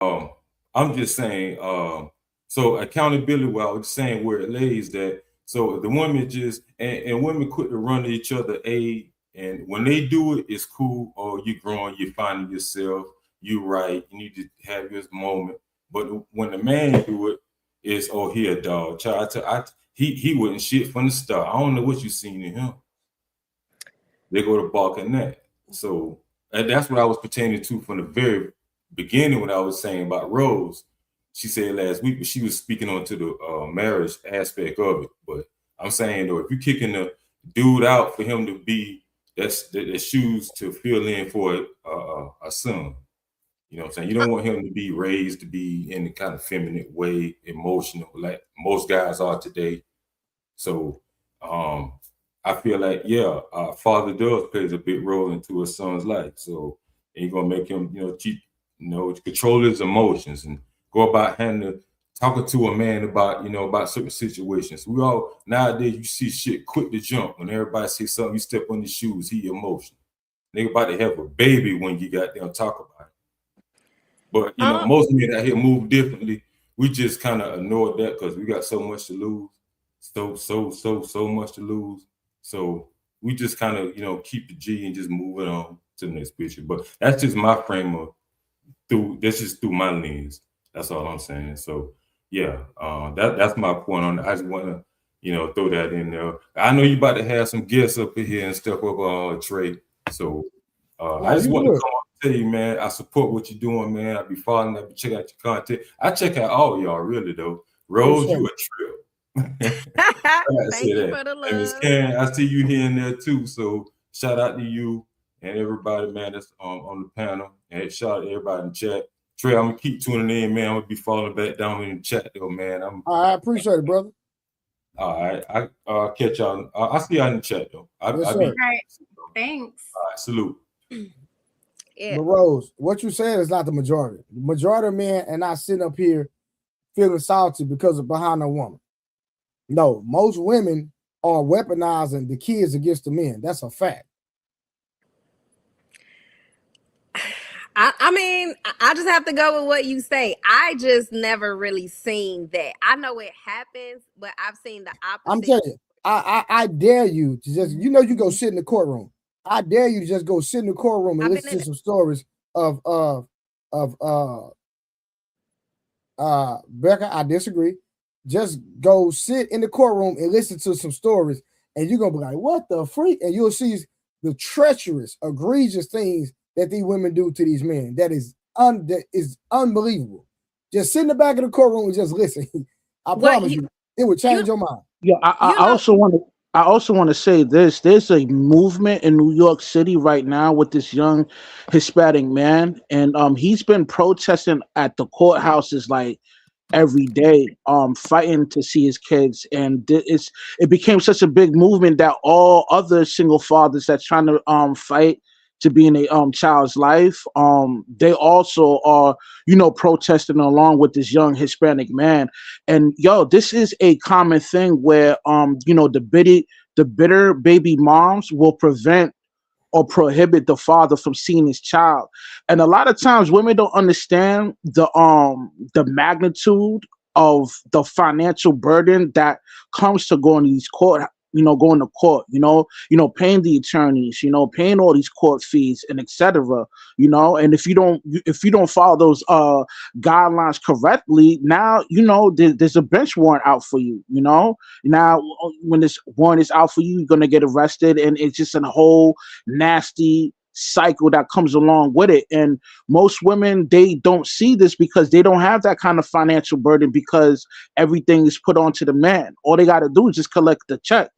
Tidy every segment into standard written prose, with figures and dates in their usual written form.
um, I'm just saying, so accountability, well, I was saying where it lays that, so the women just, and women quit to run to each other, and when they do it, it's cool. Oh, you growing, you finding yourself, you right, you need to have this moment. But when the man do it, it's, oh, he a dog. Child, he wasn't shit from the start. I don't know what you seen in him. They go to balking that. So, and that's what I was pertaining to from the very beginning when I was saying about Rose. She said last week, but she was speaking on to the marriage aspect of it. But I'm saying though, if you're kicking the dude out for him to be, that's the shoes to fill in for a son. You know what I'm saying? You don't want him to be raised to be in the kind of feminine way, emotional, like most guys are today. So um, I feel like, yeah, father does plays a big role into a son's life. So and you're gonna make him, keep, control his emotions and go about handling talking to a man about, about certain situations. We all nowadays you see shit quick to jump when everybody says something, you step on his shoes, he emotional. They about to have a baby when you got them talk about it. But most men out here move differently. We just kind of ignored that because we got so much to lose, so much to lose. So we just kind of keep the G and just move it on to the next picture. But that's just my frame of through. That's just through my lens. That's all I'm saying. So yeah, that's my point on it. I just want to throw that in there. I know you about to have some guests up in here and stuff up Trey. So I No, just you want to good. come on and tell you, man, I support what you're doing, man. I be following that, check out your content. I check out all of y'all, really, though. Rose, Appreciate you it. a trip. I gotta say Thank you that. for the And Miss love. Karen, I see you here and there too. So shout out to you and everybody, man, that's on the panel. And shout out to everybody in the chat. Trey, I'm gonna keep tuning in, man. I'm gonna be falling back down in the chat though, man. I appreciate it, brother. All right. I catch y'all. I see y'all in the chat though. Yes, I be sir. All right. all Thanks. right, salute. Yeah. But Rose, what you said is not the majority. The majority of men are not sitting up here feeling salty because of behind a woman. No, most women are weaponizing the kids against the men. That's a fact. I mean, I just have to go with what you say. I just never really seen that. I know it happens, but I've seen the I'm opposite. telling you, I dare you to just, you go sit in the courtroom. I dare you to just go sit in the courtroom and I've been listen in to it. some stories of Becca. I disagree. Just go sit in the courtroom and listen to some stories, and you're gonna be like, "What the freak?" And you'll see the treacherous, egregious things that these women do to these men. That is unbelievable. Just sit in the back of the courtroom and just listen. I What promise you, it would you change your mind. Yeah, you I know also want to. I also want to say this. There's a movement in New York City right now with this young Hispanic man, and he's been protesting at the courthouses like every day, fighting to see his kids, and it became such a big movement that all other single fathers that's trying to fight to be in a child's life, they also are, protesting along with this young Hispanic man. And yo, this is a common thing where the bitter baby moms will prevent or prohibit the father from seeing his child. And a lot of times women don't understand the magnitude of the financial burden that comes to going to these court, going to court, paying the attorneys, paying all these court fees and etc. And if you don't follow those guidelines correctly, now there's a bench warrant out for you. Now when this warrant is out for you, you're gonna get arrested, and it's just a whole nasty cycle that comes along with it. And most women, they don't see this because they don't have that kind of financial burden, because everything is put onto the man. All they got to do is just collect the check.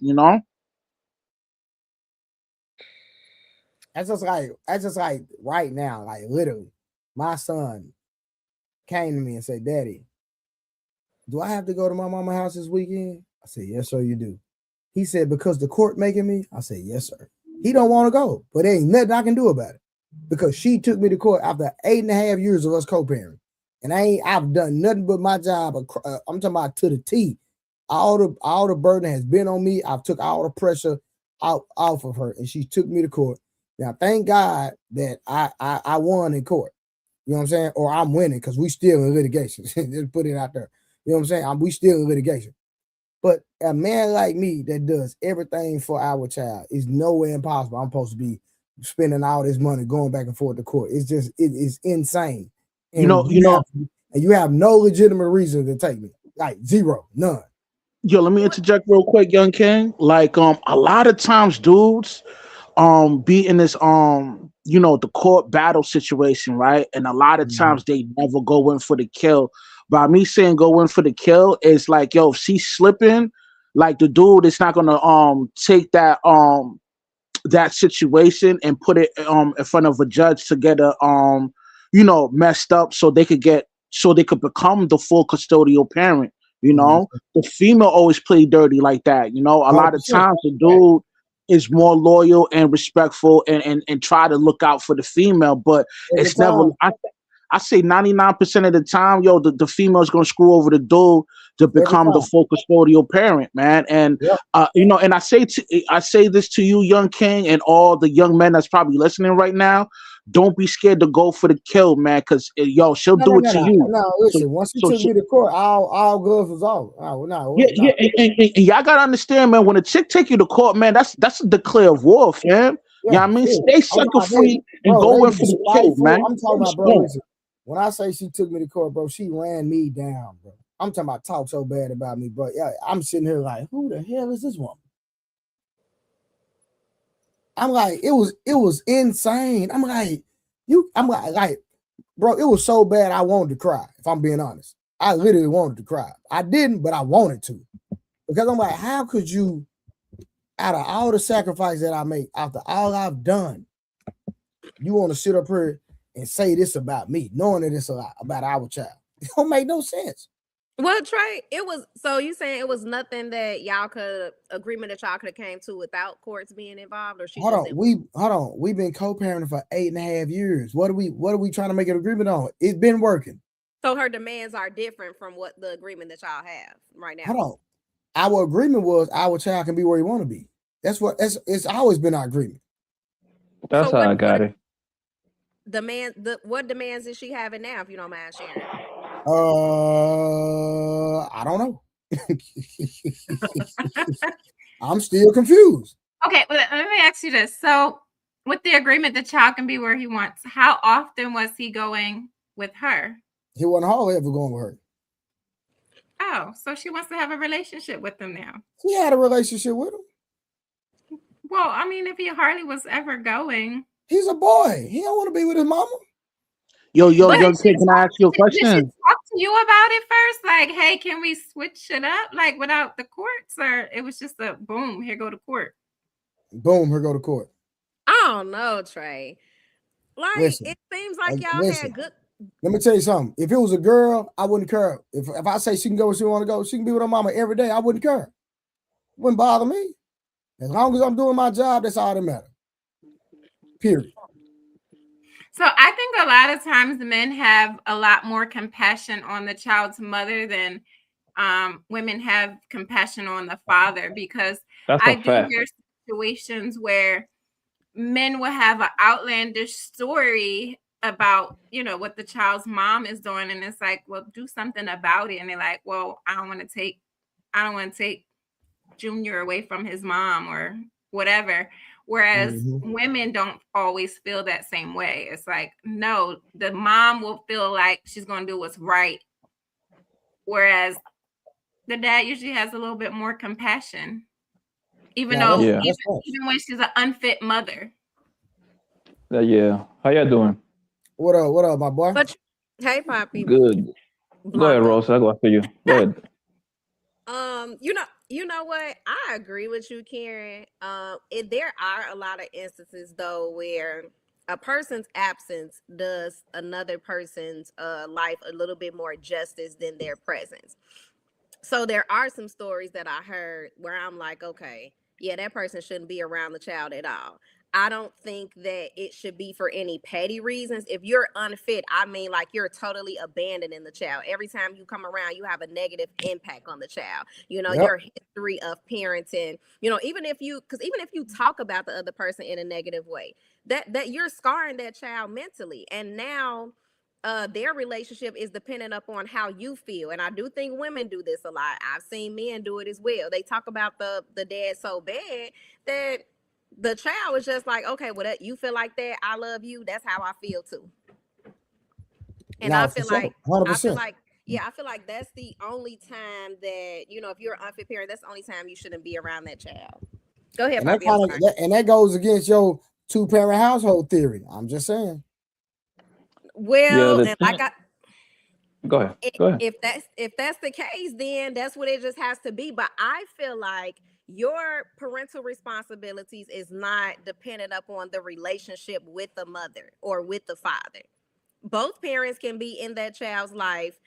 That's just like right now, like literally, my son came to me and said, "Daddy, do I have to go to my mama house this weekend?" I said, "Yes, sir, you do." He said, "Because the court making me?" I said, "Yes, sir." He don't want to go, but there ain't nothing I can do about it because she took me to court after 8.5 years of us co-parenting, and I've done nothing but my job. I'm talking about to the T. All the burden has been on me. I've took all the pressure out off of her, and she took me to court. Now, thank God that I won in court. You know what I'm saying? Or I'm winning because we still in litigation. Just put it out there. You know what I'm saying? We still in litigation. But a man like me that does everything for our child is nowhere impossible. I'm supposed to be spending all this money going back and forth to court. It's just it is insane. And you have no legitimate reason to take me. Like zero, none. Yo, let me interject real quick, Young King. Like, a lot of times dudes be in this the court battle situation, right? And a lot of times they never go in for the kill. By me saying go in for the kill is like, yo, if she's slipping, like the dude is not gonna take that that situation and put it in front of a judge to get a messed up so they could become the full custodial parent. The female always play dirty like that. A lot of times the dude is more loyal and respectful and try to look out for the female, but it's never. I say 99% of the time, yo, the female is gonna screw over the dude to become the full custodial parent, man. And and I say this to you, Young King, and all the young men that's probably listening right now. Don't be scared to go for the kill, man, because she'll do it to you. No, listen. Once you took me to court, all gloves was off. And y'all gotta understand, man. When a chick take you to court, man, that's a declare of war, fam. You know what I mean? Stay sucker free and go in for the kill, man. I'm talking about, bro. Listen, when I say she took me to court, bro, she ran me down, bro. I'm talking about talk so bad about me, bro. Yeah, I'm sitting here like, who the hell is this woman? I'm like, it was insane. I'm like, bro, it was so bad I wanted to cry, if I'm being honest. I literally wanted to cry. I didn't, but I wanted to. Because I'm like, how could you, out of all the sacrifice that I make, after all I've done, you want to sit up here and say this about me, knowing that it's a lot about our child? It don't make no sense. Well, Trey, so you saying it was nothing that y'all agreement that y'all could have came to without courts being involved, or we've been co-parenting for 8.5 years. What are we trying to make an agreement on? It's been working. So her demands are different from what the agreement that y'all have right now. Hold on. Our agreement was our child can be where he want to be. It's always been our agreement. That's how I got it. What demands is she having now, if you don't mind sharing? I don't know. I'm still confused. Okay, well, let me ask you this. So, with the agreement, the child can be where he wants. How often was he going with her? He wasn't hardly ever going with her. Oh, so she wants to have a relationship with him now. She had a relationship with him. Well, I mean, if he hardly was ever going. He's a boy. He don't want to be with his mama. Young kid, can I ask you a question? Did she talk to you about it first? Like, hey, can we switch it up? Like, without the courts? Or it was just a boom, here go to court. Boom, here go to court. I don't know, Trey. Like, listen, it seems like y'all had good. Let me tell you something. If it was a girl, I wouldn't care. If I say she can go where she want to go, she can be with her mama every day, I wouldn't care. It wouldn't bother me. As long as I'm doing my job, that's all that matters. Period. So I think a lot of times men have a lot more compassion on the child's mother than women have compassion on the father, because I do hear situations where men will have an outlandish story about, what the child's mom is doing. And it's like, well, do something about it. And they're like, well, I don't want to take Junior away from his mom or whatever. Whereas women don't always feel that same way. It's like, no, the mom will feel like she's going to do what's right. Whereas the dad usually has a little bit more compassion, even when she's an unfit mother. Yeah. How y'all doing? What up, my boy? Hey, Poppy. Good. Go ahead, Rose. I'll go after you. Go ahead. You know what? I agree with you, Karen. There are a lot of instances though where a person's absence does another person's life a little bit more justice than their presence. So there are some stories that I heard where I'm like, okay, yeah, that person shouldn't be around the child at all. I don't think that it should be for any petty reasons. If you're unfit, I mean, like you're totally abandoning the child. Every time you come around, you have a negative impact on the child. Your history of parenting, even if you talk about the other person in a negative way, that you're scarring that child mentally. And now their relationship is dependent upon how you feel. And I do think women do this a lot. I've seen men do it as well. They talk about the dad so bad that the child is just like, okay, well, you feel like that, I love you, that's how I feel too. And No, I for feel sure. like 100%. I feel like that's the only time that, you know, if you're an unfit parent, that's the only time you shouldn't be around that child. Go ahead, And Bobby. that goes against your 2-parent household theory. I'm just saying. Well, Yeah, and go ahead. Go ahead. if that's the case, then that's what it just has to be. But I feel like your parental responsibilities is not dependent upon the relationship with the mother or with the father. Both parents can be in that child's life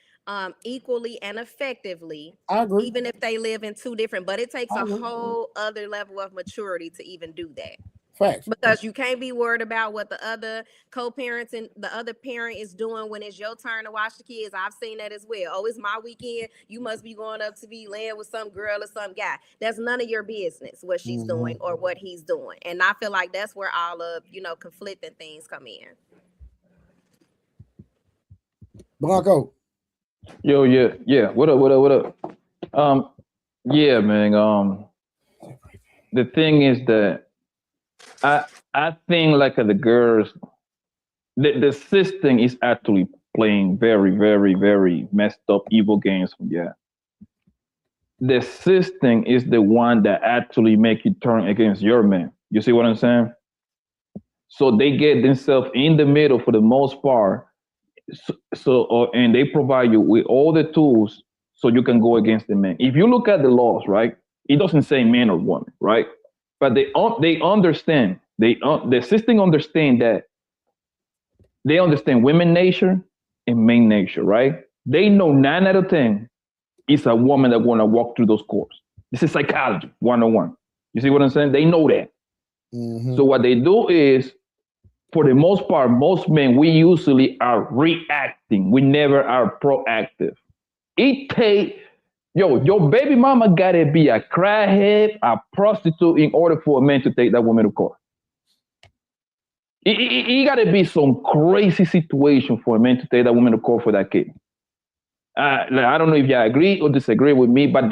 equally and effectively. I agree. Even if they live in two different, but it takes a whole other level of maturity to even do that. Facts. Because you can't be worried about what the other co-parents and the other parent is doing when it's your turn to watch the kids. I've seen that as well. Oh, it's my weekend. You must be going up to be laying with some girl or some guy. That's none of your business what she's doing or what he's doing. And I feel like that's where all of, you know, conflicting things come in. Blanco. Yo, yeah. What up? Yeah, man. The thing is that I think like the girls, the system is actually playing very, very, very messed up evil games. Yeah. The system is the one that actually make you turn against your man. You see what I'm saying? So they get themselves in the middle for the most part. And they provide you with all the tools so you can go against the man. If you look at the laws, right, it doesn't say man or woman, right? But they understand. The system understand that they understand women nature and men nature, right? They know 9 out of 10 is a woman that want to walk through those courts. This is psychology 101. You see what I'm saying? They know that. So what they do is, for the most part, most men, we usually are reacting. We never are proactive. Your baby mama gotta be a crackhead, a prostitute in order for a man to take that woman to court. It gotta be some crazy situation for a man to take that woman to court for that kid. I don't know if you agree or disagree with me, but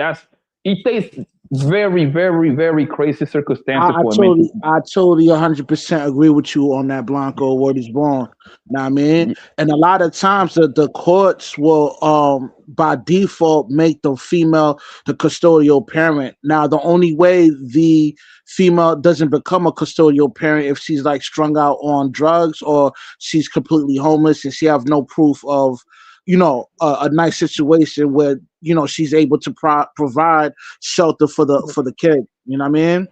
it takes very, very, very crazy circumstances for a man. I totally 100% agree with you on that, Blanco. Word is born. Know what I mean? And a lot of times the courts will by default make the female the custodial parent. Now, the only way the female doesn't become a custodial parent if she's like strung out on drugs or she's completely homeless and she have no proof of, you know, a nice situation where, you know, she's able to provide shelter for the kid. You know what I mean?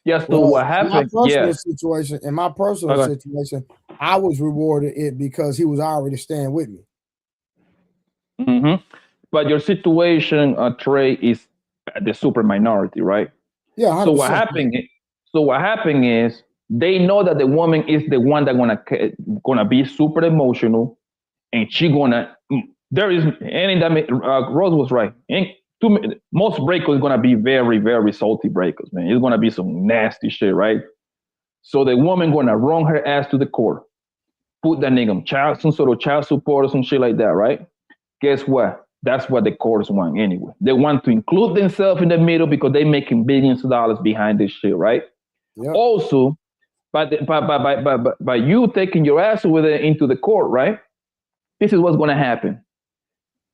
Yes. So what happened? In my personal situation, I was rewarded it because he was already staying with me. Mm-hmm. But your situation, Trey, is the super minority, right? Yeah. 100%. So what happened is they know that the woman is the one that gonna be super emotional, and she gonna. There is any that Rose was right. Most breakers gonna be very, very salty breakers, man. It's gonna be some nasty shit, right? So the woman gonna run her ass to the court, put that nigga some sort of child support or some shit like that, right? Guess what? That's what the courts want anyway. They want to include themselves in the middle because they're making billions of dollars behind this shit, right? Yep. Also, by you taking your ass with it into the court, right? This is what's gonna happen.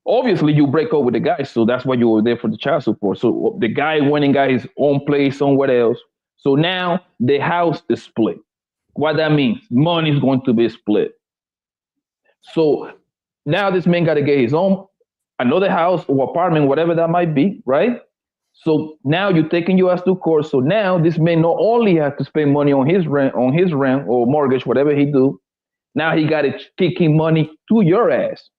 Obviously, you break up with the guy, so that's why you were there for the child support. So the guy went and got his own place somewhere else. So now the house is split. What that means? Money is going to be split. So now this man got to get his own, another house or apartment, whatever that might be, right? So now you're taking your ass to court. So now this man not only has to spend money on his rent or mortgage, whatever he do. Now he got to kick in money to your ass.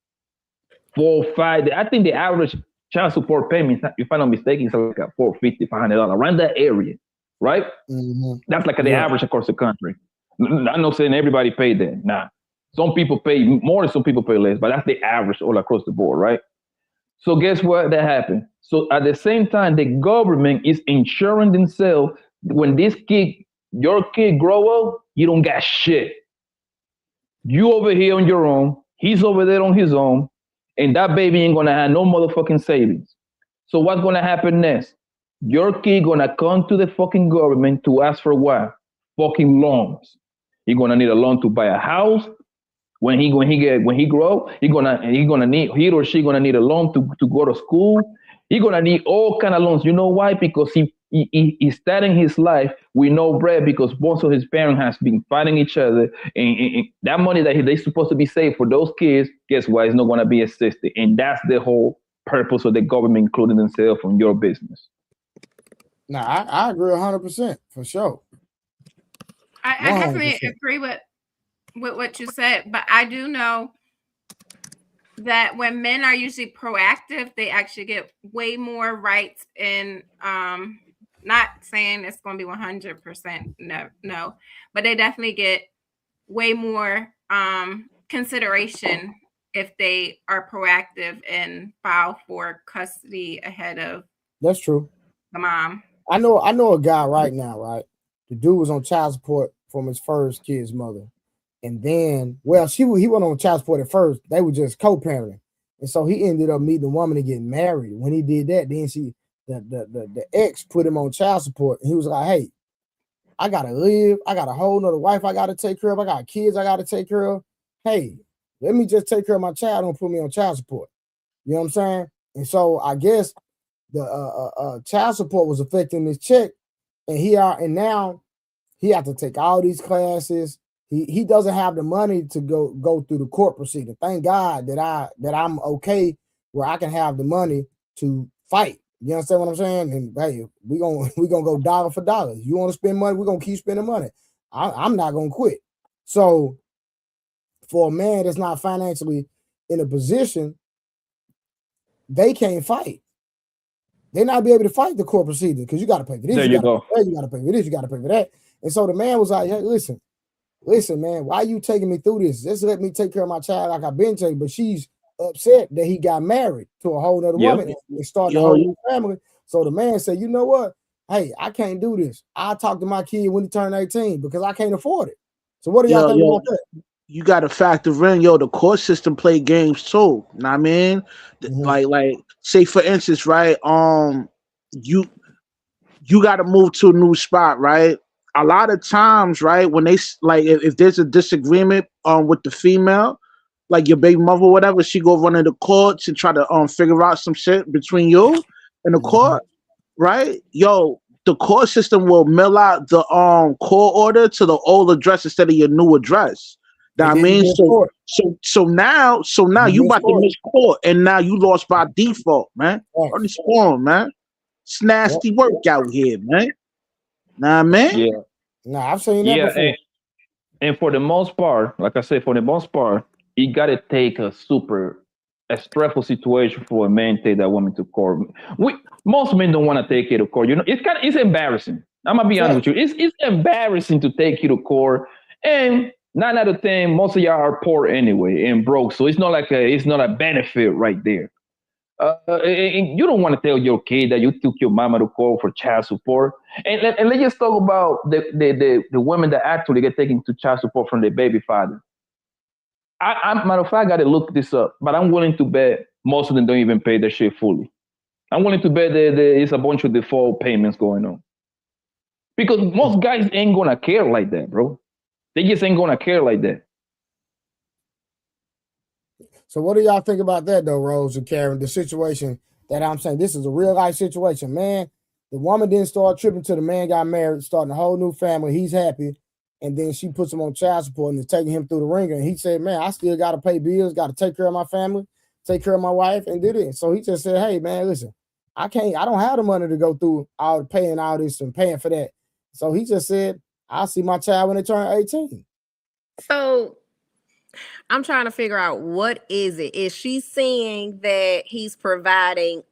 4 or 5. I think the average child support payment, if I'm not mistaken, is like $450, $500 around that area, right? Mm-hmm. That's like the average across the country. I'm not saying everybody paid that. Nah, some people pay more, some people pay less, but that's the average all across the board, right? So guess what? That happened. So at the same time, the government is insuring themselves. When your kid grow up, you don't got shit. You over here on your own. He's over there on his own, and that baby ain't gonna have no motherfucking savings. So what's gonna happen next? Your kid gonna come to the fucking government to ask for what? Fucking loans. He gonna need a loan to buy a house. When he grow up, he or she gonna need a loan to go to school. He gonna need all kind of loans. You know why? Because he's starting his life with no bread because both of his parents has been fighting each other, and that money that they supposed to be saved for those kids, guess what? It's not gonna be assisted, and that's the whole purpose of the government including themselves on your business. No, I agree 100% for sure. I definitely agree with what you said, but I do know that when men are usually proactive, they actually get way more rights. And not saying it's going to be 100% no, but they definitely get way more consideration if they are proactive and file for custody ahead of. That's true. The mom. I know a guy right now, right? The dude was on child support from his first kid's mother. And then, he went on child support at first. They were just co-parenting. And so he ended up meeting a woman and getting married. When he did that, then the ex put him on child support. And he was like, hey, I got to live. I got a whole nother wife I got to take care of. I got kids I got to take care of. Hey, let me just take care of my child. Don't put me on child support. You know what I'm saying? And so I guess the child support was affecting his check. And now he had to take all these classes. He doesn't have the money to go through the court procedure. Thank God that I'm okay where I can have the money to fight. You understand what I'm saying? And hey, we gonna go dollar for dollar. You want to spend money, we're gonna keep spending money. I'm not gonna quit. So for a man that's not financially in a position, they can't fight. They not be able to fight the court procedure because you got to pay for this. There you go. You got to pay for this. You got to pay for that. And so the man was like, hey, listen, man, why are you taking me through this? Just let me take care of my child like I've been taking. But she's upset that he got married to a whole other woman and started a whole new family. So the man said, you know what? Hey, I can't do this. I'll talk to my kid when he turns 18 because I can't afford it. So what do y'all think about that? You got to factor in, the court system play games too. Know what I mean? Mm-hmm. Like, say for instance, right? You got to move to a new spot, right? A lot of times, right, when they if there's a disagreement with the female, like your baby mother or whatever, she go run into courts and try to figure out some shit between you and the court, right? The court system will mail out the court order to the old address instead of your new address. That I mean, so now you about to miss court, and now you lost by default, man. On the spawn, man. It's nasty work out here, man. Nah, man. Yeah. Nah, I've seen that before. And for the most part, like I said, you gotta take a stressful situation for a man to take that woman to court. Most men don't want to take it to court. It's embarrassing. I'm gonna be honest with you. It's embarrassing to take you to court, and 9 out of 10, most of y'all are poor anyway and broke, so it's not a benefit right there. And you don't want to tell your kid that you took your mama to court for child support. And let's just talk about the women that actually get taken to child support from their baby father. Matter of fact, I got to look this up, but I'm willing to bet most of them don't even pay their shit fully. I'm willing to bet there's a bunch of default payments going on. Because most guys ain't gonna care like that, bro. They just ain't gonna care like that. So what do y'all think about that though, Rose and Karen? The situation that I'm saying, this is a real life situation, man. The woman didn't start tripping till the man got married, starting a whole new family. He's happy, and then she puts him on child support and is taking him through the ringer. And he said, "Man, I still got to pay bills, got to take care of my family, take care of my wife," and did it. So he just said, "Hey, man, listen, I don't have the money to go through all paying all this and paying for that." So he just said, I'll see my child when they turn 18. So I'm trying to figure out, what is it? Is she saying that he's providing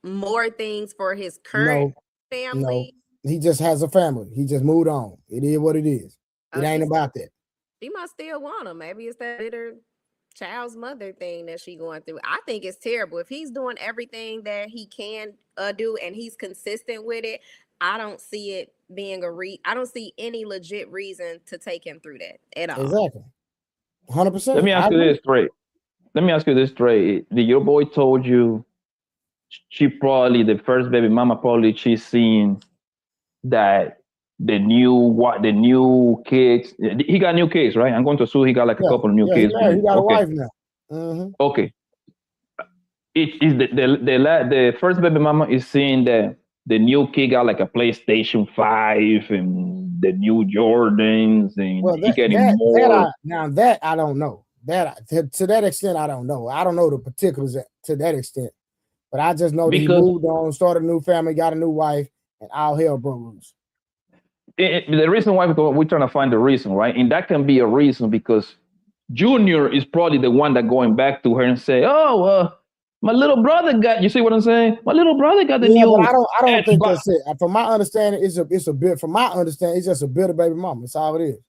more things for his current family? No, he just has a family. He just moved on. It is what it is. It ain't about that. She must still want him. Maybe it's that bitter child's mother thing that she going through. I think it's terrible. If he's doing everything that he can do and he's consistent with it, I don't see it being I don't see any legit reason to take him through that at all. Exactly. 100%. Let me ask you this, Ray. let me ask you this, Trey. Did your boy told you she probably the first baby mama probably she's seen that the new kids he got new kids, right? I'm going to assume he got like a couple of new He kids. married. He got a Okay. wife now. Mhm. Okay. It is the first baby mama is seeing that the new kid got like a PlayStation 5 and the new Jordans and Well, he getting more. that I don't know. To that extent, I don't know. I don't know the particulars to that extent, but I just know that he Because moved on, started a new family, got a new wife, and all hell broke loose. the reason why we're trying to find the reason, right? And that can be a reason because Junior is probably the one that going back to her and say, "Oh, my little brother got." You see what I'm saying? My little brother got the new. But I don't think Xbox. that's it. From my understanding, it's a bit. From my understanding, it's just a bit of baby mama. That's all it is.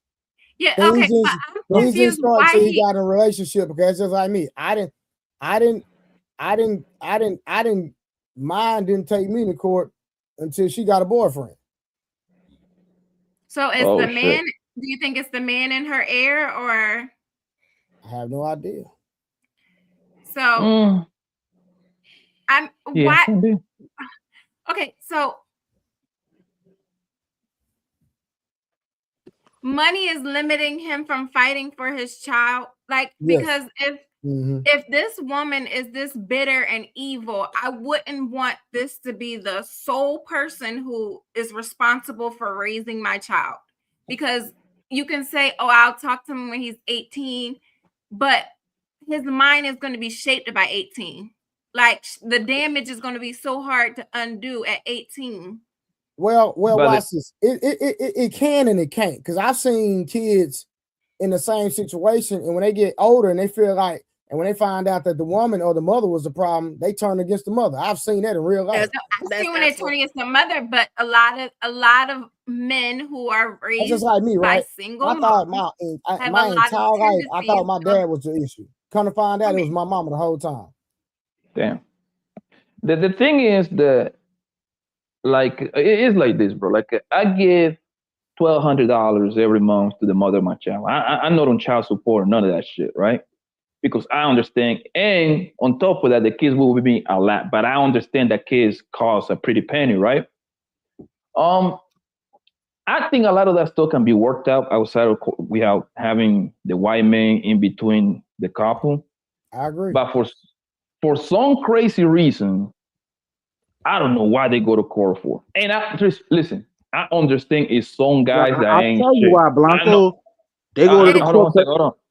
Yeah, Things okay. just, But I'm things didn't confused start why until he he got in a relationship because it's just like me. I didn't mine didn't take me to court until she got a boyfriend. so is Oh, the shit. man, do you think it's the man in her ear or I have no idea. so I'm Yeah, why can be. okay, so money is limiting him from fighting for his child, like Yes. because if this woman is this bitter and evil, I wouldn't want this to be the sole person who is responsible for raising my child, because you can say, oh, I'll talk to him when he's 18, but his mind is going to be shaped by 18. Like the damage is going to be so hard to undo at 18. Well, But watch this. It can and it can't, because I've seen kids in the same situation, and when they get older and they feel like, and when they find out that the woman or the mother was the problem, they turn against the mother. I've seen that in real life. I've seen when they turn against the mother, but a lot of men who are That's raised just like me, by right? single I thought moms have my a lot entire of life, I thought tendencies my of- dad was the issue. Come to find out, I it was my mama the whole time. damn. The thing is that like it is like this, bro. Like I give $1,200 every month to the mother of my child. I'm not on child support, none of that shit, right? Because I understand, and on top of that, the kids will be a lot, but I understand that kids cost a pretty penny, right? I think a lot of that stuff can be worked out outside of without having the white man in between the couple. I agree. But for some crazy reason, I don't know why they go to court for. And I just listen. I understand it's some guys that I'll ain't tell you shit. why, Blanco. They go to the court.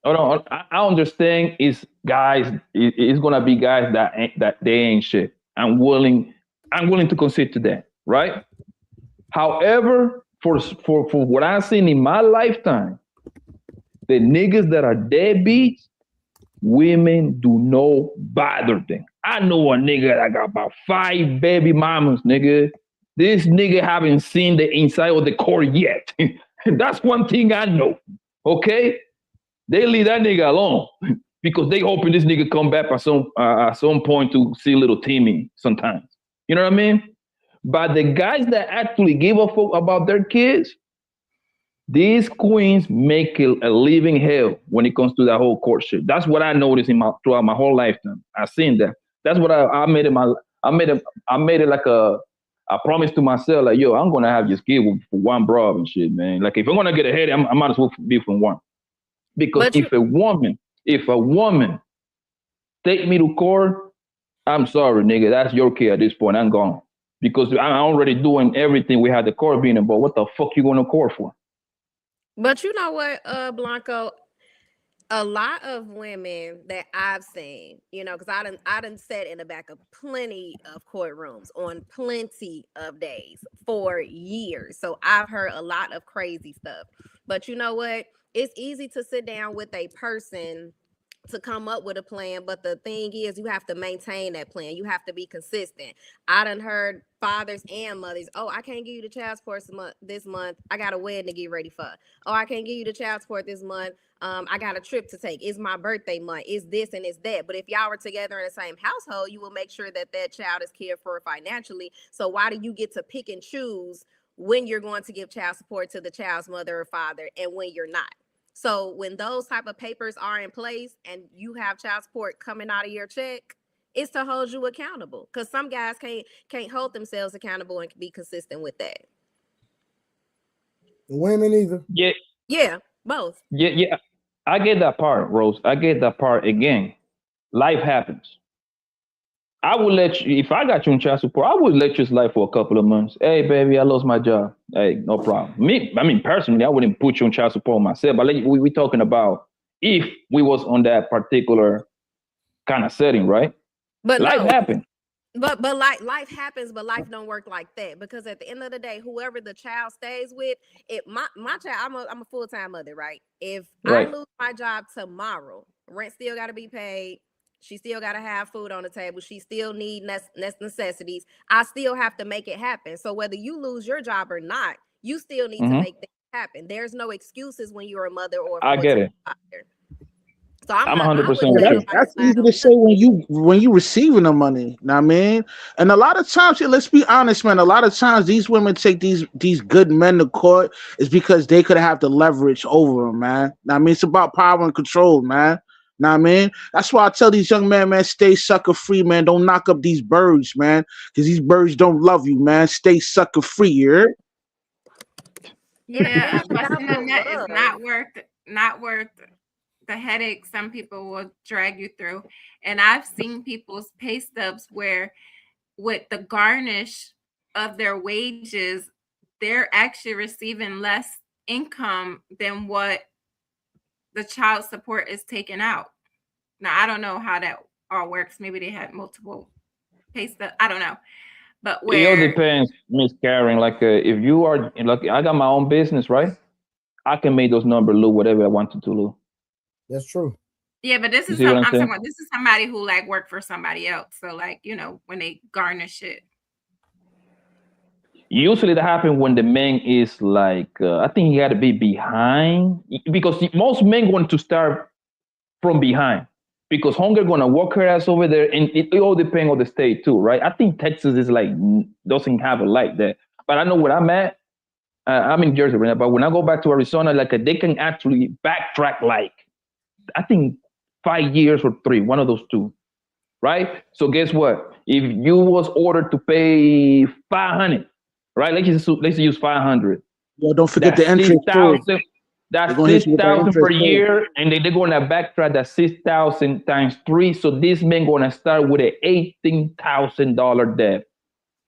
Hold on. I understand it's guys. It's gonna be guys that they ain't shit. I'm willing to concede to that, right? However, for what I've seen in my lifetime, the niggas that are deadbeats, women do not bother them. I know a nigga that got about 5 baby mamas, nigga. This nigga haven't seen the inside of the court yet. That's one thing I know. Okay? They leave that nigga alone because they hoping this nigga come back at some point to see little Timmy sometimes. You know what I mean? But the guys that actually give a fuck about their kids, these queens make a living hell when it comes to that whole court shit. That's what I noticed throughout my whole lifetime. I've seen that. That's what I made it. I made it like a promise to myself, like, yo, I'm gonna have this kid for one bro and shit, man. Like if I'm gonna get ahead, I might as well be from one. Because if a woman take me to court, I'm sorry, nigga, that's your kid at this point. I'm gone. Because I'm already doing everything we had the court being about. What the fuck you going to court for? But you know what, Blanco, a lot of women that I've seen, you know, because I done sat in the back of plenty of courtrooms on plenty of days for years. So I've heard a lot of crazy stuff. But you know what? It's easy to sit down with a person to come up with a plan, but the thing is you have to maintain that plan. You have to be consistent. I done heard fathers and mothers, oh, I can't give you the child support this month. I got a wedding to get ready for. Oh, I can't give you the child support this month. I got a trip to take. It's my birthday month. It's this and it's that. But if y'all were together in the same household, you will make sure that that child is cared for financially. So why do you get to pick and choose when you're going to give child support to the child's mother or father and when you're not? So when those type of papers are in place and you have child support coming out of your check, it's to hold you accountable. Because some guys can't hold themselves accountable and be consistent with that. Women either. Yeah, both. Yeah. I get that part, Rose. I get that part. Again, life happens. I would let you, if I got you in child support, I would let you slide for a couple of months. Hey, baby, I lost my job. Hey, no problem. Personally, I wouldn't put you in child support myself. But we talking about if we was on that particular kind of setting, right? But life happened. But life happens, but life don't work like that, because at the end of the day, whoever the child stays with, my child, I'm a full-time mother, right? If I lose my job tomorrow, rent still got to be paid. She still got to have food on the table. She still need necessities. I still have to make it happen. So whether you lose your job or not, you still need to make things happen. There's no excuses when you're a mother or a I get it. father. So I'm 100% sure. That's easy to say when you receiving the money. Know what I mean? And a lot of times, let's be honest, man. A lot of times these women take these good men to court is because they could have the leverage over them, man. Know what I mean? It's about power and control, man. Know what I mean? That's why I tell these young men, man, stay sucker free, man. Don't knock up these birds, man, because these birds don't love you, man. Stay sucker free, here. Yeah, busting a nut is not worth the headache some people will drag you through. And I've seen people's pay stubs where with the garnish of their wages, they're actually receiving less income than what the child support is taken out. Now, I don't know how that all works. Maybe they had multiple pay stubs. I don't know. But it all depends, Miss Karen. Like if you are, like, I got my own business, right? I can make those numbers look whatever I wanted to look. That's true. Yeah, but this is I'm talking about, this is somebody who like worked for somebody else. So like, you know, when they garnish it. Usually that happens when the man is like, I think he got to be behind, because most men want to start from behind, because hunger going to walk her ass over there, and it all depends on the state too, right? I think Texas is like, doesn't have it like that. But I know where I'm at. I'm in Jersey right now, but when I go back to Arizona, like they can actually backtrack, like, I think 5 years or 3, one of those two, right? So guess what? If you was ordered to pay $500, right? Let's use 500. Yeah, don't forget the entry. That's 6,000 per year, and they're going to backtrack that 6,000 times 3. So this man going to start with an $18,000 debt.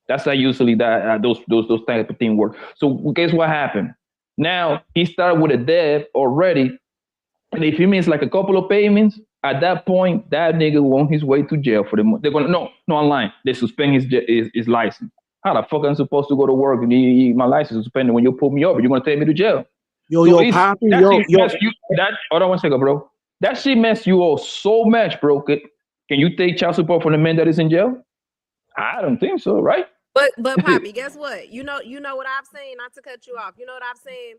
That's how usually those type of things work. So guess what happened? Now he started with a debt already, and if he means like a couple of payments, at that point that nigga on his way to jail for the month. They're gonna no online. They suspend his license. How the fuck am I supposed to go to work and my license is suspended when you pull me over? You're gonna take me to jail. Poppy, hold on one second, bro. That shit mess you all so much, bro. Can you take child support from the man that is in jail? I don't think so, right? But Poppy, guess what? You know what I've seen. Not to cut you off. You know what I've seen?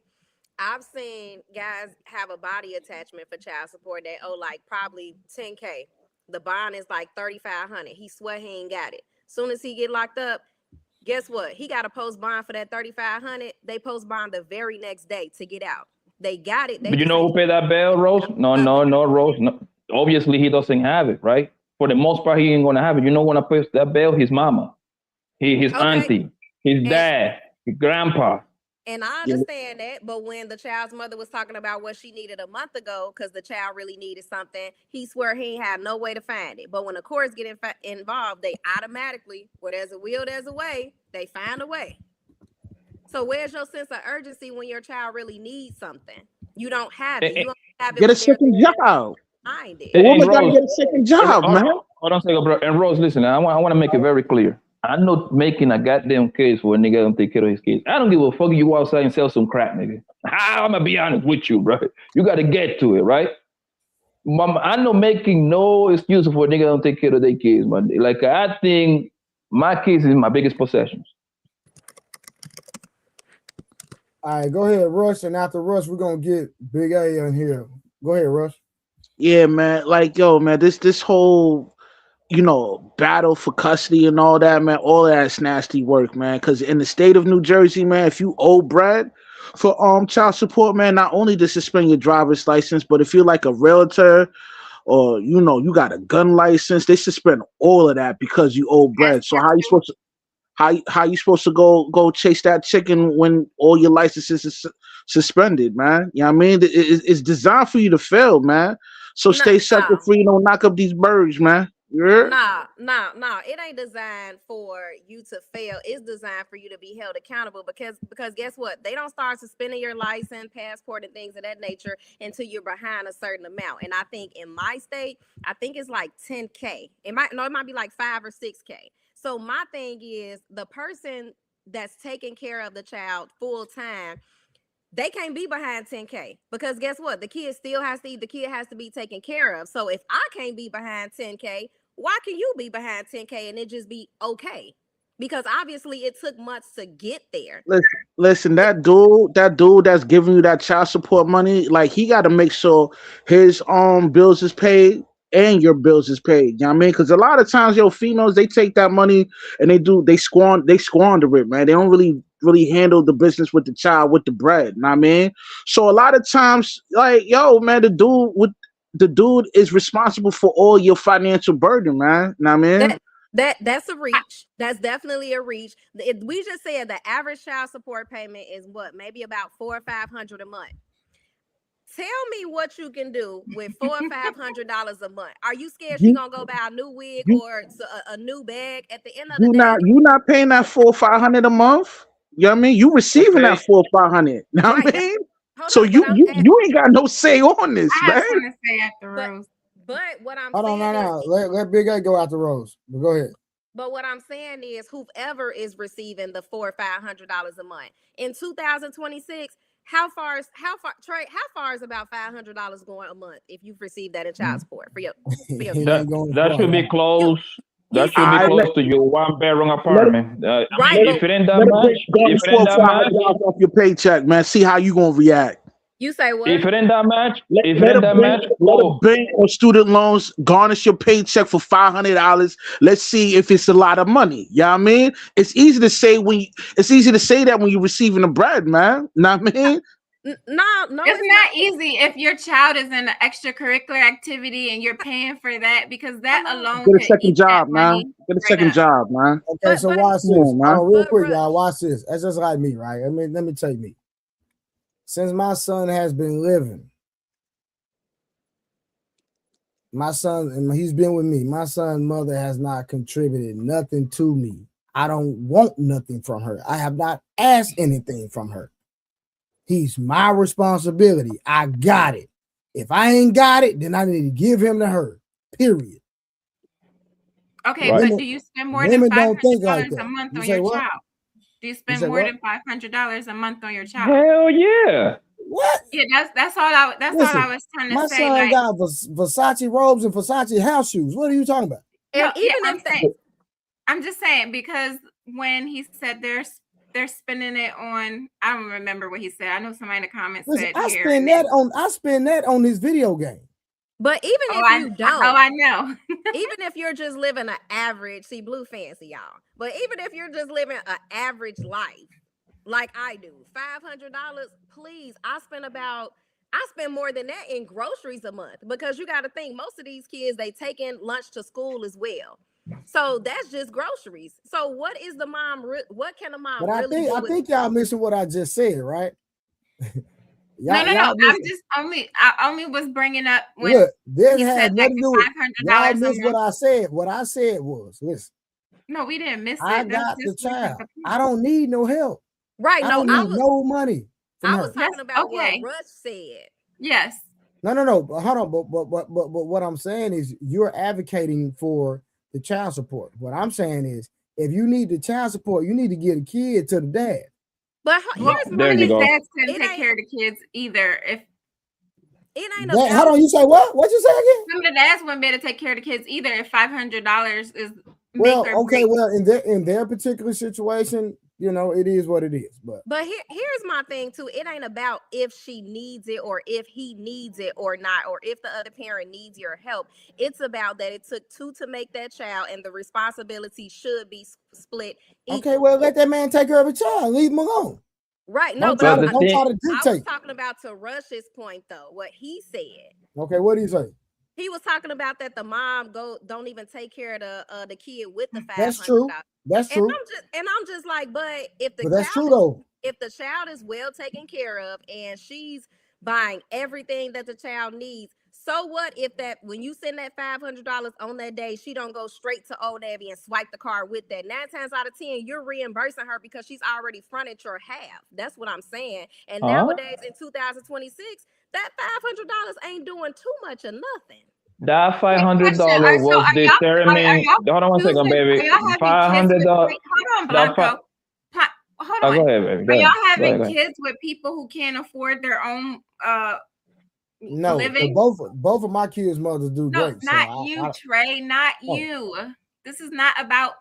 I've seen guys have a body attachment for child support that owe like probably $10K. The bond is like $3,500. He swear he ain't got it. Soon as he get locked up, guess what? He got to post bond for that $3,500. They post bond the very next day to get out. They got it. But you know who paid that bill, Rose? No, Rose. No. Obviously, he doesn't have it, right? For the most part, he ain't gonna have it. You know when I pay that bill? His mama, his auntie, his dad, his grandpa. And I understand that, but when the child's mother was talking about what she needed a month ago because the child really needed something, he swear he ain't had no way to find it. But when the courts get involved, they automatically, where there's a will, there's a way. They find a way. So where's your sense of urgency when your child really needs something? You don't have it. You don't have it. Get a second job. The woman got to get a second job, man. Hold on a second, bro. And Rose, listen, I want to make it very clear. I'm not making a goddamn case for a nigga don't take care of his kids. I don't give a fuck. You go outside and sell some crap, nigga. I'm gonna be honest with you, bro. You got to get to it, right? I'm not making no excuse for a nigga don't take care of their kids, man. Like, I think my kids is my biggest possessions. All right, go ahead, Rush. And after Rush, we're gonna get Big A in here. Go ahead, Rush. Yeah, man. Like, yo, man, this whole, battle for custody and all that, man, all that's nasty work, man. Because in the state of New Jersey, man, if you owe bread, for child support, man, not only to suspend your driver's license, but if you're like a realtor or you got a gun license, they suspend all of that because you owe bread. So how you supposed to how you supposed to go chase that chicken when all your licenses is suspended, man? You know what I mean? It's designed for you to fail, man. So stay sucker free, don't knock up these birds, man. No, it ain't designed for you to fail. It's designed for you to be held accountable because guess what? They don't start suspending your license, passport, and things of that nature until you're behind a certain amount. And I think in my state, I think it's like 10K. It might be like 5 or 6K. So my thing is the person that's taking care of the child full time, they can't be behind 10K because guess what? The kid still has to eat. The kid has to be taken care of. So if I can't be behind 10K, why can you be behind 10K and it just be okay? Because obviously it took months to get there. Listen, that dude that's giving you that child support money, like he got to make sure his bills is paid and your bills is paid. You know what I mean? Because a lot of times, females, they take that money and they squander it, man. They don't really handle the business with the child, with the bread. You know what I mean? So a lot of times, like, man, the dude is responsible for all your financial burden, man. You know what I mean? That's a reach. That's definitely a reach. We just said the average child support payment is what, maybe about $400 or $500 a month. Tell me what you can do with $400 or $500 a month. Are you scared she's gonna go buy a new wig or a new bag at the end of the day? You not paying that $400 or $500 a month. You know what I mean? You receiving that $400 or $500. You know what I mean? So you ain't got no say on this, man. I was gonna say after Rose. But what I'm saying is, let Big A go after Rose. But go ahead. But what I'm saying is, whoever is receiving the $400 or $500 a month in 2026, how far is about $500 going a month if you've received that in child support for your that should be close. That should be close to your 1-bedroom apartment. Right. If it ain't that much, off your paycheck, man. See how you gonna react. You say what? If it ain't that much, let a bank or student loans garnish your paycheck for $500. Let's see if it's a lot of money. You know what I mean? It's easy to say that when you're receiving the bread, man. You know what I mean? No, it's not easy if your child is in an extracurricular activity and you're paying for that because that alone. Get a second job, man. Get a second job, man. Okay, so watch this. Real quick, y'all. Watch this. That's just like me, right? I mean, let me tell you me. Since my son has been living, he's been with me. My son's mother has not contributed nothing to me. I don't want nothing from her. I have not asked anything from her. He's my responsibility. I got it. If I ain't got it, then I need to give him to her. Period. Okay, right. But do you spend more than $500 a month on your child? Do you spend more than $500 a month on your child? Hell yeah! What? Yeah, that's all I was trying to say. My son got Versace robes and Versace house shoes. What are you talking about? I'm just saying because when he said they're spending it on, I don't remember what he said. I know somebody in the comments said I spend that on this video game. But even if you don't, I know. Even if you're just living an average, see, Blue fancy, y'all. But even if you're just living an average life, like I do, $500, please. I spend more than that in groceries a month because you got to think most of these kids, they take in lunch to school as well. So that's just groceries. So what is the mom? What can a mom but really do? I think y'all missing what I just said, right? No. I only was bringing up when this had nothing to do with $500. Missed what I said. What I said was, listen. No, we didn't miss it. I got the child. I don't need no help. Right? I don't need no money. I was talking about what Rush said. Yes. No. But hold on. But what I'm saying is, you're advocating for the child support. What I'm saying is, if you need the child support, you need to get a kid to the dad. But here's some of these dads couldn't take care of the kids either. If it ain't that, hold on, you say what? What you say again? Some of the dads wouldn't be able to take care of the kids either if $500 is in their particular situation, it is what it is. But here's my thing too. It ain't about if she needs it or if he needs it or not, or if the other parent needs your help. It's about that it took two to make that child, and the responsibility should be split equally. Okay, well, let that man take care of a child. Leave him alone. Right. No, Don't but try But to the don't thing, try to I was dictate. talking about to Rush's point though, what he said. Okay, what do you say? He was talking about that the mom don't even take care of the kid with the That's $500. true. That's And true. I'm just like, but if the But that's true child though. if the child is well taken care of and she's buying everything that the child needs, so what if that when you send that $500 on that day, she don't go straight to Old Navy and swipe the card with that? 9 times out of 10, you're reimbursing her because she's already fronted your half. That's what I'm saying. And nowadays in 2026, that $500 ain't doing too much of nothing. that Quick $500 question. So was are determined. y'all Hold on one second, choosing? baby. Are y'all having kids with? $500. Wait, hold on, That Blanco. Hold oh, on. go ahead, baby. Go Are y'all ahead. having Go ahead. kids with people who can't afford their own No, living? both of my kids' mothers do No, great. not so you, Trey. Not Oh. you. This is not about.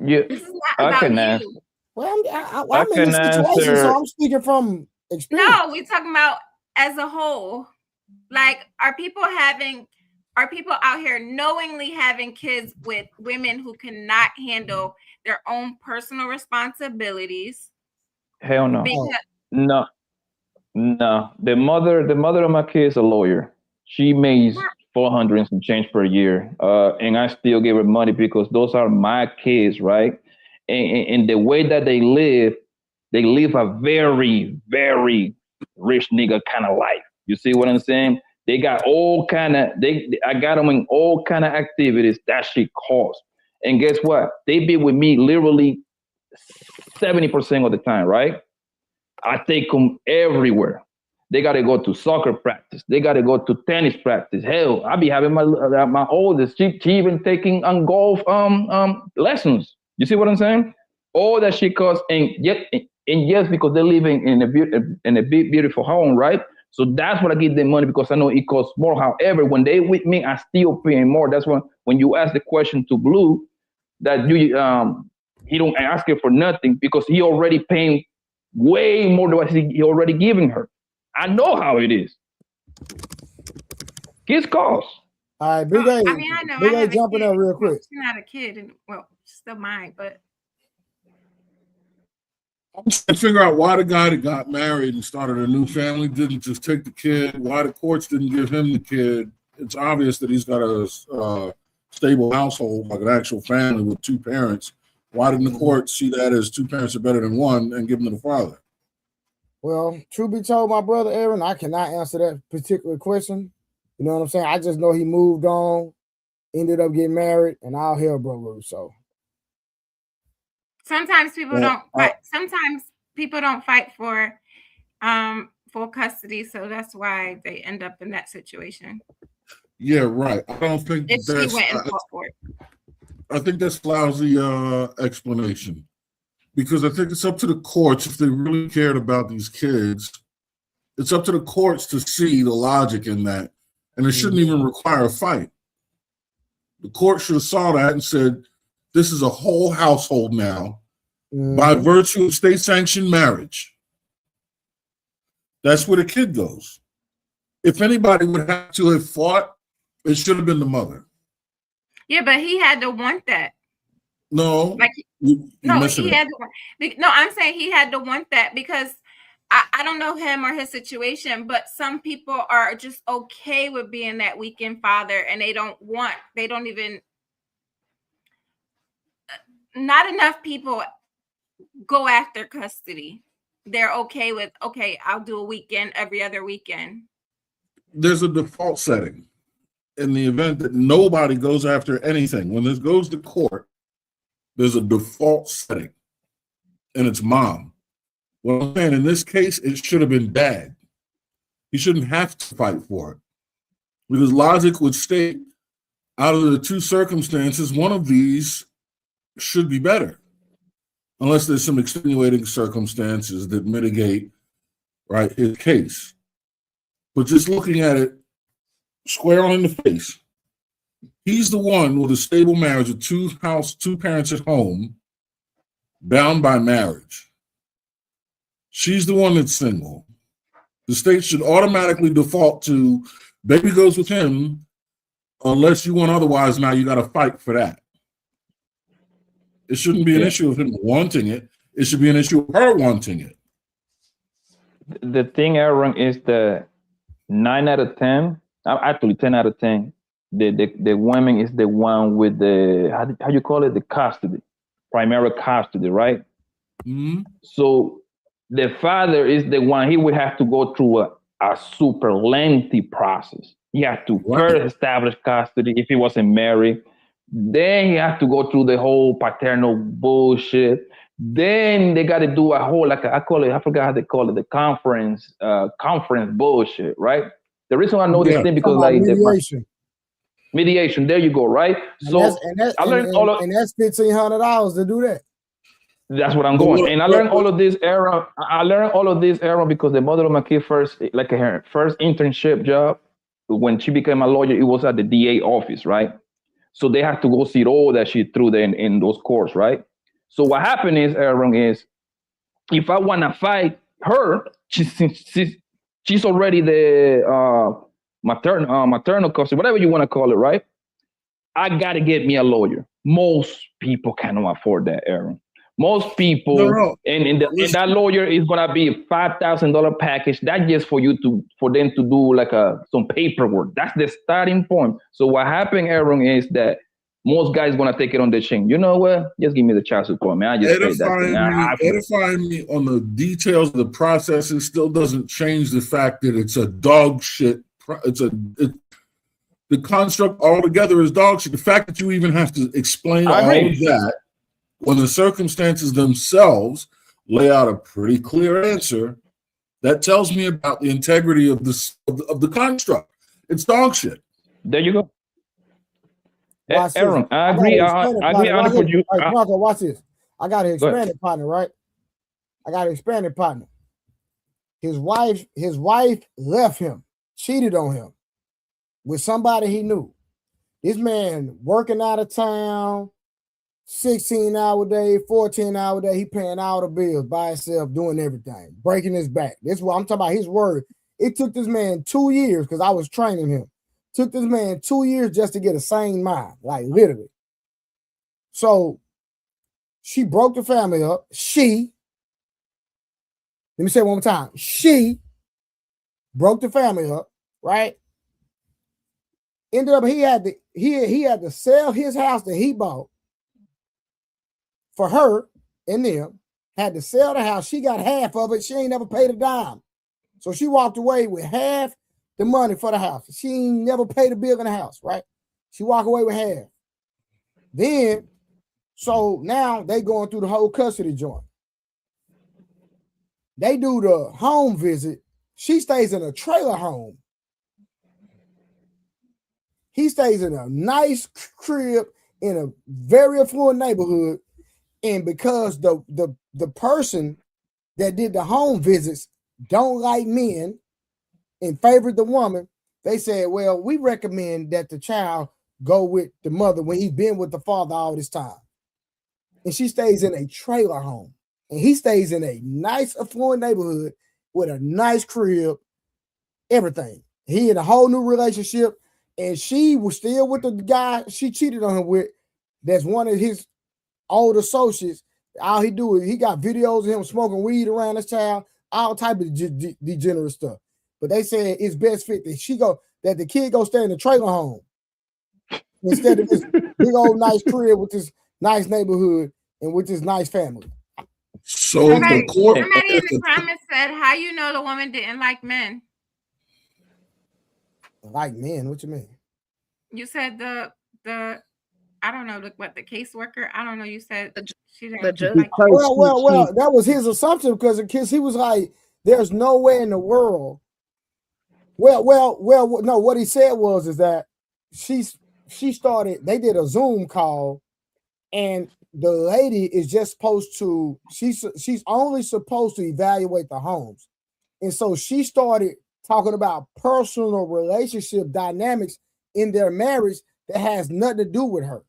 You, This is not I about can you. answer. Well, I'm I in can this situation, answer. so I'm speaking from experience. No, we're talking about as a whole. Like, are people out here knowingly having kids with women who cannot handle their own personal responsibilities? Hell no. Because No. No. The mother of my kid is a lawyer. She makes 400 and some change per year. And I still give her money because those are my kids, right? And the way that they live a very, very rich nigga kind of life. You see what I'm saying? They got all kind of I got them in all kind of activities that shit costs. And guess what? They be with me literally 70% of the time, right? I take them everywhere. They got to go to soccer practice. They got to go to tennis practice. Hell, I be having my oldest. She even taking golf lessons. You see what I'm saying? All that shit costs, and yes, because they're living in a big beautiful home, right? So that's what I give them money because I know it costs more. However, when they with me, I still paying more. That's when you ask the question to Blue that he don't ask her for nothing because he already paying way more than what he already giving her. I know how it is. Kids cost. All right, Big A. I mean, I know. Big I A have a jumping kid. up real quick. She's not a kid, and well, she's still mine, but I'm trying to figure out why the guy that got married and started a new family didn't just take the kid, why the courts didn't give him the kid. It's obvious that he's got a stable household, like an actual family with 2 parents. Why didn't the court see that as 2 parents are better than one and give him to the father? Well, truth be told, my brother Aaron, I cannot answer that particular question. You know what I'm saying? I just know he moved on, ended up getting married, and all hell broke loose. So sometimes people don't fight. Sometimes people don't fight for full custody, so that's why they end up in that situation. Yeah, right. I don't think If she went and fought for it. I think that's lousy explanation. Because I think it's up to the courts, if they really cared about these kids, it's up to the courts to see the logic in that. And it shouldn't even require a fight. The court should have saw that and said, this is a whole household now by virtue of state-sanctioned marriage. That's where the kid goes. If anybody would have to have fought, it should have been the mother. Yeah, but he had to want that. No, like he had to, no, I'm saying he had to want that because I don't know him or his situation, but some people are just okay with being that weekend father and not enough people go after custody. They're okay with, okay, I'll do a weekend every other weekend. There's a default setting in the event that nobody goes after anything. When this goes to court, there's a default setting, and it's mom. Well, I'm saying in this case, it should have been dad. He shouldn't have to fight for it. Because logic would state, out of the 2 circumstances, one of these should be better. Unless there's some extenuating circumstances that mitigate, right, his case. But just looking at it square on in the face, he's the one with a stable marriage with 2 parents at home, bound by marriage. She's the one that's single. The state should automatically default to baby goes with him, unless you want otherwise. Now you got to fight for that. It shouldn't be an issue of him wanting it. It should be an issue of her wanting it. The thing, Aaron, is that 9 out of 10, actually 10 out of 10, the woman is the one with the, how you call it, the custody, primary custody, right? Mm-hmm. So the father is the one, he would have to go through a super lengthy process. He has to first establish custody if he wasn't married. Then he has to go through the whole paternal bullshit. Then they got to do a whole, like I forgot how they call it, the conference bullshit, right? The reason I know this thing because like mediation. There you go, right? And so I learned and that's $1,500 to do that. That's what I'm going. And I learned all of this, Aaron. Because the mother of my kid her first internship job, when she became a lawyer, it was at the DA office, right? So they have to go see all that shit through in those courts, right? So what happened is, Aaron, is if I want to fight her, she's already the maternal custody, whatever you want to call it, right? I got to get me a lawyer. Most people cannot afford that, Aaron. Most people, and that lawyer is gonna be a $5,000 package. That's just for them to do like some paperwork. That's the starting point. So what happened, Aaron, is that most guys gonna take it on the chin. You know what? Just give me the child support, man. I just paid that thing. Edifying me on the details of the process, it still doesn't change the fact that it's a dog shit. The construct altogether is dog shit. The fact that you even have to explain all of that when the circumstances themselves lay out a pretty clear answer, that tells me about the integrity of the construct. It's dog shit. There you go. Aaron, I agree. I agree. Marco, watch this. I got an expanded partner, right? I got an expanded partner. His wife left him, cheated on him with somebody he knew. This man working out of town, 16-hour day, 14-hour day, he paying all the bills by himself, doing everything, breaking his back. This is what I'm talking about, his word. It took this man 2 years, because I was training him. Took this man 2 years just to get a sane mind, like literally. So she broke the family up. Let me say it one more time. She broke the family up, right? Ended up he had to sell his house that he bought for her and them, had to sell the house. She got half of it. She ain't never paid a dime. So she walked away with half the money for the house. She ain't never paid a bill in the house, right? She walked away with half. Then, so now they going through the whole custody joint. They do the home visit. She stays in a trailer home. He stays in a nice crib in a very affluent neighborhood. And because the person that did the home visits don't like men and favored the woman, they said, well, we recommend that the child go with the mother when he's been with the father all this time. And she stays in a trailer home. And he stays in a nice affluent neighborhood with a nice crib, everything. He in a whole new relationship. And she was still with the guy she cheated on him with. That's one of his old associates. All he do is he got videos of him smoking weed around his child, all type of degenerate stuff. But they said it's best fit that the kid go stay in the trailer home instead of this big old nice crib with this nice neighborhood and with this nice family. So somebody in the comments said, "How you know the woman didn't like men?" Like men? What you mean? You said the I don't know what the caseworker. I don't know. You said she didn't like. Well, that was his assumption because he was like, "There's no way in the world." Well. No, what he said is that she started. They did a Zoom call, and the lady is just supposed to. She's only supposed to evaluate the homes, and so she started talking about personal relationship dynamics in their marriage that has nothing to do with her.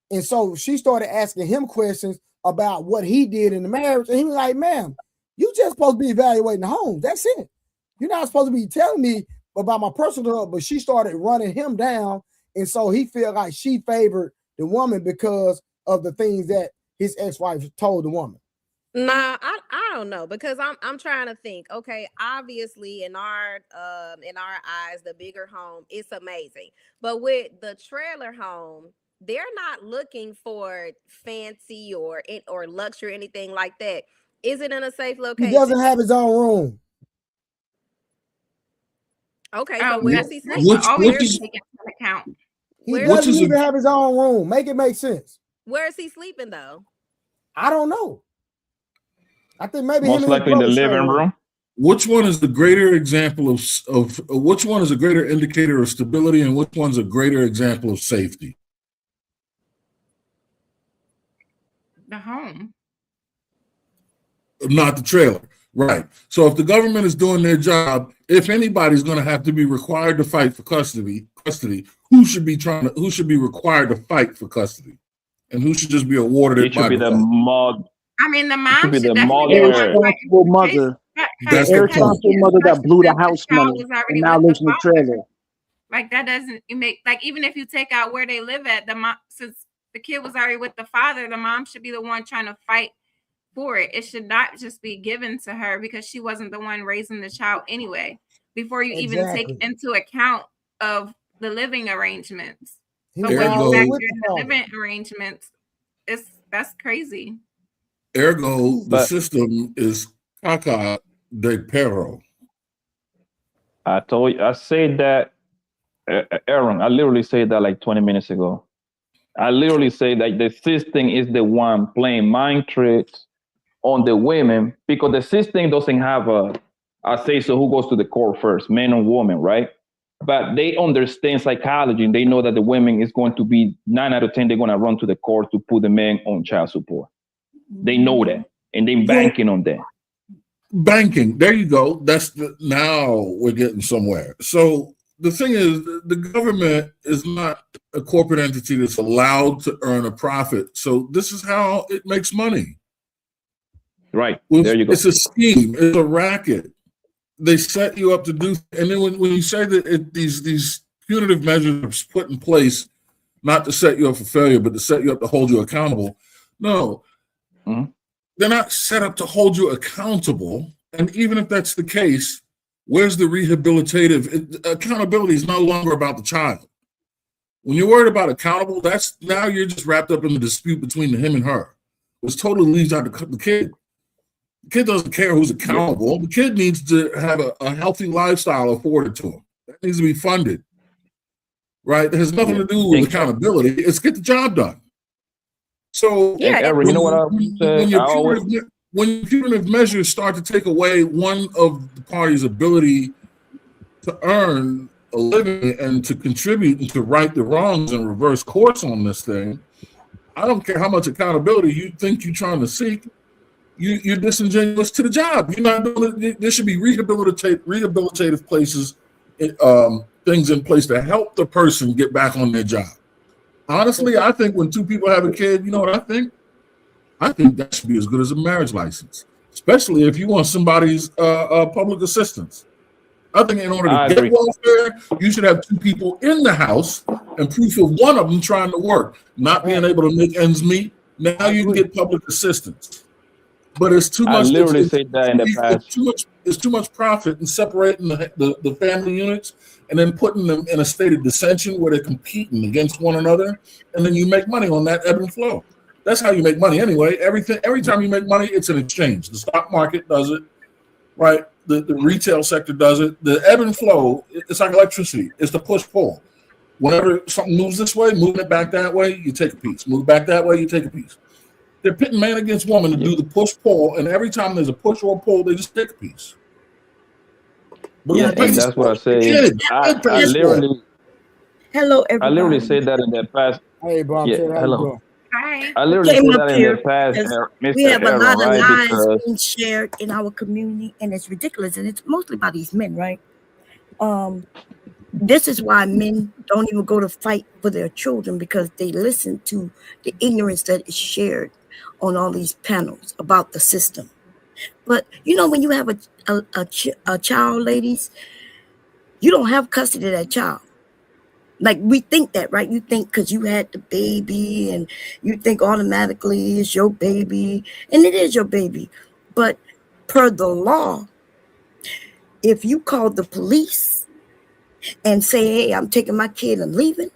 And so she started asking him questions about what he did in the marriage. And he was like, ma'am, you just supposed to be evaluating the home. That's it. You're not supposed to be telling me about my personal life. But she started running him down. And so he felt like she favored the woman because of the things that his ex-wife told the woman. Nah, I don't know because I'm trying to think. Okay, obviously in our eyes, the bigger home is amazing, but with the trailer home, they're not looking for fancy or luxury or anything like that. Is it in a safe He location? doesn't have his own room. Okay, Oh, so where's that's he that's sleeping? always which is taken into account. He Where's doesn't is even a have his own room. Make it make sense. where's he sleeping though? I don't know. I think maybe Most him and his likely in the brother share a living room. which one is the greater example of which one is a greater indicator of stability and which one's a greater example of safety? The home. Not the trailer. Right. So if the government is doing their job, if anybody's going to have to be required to fight for custody, who should be required to fight for custody, and who should just be awarded It it by should be the default? mother. I mean, the It mom should be should the definitely be the mother. one fighting Irresponsible for the case, mother. That's The the because point. irresponsible mother that especially blew the since the house child money was and already now with the lives in the father. trailer. Like that doesn't make like even if you take out where they live at, the mom since the kid was already with the father, the mom should be the one trying to fight for it. It should not just be given to her because she wasn't the one raising the child anyway. Before you even take Exactly. into account of the living arrangements. He So was There when you goes- always factor with in the the father. living arrangements, that's crazy. Ergo, the But system is caca de perro. I said that, Aaron, I literally said that like 20 minutes ago. I literally say that the system is the one playing mind tricks on the women because the system doesn't have a say so who goes to the court first, men or women, right? But they understand psychology and they know that the women is going to be 9 out of 10, they're going to run to the court to put the men on child support. They know that and they're banking on that. Banking. There you go. Now we're getting somewhere. So the thing is, the government is not a corporate entity that's allowed to earn a profit. So this is how it makes money. Right. There you go. It's a scheme. It's a racket. They set you up to do, and then when you say that these punitive measures are put in place not to set you up for failure, but to set you up to hold you accountable. No, they're not set up to hold you accountable. And even if that's the case, where's the rehabilitative? Accountability is no longer about the child. When you're worried about accountable, now you're just wrapped up in the dispute between him and her, which totally leaves out the kid. The kid doesn't care who's accountable. The kid needs to have a healthy lifestyle afforded to him. That needs to be funded, right? It has nothing to do with accountability. It's get the job done. So, Yeah, Aaron, you know what I said? When punitive measures start to take away one of the party's ability to earn a living and to contribute and to right the wrongs and reverse course on this thing, I don't care how much accountability you think you're trying to seek. You're disingenuous to the job. You're not doing it. There should be rehabilitative places, things in place to help the person get back on their job. Honestly, I think when two people have a kid, you know what I think? I think that should be as good as a marriage license, especially if you want somebody's public assistance. I think in order to get welfare, you should have two people in the house and proof of one of them trying to work, not being able to make ends meet. Now you can get public assistance. But it's too much. I literally said that in the past. It's too much profit in separating the family units and then putting them in a state of dissension where they're competing against one another, and then you make money on that ebb and flow. That's how you make money anyway. Every time you make money, it's an exchange. The stock market does it, right? The retail sector does it. The ebb and flow, it's like electricity. It's the push-pull. Whenever something moves this way, moving it back that way, you take a piece. Move it back that way, you take a piece. They're pitting man against woman to do the push-pull, and every time there's a push or a pull, they just take a piece. Yeah, and that's what I say. I literally. Hello, everybody. I literally said that in the past. Hey, bro. Yeah, hello. Hi. I literally said that in the past, Mr. We have a Aaron, lot of right? lies being shared in our community, and it's ridiculous, and it's mostly by these men, right? This is why men don't even go to fight for their children, because they listen to the ignorance that is shared on all these panels about the system. But you know, when you have a child, ladies, you don't have custody of that child. Like we think that, right? You think because you had the baby and you think automatically it's your baby, and it is your baby. But per the law, if you call the police and say, hey, I'm taking my kid and leaving,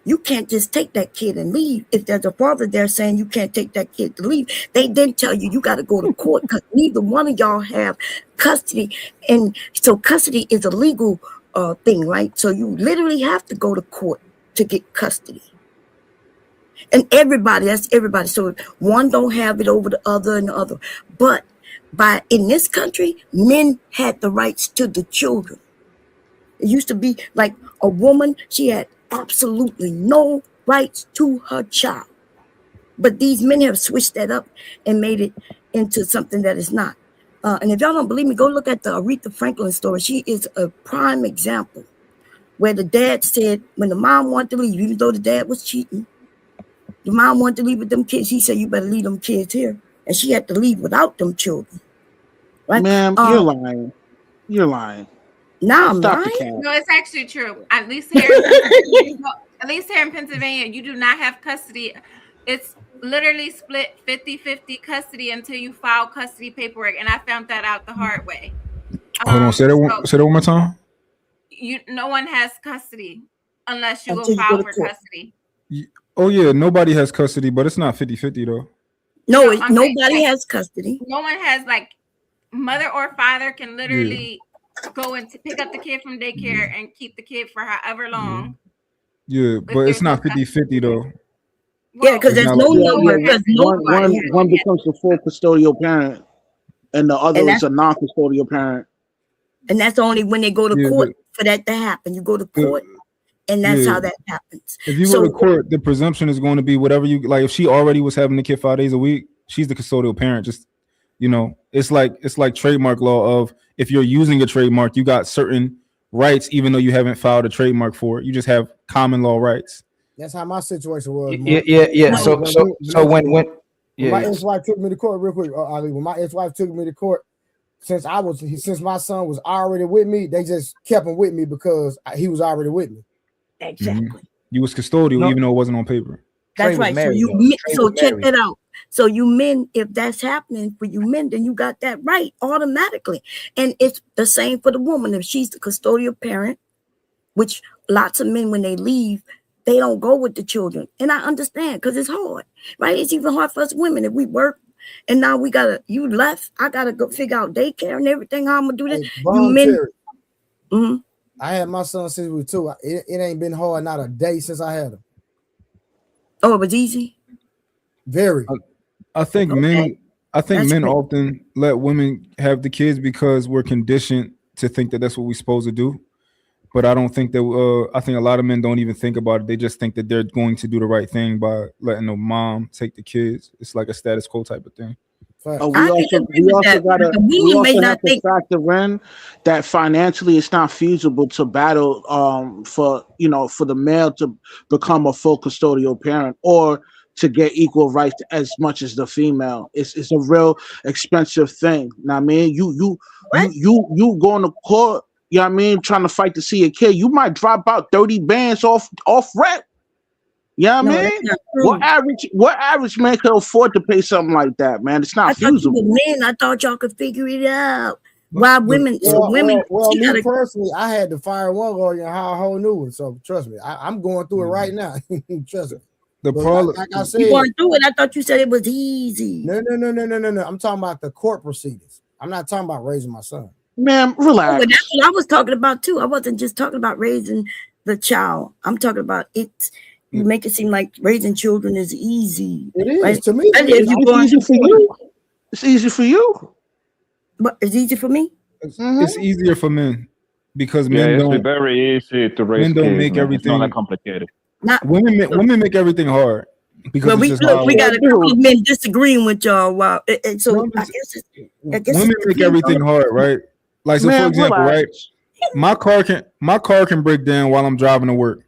you can't just take that kid and leave. If there's a father there saying you can't take that kid to leave, they then tell you got to go to court because neither one of y'all have custody. And so custody is a legal thing, right? So you literally have to go to court to get custody. And that's everybody. So one don't have it over the other and the other. But in this country, men had the rights to the children. It used to be like a woman, she had absolutely no rights to her child. But these men have switched that up and made it into something that is not. And if y'all don't believe me, go look at the Aretha Franklin story. She is a prime example where the dad said when the mom wanted to leave, even though the dad was cheating, the mom wanted to leave with them kids. He said, you better leave them kids here. And she had to leave without them children. Right? Ma'am, you're lying. You're lying. No, I'm Stop lying. the cat. No, it's actually true. At least here in Pennsylvania, you do not have custody. It's literally split 50-50 custody until you file custody paperwork. And I found that out the hard way. Hold on, say that one more time. No one has custody unless you Until go you file go to for court. custody. Oh yeah, nobody has custody, but it's not 50-50 though. No, I'm saying, nobody has custody. No one has, like, mother or father can literally go and pick up the kid from daycare and keep the kid for however long. Yeah, but it's not 50-50 though. Yeah, because there's not no like- number. Because nobody has One becomes a full custodial parent, and the other is a non-custodial parent. And that's only when they go to court for that to happen. You go to court, and that's how that happens. If you go to court, the presumption is going to be whatever you like. If she already was having the kid 5 days a week, she's the custodial parent. Just, it's like trademark law of if you're using a trademark, you got certain rights, even though you haven't filed a trademark for it. You just have common law rights. That's how my situation was. Yeah. So when my ex-wife took me to court, real quick, Ali, when my ex-wife took me to court, since my son was already with me, they just kept him with me because he was already with me. Exactly. You was custodial, even though it wasn't on paper. That's right. So check that out. So you men, if that's happening for you men, then you got that right automatically. And it's the same for the woman. If she's the custodial parent, which lots of men, when they leave, they don't go with the children. And I understand because it's hard, right? It's even hard for us women if we work. And now you left. I gotta go figure out daycare and everything. How I'm gonna do this? You men. I had my son since we were 2. It ain't been hard, not a day since I had him. Oh, it was easy. Very. I think men often let women have the kids because we're conditioned to think that that's what we're supposed to do. But I don't think that. I think a lot of men don't even think about it. They just think that they're going to do the right thing by letting the mom take the kids. It's like a status quo type of thing. We also have to factor in that financially it's not feasible to battle for the male to become a full custodial parent or to get equal rights as much as the female. It's a real expensive thing. Now, I mean, you going to court, trying to fight to see a kid, you might drop out 30 bands off rent. Yeah, man. What average man could afford to pay something like that, man? It's not feasible. Men, I thought y'all could figure it out. Why women? Me personally, I had to fire one lawyer and hire a whole new one. So trust me, I'm going through it right now. Trust me. The problem, like I said, you going through it. I thought you said it was easy. No. I'm talking about the court proceedings. I'm not talking about raising my son. Man, relax. But that's what I was talking about too. I wasn't just talking about raising the child. I'm talking about it. You make it seem like raising children is easy. It is right? to me. It's easy for you. It's easy for you. But it's easy for me. It's easier for men because men it's don't. Very easy to raise. Men don't kids, make man. everything It's not that complicated. Women make everything hard because we got a couple of men disagreeing with y'all. Wow, and so I guess women make everything hard, right? Like so, for example, right? My car can break down while I'm driving to work.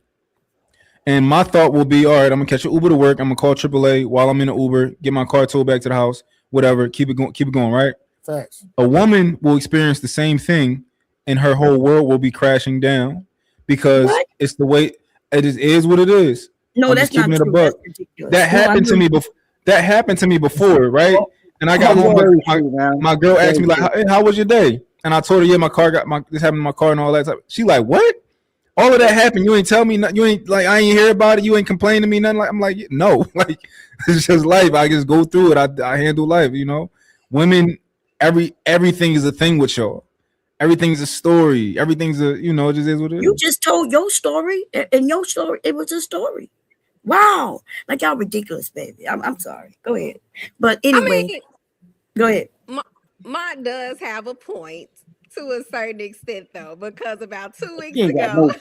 And my thought will be, all right, I'm gonna catch an Uber to work. I'm gonna call AAA while I'm in an Uber, get my car towed back to the house, whatever. Keep it going, right? Facts. A woman will experience the same thing, and her whole world will be crashing down because it's the way. It just is what it is. No, I'm that's just keeping not it a true. buck. That's ridiculous. That happened to me before. That happened to me before, right? And I got home. My girl asked me like, hey, "How was your day?" And I told her, "Yeah, my car got this happened in my car and all that." She like, "What? All of that happened? You ain't tell me nothing. You ain't like I ain't hear about it. You ain't complain to me nothing." Like I'm like, no, like it's just life. I just go through it. I handle life. You know, women. Everything is a thing with y'all. Everything's a story. Everything's a it just is what it is. You just told your story, and your story, it was a story. Wow, like y'all ridiculous, baby. I'm sorry. Go ahead. But anyway, go ahead. Mont does have a point to a certain extent, though, because about 2 weeks ago,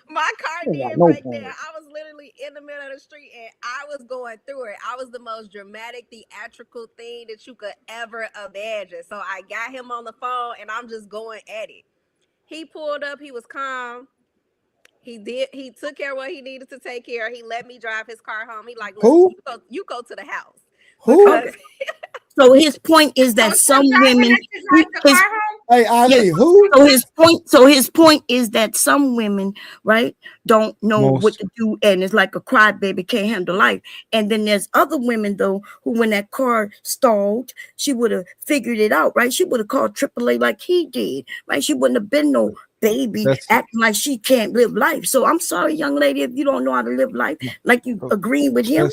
my car did break down. I was literally in the middle of the street and I was going through it. I was the most dramatic, theatrical thing that you could ever imagine. So I got him on the phone and I'm just going at it. He pulled up. He was calm. He took care of what he needed to take care of. He let me drive his car home. He like, who? You go to the house. Who? So his point is that some women. Hey, Ali, who? So his point is that some women, right, don't know what to do, and it's like a crybaby, can't handle life. And then there's other women though who, when that car stalled, she would have figured it out, right? She would have called AAA like he did, right? She wouldn't have been no baby acting like she can't live life. So I'm sorry, young lady, if you don't know how to live life, like you agreeing with him,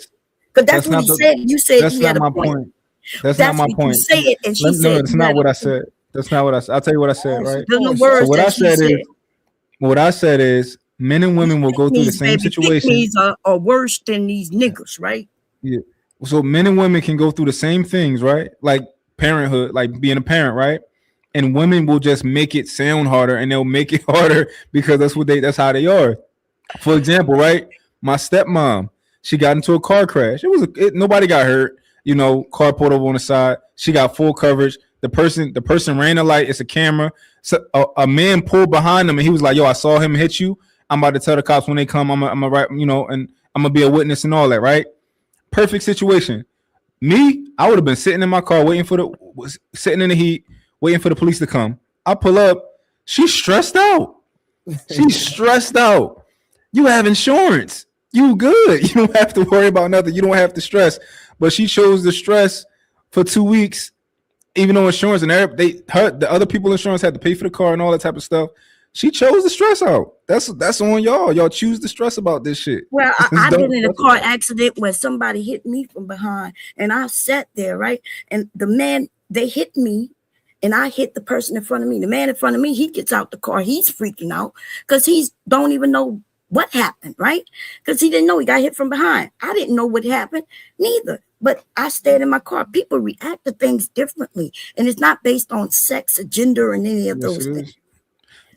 because that's what he said. You said he had a point. That's not my point. You said, and she said, no, it's not what I said. That's not what I said. I'll tell you what I said, right? No words. So what I said is men and women will go through the same situation. These are worse than these niggas, right? Yeah. So men and women can go through the same things, right? Like parenthood, like being a parent, right? And women will just make it sound harder, and they'll make it harder because that's how they are. For example, right? My stepmom, she got into a car crash. Nobody got hurt. Car pulled over on the side. She got full coverage. The person ran a light. It's a camera. So a man pulled behind them, and he was like, "Yo, I saw him hit you. I'm about to tell the cops when they come. I'm a right, and I'm gonna be a witness and all that, right?" Perfect situation. Me, I would have been sitting in my car sitting in the heat, waiting for the police to come. I pull up. She's stressed out. She's stressed out. You have insurance. You good. You don't have to worry about nothing. You don't have to stress. But she chose the stress for 2 weeks, even though insurance and the other people insurance had to pay for the car and all that type of stuff. She chose the stress out. That's on y'all. Y'all choose to stress about this shit. Well, I've been in a car accident where somebody hit me from behind, and I sat there, right? And the man, they hit me, and I hit the person in front of me. The man in front of me, he gets out the car. He's freaking out because he don't even know what happened, right? Because he didn't know he got hit from behind. I didn't know what happened neither. But I stayed in my car. People react to things differently, and it's not based on sex or gender and any of those things.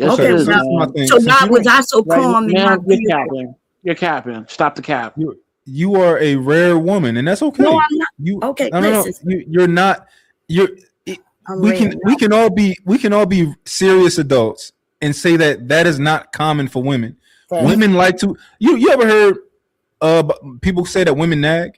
Okay, so why was I so calm? You're capping. Stop the cap. You are a rare woman, and that's okay. No, I'm not. Okay, no. You're not. We can all be serious adults and say that is not common for women. Right. Women like to. You ever heard people say that women nag?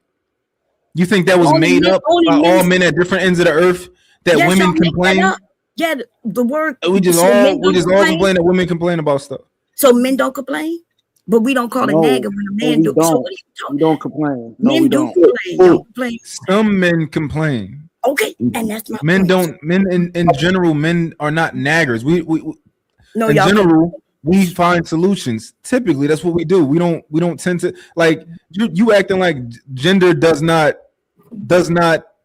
You think that was made up by all men at different ends of the earth that women complain? Yeah, the word. We just all complain that women complain about stuff. So men don't complain, but we don't call it nagging when a man do. So we don't complain. No, men we do don't. complain. Some men complain. Okay, and that's my men point. don't. Men in general, men are not naggers. No, in general. We find solutions. Typically, that's what we do. We don't tend to like you acting like gender does not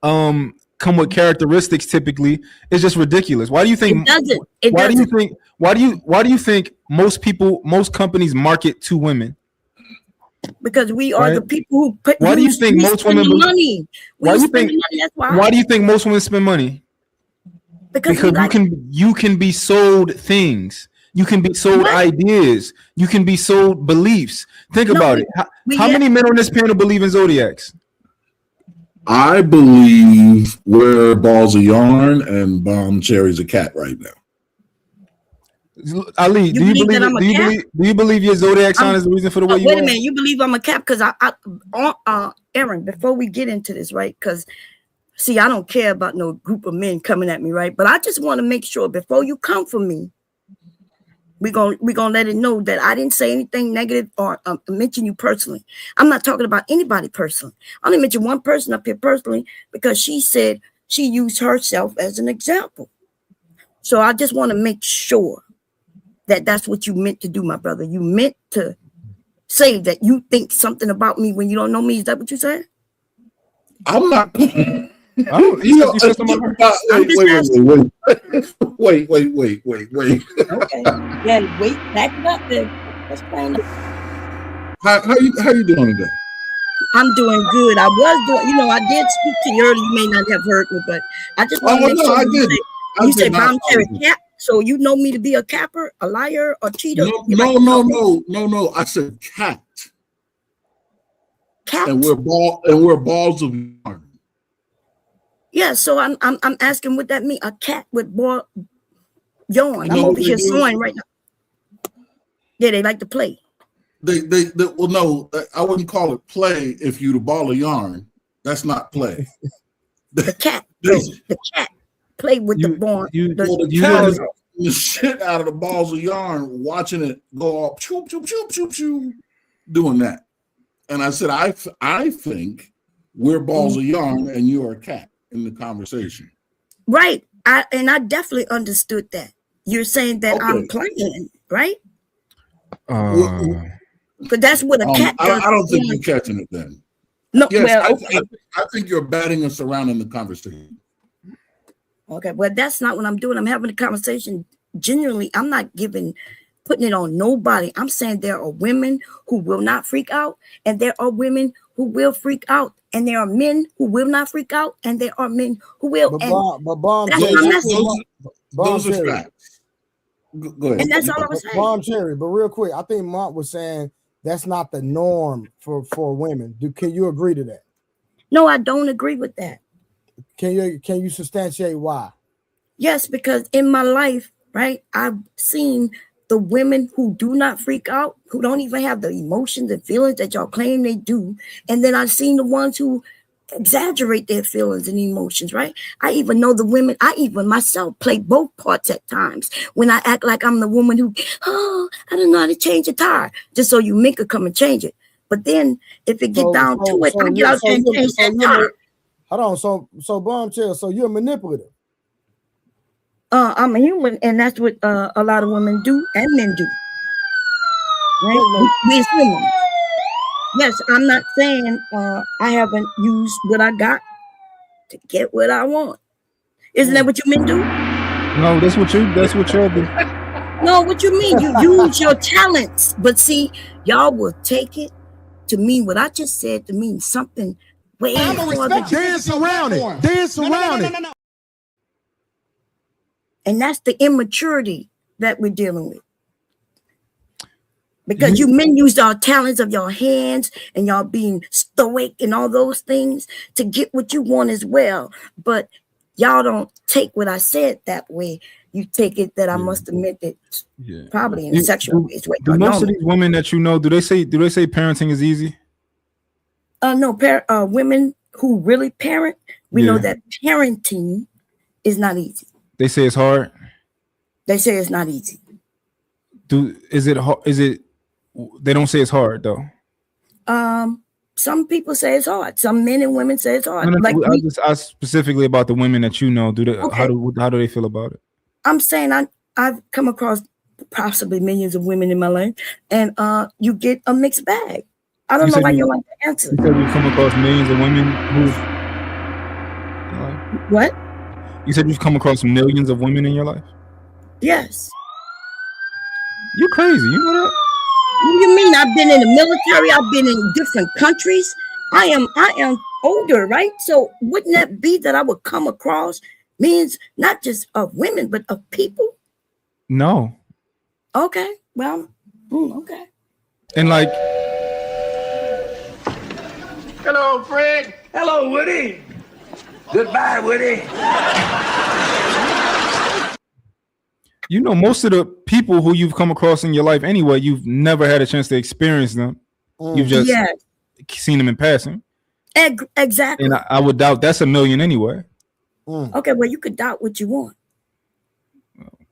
come with characteristics. Typically, it's just ridiculous. Why do you think it doesn't? Why do you think most companies market to women? Because we are the people who put. Why do you think most women money? Why do you think most women spend money? Because you can be sold things. You can be sold ideas. You can be sold beliefs. Think about it. How many men on this panel believe in zodiacs? I believe we're balls of yarn and bomb cherries a cat right now. Ali, do you believe your zodiac sign is the reason for the way you are? Wait a minute, you believe I'm a cat? Because Aaron, before we get into this, right? Because see, I don't care about no group of men coming at me, right? But I just want to make sure before you come for me, We're gonna let it know that I didn't say anything negative or mention you personally. I'm not talking about anybody personally. I only mentioned one person up here personally because she said she used herself as an example. So I just want to make sure that that's what you meant to do, my brother. You meant to say that you think something about me when you don't know me. Is that what you said? I'm not. Oh, wait. Okay. Yeah, wait, back it up then. Let's find out. How you doing today? I'm doing good. I was doing, I did speak to you earlier. You may not have heard me, but I just want to make sure I did. You said voluntary cap. So you know me to be a capper, a liar, a cheater? No. I said cat. Cat. And we're balls of yarn. Yeah, so I'm asking what that means. A cat with ball yarn. I'm over here sewing right now. Yeah, they like to play. They well, no, I wouldn't call it play if you the ball of yarn. That's not play. The cat play with the ball. The cat is the shit out of the balls of yarn, watching it go off, choop, choop, choop, choop, choop, doing that. And I said, I think we're balls of yarn and you're a cat in the conversation. Right. I definitely understood that. You're saying that I'm playing, right? But that's what a cat does. I don't think you're catching it then. No, yes, well, I think you're batting us around in the conversation. Okay, well, that's not what I'm doing. I'm having a conversation. Genuinely, I'm not putting it on nobody. I'm saying there are women who will not freak out, and there are women who will freak out, and there are men who will not freak out, and there are men who will. Those are facts. Go ahead. And that's all I was saying. Bomb Cherry, but real quick, I think Mont was saying that's not the norm for women. Can you agree to that? No, I don't agree with that. Can you substantiate why? Yes, because in my life, right, I've seen the women who do not freak out, who don't even have the emotions and feelings that y'all claim they do. And then I've seen the ones who exaggerate their feelings and emotions, right? I even know the women, I even myself play both parts at times when I act like I'm the woman who, I don't know how to change a tire, just so you make her come and change it. But then if it get down to it, I get out there and change that tire. Hold on, so Bomb Cherry, so you're manipulative. I'm a human, and that's what a lot of women do and men do. Right? We as humans. Yes, I'm not saying I haven't used what I got to get what I want. Isn't that what you men do? No, that's what y'all do. No, what you mean? You use your talents, but see, y'all will take it to mean what I just said to mean something way more. Dance around it. Dance around it. And that's the immaturity that we're dealing with. Because you men use our talents of your hands and y'all being stoic and all those things to get what you want as well. But y'all don't take what I said that way. You take it that I must admit it probably in a sexual way. Do most of these women that you know, do they say parenting is easy? No, women who really parent, we know that parenting is not easy. They say it's hard. They say it's not easy. Is it? They don't say it's hard though. Some people say it's hard. Some men and women say it's hard. No, I just asked specifically about the women that you know. How do they feel about it? I'm saying I've come across possibly millions of women in my life, and you get a mixed bag. I don't know why you like the answer. You said you've come across millions of women who. What? You said you've come across millions of women in your life? Yes. You're crazy. You know that? What do you mean? I've been in the military. I've been in different countries. I am older, right? So wouldn't that be that I would come across millions, not just of women, but of people? No. Okay. Well, okay. And like. Hello, Fred. Hello, Woody. Goodbye, Woody. You know, most of the people who you've come across in your life anyway, you've never had a chance to experience them. You've just seen them in passing. Exactly. And I would doubt that's a million anyway. Okay, well, you could doubt what you want.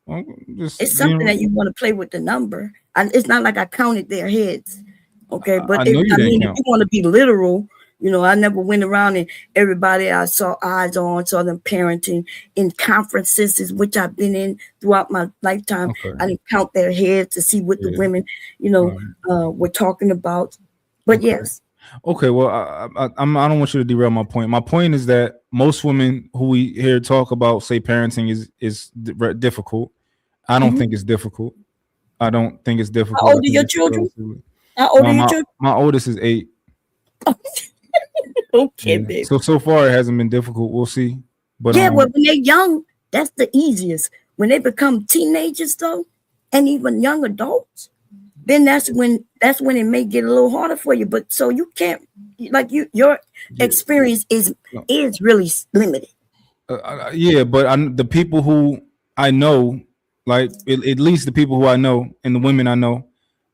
Well, It's something that you want to play with the number. And it's not like I counted their heads. Okay, but I know you didn't if count. you want to be literal, I never went around and everybody I saw eyes on, saw them parenting in conferences, which I've been in throughout my lifetime. Okay. I didn't count their heads to see what the women, were talking about. But yes. Okay, well, I don't want you to derail my point. My point is that most women who we hear talk about say parenting is difficult. I don't think it's difficult. I don't think it's difficult. How old are your children? How old are your children? My oldest is 8. Okay, baby. So far it hasn't been difficult. We'll see. But well, when they're young, that's the easiest. When they become teenagers, though, and even young adults, then that's when it may get a little harder for you. But so you can't, your experience is really limited. But the people who I know, like at least the people who I know and the women I know,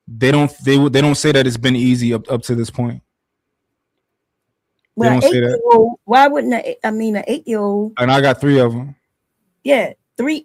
they don't say that it's been easy up to this point. Well, 8-year-old, why wouldn't an 8-year-old? And I got 3 of them. Yeah, 3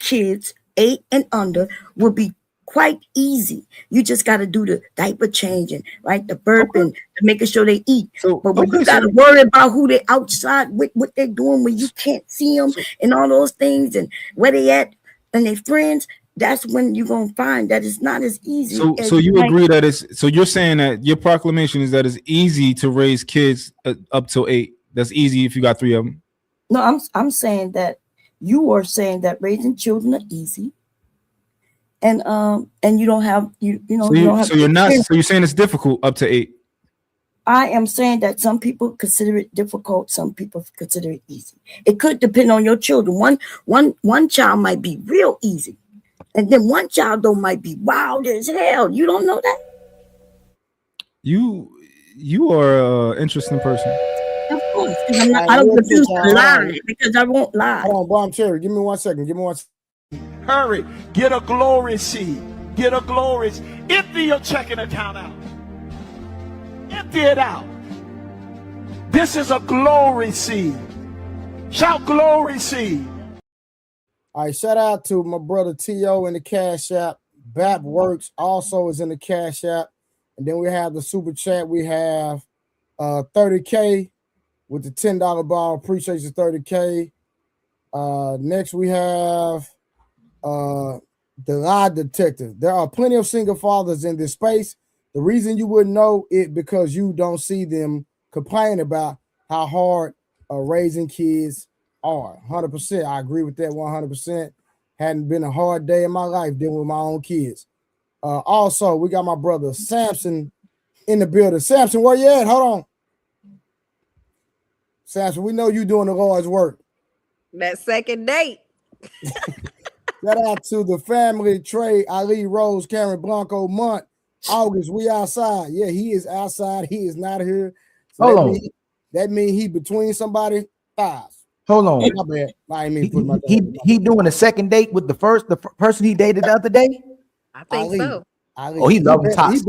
kids, 8 and under, would be quite easy. You just got to do the diaper changing, right? The burping, making sure they eat. But when you got to worry about who they outside with, what they're doing when you can't see them and all those things and where they at and their friends, that's when you're going to find that it's not as easy. So you agree that so you're saying that your proclamation is that it's easy to raise kids up till 8. That's easy if you got 3 of them. No, I'm saying that you are saying that raising children are easy. And you don't have you don't have. So you're not. So you're saying it's difficult up to 8. I am saying that some people consider it difficult. Some people consider it easy. It could depend on your children. One child might be real easy, and then one child though might be wild as hell. You don't know that. You are an interesting person. Of course, I don't refuse to lie because I won't lie. Hold on, Bomb Cherry. Give me 1 second. Hurry, get a glory seed. Get a glory. Empty your checking account out. Empty it out. This is a glory seed. Shout glory seed. All right, shout out to my brother T.O. in the Cash App. BAP Works also is in the Cash App. And then we have the Super Chat. We have 30K with the $10 ball. Appreciate you, 30K. Next we have the lie detector. There are plenty of single fathers in this space. The reason you wouldn't know it because you don't see them complain about how hard raising kids are. 100%. I agree with that 100%. Hadn't been a hard day in my life dealing with my own kids. Also, we got my brother Samson in the building. Samson, where you at? Hold on. Samson, we know you doing the Lord's work. That second date. Shout out to the family, Trey, Ali, Rose, Karen, Blanco, Mont, August. We outside. Yeah, he is outside. He is not here. So Hold on. That means he between somebody's thighs. Hold on. My bad. I mean, he doing a second date with the person he dated the other day? I think Ali. so. Ali. Oh, he love him toxic.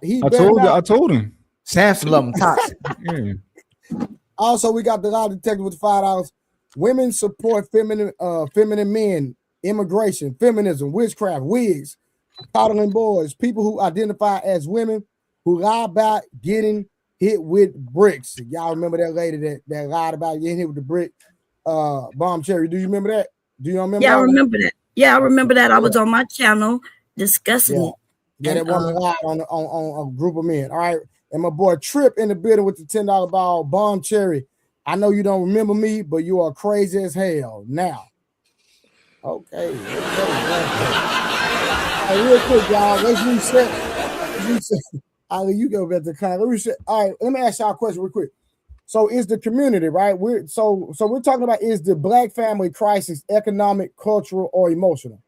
He better not. I told him. Samson love him toxic. Yeah. Also, we got the lie detector with $5. Women support feminine men, immigration, feminism, witchcraft, wigs, coddling boys, people who identify as women who lie about getting hit with bricks. Y'all remember that lady that lied about getting hit with the brick? Bomb Cherry, do you remember that? Do you remember? Yeah, I remember that. Yeah, I remember that. I was on my channel discussing it. Yeah, that woman lied on a group of men. All right. And my boy Trip in the building with the $10 ball. Bomb Cherry. I know you don't remember me, but you are crazy as hell now. Okay. Hey, real quick, y'all. Let's reset. Ali, you go back to kind. Let's reset. All right, let me ask y'all a question real quick. So is the community, right? We're talking about, is the Black family crisis economic, cultural, or emotional?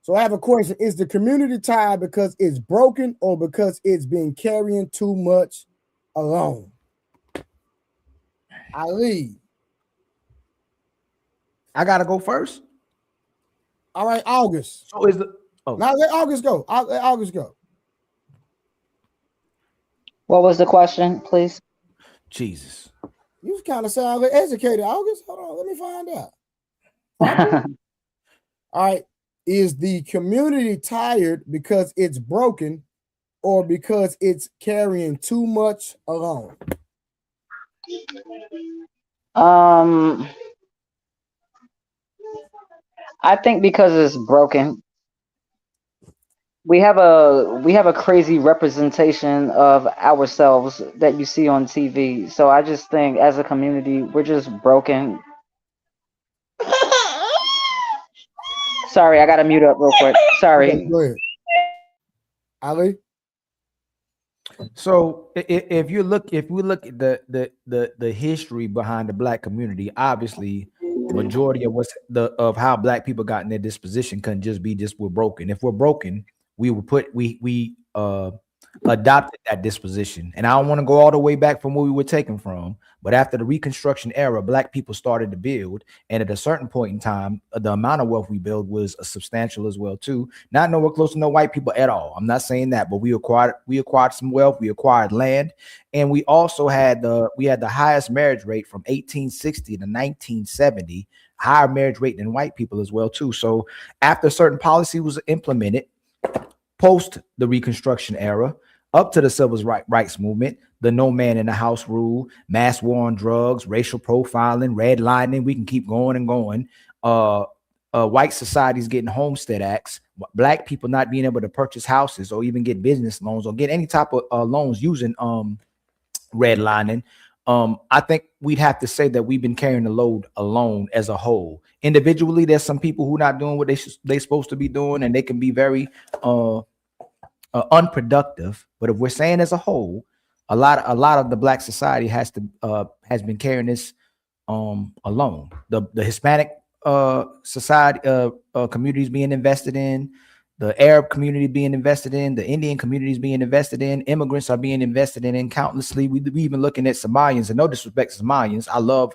So I have a question. Is the community tired because it's broken or because it's been carrying too much alone? Ali. I gotta go first. All right, August. So is the now let August go. Let August go. What was the question, please? Jesus. You kind of sound educated, August. Hold on, let me find out. All right. Is the community tired because it's broken or because it's carrying too much alone? I think because it's broken. We have a crazy representation of ourselves that you see on TV. So I just think as a community, we're just broken. Sorry, I gotta mute up real quick. Sorry. Okay, go ahead. Ali? So if we look at the history behind the black community, obviously majority of how black people got in their disposition couldn't just be we're broken. If we're broken, we adopted that disposition. And I don't want to go all the way back from where we were taken from, but after the Reconstruction era, black people started to build, and at a certain point in time, the amount of wealth we built was substantial as well too. Not nowhere close to no white people at all. I'm not saying that, but we acquired some wealth, we acquired land, and we also had the highest marriage rate from 1860 to 1970, higher marriage rate than white people as well too. So after certain policy was implemented, post the Reconstruction era, up to the civil rights movement, the no man in the house rule, mass war on drugs, racial profiling, redlining, we can keep going and going. White societies getting homestead acts, black people not being able to purchase houses or even get business loans or get any type of loans using redlining. I think we'd have to say that we've been carrying the load alone as a whole. Individually, there's some people who are not doing what they're supposed to be doing, and they can be very unproductive. But if we're saying as a whole, a lot of the black society has been carrying this alone. The Hispanic society communities being invested in, the Arab community being invested in, the Indian communities being invested in, immigrants are being invested in countlessly. We even looking at Somalians, and no disrespect to Somalians. I love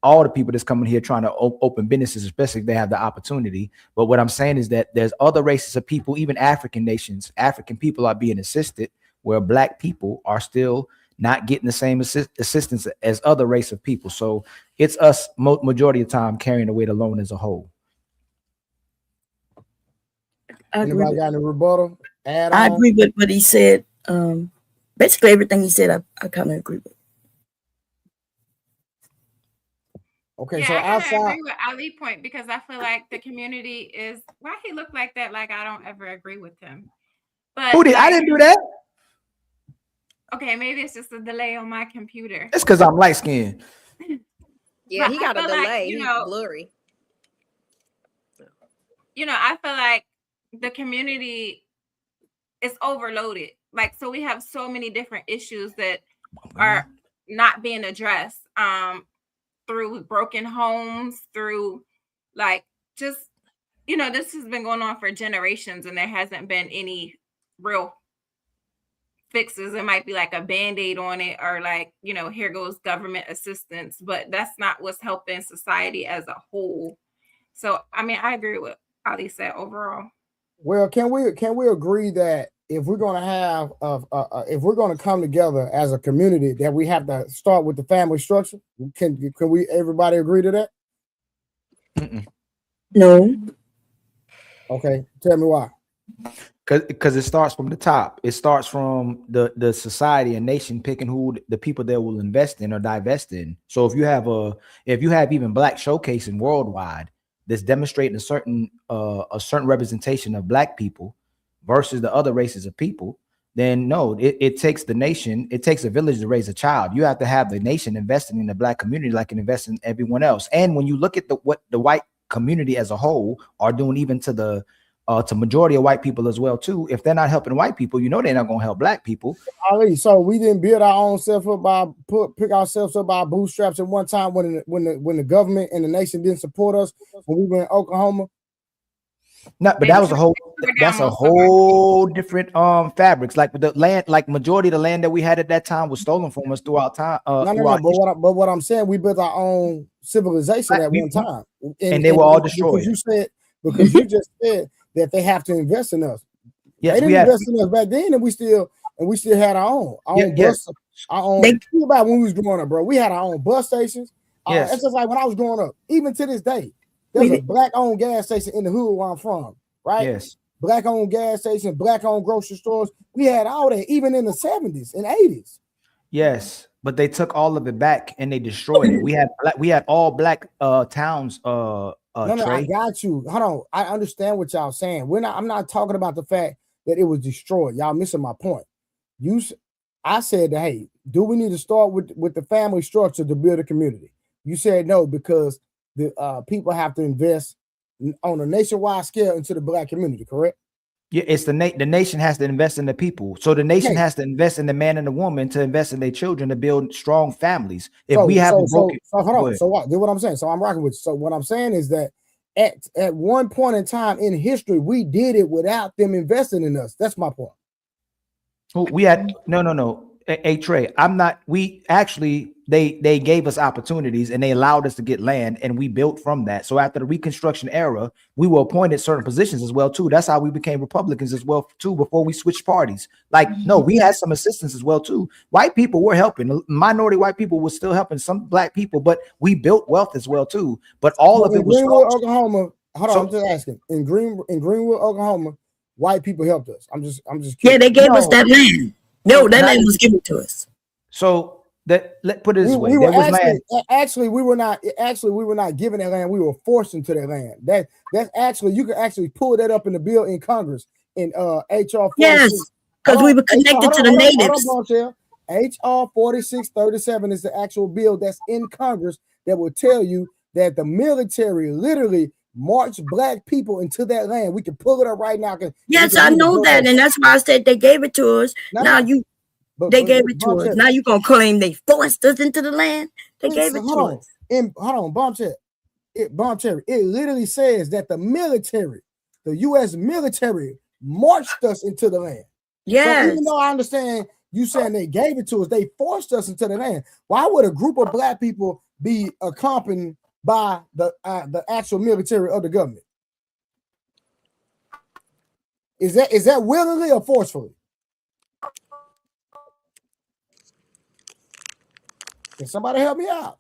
all the people that's coming here trying to open businesses, especially if they have the opportunity. But what I'm saying is that there's other races of people, even African nations, African people are being assisted, where black people are still not getting the same assistance as other race of people. So it's us majority of the time carrying the weight alone as a whole. Anybody got any rebuttal? I agree with what he said. Basically everything he said, I kind of agree with. Okay, yeah, so I outside, agree with Ali point because I feel like the community is why he looked like that. Like I don't ever agree with him. But Who did? I didn't do that. Okay, maybe it's just a delay on my computer. It's because I'm light skinned. Yeah, But he I got a feel like, delay. you He's know, blurry. I feel like the community is overloaded. Like, so we have so many different issues that are not being addressed through broken homes, through like just, this has been going on for generations and there hasn't been any real fixes. It might be like a Band-Aid on it or like, here goes government assistance, but that's not what's helping society as a whole. So, I mean, I agree with Ali said overall. well, can we agree that if we're going to have if we're going to come together as a community, that we have to start with the family structure? Can we everybody agree to that? No. Okay, tell me why. Because it starts from the top. It starts from the society and nation picking who the people that will invest in or divest in. So if you have even black showcasing worldwide that's demonstrating a certain representation of black people versus the other races of people, then no, it takes the nation, it takes a village to raise a child. You have to have the nation investing in the black community like it invests in everyone else. And when you look at what the white community as a whole are doing, even to majority of white people as well too, if they're not helping white people, they're not going to help black people. Ali, so we didn't build our own self up pick ourselves up by our bootstraps at one time when the government and the nation didn't support us when we were in Oklahoma. No, but that's a whole different fabrics. Like the land, like majority of the land that we had at that time was stolen from us throughout time. But what I'm saying, we built our own civilization at one time, and they were all destroyed. Because you just said that they have to invest in us. Yes, they didn't invest in us back then, and we still had our own. Bus, our own. Think about when we was growing up, bro. We had our own bus stations. It's just like when I was growing up. Even to this day, There's a black-owned gas station in the hood where I'm from, right? Yes. Black-owned gas station, black-owned grocery stores. We had all that, even in the 70s and 80s. Yes, but they took all of it back and they destroyed it. We had all black towns. No, I got you. Hold on. I understand what y'all saying. I'm not talking about the fact that it was destroyed. Y'all missing my point. I said that, hey, do we need to start with the family structure to build a community? You said no, because the people have to invest on a nationwide scale into the black community, correct? Yeah, it's the nation has to invest in the people. So the nation has to invest in the man and the woman to invest in their children to build strong families. If we have hold on. So what? Do what I'm saying. So I'm rocking with you. So what I'm saying is that at one point in time in history, we did it without them investing in us. That's my point. We had no. Hey Trey, they gave us opportunities and they allowed us to get land and we built from that. So after the Reconstruction era, we were appointed certain positions as well too. That's how we became Republicans as well too before we switched parties. Like, no, we had some assistance as well too. White people were helping. Minority white people were still helping some black people, but we built wealth as well too. But all of it was Greenwood, Oklahoma. Hold on, I'm just asking. In Greenwood, Oklahoma, white people helped us. I'm just curious. Yeah, they gave us that land. No, that land was given to us. So let's put it this way. We were we were not given that land. We were forced into that land. That's actually, you can actually pull that up in the bill in Congress in HR 46. Yes, because we were connected to the natives. HR 4637 is the actual bill that's in Congress that will tell you that the military literally marched black people into that land. We can pull it up right now. Yes, I know that, and that's why I said they gave it to us. They gave it to us. Now you gonna claim they forced us into the land? They gave it to us. Hold on, Bombshell. It literally says that the military, the U.S. military, marched us into the land. Yes. So even though I understand you saying they gave it to us, they forced us into the land. Why would a group of black people be accompanied by the actual military of the government? Is that willingly or forcefully? Can somebody help me out?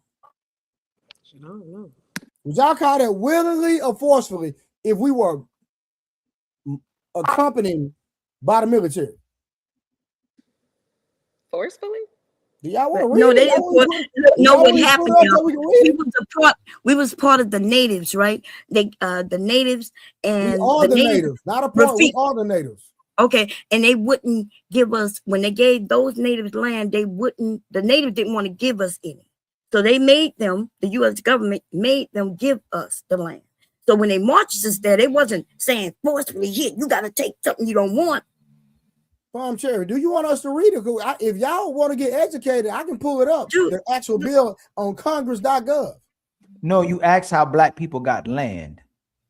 I don't know. Would y'all call that willingly or forcefully if we were accompanied by the military? Forcefully? Do y'all want to read? No, they didn't. No, what happened? We was part of the natives, right? The natives and we all the natives, not a part. We all the natives. Okay, and they wouldn't give us, when they gave those natives land, the natives didn't want to give us any. So they made them, the U.S. government made them give us the land. So when they marched us there, they wasn't saying forcefully, here, you got to take something you don't want. Farm Cherry, do you want us to read it? If y'all want to get educated, I can pull it up. The actual bill on congress.gov. No, you asked how black people got land,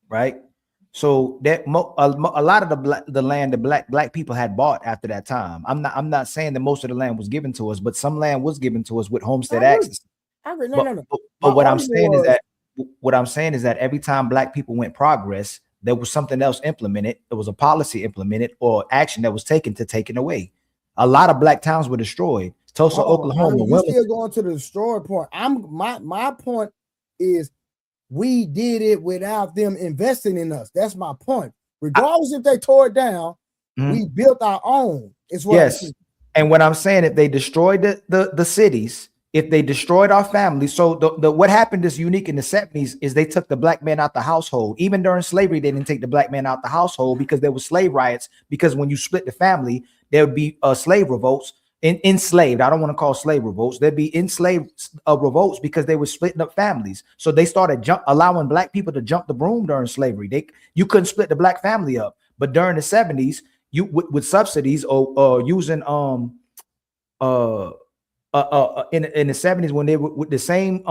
right? So that a lot of the land that black people had bought after that time. I'm not saying that most of the land was given to us, but some land was given to us with homestead access. But what I'm saying is that every time black people went progress, there was something else implemented. There was a policy implemented or action that was taken to take it away. A lot of black towns were destroyed. Tulsa, Oklahoma. You're still going to the destroyed point. My point is, we did it without them investing in us. That's my point. Regardless if they tore it down, we built our own. Yes. And what I'm saying, if they destroyed the cities, if they destroyed our families, so what happened is unique in the 70s is they took the black man out the household. Even during slavery, they didn't take the black man out the household because there were slave riots. Because when you split the family, there would be slave revolts. Enslaved, I don't want to call slave revolts. There'd be enslaved revolts because they were splitting up families. So they started allowing black people to jump the broom during slavery. You couldn't split the black family up, but during the 70s, you with subsidies or using in the 70s when they were with the same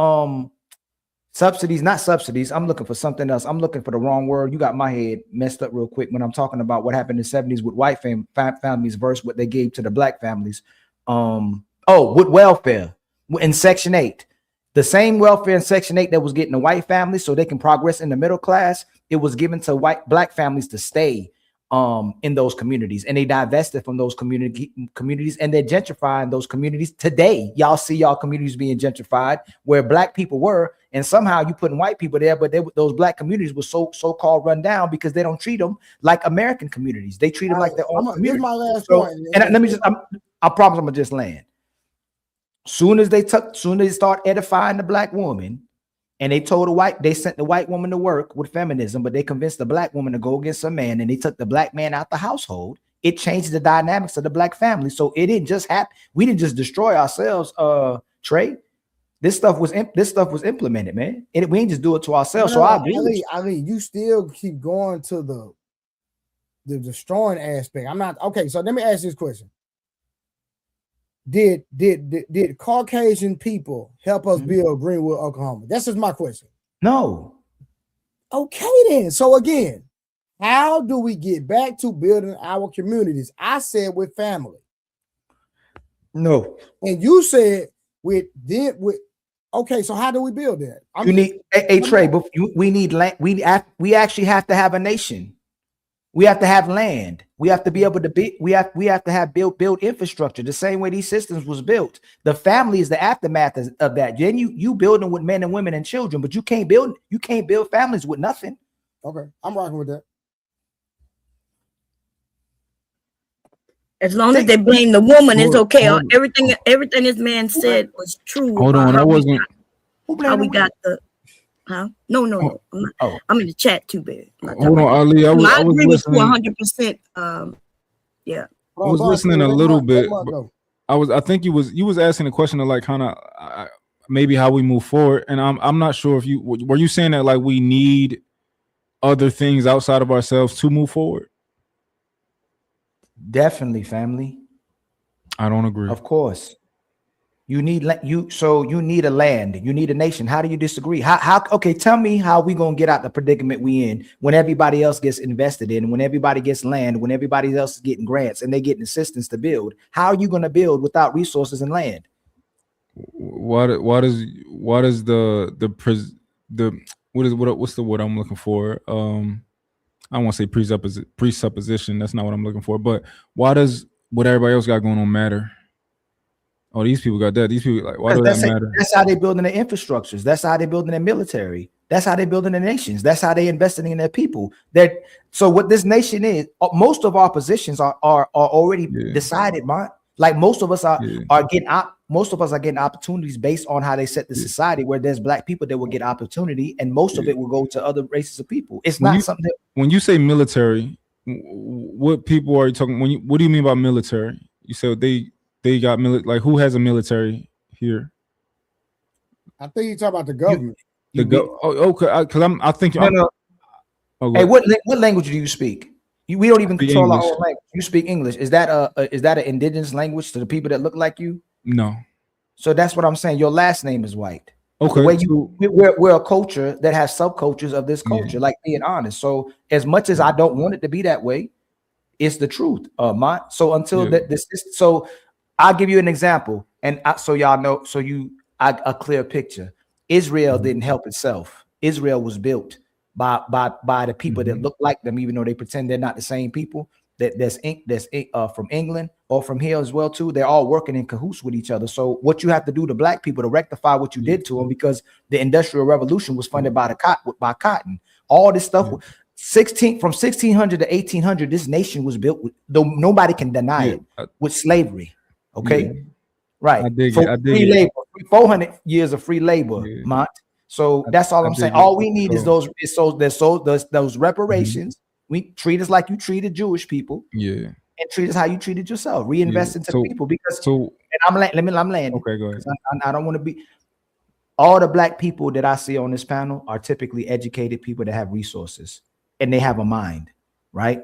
subsidies, not subsidies. I'm looking for something else. I'm looking for the wrong word. You got my head messed up real quick when I'm talking about what happened in the 70s with white families versus what they gave to the black families. With welfare in Section 8, the same welfare in Section 8 that was getting the white families so they can progress in the middle class, it was given to black families to stay in those communities, and they divested from those communities, and they're gentrifying those communities today. Y'all see y'all communities being gentrified where black people were, and somehow you putting white people there, but those black communities were so-called run down because they don't treat them like American communities. They treat them like their own community. My last point. And let me just, I promise I'm gonna just land. Soon as they start edifying the black woman, and they sent the white woman to work with feminism, but they convinced the black woman to go against a man, and they took the black man out the household. It changed the dynamics of the black family. So it didn't just happen. We didn't just destroy ourselves, Trey. This stuff was implemented, man. We didn't just do it to ourselves. So I agree. Ali, you still keep going to the destroying aspect. I'm not okay. So let me ask this question. Did Caucasian people help us build Greenwood, Oklahoma? That's just my question. No. Okay, then. So again, how do we get back to building our communities? I said with family. No. And you said with okay, so how do we build that? Trey, but we need land. We actually have to have a nation. We have to have land. We have to be able to be. We have to have build infrastructure the same way these systems was built. The family is the aftermath of that. Then you building with men and women and children, but you can't build families with nothing. Okay, I'm rocking with that. As long as they blame the woman, it's okay. Everything this man said was true. Hold on, I wasn't. How we got the? Huh? No. I'm in the chat too, baby. Hold on, Ali. I agree with you listening. 100%. Yeah. I was listening a little bit. I think you was asking a question of like kind of maybe how we move forward, and I'm not sure if you were you saying that like we need other things outside of ourselves to move forward. Definitely, family. I don't agree. Of course. You need you need a land, you need a nation. How do you disagree? How okay, tell me how we gonna get out the predicament we in when everybody else gets invested in, when everybody gets land, when everybody else is getting grants and they getting assistance to build. How are you gonna build without resources and land? What's the word I'm looking for? I don't want to say presupposition. That's not what I'm looking for. But why does what everybody else got going on matter? Oh, these people got that. These people, like, why does that matter? That's how they building their infrastructures. That's how they building their military. That's how they building their nations. That's how they investing in their people. So what this nation is, most of our positions are already decided, man. Like most of us are getting opportunities based on how they set the society where there's black people that will get opportunity, and most of it will go to other races of people. It's not something that when you say military, what people are you talking? What do you mean by military? You said they got like who has a military here? I think you talk about the government. Okay, because I think. Hey, what language do you speak? We don't even control our own language. You speak English. Is that an indigenous language to the people that look like you? No. So that's what I'm saying. Your last name is white. Okay. We're a culture that has subcultures of this culture, like being honest. So as much as I don't want it to be that way, it's the truth. So until so I'll give you an example, and so y'all know, a clear picture. Israel didn't help itself. Israel was built by the people that look like them, even though they pretend they're not the same people. That's from England or from here as well too. They're all working in cahoots with each other. So what you have to do to black people to rectify what you did to them, because the Industrial Revolution was funded by cotton. All this stuff. from 1600 to 1800, this nation was built with, though nobody can deny it, with slavery. Okay, right. I dig free labor, 400 years of free labor, Mont. So that's all I'm saying. All we need is those reparations. We treat us like you treated Jewish people, and treat us how you treated yourself. Reinvest into people, because and I'm landing. Okay, go ahead. I don't want to be. All the black people that I see on this panel are typically educated people that have resources and they have a mind, right?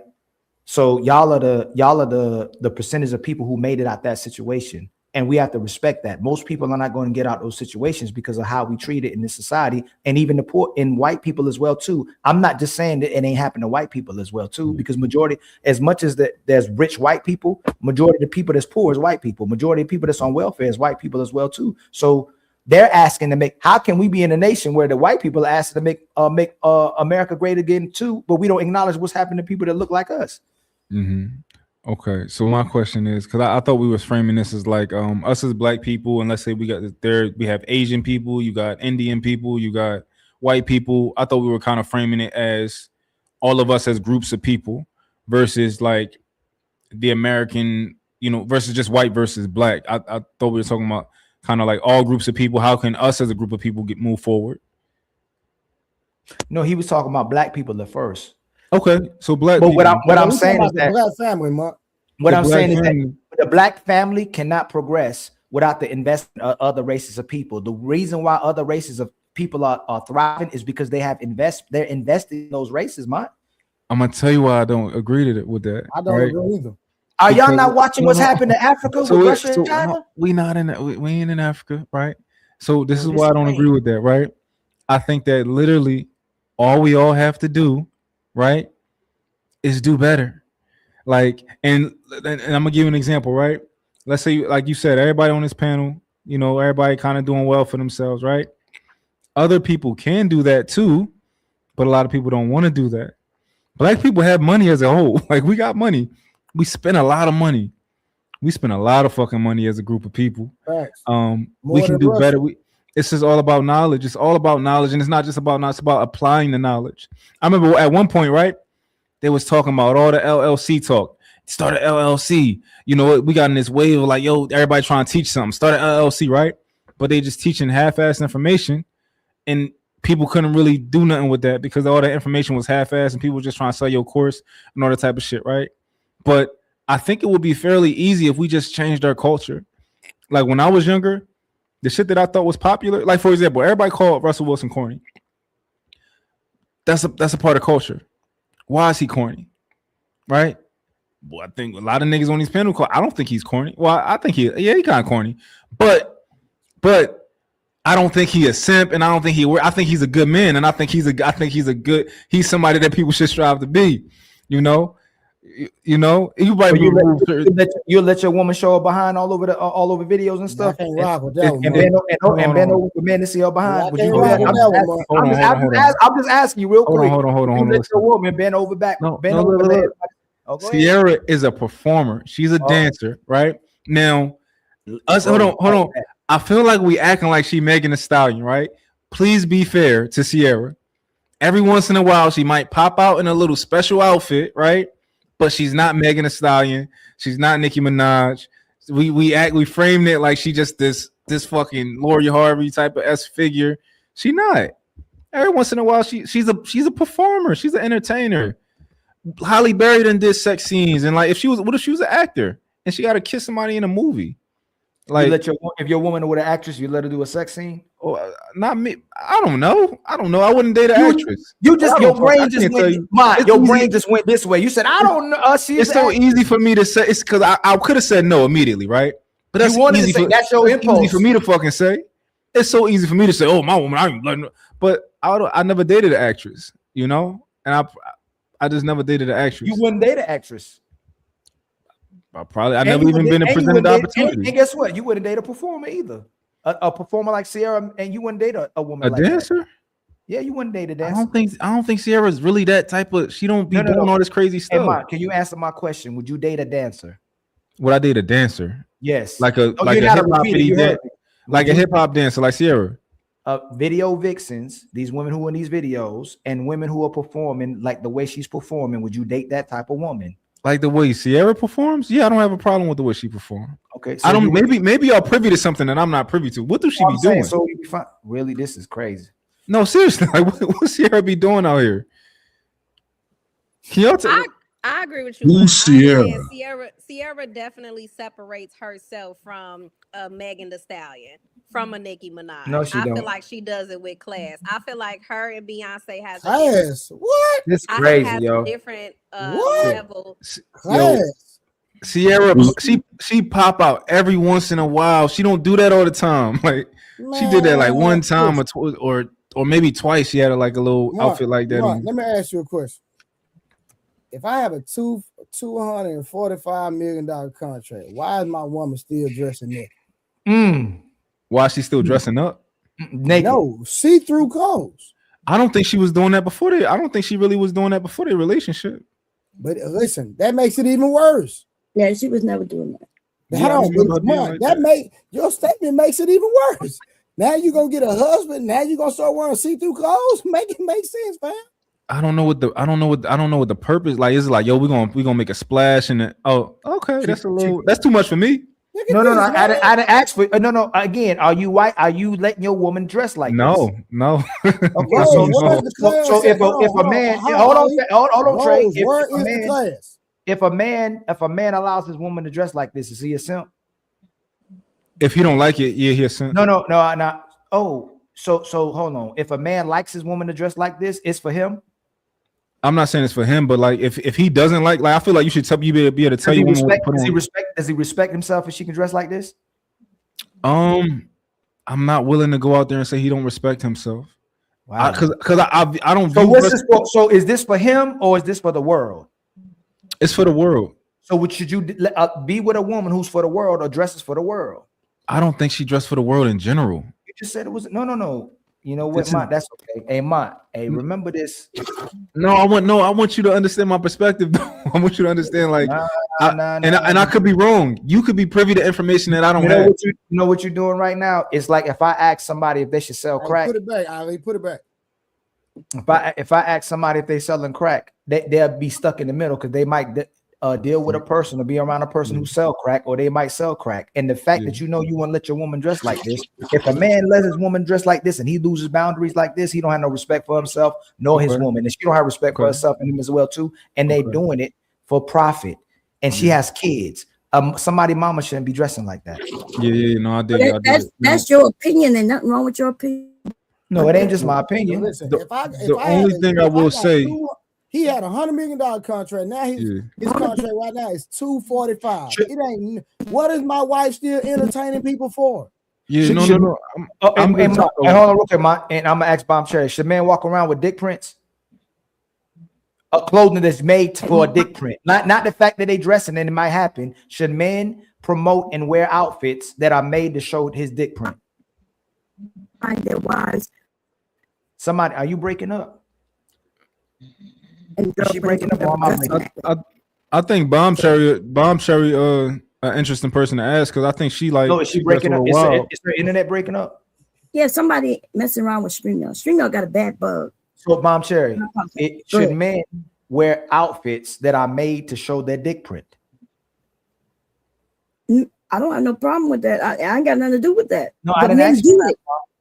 So y'all are the percentage of people who made it out that situation, and we have to respect that. Most people are not going to get out those situations because of how we treat it in this society, and even the poor and white people as well too. I'm not just saying that it ain't happened to white people as well too, because majority, as much as there's rich white people, majority of the people that's poor is white people. Majority of people that's on welfare is white people as well too. So they're asking to make. How can we be in a nation where the white people are asking to make America great again too, but we don't acknowledge what's happening to people that look like us? Okay, so my question is, because I thought we was framing this as like us as black people, and let's say we have Asian people, you got Indian people, you got white people. I thought we were kind of framing it as all of us as groups of people versus like the American, versus just white versus black. I thought we were talking about kind of like all groups of people. How can us as a group of people move forward? No, he was talking about black people at first. Okay, so black. But people. what I'm saying is that black family, Mark. What I'm saying is that the black family cannot progress without the investment of other races of people. The reason why other races of people are thriving is because they're investing in those races, man. I'm gonna tell you why I don't agree with that. I don't agree either. Are y'all not watching what's happening in Africa with Russia and China? We ain't in Africa, right? So this is why I don't agree with that, right? I think that literally all we all have to do, right, is do better. Like, and I'm gonna give you an example, right? Let's say, like you said, everybody on this panel, everybody kind of doing well for themselves, right? Other people can do that too, but a lot of people don't want to do that. Black people have money as a whole. Like, we got money. We spend a lot of money. We spend a lot of fucking money as a group of people. Facts. We can do better. It's just all about knowledge. It's all about knowledge, and it's not just about it's about applying the knowledge. I remember at one point, right? They was talking about all the LLC talk. Start an LLC. We got in this wave of like, yo, everybody trying to teach something. Start an LLC, right? But they just teaching half-assed information, and people couldn't really do nothing with that because all that information was half-assed, and people were just trying to sell your course and all that type of shit, right? But I think it would be fairly easy if we just changed our culture. Like when I was younger, the shit that I thought was popular, like for example, everybody called Russell Wilson corny. That's a part of culture. Why is he corny? Right? Well, I think a lot of niggas on these panel call. I don't think he's corny. Well, I think he kind of corny, but I don't think he a simp, and I don't think I think he's a good man, and I think he's somebody that people should strive to be. You let your woman show her behind all over videos and stuff. I can't rock with that one, and bend over for men to see her behind. Would you do that? I'm just asking you real quick. Hold on. You let your woman bend over back. Bend over the head. Sierra is a performer. She's a dancer, right? Now, hold on. I feel like we acting like she Megan Thee Stallion, right? Please be fair to Sierra. Every once in a while, she might pop out in a little special outfit, right? But she's not Megan Thee Stallion. She's not Nicki Minaj. We framed it like she just this fucking Lori Harvey type of S figure. She not. Every once in a while, she's a performer. She's an entertainer. Halle Berry done did sex scenes, and like what if she was an actor and she got to kiss somebody in a movie? Like, if your woman were an actress, you let her do a sex scene? Oh, not me. I don't know. I wouldn't date an actress. Your brain just went this way. You said, I don't know. It's so easy for me to say. It's because I could have said no immediately, right? But that's easy to say. That's your impulse. Easy for me to fucking say. It's so easy for me to say, oh, my woman, I ain't letting her. But I never dated an actress, and I just never dated an actress. You wouldn't date an actress. I never even been presented the opportunity. And guess what? You wouldn't date a performer either. A performer like Sierra, and you wouldn't date a woman like dancer. That. Yeah, you wouldn't date a dancer. I don't think Sierra's really that type of. She don't be doing all this crazy stuff. Hey, Mark, can you answer my question? Would you date a dancer? Would I date a dancer? Yes. Like a hip hop dancer like Sierra. Video vixens, these women who are in these videos, and women who are performing like the way she's performing. Would you date that type of woman? Like the way Sierra performs? Yeah, I don't have a problem with the way she performs. Okay, so I don't. Maybe y'all privy to something that I'm not privy to. What does she be doing? So you be fine. Really, this is crazy. No, seriously. Like, what Sierra be doing out here? Can y'all tell? I agree with you. Who's Sierra? Sierra definitely separates herself from Megan Thee Stallion, from a Nicki Minaj. No, she don't. I feel like she does it with class. I feel like her and Beyonce has class. What? This crazy, yo. Different level. Class. Sierra, she pop out every once in a while. She don't do that all the time. Like she did that like one time or maybe twice. She had a little outfit like that. Let me ask you a question. If I have a $245 million contract, why is my woman still dressing naked? Why is she still dressing up? Naked. No, see-through clothes. I don't think she was doing that before I don't think she really was doing that before their relationship. But listen, that makes it even worse. Yeah, she was never doing that. That make your statement makes it even worse. Now you're gonna get a husband. Now you're gonna start wearing see-through clothes. Make it make sense, fam. I don't know what the purpose. Like, is it like, yo, we're gonna make a splash and then, oh, okay, that's too much for me. No. I didn't ask for. No. Again, are you white? Are you letting your woman dress like this? No. Okay, so if a man, hold on, Trey. If a man allows his woman to dress like this, is he a simp? If he don't like it, yeah, he a simp. No. Oh, so hold on. If a man likes his woman to dress like this, it's for him. I'm not saying it's for him, but like if he doesn't like I feel like you should be able to tell you. Does he respect himself if she can dress like this? I'm not willing to go out there and say he don't respect himself. Wow. Because I don't. So what's this for? So is this for him or is this for the world? It's for the world. So should you be with a woman who's for the world or dresses for the world? I don't think she dressed for the world in general. You just said it was no. You know what, Mont? That's okay. Hey, Mont. Hey, remember this? I want you to understand my perspective. I want you to understand, like, I could be wrong. You could be privy to information that I don't have. You know what you're doing right now? It's like if I ask somebody if they should sell crack. Put it back, Ali. Put it back. If I ask somebody if they selling crack, they'll be stuck in the middle because they might deal with a person or be around a person who sell crack, or they might sell crack. And the fact that you want to let your woman dress like this, if a man lets his woman dress like this and he loses boundaries like this, he don't have no respect for himself nor his woman, and she don't have respect for herself and him as well too. And they doing it for profit, and she has kids. Somebody mama shouldn't be dressing like that. I did. That's your opinion, and nothing wrong with your opinion. No, it ain't just my opinion. Listen, the only thing I will say. He had $100 million contract. Now his contract right now is $245. It ain't. What is my wife still entertaining people for? Hold on, real quick, and I'm gonna ask Bomb Cherry. Should men walk around with dick prints? Clothing that's made for a dick print, not the fact that they dressing and it might happen. Should men promote and wear outfits that are made to show his dick print? Find their wives. Somebody, are you breaking up? Is she breaking up? I think Bomb Cherry, an interesting person to ask because I think she like. No, is she breaking up? Is her internet breaking up? Yeah, somebody messing around with StreamYard. StreamYard got a bad bug. So, Bomb Cherry, should men wear outfits that are made to show their dick print? I don't have no problem with that. I ain't got nothing to do with that. No, I didn't ask you.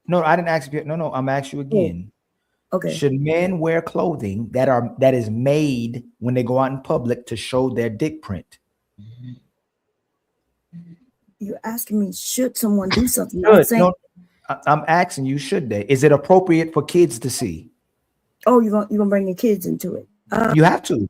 No, I didn't ask you. No, I'm asking you again. Okay. Should men wear clothing that is made when they go out in public to show their dick print? You're asking me, should someone do something? I'm asking you, should they? Is it appropriate for kids to see? Oh, you're gonna bring your kids into it? You have to.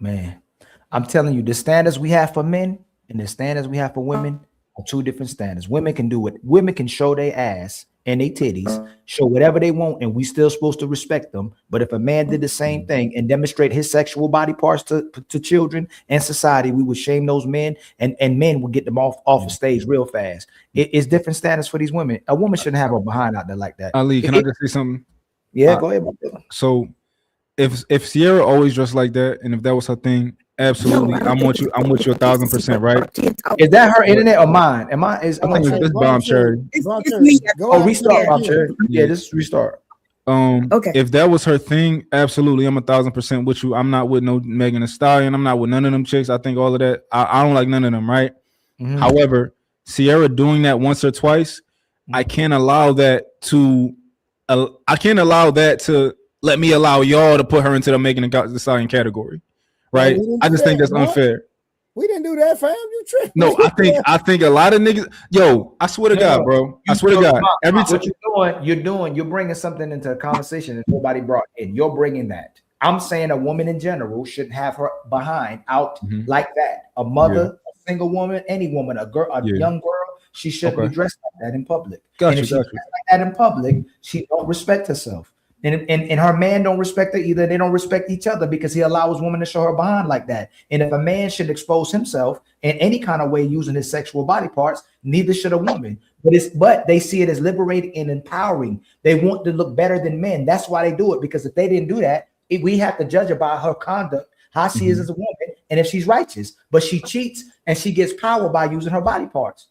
Man, I'm telling you, the standards we have for men and the standards we have for women are two different standards. Women can do it. Women can show their ass and their titties, show whatever they want, and we still supposed to respect them. But if a man did the same thing and demonstrate his sexual body parts to children and society, we would shame those men, and men would get them off the stage real fast. It's different standards for these women. A woman shouldn't have her behind out there like that. Ali, can I just say something? Yeah, go ahead. So if Sierra always dressed like that, and if that was her thing, absolutely, I'm with you 1,000%, right? Is that her internet or mine? I think it's Bomb Cherry. Restart, Bomb Cherry. Yeah, just restart. Okay. If that was her thing, absolutely, I'm 1,000% with you. I'm not with no Megan Thee Stallion. I'm not with none of them chicks. I think all of that. I don't like none of them, right? Mm-hmm. However, Sierra doing that once or twice, I can't allow that to. I can't allow that to let me allow y'all to put her into the Megan Thee Stallion category. Right, I just think that's unfair. We didn't do that, fam. You tripping? No, I think a lot of niggas. Yo, I swear to God, bro. I swear to God. Every time you're bringing something into a conversation that nobody brought in. You're bringing that. I'm saying a woman in general shouldn't have her behind out like that. A mother, a single woman, any woman, a girl, a young girl, she shouldn't be dressed like that in public. And if she dressed like that in public, she don't respect herself. And her man don't respect her either. They don't respect each other because he allows women to show her behind like that. And if a man should expose himself in any kind of way using his sexual body parts, neither should a woman. But they see it as liberating and empowering. They want to look better than men. That's why they do it, because if they didn't do that, we have to judge her by her conduct, how she is as a woman, and if she's righteous. But she cheats and she gets power by using her body parts.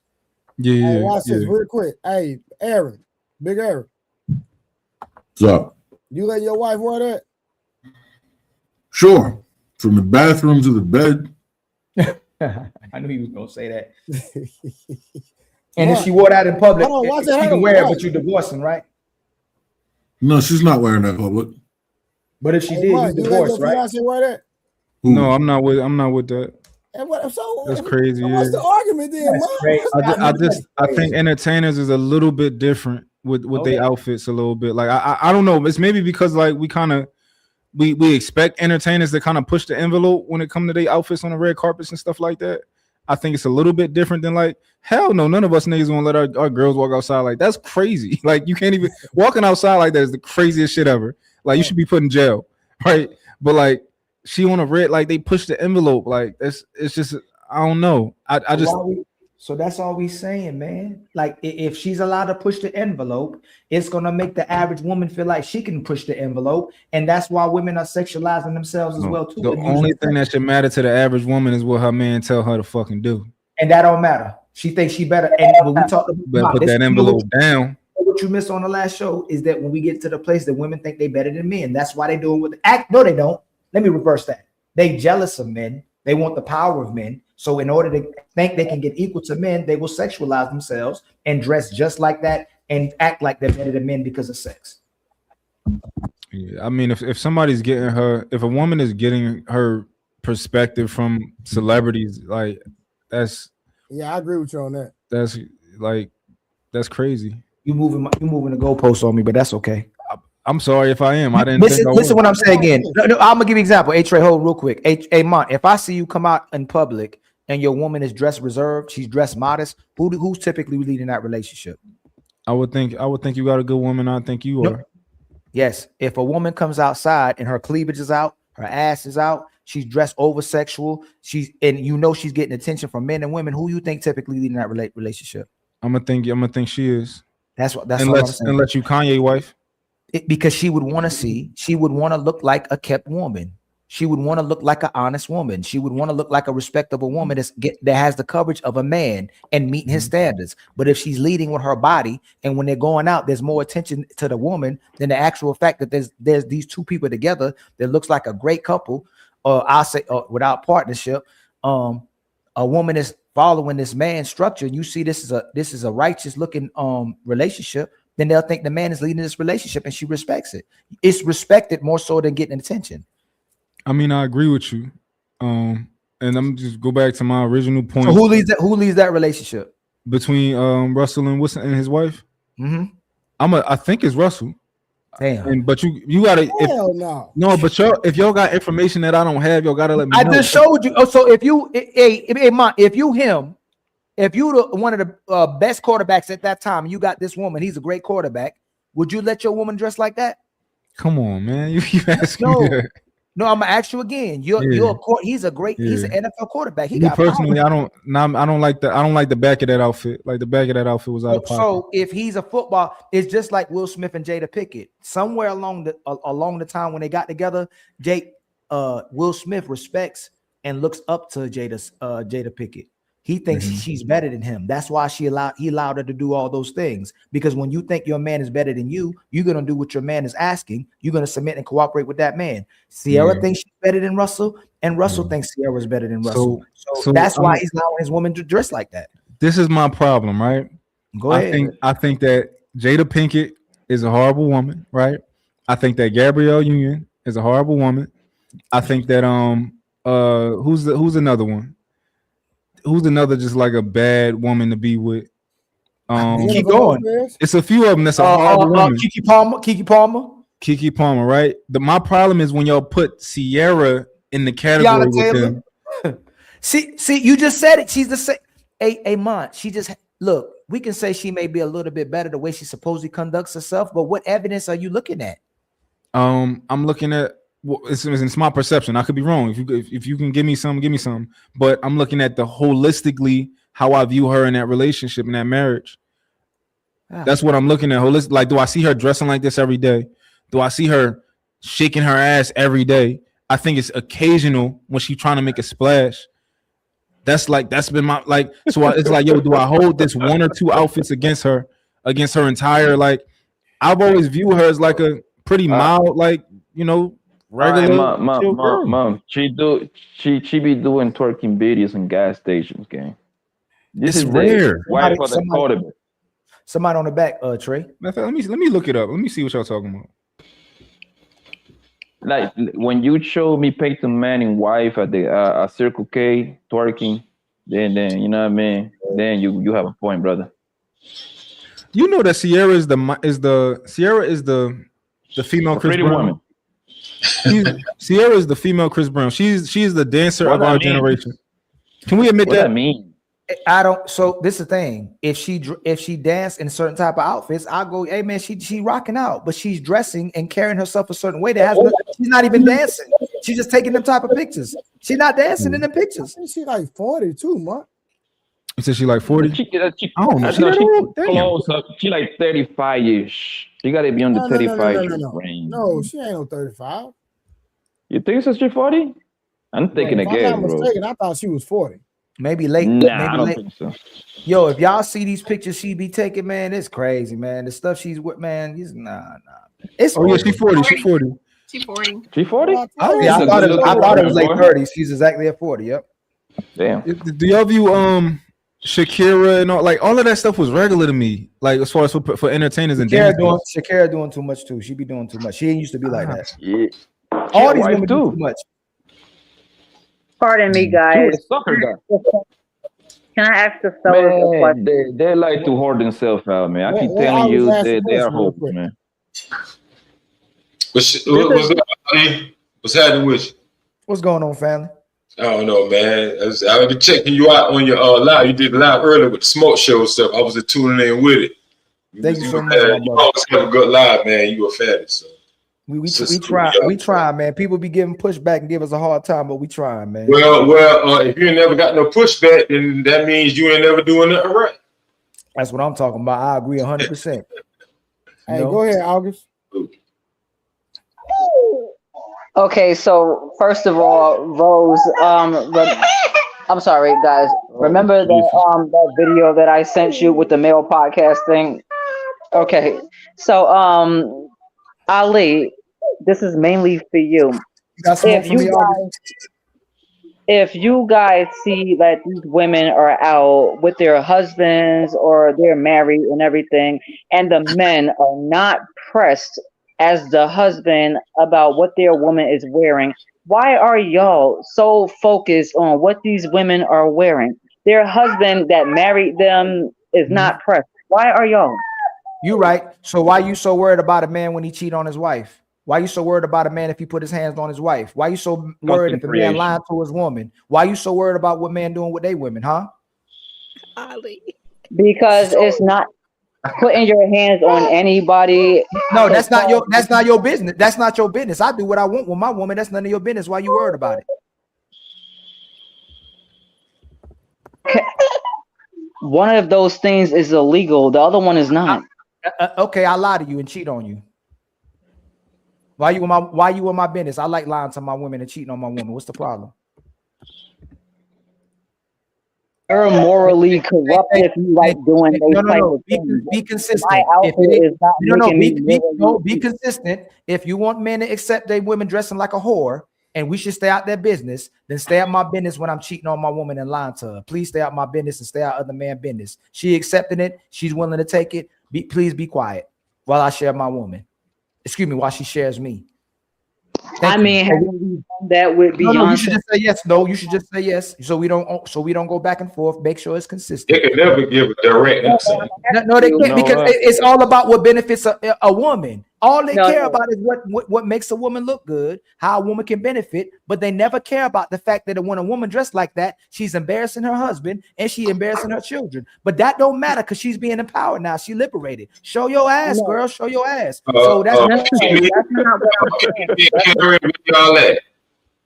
Yeah, Hey, watch this real quick. Hey, Aaron, Big Aaron. What's up? You let your wife wear that? Sure. From the bathroom to the bed. I knew he was gonna say that. And if she wore that in public, she can wear it, but you're divorcing, right? No, she's not wearing that public. But if she did, you divorced, right? Wear that? No, I'm not with that. And so That's crazy. What's the argument then? I think entertainers is a little bit different with their outfits a little bit. Like I don't know. It's maybe because like we expect entertainers to kind of push the envelope when it comes to their outfits on the red carpets and stuff like that. I think it's a little bit different than like, hell no, none of us niggas want to let our girls walk outside. Like that's crazy. Like you can't even walking outside like that is the craziest shit ever. Like you should be put in jail, right? But like she on a red, like they push the envelope. Like it's just I don't know. I just so that's all we saying, man. Like if she's allowed to push the envelope, it's gonna make the average woman feel like she can push the envelope, and that's why women are sexualizing themselves as well too. The only thing that should matter to the average woman is what her man tell her to fucking do, and that don't matter. She thinks she better. And when we talk about put that envelope down. What you missed on the last show is that when we get to the place that women think they better than men, that's why they doing what act. No, they don't. Let me reverse that. They jealous of men. They want the power of men. So in order to think they can get equal to men, they will sexualize themselves and dress just like that and act like they're better than men because of sex. Yeah, I mean, if somebody's getting her, if a woman is getting her perspective from celebrities, like that's I agree with you on that. That's crazy. You moving the goalposts on me, but that's okay. I'm sorry if I am. I didn't listen what I'm saying again. No, I'm gonna give you an example. Trey, hold real quick. Mont, if I see you come out in public and your woman is dressed reserved, she's dressed modest, who's typically leading that relationship? I would think you got a good woman. I think you are. Yes. If a woman comes outside and her cleavage is out, her ass is out, she's dressed over sexual, she's getting attention from men and women, who you think typically leading that relationship? I'm gonna think she is. That's unless you Kanye wife. Because she would want to look like a kept woman. She would want to look like an honest woman. She would want to look like a respectable woman that has the coverage of a man and meeting his standards. But if she's leading with her body, and when they're going out, there's more attention to the woman than the actual fact that there's these two people together that looks like a great couple, or I'll say without partnership, a woman is following this man's structure. You see, this is a righteous looking relationship. Then they'll think the man is leading this relationship and she respects it. It's respected more so than getting attention. I mean, I agree with you. And I'm just go back to my original point. So who leads that relationship? Between Russell and Wilson and his wife? Mm-hmm. I think it's Russell. Damn. But you gotta but if y'all got information that I don't have, y'all gotta let me know. I just showed you. Oh, so if you one of the best quarterbacks at that time, you got this woman, he's a great quarterback, would you let your woman dress like that? Come on, man. You asking me that. No, I'm gonna ask you again. He's an NFL quarterback. Me personally, I don't like the back of that outfit. Like the back of that outfit was out of pocket. So if he's a football, it's just like Will Smith and Jada Pinkett. Somewhere along the time when they got together, Will Smith respects and looks up to Jada Pinkett. He thinks she's better than him. That's why he allowed her to do all those things. Because when you think your man is better than you, you're gonna do what your man is asking. You're gonna submit and cooperate with that man. Sierra thinks she's better than Russell, and Russell thinks Sierra is better than Russell. So that's why he's allowing his woman to dress like that. This is my problem, right? Go ahead. I think that Jada Pinkett is a horrible woman, right? I think that Gabrielle Union is a horrible woman. I think that who's another one? Who's another just like a bad woman to be with? Keep going. It's a few of them that's a horrible woman. Keke Palmer, right? My problem is when y'all put Sierra in the category with him. See, you just said it. She's the same. She just look. We can say she may be a little bit better the way she supposedly conducts herself, but what evidence are you looking at? I'm looking at it's my perception. I could be wrong. If you can give me some. But I'm looking at the holistically how I view her in that relationship, in that marriage. That's what I'm looking at. Like, do I see her dressing like this every day? Do I see her shaking her ass every day? I think it's occasional when she's trying to make a splash. That's been my so it's like, yo, do I hold this one or two outfits against her entire, like, I've always viewed her as like a pretty mild, like, you know, regular. Mom, she be doing twerking videos in gas stations, gang. This is rare. Why for the quarterback? Somebody on the back, Trey. Let me look it up. Let me see what y'all talking about. Like when you show me Peyton Manning wife at the Circle K twerking, then you know what I mean. Then you have a point, brother. You know that Sierra is the female Chris Brown. Sierra is the female Chris Brown. She's the dancer of our generation. Can we admit that? What that mean? I don't. So this is the thing. If she danced in certain type of outfits, I'll go, hey man, she rocking out, but she's dressing and carrying herself a certain way that she's not even dancing. She's just taking them type of pictures. She's not dancing in the pictures. She like 42, man. You said she like 40? I don't know. She like 35-ish. She got to be on the 35 range. No, she ain't no 35. You think so? She 40? I'm thinking again, bro. I thought she was 40. Maybe late. I don't think so. Yo, if y'all see these pictures she be taking, man, it's crazy, man. The stuff she's with, man, nah. It's she 40. She 40. She 40. She 40? I thought it was late 30s. She's exactly at 40. Yep. Damn. Do y'all view Shakira and all of that stuff was regular to me, like as far as for entertainers and Shakira doing too much too. She be doing too much. She ain't used to be like that. Yeah. All these women do too much. Pardon me, guys. Can I ask the fellas a question? They like to hoard themselves out, man. I keep telling you, they are hopeless, man. What's happening with you? What's going on, family? I don't know, man. I've been checking you out on your live. You did live earlier with the smoke show stuff. I was just tuning in with it. Thank you so much. You always have a good live, man. You were fabulous. So. We try, man. People be giving pushback and give us a hard time, but we try, man. Well, if you ain't never got no pushback, then that means you ain't never doing nothing right. That's what I'm talking about. I agree 100%. Hey, go ahead, August. Okay, so first of all, Rose, I'm sorry, guys. Remember that video that I sent you with the male podcast thing? Okay, so Ali, this is mainly for you. If you guys see that these women are out with their husbands or they're married and everything, and the men are not pressed as the husband about what their woman is wearing, why are y'all so focused on what these women are wearing? Their husband that married them is not pressed. Why are y'all? You right. So why you so worried about a man when he cheat on his wife? Why you so worried about a man if he put his hands on his wife? Why you so worried if a man lied to his woman? Why you so worried about what man doing with their women, huh? Because it's not putting your hands on anybody. No, that's not your business. That's not your business. I do what I want with my woman. That's none of your business. Why you worried about it? One of those things is illegal. The other one is not. Okay, I lie to you and cheat on you. Why you in my business? I like lying to my women and cheating on my woman. What's the problem? You're morally corrupt if you like doing those type of things. Be consistent. Be consistent. If you want men to accept their women dressing like a whore and we should stay out their business, then stay out my business when I'm cheating on my woman and lying to her. Please stay out my business and stay out other man's business. She accepting it. She's willing to take it. Please be quiet while I share my woman. Excuse me, while she shares me. Have you done that with Beyonce? No, you should just say yes. No, you should just say yes. So we don't go back and forth. Make sure it's consistent. They can never give a direct answer. No, they can't because it's all about what benefits a woman. All they No, care no. about is what makes a woman look good, how a woman can benefit, but they never care about the fact that when a woman dressed like that, she's embarrassing her husband and she embarrassing her children. But that don't matter because she's being empowered now. She liberated. Show your ass, No. girl. Show your ass. So that's No, that's not what I'm saying. Karen, where y'all at?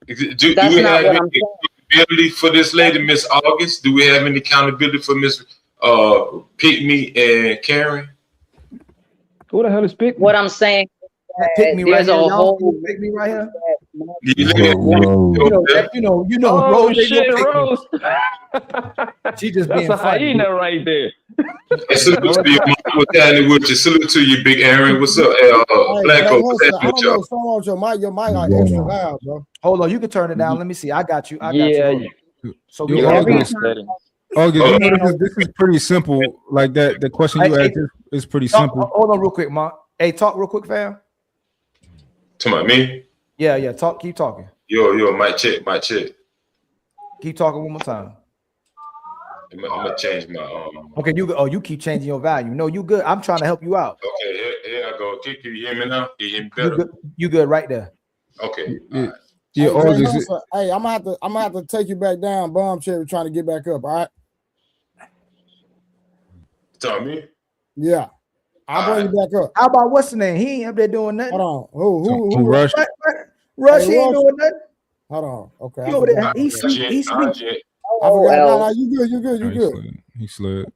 Do That's we not have what any I'm saying. accountability for this lady, Miss August? Do we have any accountability for Miss Pick Me and Karen? Who the hell is Pick Me? What I'm saying is Pick Me right there's here. a Y'all whole see Pick Me right here. You know, Oh Rose. shit, Rose. She just That's being a funny. hyena right there. Salute to you, Mike. What's happening with you? Salute to you, Big Aaron. What's up, Blacko? What's I happening with don't know y'all? what's wrong with your mic. Your mic like extra loud, bro. Hold on, you can turn it down. Let me see. I got you. I got Yeah, you. So You we August, Oh, you know, this is pretty simple. Like that, the question you asked is pretty simple. Hold on real quick, Mark. Hey, talk real quick, fam. Talking about me? Yeah. Talk. Keep talking. Yo, mic check. Keep talking one more time. I'm gonna change my Okay, you keep changing your volume. No, you good. I'm trying to help you out. Okay, here I go. Can you hear me now? Can you hear me better? You good right there. Okay. Yeah, Hey, August. Melissa, hey, I'm gonna have to take you back down, Bomb Cherry, trying to get back up. All right. Tell me. Yeah. I'll bring you back up. How about what's the name? He ain't up there doing nothing. Hold on. Who Rush? Rush, Hey, he ain't Rush. doing nothing. Hold on. Okay. He over there. He's sleep. I sleep. forgot. No, you good. He slid.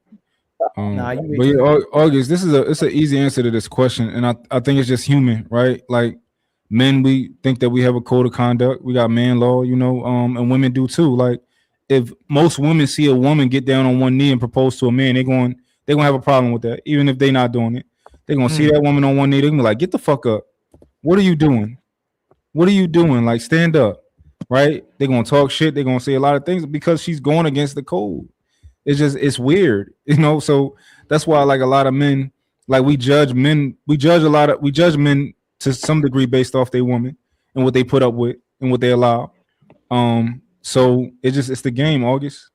Nah, you But yeah, August, it's an easy answer to this question, and I think it's just human, right? Like men, we think that we have a code of conduct. We got man law, you know, and women do too. Like if most women see a woman get down on one knee and propose to a man, they're gonna have a problem with that, even if they're not doing it. They're gonna see that woman on one knee. They're gonna be like, get the fuck up. What are you doing? What are you doing? Like, stand up, right? They're gonna talk shit. They're gonna say a lot of things because she's going against the code. It's weird, you know. So that's why, like, a lot of men, like, we judge men to some degree based off their woman and what they put up with and what they allow. So it's the game, August.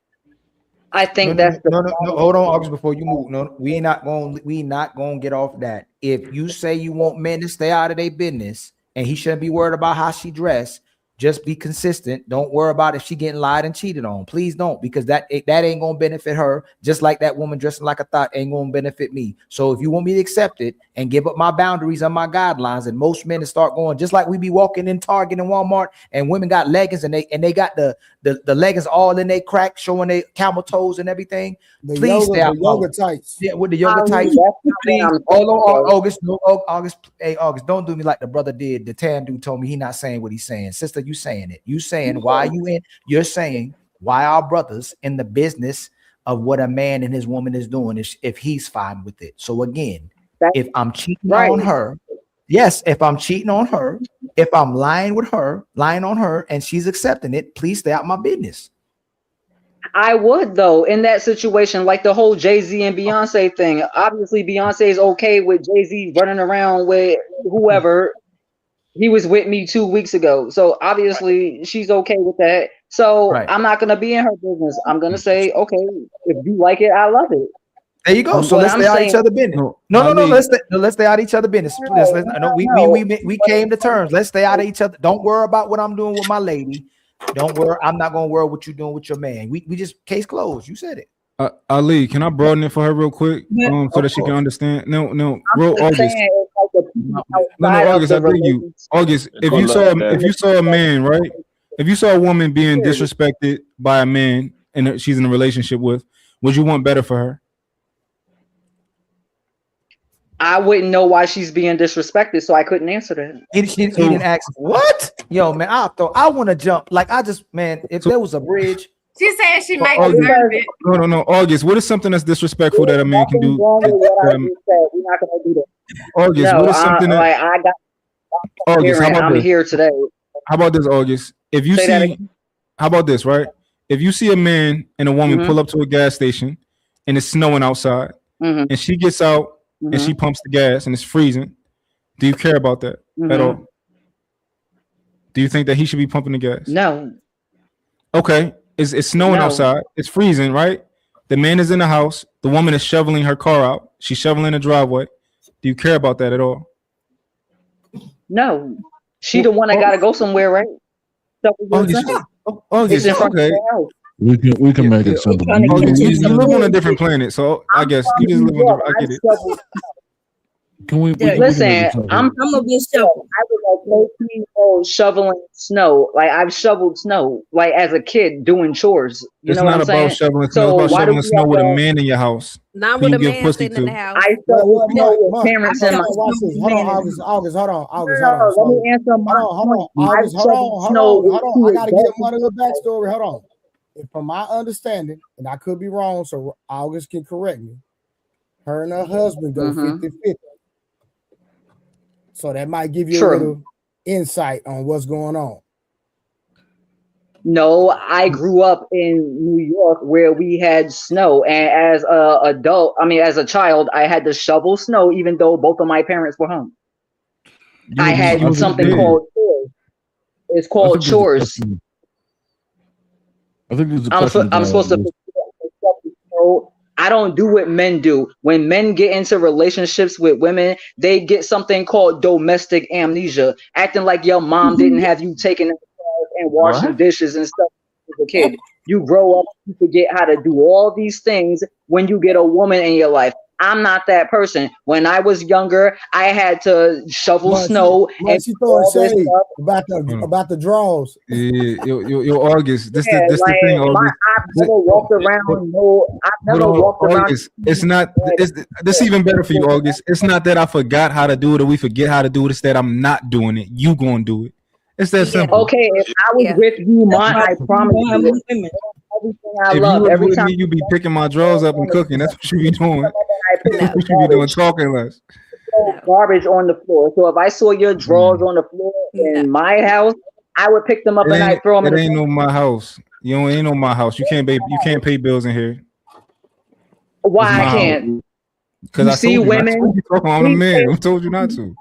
I think No, that's no, hold on, August, before you move. No, we not gonna get off that. If you say you want men to stay out of their business and he shouldn't be worried about how she dressed, just be consistent. Don't worry about if she getting lied and cheated on. Please don't, because that ain't gonna benefit her. Just like that woman dressing like a thought ain't gonna benefit me. So if you want me to accept it and give up my boundaries and my guidelines, and most men to start going, just like we be walking in Target and Walmart, and women got leggings and they got the leggings all in their crack, showing their camel toes and everything. Please stay out. Yoga tights. Yeah, with the yoga tights. Please, hold on, August. No, August. Hey, August, don't do me like the brother did. The tan dude told me he not saying what he's saying. Sister, you saying it. You saying why you in? You're saying why our brothers in the business of what a man and his woman is doing if he's fine with it. So again, if I'm cheating on her, yes, if I'm cheating on her, if I'm lying on her, and she's accepting it, please stay out my business. I would, though, in that situation, like the whole Jay-Z and Beyonce thing. Obviously, Beyonce is okay with Jay-Z running around with whoever. He was with me 2 weeks ago. So obviously she's okay with that. So I'm not going to be in her business. I'm going to say, okay, if you like it, I love it. There you go. So let's stay out each other business. No. Let's stay out each other business. We came to terms. Let's stay out of each other. Don't worry about what I'm doing with my lady. Don't worry. I'm not gonna worry what you're doing with your man. We just case closed. You said it. Ali, can I broaden it for her real quick, so that she can understand? No, bro, August. August, I think you. August, if you saw a man, right? If you saw a woman being disrespected by a man and she's in a relationship with, would you want better for her? I wouldn't know why she's being disrespected, so I couldn't answer that. He didn't ask what? Yo, man, I want to jump. Like, if there was a bridge. She's saying she might August, deserve it. No, August, what is something that's disrespectful that a man can do? We're not gonna do that. August, what is something that I got? August, how about I'm this? here today. How about this, August? If you see, how about this, right? If you see a man and a woman pull up to a gas station and it's snowing outside, and she gets out and she pumps the gas and it's freezing, do you care about that at all? Do you think that he should be pumping the gas? No. Okay, it's snowing outside, it's freezing, right? The man is in the house, the woman is shoveling her car out, she's shoveling the driveway. Do you care about that at all? No, she the one that gotta go somewhere, right? August, in front of okay. the house. We can make it simple. August, you live on a different planet, so I guess you just live on different. I get it. Can we Listen, I'm gonna be shovel. I was like low key shoveling snow. Like I've shoveled snow, like as a kid doing chores. You It's know what not I'm saying? about shoveling snow. It's about shoveling snow with a man in your house. Not who with you a give man pussy sitting in the to. house. I shovel snow with parents in my Watch this. Hold on, August, hold on. let me answer my Hold on, August, hold on. I gotta give one of the backstory. Hold on. From my understanding, and I could be wrong, so August can correct me. Her and her husband go 50-50. So that might give you a little insight on what's going on. No, I grew up in New York where we had snow, and as as a child, I had to shovel snow even though both of my parents were home. I had something called chores. It's called chores. I think there's a I'm question. supposed to. I don't do what men do. When men get into relationships with women, they get something called domestic amnesia, acting like your mom didn't have you taking and washing dishes and stuff as a kid. You grow up, you forget how to do all these things when you get a woman in your life. I'm not that person. When I was younger, I had to shovel snow and she throwing shade about the draws. Yeah, yo, August. This the thing, August. I've never walked around. August. It's not. This even better for you, August. It's not that I forgot how to do it or we forget how to do it. It's that I'm not doing it. You gonna do it. It's that simple. Okay, if I was with you, I promise you. Everything I love. Every time you be picking my drawers up and cooking. That's what you be doing. That's what you be doing, talking less. Garbage on the floor. So if I saw your drawers on the floor in my house, I would pick them up and I throw them. It ain't no my house. Ain't no my house. You can't pay bills in here. Why I can't? Because I see women. I'm a man. I told you not to.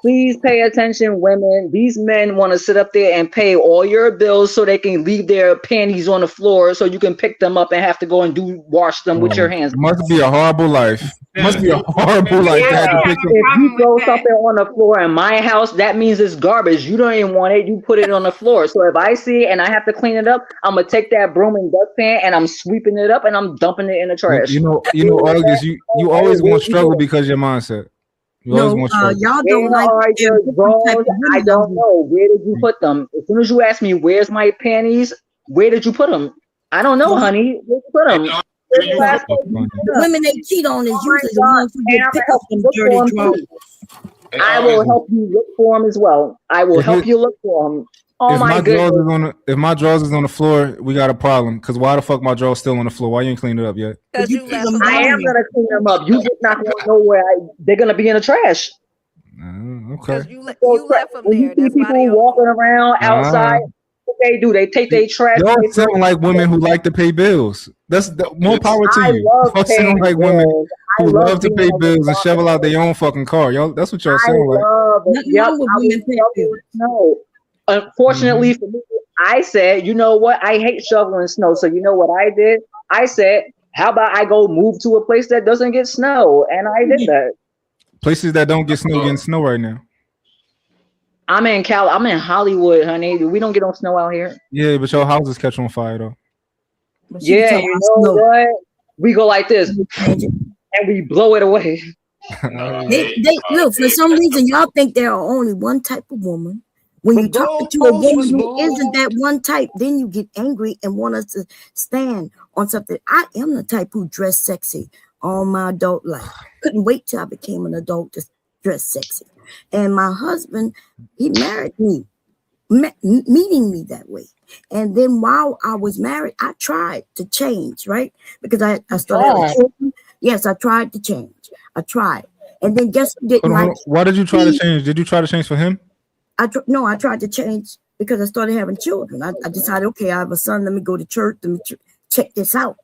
Please pay attention, women. These men want to sit up there and pay all your bills so they can leave their panties on the floor so you can pick them up and have to go and wash them with your hands. Must be a horrible life. Must be a horrible life. If you throw something on the floor in my house, that means it's garbage. You don't even want it. You put it on the floor. So if I see it and I have to clean it up, I'm gonna take that broom and dustpan and I'm sweeping it up and I'm dumping it in the trash. You know, August, you always want to struggle because of your mindset. Y'all don't like your drawers. I don't know. Where did you put them? As soon as you ask me, where's my panties? Where did you put them? I don't know, honey. Where did you put them? The women they cheat on is usually the ones who get picked up in dirty drawers. I will help you look for them as well. I will help you look for them. Oh my goodness. If my drawers is on the floor, we got a problem. Because why the fuck my drawers still on the floor? Why you ain't cleaned it up yet? I am gonna clean them up. You just not gonna know where they're gonna be in the trash. Okay. You left them there. That's why they walking around outside. What they do? They take their trash. Y'all sound like women who like to pay bills. That's more power to you. Y'all sound like women who love to pay bills and shovel out their own fucking car. Y'all, that's what y'all sound like. No. Unfortunately for me, I said, you know what? I hate shoveling snow. So you know what I did? I said, how about I go move to a place that doesn't get snow? And I did that. Places that don't get snow getting snow right now. I'm in Hollywood, honey. We don't get on snow out here. Yeah, but your houses catch on fire though. Yeah, you know what? We go like this and we blow it away. They look, for some reason, y'all think there are only one type of woman. When you talk to a woman who isn't that one type, then you get angry and want us to stand on something. I am the type who dress sexy all my adult life. Couldn't wait till I became an adult to dress sexy. And my husband, he married me, meeting me that way. And then while I was married, I tried to change, right? Because I started having children. Yes, I tried to change. I tried. And then guess who didn't like it? Why did you try to change? Did you try to change for him? I tried to change because I started having children. I decided, okay, I have a son. Let me go to church. Let me check this out.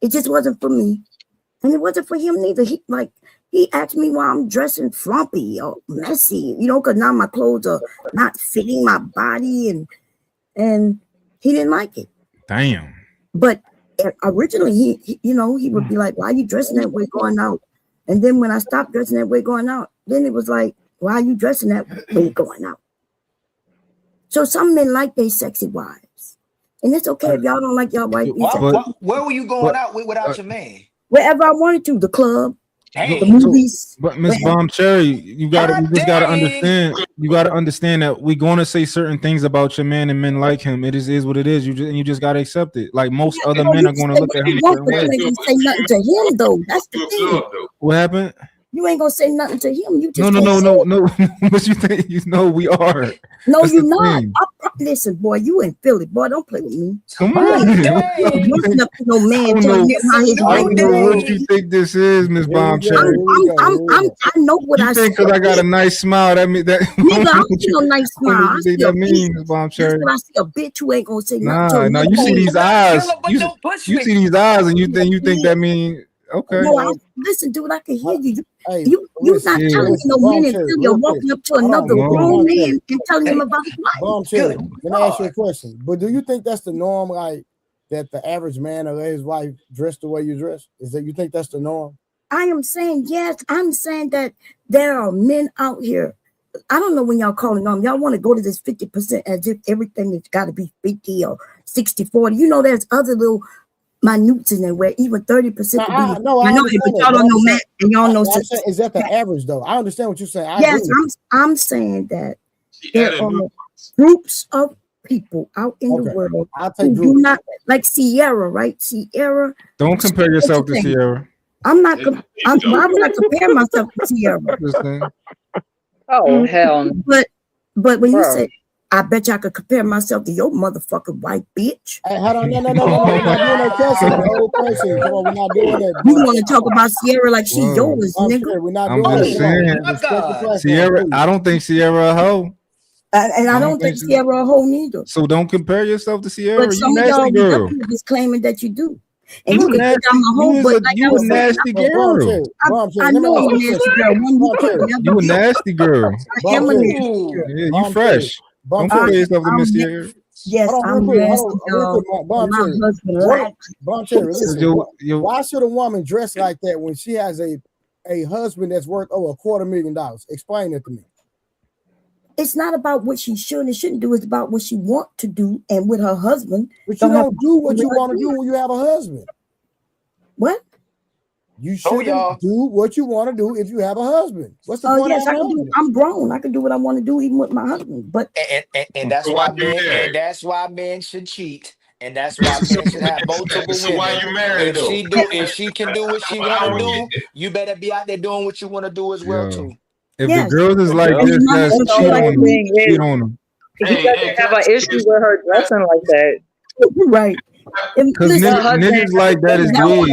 It just wasn't for me, and it wasn't for him neither. He asked me why I'm dressing frumpy or messy, because now my clothes are not fitting my body, and he didn't like it. Damn. But originally, he would be like, "Why are you dressing that way going out?" And then when I stopped dressing that way going out, then it was like, Why are you dressing that when you're going out? So some men like their sexy wives. And it's okay if y'all don't like y'all wife. Where were you going out without your man? Wherever I wanted to, the club, Dang. the movies. But Miss Bomb Cherry, you just gotta understand. You gotta understand that we're gonna say certain things about your man, and men like him. It is what it is. You just gotta accept it. Like most other men are gonna look at him. You ain't gonna say nothing to him though. That's the thing. What happened? You ain't gonna say nothing to him. You just No. But you think we are? No, That's you're the not. thing. Listen, boy, you in Philly, boy. Don't play with me. Come on. Listen up to no man telling him how his I wife don't know what you think this is, Miss Bomb Cherry. I know what I think said. because I got a nice smile. That mean that. Nigga, I don't see no nice smile. I What see that a mean, bitch. Miss Bomb That's Cherry? when I see a bitch who ain't gonna say nothing. Nah. You see these eyes. You see these eyes, and you think that mean okay? No, listen, dude. I can hear you. You're not telling me no men until you're walking up to another grown man and telling him about his life. Bomb Cherry, let me ask you a question. But do you think that's the norm, like that the average man or his wife dress the way you dress? Is that you think that's the norm? I am saying yes. I'm saying that there are men out here. I don't know when y'all calling on. Y'all want to go to this 50% as if everything has got to be 50 or 60-40. You know, there's other little minutes in there where even 30% could be. No, I know understand it, but that, y'all but don't know I'm that, and y'all know. I'm saying, is that the average though? I understand what you're saying. I Yes, agree with I'm saying that there are groups of people out in the world who do not like Sierra, right? Sierra. Don't compare yourself to Sierra. I'm not. Why would I compare myself to Sierra? Oh hell! No. But when you say, I bet you I could compare myself to your motherfucking white bitch. Hey, hold on, no. We're not doing that question. The whole question. Come on, we're not doing that. You want to talk about Sierra like she's yours, nigga? We're not I'm doing just that. saying, Sierra. I don't think Sierra a hoe. And I don't think Sierra a hoe neither. So don't compare yourself to Sierra. But some you of y'all nasty girl. is claiming that you do. And You you can think I'm a hoe, but like I you a was saying, nasty girl. I know I'm a nasty girl. You a nasty girl. I am a nasty girl. Yeah, you fresh. Don't compare yourself to Miss Sierra. Yes, I'm nasty, y'all. My husband likes. Bomb Cherry, listen. Why should a woman dress like that when she has a husband that's worth over $250,000? Explain it to me. It's not about what she should and shouldn't do. It's about what she want to do and with her husband. But you don't do what you want to do when you have a husband. What? You should do what you want to do if you have a husband. What's the point? Yes, I can do. I'm grown. I can do what I want to do even with my husband. But and that's why men should cheat. And that's why men should have multiple women. Why you married if she can do what she want to do, you better be out there doing what you want to do as well too. If the girls is like this, that's cheat on them. He doesn't have an issue with her dressing like that. Right. Because niggas like that is weird.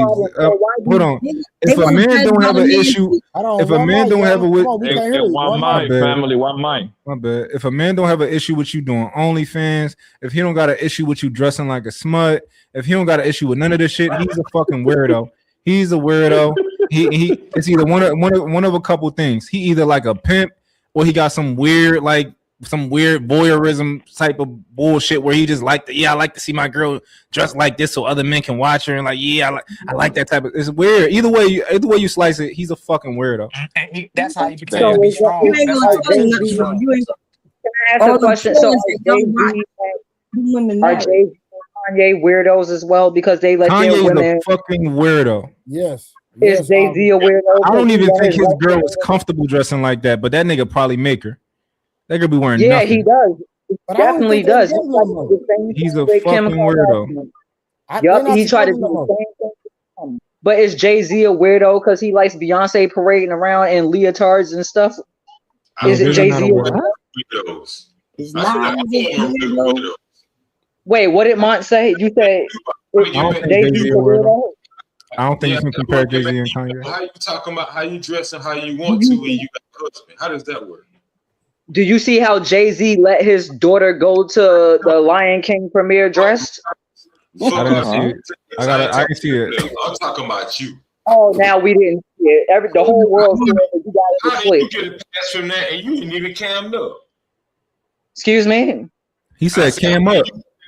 Hold on. If a man don't have an issue, if a man don't have a one mind, family, one mind. My bad. If a man don't have an issue with you doing OnlyFans, if he don't got an issue with you dressing like a smut, if he don't got an issue with none of this shit, he's a fucking weirdo. He's a weirdo. He it's either one of a couple things. He either like a pimp or he got some weird voyeurism type of bullshit where he just like I like to see my girl dressed like this so other men can watch her and like I like that type of. It's weird. Either way you slice it, he's a fucking weirdo. That's how you pretend to be strong. Can I ask a question? So are Jay-Z and Kanye weirdos as well because they let their women? Kanye's a fucking weirdo. Yes. Is Jay-Z a weirdo? I don't even think his girl was comfortable dressing like that, but that nigga probably make her. They could be wearing nothing. He does. Definitely does. He's a fucking weirdo. Yup, he tried to do the same thing. But is Jay-Z a weirdo because he likes Beyonce parading around in leotards and stuff? Is it Jay-Z a weirdo? Wait, what did Mont say? You said Jay-Z a weirdo? I don't think you can compare Jay-Z and Kanye. How you talking about how you dress and how you want to when you got a husband? How does that work? Do you see how Jay-Z let his daughter go to the Lion King premiere dressed? I didn't see it. I can see it. I'm talking about you. Oh, now we didn't see it. The whole world said that you got How did you get a pass from that and you didn't even cammed up? Excuse me? He said cam up.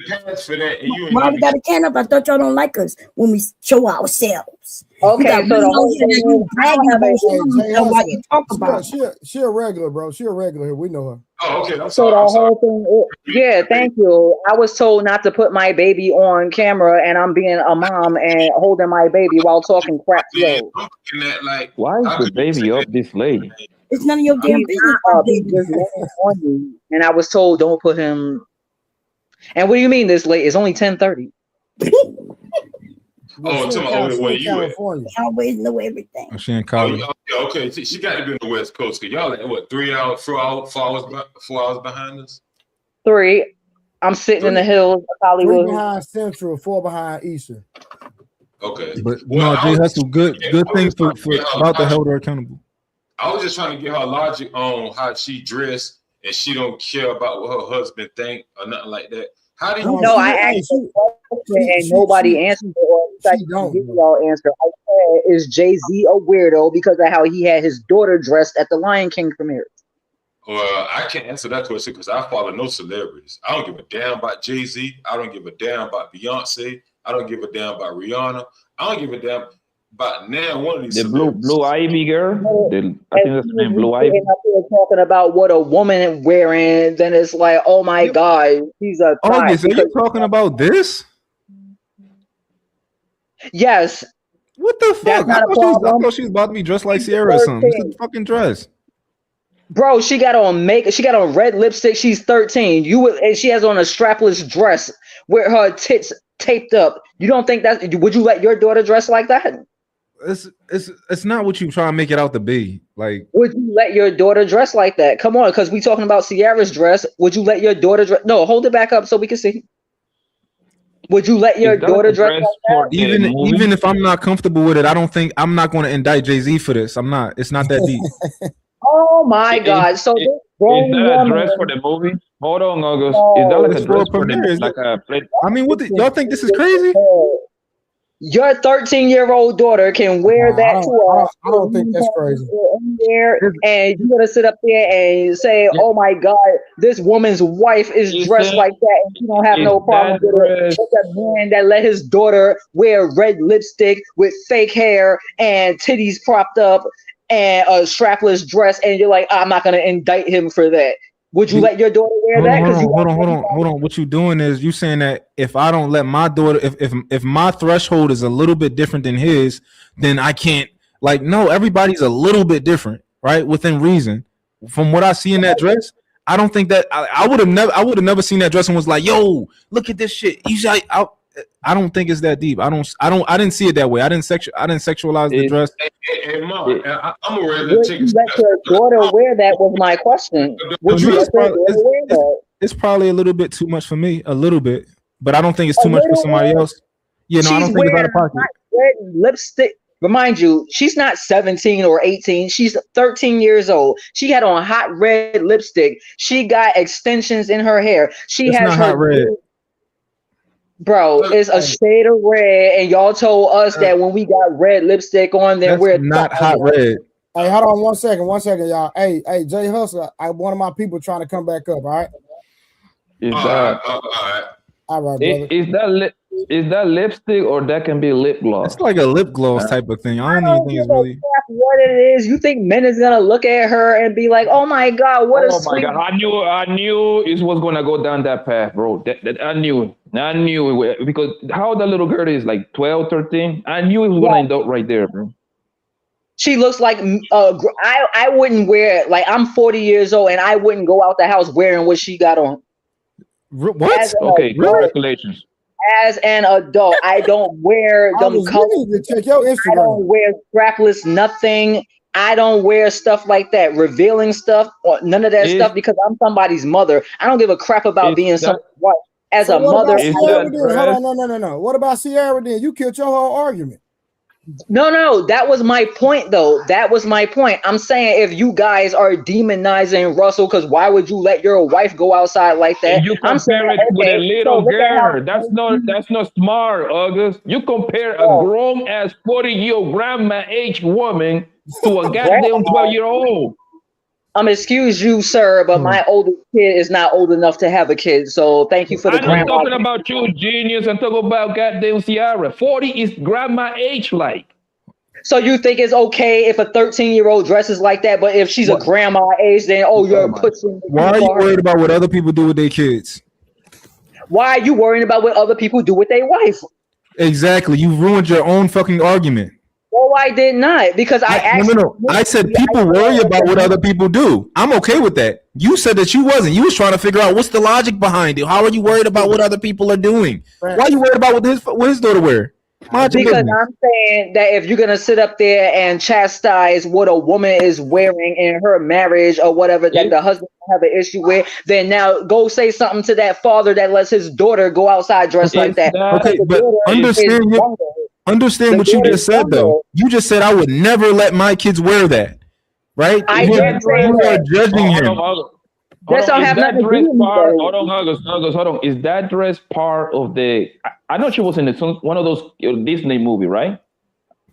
pass for that, and you ain't Why we even. got a can up? I thought y'all don't like us when we show ourselves. Okay, We got so the one whole here that thing you is, bragging about Jay and what Hustler. you talk about. She a regular, bro. She a regular here. We know her. Oh, okay. I'm so sorry. the I'm sorry. whole thing, yeah, thank you. I was told not to put my baby on camera, and I'm being a mom and holding my baby while talking crap slow. I'm looking at like, Why is how the could you say baby that? up this late? It's none of your damn He's business. not up. He's just laying on me, and I was told don't put him. And what do you mean this late? It's only 10:30. Oh, She tell me, in where you at? California. I always know everything. She in Oh, college. yeah, okay. She got to be on the West Coast because y'all like what 3 hours, 4 hours behind us. 3. I'm sitting in the hills of 3 Hollywood. behind Central, 4 behind Eastern. Okay. But Well, no, I Jay was Hustle, good I was thing just for trying to get her about to logic. hold her accountable. I was just trying to get her logic on how she dressed and she don't care about what her husband think or nothing like that. How do you? No, I asked a question and nobody answered it, or I can give y'all answer. I said, is Jay-Z a weirdo because of how he had his daughter dressed at the Lion King premiere? Well, I can't answer that question because I follow no celebrities. I don't give a damn about Jay-Z. I don't give a damn about Beyonce. I don't give a damn about Rihanna. I don't give a damn about now one of these The celebrities. Blue Ivy girl. I think that's the name, Blue Ivy. Sitting up here talking about what a woman wearing, then it's like, oh my God, he's a thought. August, are you talking about this? Yes. What the fuck? I thought she was about to be dressed like Sierra or something. It's a fucking dress. Bro, she got on makeup. She got on red lipstick. She's 13. And she has on a strapless dress with her tits taped up. You don't think that? Would you let your daughter dress like that? It's not what you try to make it out to be. Like, would you let your daughter dress like that? Come on, because we talking about Sierra's dress. Would you let your daughter dress? No, hold it back up so we can see. Would you let your daughter dress like that? Even if I'm not comfortable with it, I'm not going to indict Jay-Z for this. I'm not. It's not that deep. Oh my God! So this Is grown that a woman, dress for the movie? Hold on, August. Is that like It's a for a dress for premiere. the like a play? I mean, y'all think this is crazy? your 13-year-old daughter can wear that to I don't think that's crazy. And you're gonna sit up there and say, "Oh my God, this woman's wife is dressed like that," and you don't have no problem with it. It's a man that let his daughter wear red lipstick with fake hair and titties propped up and a strapless dress, and you're like, "I'm not gonna indict him for that." Would you let your daughter wear that? Hold on. What you doing is you saying that if I don't let my daughter, if my threshold is a little bit different than his, then I can't. Like, no, everybody's a little bit different, right? Within reason. From what I see in that dress, I don't think that I would have never seen that dress and was like, "Yo, look at this shit." I don't think it's that deep. I didn't see it that way. I didn't sexualize the dress. Hey, Mom, I'm a regular Would you let your daughter wear that? Was my question. Would you let your daughter wear that? It's probably a little bit too much for me, a little bit, but I don't think it's too much for somebody else. You know, I don't think it's out of pocket. Red lipstick. Remind you, she's not 17 or 18. She's 13 years old. She had on hot red lipstick. She got extensions in her hair. She It's has not her hot red. Bro, it's a shade of red, and y'all told us that when we got red lipstick on, then we're not hot red. Hey, hold on 1 second, y'all. Hey, Jay Hustler, one of my people trying to come back up. All right. All right, brother. Is that lipstick or that can be lip gloss? It's like a lip gloss type of thing. I don't even think it's really. What it is? You think men is gonna look at her and be like, "Oh my God, what a Oh my sweet." God! I knew it was gonna go down that path, bro. That I knew it because how the little girl is like 12, 13. I knew it was gonna end up right there, bro. She looks like I wouldn't wear it. Like, I'm 40 years old and I wouldn't go out the house wearing what she got on. What? Okay, congratulations. As an adult, I don't wear them colors. Check your Instagram. I don't wear strapless nothing. I don't wear stuff like that, revealing stuff or none of that stuff because I'm somebody's mother. I don't give a crap about being someone's wife. As a mother, Hold on, no. What about Sierra then? You killed your whole argument. No, that was my point, though. That was my point. I'm saying if you guys are demonizing Russell, because why would you let your wife go outside like that? And you compare it with a little girl. That's not smart, August. You compare a grown ass 40-year-old grandma age woman to a goddamn 12-year-old. Excuse you, sir, but my oldest kid is not old enough to have a kid. So thank you for the I'm not grandma. talking about you, genius. I'm talking about goddamn Ciara. 40 is grandma age like. So you think it's okay if a 13-year-old dresses like that, but if she's a grandma age, then you're pushing. Why are you worried about what other people do with their kids? Why are you worrying about what other people do with their wife? Exactly. You ruined your own fucking argument. No, I did not, because I actually. No. I said people worry about what other people do. I'm okay with that. You said that you wasn't. You was trying to figure out what's the logic behind it. How are you worried about what other people are doing? Why are you worried about what his daughter wear? Because I'm saying that if you're gonna sit up there and chastise what a woman is wearing in her marriage or whatever that the husband have an issue with, then now go say something to that father that lets his daughter go outside dressed like that. Okay, but understand what you just said though. You just said I would never let my kids wear that, right? You are judging him. That's don't have nothing to do with hold on, August. Hold on. Is that dress part of the? I know she was in one of those Disney movie, right?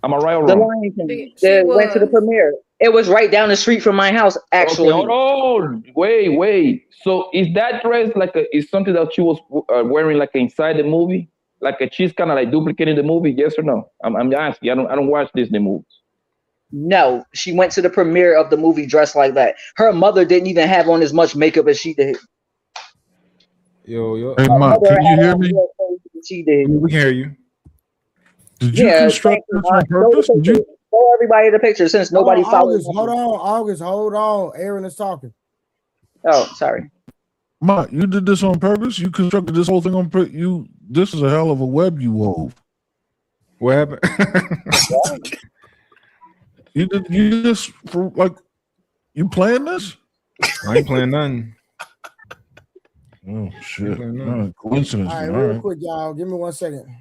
Am I right or The wrong? Lion King. They went to the premiere. It was right down the street from my house, actually. Okay, hold on. Wait. So is that dress is something that she was wearing like inside the movie? Like she's kind of like duplicating the movie? Yes or no? I'm asking. I don't watch Disney movies. No, she went to the premiere of the movie dressed like that. Her mother didn't even have on as much makeup as she did. Yo. Hey, Ma, can you hear me? She did. We can hear you. Did you construct this on purpose? Did you? Show everybody the picture since nobody follows. Hold on. Aaron is talking. Oh, sorry. Ma, you did this on purpose? You constructed this whole thing on purpose? This is a hell of a web you wove. What happened? You just for you playing this? I ain't playing nothing. Oh shit! Coincidence. All right, real quick, y'all. Give me 1 second.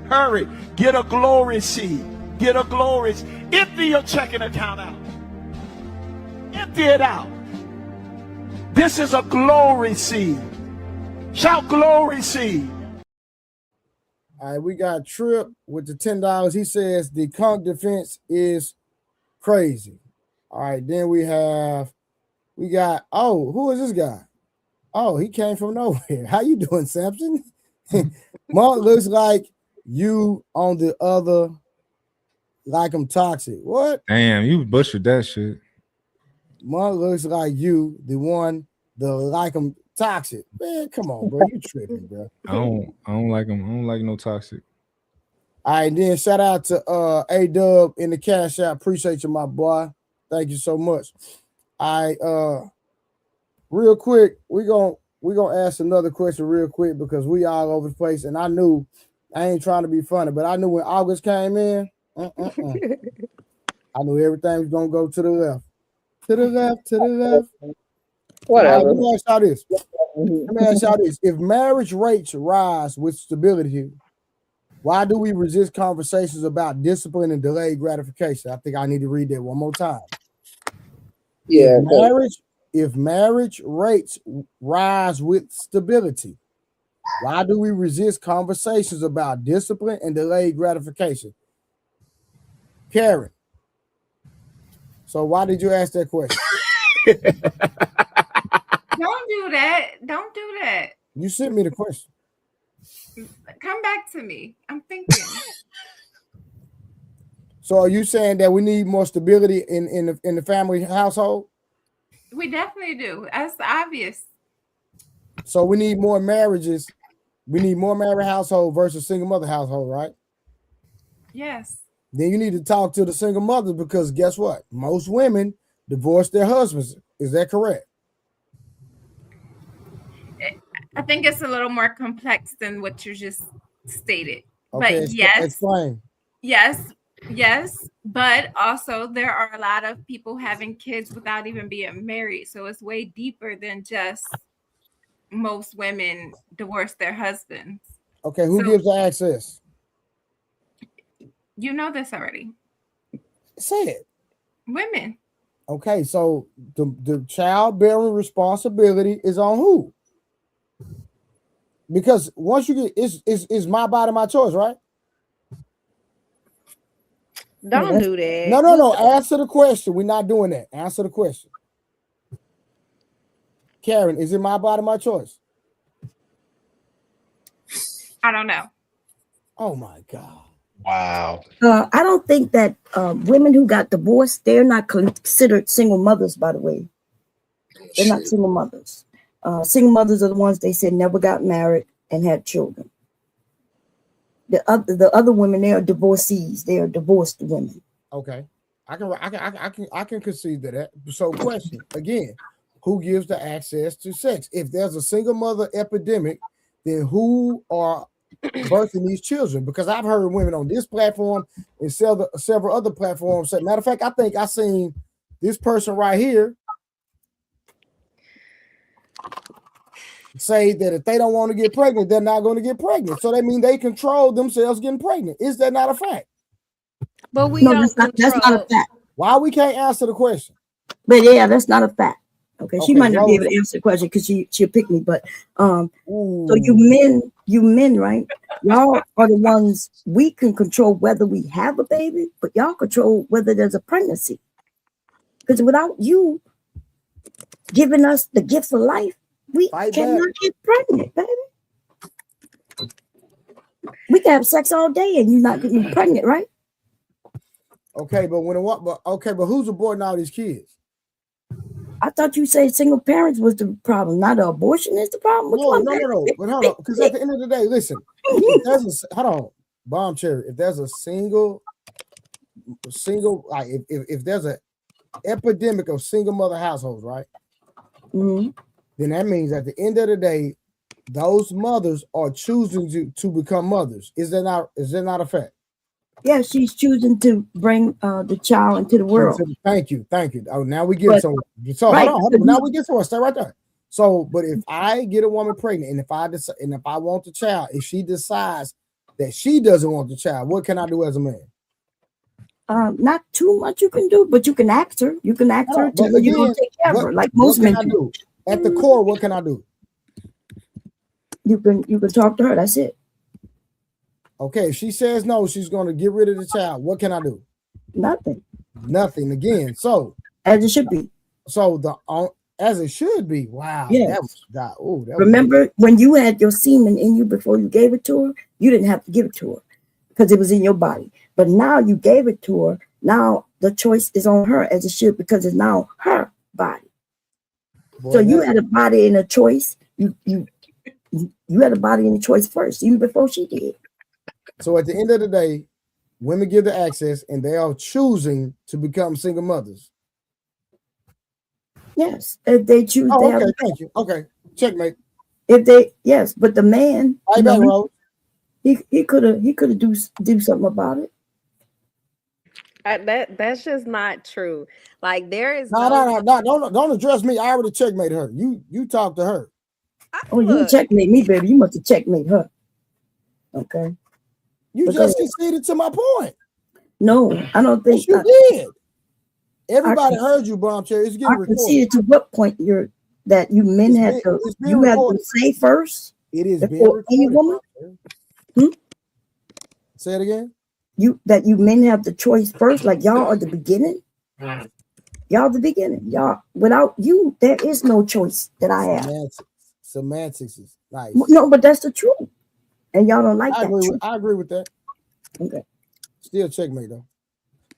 Hurry, get a glory seed. Get a glory. Empty your checking account out. Empty it out. This is a glory seed. Shout glory seed. All right, we got Trip with the $10. He says the conch defense is crazy. All right, then we got who is this guy? Oh, he came from nowhere. How you doing, Samson? Mark looks like you on the other, like I'm toxic. What? Damn, you butchered that shit. Mark looks like you, the one, the like I'm toxic. Man, come on, bro. You tripping, bro. I don't like him. I don't like no toxic. All right, then shout out to A-Dub in the Cash App. Appreciate you, my boy. Thank you so much. I real quick, we gonna ask another question real quick because we all over the place, and I knew I ain't trying to be funny, but I knew when August came in, I knew everything was gonna go to the left. To the left. Whatever. Let me ask y'all this. If marriage rates rise with stability, why do we resist conversations about discipline and delayed gratification? I think I need to read that one more time. Yeah. If marriage rates rise with stability, why do we resist conversations about discipline and delayed gratification? Karen. So why did you ask that question? Don't do that. Don't do that. You sent me the question. Come back to me. I'm thinking. So are you saying that we need more stability in the family household? We definitely do. That's obvious. So we need more marriages. We need more married household versus single mother household, right? Yes. Then you need to talk to the single mothers because guess what? Most women divorce their husbands. Is that correct? I think it's a little more complex than what you just stated. Okay, but yes. Explain. Yes, but also there are a lot of people having kids without even being married. So it's way deeper than just most women divorce their husbands. Okay, who gives the access? You know this already. Say it. Women. Okay, so the childbearing responsibility is on who? Because once you get it's my body, my choice, right? Don't do that. No. Answer the question. We're not doing that. Answer the question. Karen, is it my body, my choice? I don't know. Oh my God. Wow. I don't think that women who got divorced, they're not considered single mothers, by the way. They're not single mothers. Single mothers are the ones they said never got married and had children. The other women, they are divorcees. They are divorced women. Okay. I can concede to that. So question again, who gives the access to sex? If there's a single mother epidemic, then who are birthing these children? Because I've heard women on this platform and several other platforms say, matter of fact, I think I seen this person right here say that if they don't want to get pregnant, they're not going to get pregnant. So that means they control themselves getting pregnant. Is that not a fact? But we don't control. That's not a fact. Why we can't answer the question? But yeah, that's not a fact. Okay, she Okay, might not be able Rose. to answer the question because she'll pick me. But so you men, right? Y'all are the ones, we can control whether we have a baby, but y'all control whether there's a pregnancy. Because without you giving us the gift of life, we cannot get pregnant, baby. We can have sex all day and you're not getting pregnant, right? Okay, but but who's aborting all these kids? I thought you said single parents was the problem, not the abortion is the problem. Which one? No. But hold on, because at the end of the day, listen, if there's hold on, Bomb Cherry, if there's a single, like if there's an epidemic of single mother households, right? Mm-hmm. Then that means at the end of the day, those mothers are choosing to become mothers. Is that not a fact? Yeah, she's choosing to bring the child into the world. Thank you. Oh, now we get somewhere. So right, hold on. Now we get somewhere. Stay right there. So, but if I get a woman pregnant, and if I want the child, if she decides that she doesn't want the child, what can I do as a man? Not too much you can do, but you can ask her. You can ask her to you gonna take care of her, like most men do. At the core, what can I do? You can talk to her. That's it. Okay, if she says no, she's going to get rid of the child. What can I do? Nothing. Nothing again. So as it should be. So as it should be. Wow. Yes. That was Remember when you had your semen in you before you gave it to her, you didn't have to give it to her because it was in your body. But now you gave it to her. Now the choice is on her as it should because it's now her body. Boy, so you had a body and a choice. You had a body and a choice first, even before she did. So at the end of the day, women give the access and they are choosing to become single mothers. Yes, if they choose to have. Thank you. Okay, checkmate. If they, yes, but the man, he could have do something about it. That's just not true. Like there is no, don't address me. I already checkmate her. You talk to her. Oh, you checkmate me, baby. You must have checkmate her. Okay. You just conceded to my point. No, I don't think you did. Everybody heard you, Bomb Cherry. It's getting recorded. Conceded to what point you men had to say first. It is before any woman. Say it again. You men have the choice first, like y'all are the beginning. Y'all the beginning. Y'all without you, there is no choice that I have. Semantics is nice. No, but that's the truth. And y'all don't like that. I agree with that. Okay. Still checkmate though.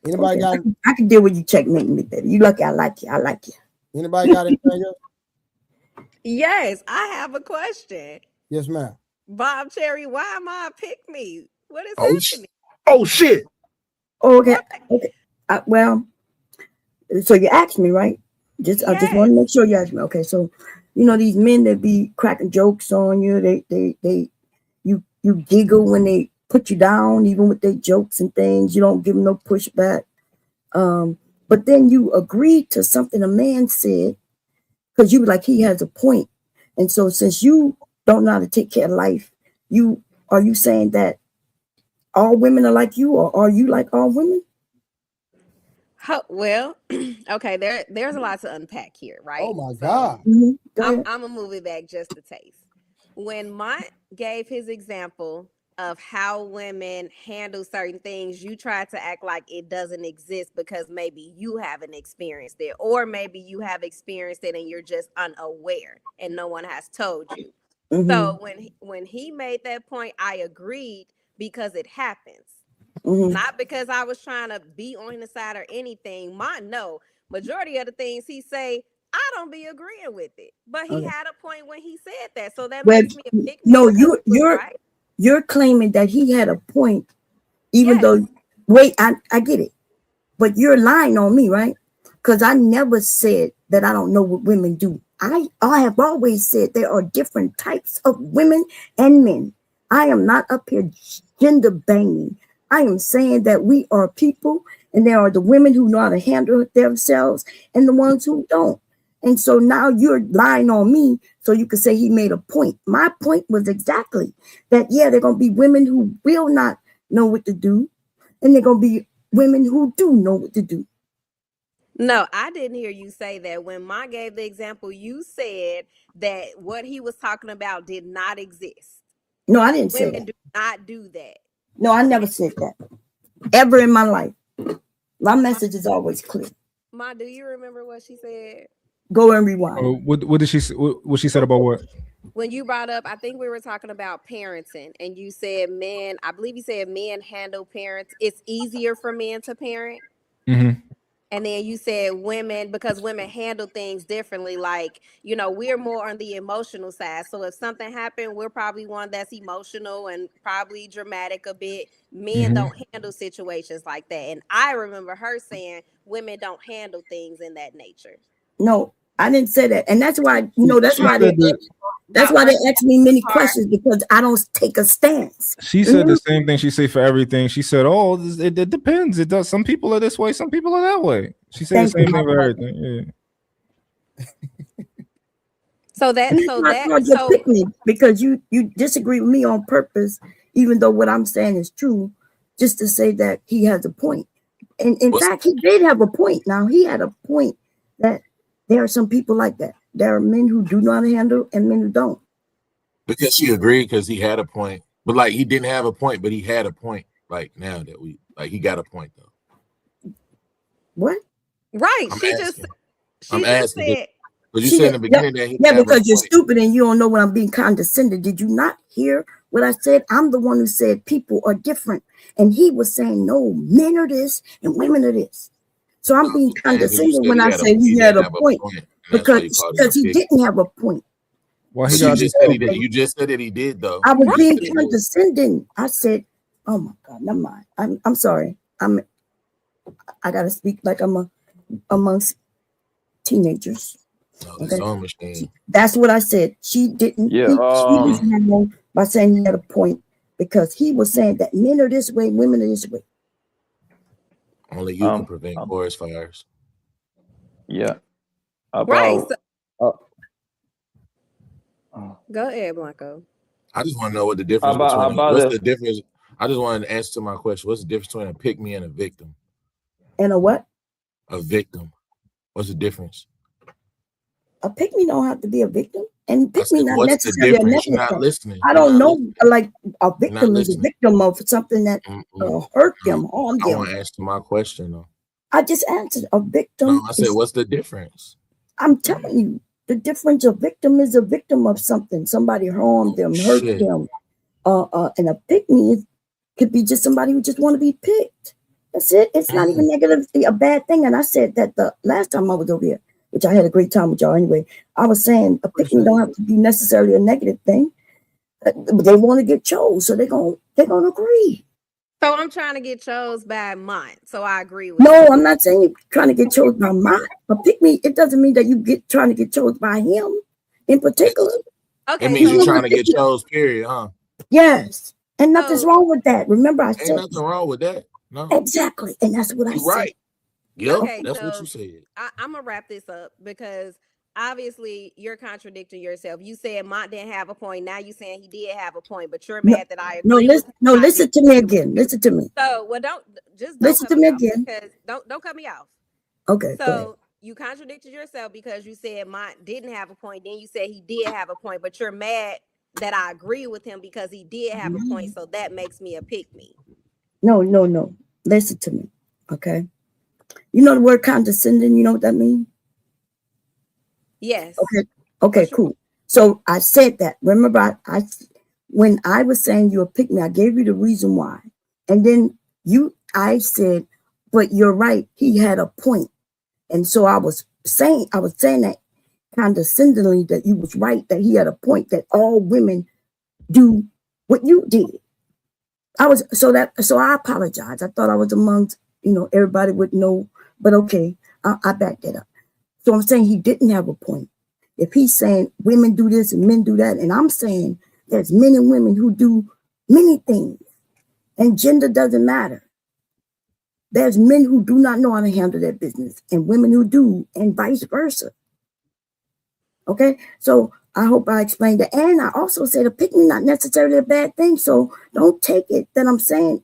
Anybody got? I can deal with you checkmating me, baby. You lucky. I like you. Anybody got anything else? Yes, I have a question. Yes, ma'am. Bob Cherry, why am I pick me? What is happening? Oh shit. Okay. Well, so you asked me, right? I just want to make sure you asked me. Okay, so these men that be cracking jokes on you, you giggle when they put you down, even with their jokes and things. You don't give them no pushback. But then you agree to something a man said because you were like, he has a point. And so since you don't know how to take care of life, are you saying that all women are like you, or are you like all women? Well, okay, there's a lot to unpack here, right? Oh my God. I'm gonna move it back just a taste. When Mont gave his example of how women handle certain things, you try to act like it doesn't exist because maybe you haven't experienced it, or maybe you have experienced it and you're just unaware and no one has told you. Mm-hmm. So when he made that point, I agreed because it happens. Mm-hmm. Not because I was trying to be on the side or anything. Majority of the things he say, I don't be agreeing with it. But he had a point when he said that. So that Well, makes me a pick me no, because he was right. you're claiming that he had a point, even though wait, I get it, but you're lying on me, right? Because I never said that I don't know what women do. I have always said there are different types of women and men. I am not up here gender banging. I am saying that we are people, and there are the women who know how to handle themselves and the ones who don't. And so now you're lying on me so you can say he made a point. My point was exactly that, yeah, there are going to be women who will not know what to do, and there are going to be women who do know what to do. No, I didn't hear you say that. When Ma gave the example, you said that what he was talking about did not exist. No, I didn't say Women that. do not do that. No, I never said that. Ever in my life. My message is always clear. Ma, do you remember what she said? Go and rewind. What did she say? What she said about what? When you brought up, I think we were talking about parenting, and you said men, I believe you said men handle parents. It's easier for men to parent. Mm-hmm. And then you said women, because women handle things differently. Like, we're more on the emotional side. So if something happened, we're probably one that's emotional and probably dramatic a bit. Men don't handle situations like that. And I remember her saying women don't handle things in that nature. No, I didn't say that. And that's why, that's why they ask me many questions, because I don't take a stance. She said the same thing she say for everything. She said, "Oh, it depends. It does. Some people are this way, some people are that way." She said the same thing for everything. Yeah. So pick me because you disagree with me on purpose, even though what I'm saying is true, just to say that he has a point. And in fact, he did have a point. Now he had a point that there are some people like that. There are men who do not handle and men who don't. Because she agreed, because he had a point, but like he didn't have a point, but he had a point. Like now that he got a point though. What? Right? I'm She asking. just said. But you said in the beginning that he because you're stupid and you don't know when I'm being condescending. Did you not hear what I said? I'm the one who said people are different, and he was saying no, men are this and women are this. So I'm being condescending when I say he had a point, because he didn't have a point. Well, you just said that he did though. I was being condescending. I said, "Oh my God, never mind. I'm sorry. I gotta speak like I'm amongst teenagers." Okay. That's what I said. She didn't. Yeah. She was wrong by saying he had a point, because he was saying that men are this way, women are this way. Only you can prevent forest fires. Yeah. Right. Go ahead, Blanco. I just want to know what the difference what's the difference. I just wanted to answer to my question. What's the difference between a pick me and a victim? And a what? A victim. What's the difference? A pick me don't have to be a victim, and pick me not what's necessarily the difference? a You're not listening. I don't know. Like a victim is a victim of something that hurt them, harmed them. I want to answer my question though. I just answered a victim. No, I said, what's the difference? I'm telling you, the difference. A victim is a victim of something. Somebody harmed them, hurt them. And a pick me could be just somebody who just want to be picked. That's it. It's not even negatively a bad thing. And I said that the last time I was over here, which I had a great time with y'all anyway. I was saying a pick me don't have to be necessarily a negative thing. They want to get chose, so they're gonna agree. So I'm trying to get chose by mine. So I agree with No, you. I'm not saying you're trying to get chose by mine. But pick me, it doesn't mean that you trying to get chose by him in particular. Okay. It means you're trying to get chose, period, huh? Yes. And nothing's wrong with that. Remember, I said ain't nothing wrong with that. No. Exactly. And that's what I said. Right. Yep. Okay, that's so what you said. I'm gonna wrap this up because obviously you're contradicting yourself. You said Mont didn't have a point. Now you saying he did have a point, but you're mad that I agree. Listen to me again. Listen to me. So don't listen to me again. Because don't cut me off. Okay. So you contradicted yourself because you said Mont didn't have a point. Then you said he did have a point, but you're mad that I agree with him because he did have a point. So that makes me a pick me. No. Listen to me, okay? You know the word condescending. You know what that means? Yes. Okay, cool. So I said that. Remember, I when I was saying you a pick me, I gave you the reason why, and then I said, but you're right. He had a point, and so I was saying that condescendingly that you was right, that he had a point, that all women do what you did. So I apologize. I thought I was amongst, everybody would know, but okay, I backed that up. So I'm saying he didn't have a point. If he's saying women do this and men do that, and I'm saying there's men and women who do many things, and gender doesn't matter. There's men who do not know how to handle their business, and women who do, and vice versa. Okay, so I hope I explained that. And I also said a pick me not necessarily a bad thing. So don't take it that I'm saying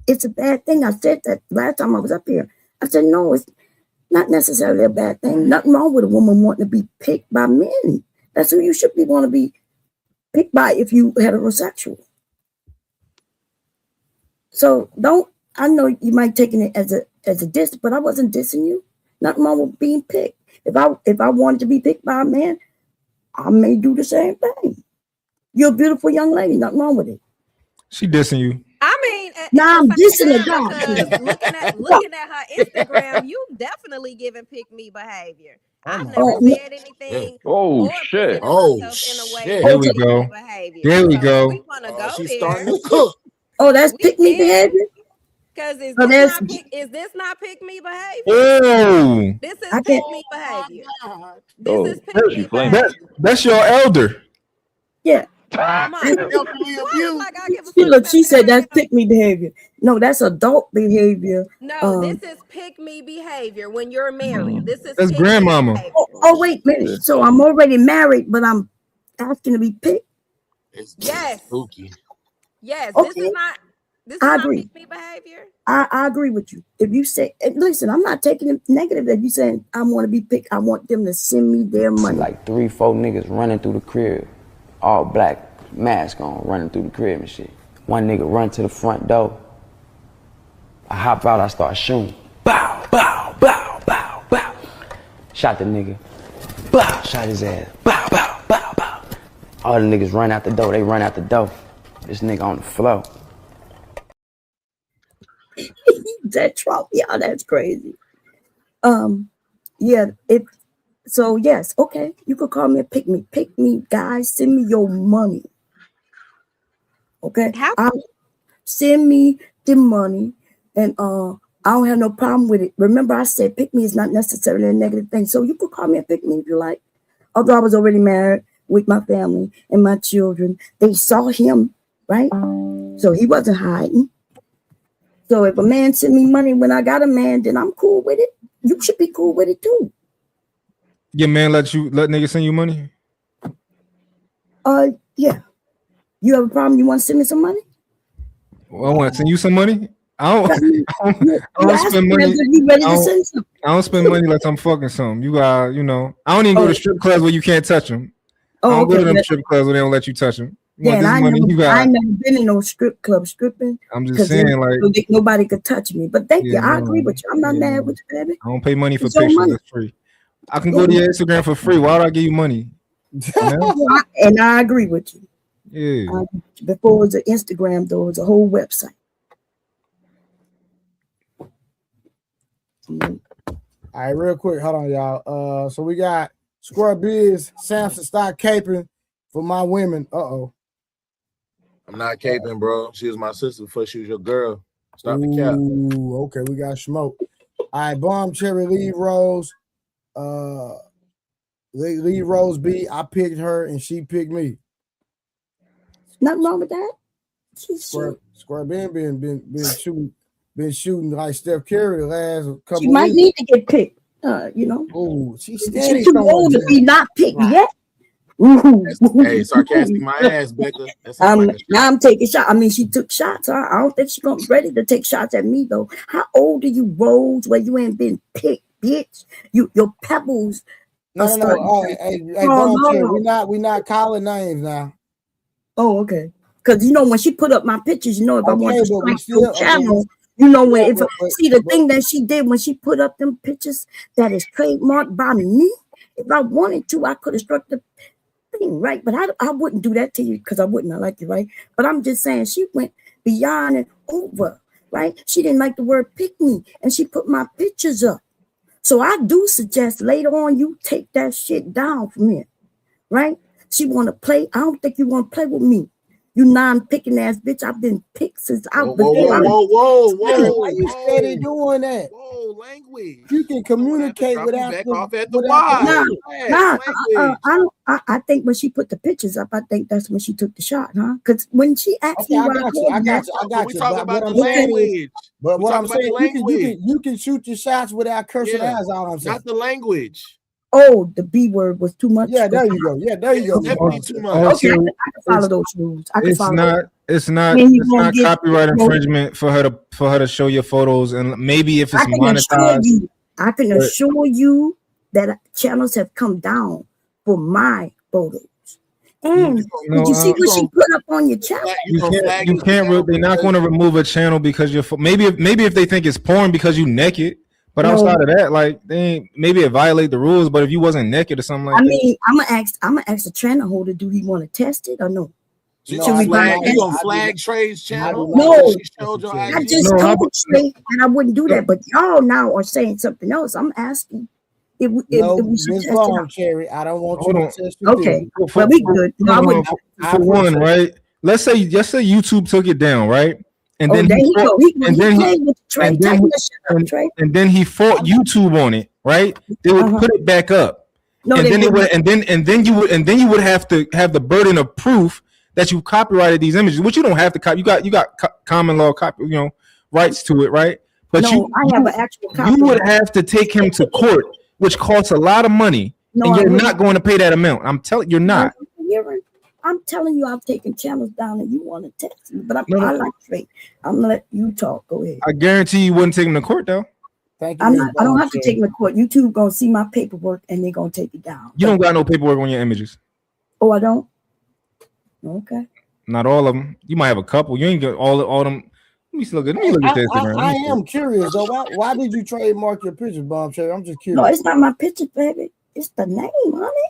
it's a bad thing. I said that last time I was up here. I said, no, it's not necessarily a bad thing. Nothing wrong with a woman wanting to be picked by men. That's who you should want to be picked by if you heterosexual. So I know you might take it as a diss, but I wasn't dissing you. Nothing wrong with being picked. If I wanted to be picked by a man, I may do the same thing. You're a beautiful young lady. Nothing wrong with it. She dissing you. I mean, I'm dissing the guy. Because looking at her Instagram, you definitely giving pick me behavior. I've never said anything. Oh shit! There we go. There we go. We want to go She's there. starting to cook. Oh, that's pick me behavior. Because is this not pick me behavior? Oh, This is pick me behavior. Oh, This is pick me behavior. that's your elder. Yeah. Come on. Look, she said that's pick me behavior. No, that's adult behavior. No, this is pick me behavior when you're married. This is That's pick grandmama. me behavior. Oh, wait a minute. So I'm already married, but I'm asking to be picked. Yes. Spooky. Yes. Okay. This is not agree. pick me behavior. I agree with you. If you say, listen, I'm not taking it negative that you saying I want to be picked. I want them to send me their money. Like 3-4 niggas running through the crib, all black, mask on, running through the crib and shit. One nigga run to the front door. I hop out, I start shooting. Bow, bow, bow, bow, bow. Shot the nigga. Bow, shot his ass. Bow, bow, bow, bow. All the niggas run out the door. They run out the door. This nigga on the floor. That Trump, yeah, that's crazy. Yeah, so yes, okay, you could call me a pick me, guys. Send me your money. Okay, send me the money, and I don't have no problem with it. Remember, I said pick me is not necessarily a negative thing, so you could call me a pick me if you like. Although I was already married with my family and my children, they saw him, right? So he wasn't hiding. So if a man send me money when I got a man, then I'm cool with it. You should be cool with it too. Your man let niggas send you money? Yeah. You have a problem? You want to send me some money? Well, I want to send you some money. I don't spend money. I don't spend money like I'm fucking something. You got, I don't even go to strip clubs where you can't touch them. I don't go to them strip clubs where they don't let you touch them. Yeah, I never been in no strip club stripping. I'm just saying, like, nobody could touch me. But thank you. I agree with you. I'm not mad with you, baby. I don't pay money for pictures. That's free. I can go to your Instagram for free. Why would I give you money? And I agree with you. Yeah. Before it was an Instagram, though, it was a whole website. All right, real quick. Hold on, y'all. So we got Square Biz, Samson, stop caping for my women. I'm not caping, bro. She was my sister before she was your girl. Stop the cap. Ooh, okay, we got smoke. All right, Bomb Cherry, Leave Rose. Leave Rose B. I picked her and she picked me. Nothing wrong with that. Square been shooting like Steph Curry the last couple. She might need to get picked. Oh, she's too old to be not picked yet. Hey, sarcastic my ass, Becca. Now I'm taking shots. I mean, she took shots. I don't think she's gonna be ready to take shots at me though. How old are you, Rose? Where you ain't been picked, bitch? Your pebbles. No. Hey, we're not calling names now. Oh, okay. Because when she put up my pictures, if I want to strike still, your channel, see the thing that she did when she put up them pictures that is trademarked by me. If I wanted to, I could have struck the thing, right? But I wouldn't do that to you because I wouldn't. I like you, right? But I'm just saying she went beyond and over, right? She didn't like the word pick me, and she put my pictures up. So I do suggest later on you take that shit down from here, right? She want to play. I don't think you want to play with me. You non-picking ass bitch. I've been picked since I was Whoa. Why you steady doing that? Whoa, language. You can communicate without back the, off at the without Y. I think when she put the pictures up, I think that's when she took the shot, huh? Because when she asked me, I got you. We talking about the language. But what I'm saying, you can shoot your shots without cursing ass out. I'm saying not the language. Oh, the B word was too much. Yeah, there you go. Definitely too much. Okay, I can follow those rules. It's not copyright infringement for her to show your photos, and maybe if it's monetized. I can assure you that channels have come down for my photos. And did you see what she put up on your channel? You can't. They're not going to remove a channel because you're maybe if they think it's porn because you naked. But outside of that, like maybe it violate the rules. But if you wasn't naked or something like that, I'm gonna ask the channel holder, do he want to test it or no? You gonna flag Trey's channel? No, I just told Trey, and I wouldn't do that. But y'all now are saying something else. I'm asking if we should test it. Cherry, I don't want you to test it. Okay, well we good. No, I wouldn't. For one, right? Let's say YouTube took it down, right? And then he fought YouTube on it, right? They would put it back up, and then you would have to have the burden of proof that you copyrighted these images, which you don't have to copy. You got common law copy, rights to it, right? But I have an actual copy. You would have to take him to court, which costs a lot of money, and you're not going to pay that amount. I'm telling you, you're not. I'm telling you, I've taken channels down, and you want to text me, but I like Trey. I'm gonna let you talk. Go ahead. I guarantee you wouldn't take him to court, though. Thank you. I don't have to take him to court. YouTube gonna see my paperwork, and they're gonna take it down. You don't got no paperwork on your images. Oh, I don't. Okay. Not all of them. You might have a couple. You ain't got all them. Let me look at this. I am curious though. Why did you trademark your picture, Bomb Cherry? I'm just curious. No, it's not my picture, baby. It's the name, honey.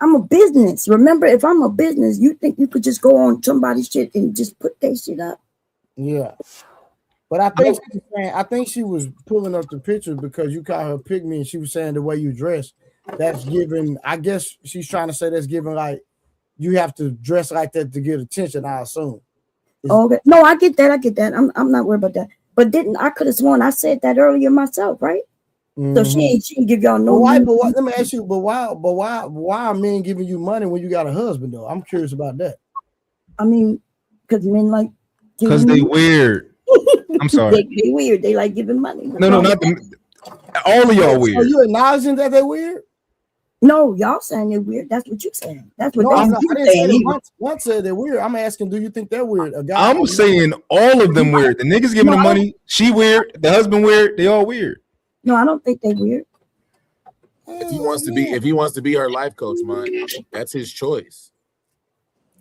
I'm a business. Remember, if I'm a business, you think you could just go on somebody's shit and just put that shit up? Yeah. But I think she was pulling up the picture because you called her pygmy and she was saying the way you dress. That's given, I guess she's trying to say that's given like you have to dress like that to get attention, I assume. Okay. No, I get that. I'm not worried about that. But I could have sworn I said that earlier myself, right? So she didn't give y'all no. Let me ask you, but why are men giving you money when you got a husband though? I'm curious about that. I mean, because men like because they weird. I'm sorry. they weird. They like giving money. No, not all of y'all weird. Are you acknowledging that they're weird? No, y'all saying they're weird. That's what you're saying. That's what I didn't say one said they're weird. I'm asking, do you think they're weird? I'm saying all of them weird. The niggas giving the money, she weird. The husband weird. They all weird. No, I don't think they're weird. If he wants to be her life coach, man, that's his choice.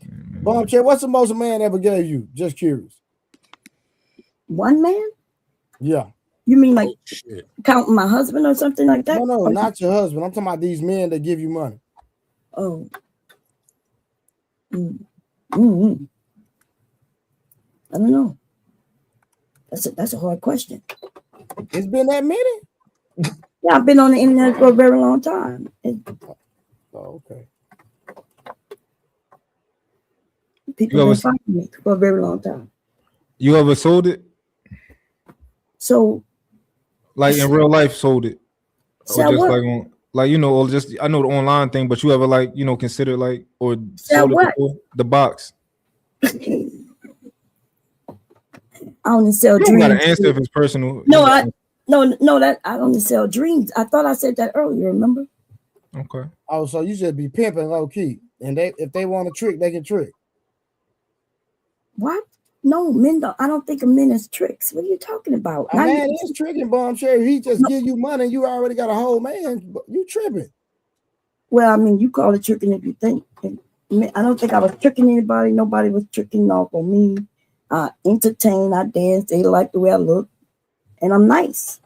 Bomb Cherry, what's the most a man ever gave you? Just curious. One man? Yeah. You mean like counting my husband or something like that? No, not your husband. I'm talking about these men that give you money. Oh. Mm-hmm. I don't know. That's a hard question. It's been that many? Yeah, I've been on the internet for a very long time. Okay. People have been finding me for a very long time. You ever sold it? So, like in real life, sold it? Sell or just what? or just I know the online thing, but you ever consider or sell sold what? It before? The box. I only sell You dreams. don't gotta answer if it's personal. No, that I only sell dreams. I thought I said that earlier. Remember? Okay. Oh, so you should be pimping low key, and if they want to trick, they can trick. What? No, men don't. I don't think of men as tricks. What are you talking about? A man is tricking, Bomb Cherry. He just give you money, and you already got a whole man. You tripping? Well, I mean, you call it tricking if you think. I don't think I was tricking anybody. Nobody was tricking off on me. I entertain, I dance. They like the way I look, and I'm nice.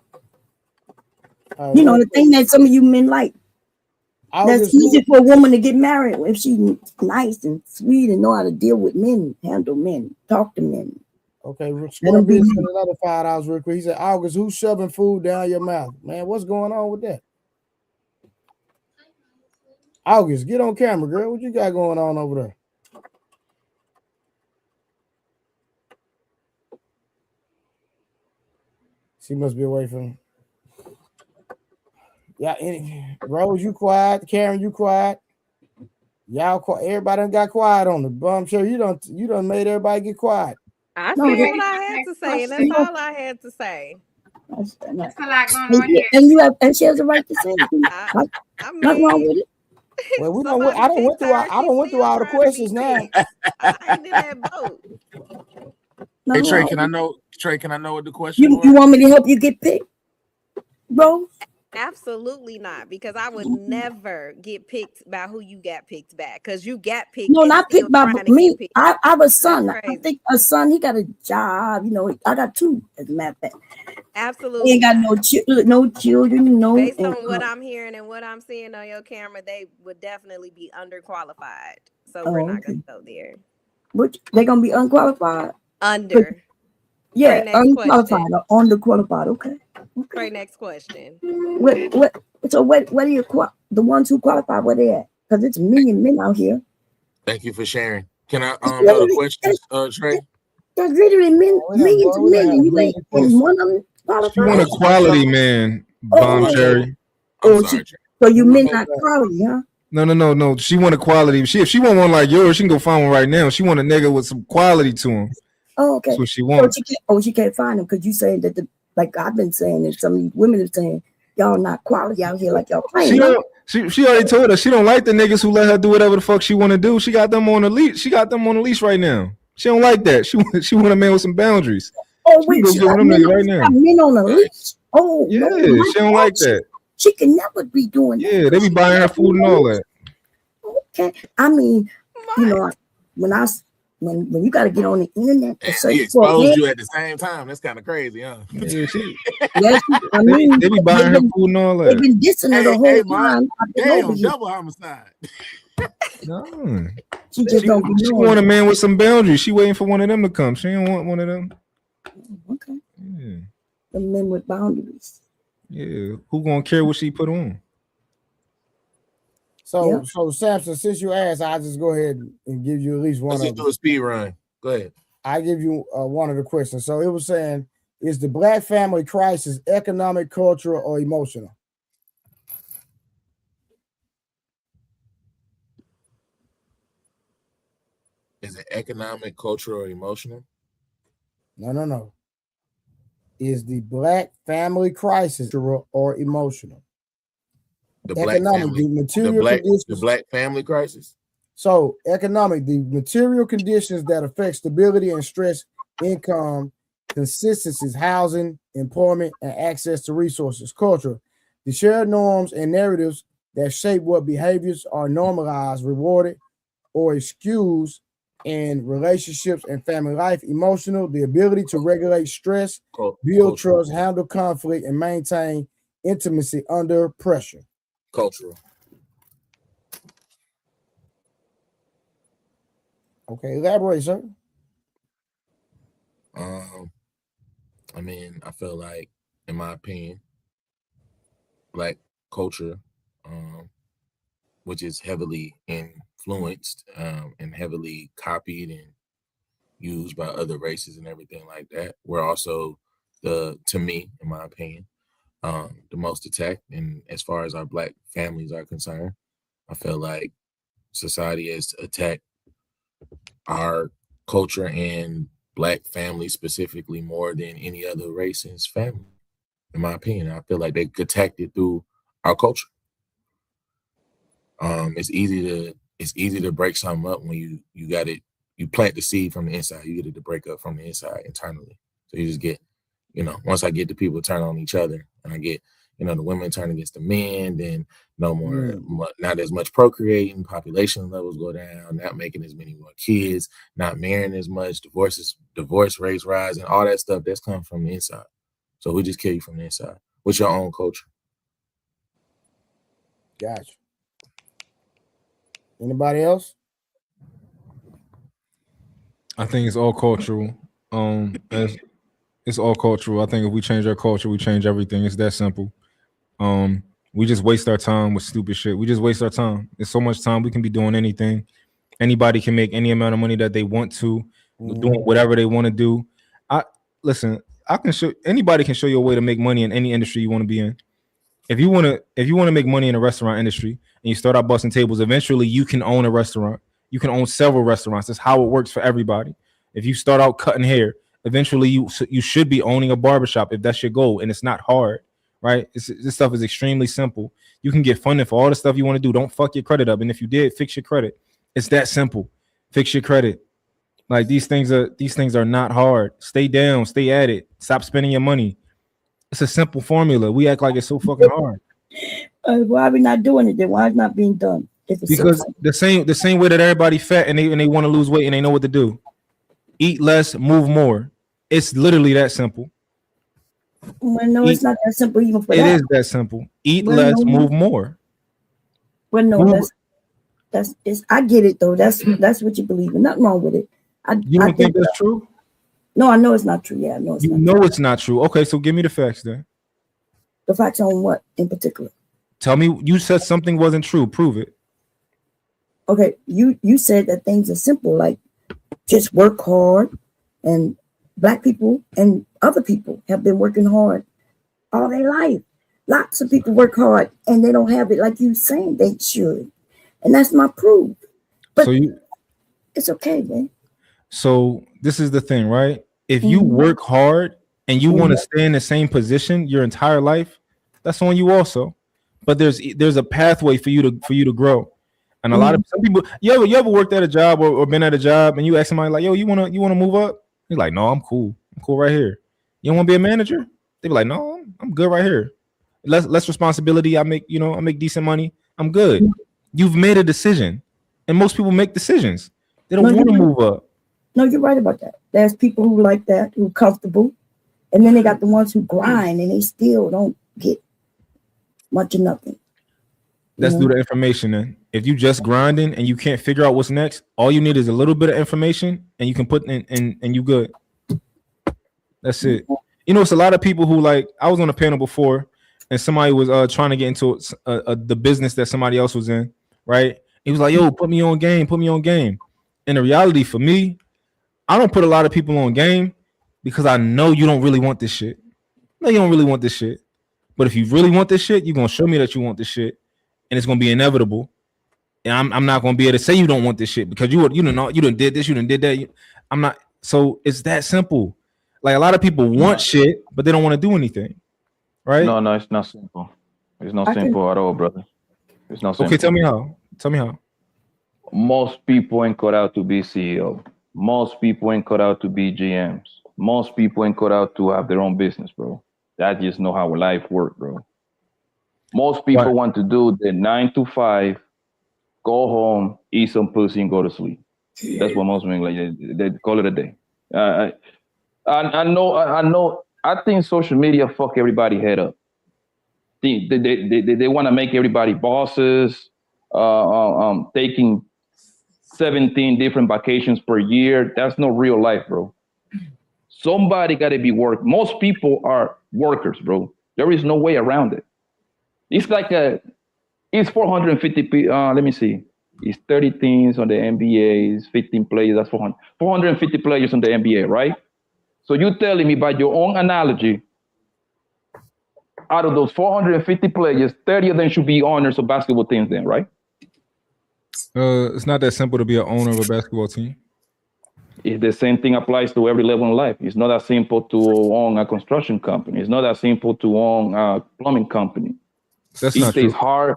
You know, the thing that some of you men like. That's easy for a woman to get married if she's nice and sweet and know how to deal with men, handle men, talk to men. Okay, Scorpion said another $5 real quick. He said, August, who's shoving food down your mouth? Man, what's going on with that? August, get on camera, girl. What you got going on over there? She must be away from. Yeah, Rose, you quiet. Karen, you quiet. Y'all quiet. Everybody done got quiet on the bum. Sure, you done made everybody get quiet. I said what I had to say, and that's all I had to say. That's a lot going on here. And she has the right to say it. Nothing wrong with it. Well, we don't. I don't went through all the questions now. I did that vote. Hey Trey, can I know? Trey, can I know what the question was? You want me to help you get picked, bro? Absolutely not, because I would never get picked by who you got picked by, because you got picked. No, not picked by me. I have a son. I think a son. He got a job. You know, I got two. As a matter of fact, absolutely. He ain't got no children. You know, based on what I'm hearing and what I'm seeing on your camera, they would definitely be underqualified. So we're not gonna go there. Which they're gonna be unqualified. Under. Yeah, unqualified or underqualified. Okay. Okay. Next question. What are you the ones who qualify? Where they at? Because it's a million men out here. Thank you for sharing. Can I know the questions, Trey? There's literally millions of men. You ain't one of them qualified. She want a quality man, Bomb Cherry. So you men not quality, huh? No. She want a quality. If she want one like yours, she can go find one right now. She want a nigga with some quality to him. Oh, okay. That's what she wants. She can't find him because you saying that like I've been saying, and some of these women are saying y'all not quality out here like y'all playing. She already told us she don't like the niggas who let her do whatever the fuck she want to do. She got them on the leash. She got them on the leash right now. She don't like that. She want a man with some boundaries. Oh wait, she got men on the leash. Oh yeah, no, she don't like that. She can never be doing that. Yeah, they be buying her food and all that. Okay, I mean, you know, when you got to get on the internet to search He exposed you at the same time. That's kind of crazy, huh? Yeah, yes, I mean, they be buying her food and all that. They've been dissing her the whole time. Damn, double homicide. No. She just don't be She want a man with some boundaries. She waiting for one of them to come. She don't want one of them. Okay. Yeah. The men with boundaries. Yeah. Who gonna care what she put on? So Samson, since you asked, I'll just go ahead and give you at least one. Let's do a speed run. Go ahead. I give you one of the questions. So it was saying, is the Black family crisis economic, cultural, or emotional? Is it economic, cultural, or emotional? No. Is the Black family crisis cultural or emotional? The Black family crisis. So economic, the material conditions that affect stability and stress, income, consistencies, housing, employment, and access to resources. Culture, the shared norms and narratives that shape what behaviors are normalized, rewarded, or excused in relationships and family life. Emotional, the ability to regulate stress, build trust, handle conflict, and maintain intimacy under pressure. Cultural. Okay, elaborate, sir. I mean, I feel like, in my opinion, Black culture, which is heavily influenced and heavily copied and used by other races and everything like that, we're also to me, in my opinion, the most attacked. And as far as our Black families are concerned, I feel like society has attacked our culture and Black families specifically more than any other race's family. In my opinion, I feel like they attacked it through our culture. It's easy to break something up when you plant the seed from the inside. You get it to break up from the inside internally. So you just get, once I get the people turn on each other, and I get, the women turn against the men, then no more, not as much procreating, population levels go down, not making as many more kids, not marrying as much, divorce rates rise, and all that stuff that's come from the inside. So we just kill you from the inside. What's your own culture? Gotcha. Anybody else? I think it's all cultural. It's all cultural. I think if we change our culture, we change everything. It's that simple. We just waste our time with stupid shit. We just waste our time. There's so much time. We can be doing anything. Anybody can make any amount of money that they want to, doing whatever they want to do. Anybody can show you a way to make money in any industry you want to be in. If you want to make money in the restaurant industry and you start out busting tables, eventually you can own a restaurant. You can own several restaurants. That's how it works for everybody. If you start out cutting hair, eventually you should be owning a barbershop if that's your goal, and it's not hard, right? This stuff is extremely simple. You can get funding for all the stuff you want to do. Don't fuck your credit up, and if you did, fix your credit. It's that simple. Fix your credit. Like these things are not hard. Stay down, stay at it. Stop spending your money. It's a simple formula. We act like it's so fucking hard. Why are we not doing it then? Why is it not being done? Because the same way that everybody fat and they want to lose weight and they know what to do. Eat less, move more. It's literally that simple. Well, no, it's not that simple even for that. It is that simple. Eat less, move more. Well, no, I get it though. That's what you believe in. Nothing wrong with it. You don't think that's true? No, I know it's not true. Yeah, I know it's not true. It's not true. Okay, so give me the facts then. The facts on what in particular? Tell me, you said something wasn't true. Prove it. Okay, you said that things are simple, like just work hard, and Black people and other people have been working hard all their life. Lots of people work hard and they don't have it like you saying they should, and that's my proof. But it's okay, man. So this is the thing, right? If you work hard and you want to stay in the same position your entire life, that's on you also. But there's a pathway for you to grow. And a lot of some people, you ever worked at a job or been at a job and you ask somebody like, yo, you wanna move up? He's like, no, I'm cool. I'm cool right here. You don't want to be a manager? They be like, no, I'm good right here. Less responsibility. I make decent money. I'm good. You've made a decision. And most people make decisions. They don't want to move up. No, you're right about that. There's people who like that, who are comfortable. And then they got the ones who grind and they still don't get much of nothing. Let's do the information then. If you just grinding and you can't figure out what's next, all you need is a little bit of information and you can put in and you good. That's it. You know, it's a lot of people who like, I was on a panel before and somebody was trying to get into the business that somebody else was in, right? He was like, yo, put me on game. And the reality for me, I don't put a lot of people on game because I know you don't really want this shit. No, you don't really want this shit. But if you really want this shit, you're going to show me that you want this shit. And it's going to be inevitable. And I'm not going to be able to say you don't want this shit because you done did this, you done did that. I'm not. So it's that simple. Like a lot of people want shit, but they don't want to do anything. Right? No, it's not simple. It's not simple at all, brother. It's not simple. Okay, tell me how. Most people ain't cut out to be CEO. Most people ain't cut out to be GMs. Most people ain't cut out to have their own business, bro. That just know how life works, bro. Most people want to do the 9 to 5, go home, eat some pussy, and go to sleep. That's what most men like. They call it a day. I know. I think social media fuck everybody head up. They want to make everybody bosses. Taking 17 different vacations per year. That's no real life, bro. Somebody got to be work. Most people are workers, bro. There is no way around it. It's like it's 450. Let me see. It's 30 teams on the NBA. It's 15 players. That's 450 players on the NBA, right? So you telling me by your own analogy, out of those 450 players, 30 of them should be owners of basketball teams then, right? It's not that simple to be an owner of a basketball team. If the same thing applies to every level in life. It's not that simple to own a construction company. It's not that simple to own a plumbing company. That's not true. Hard.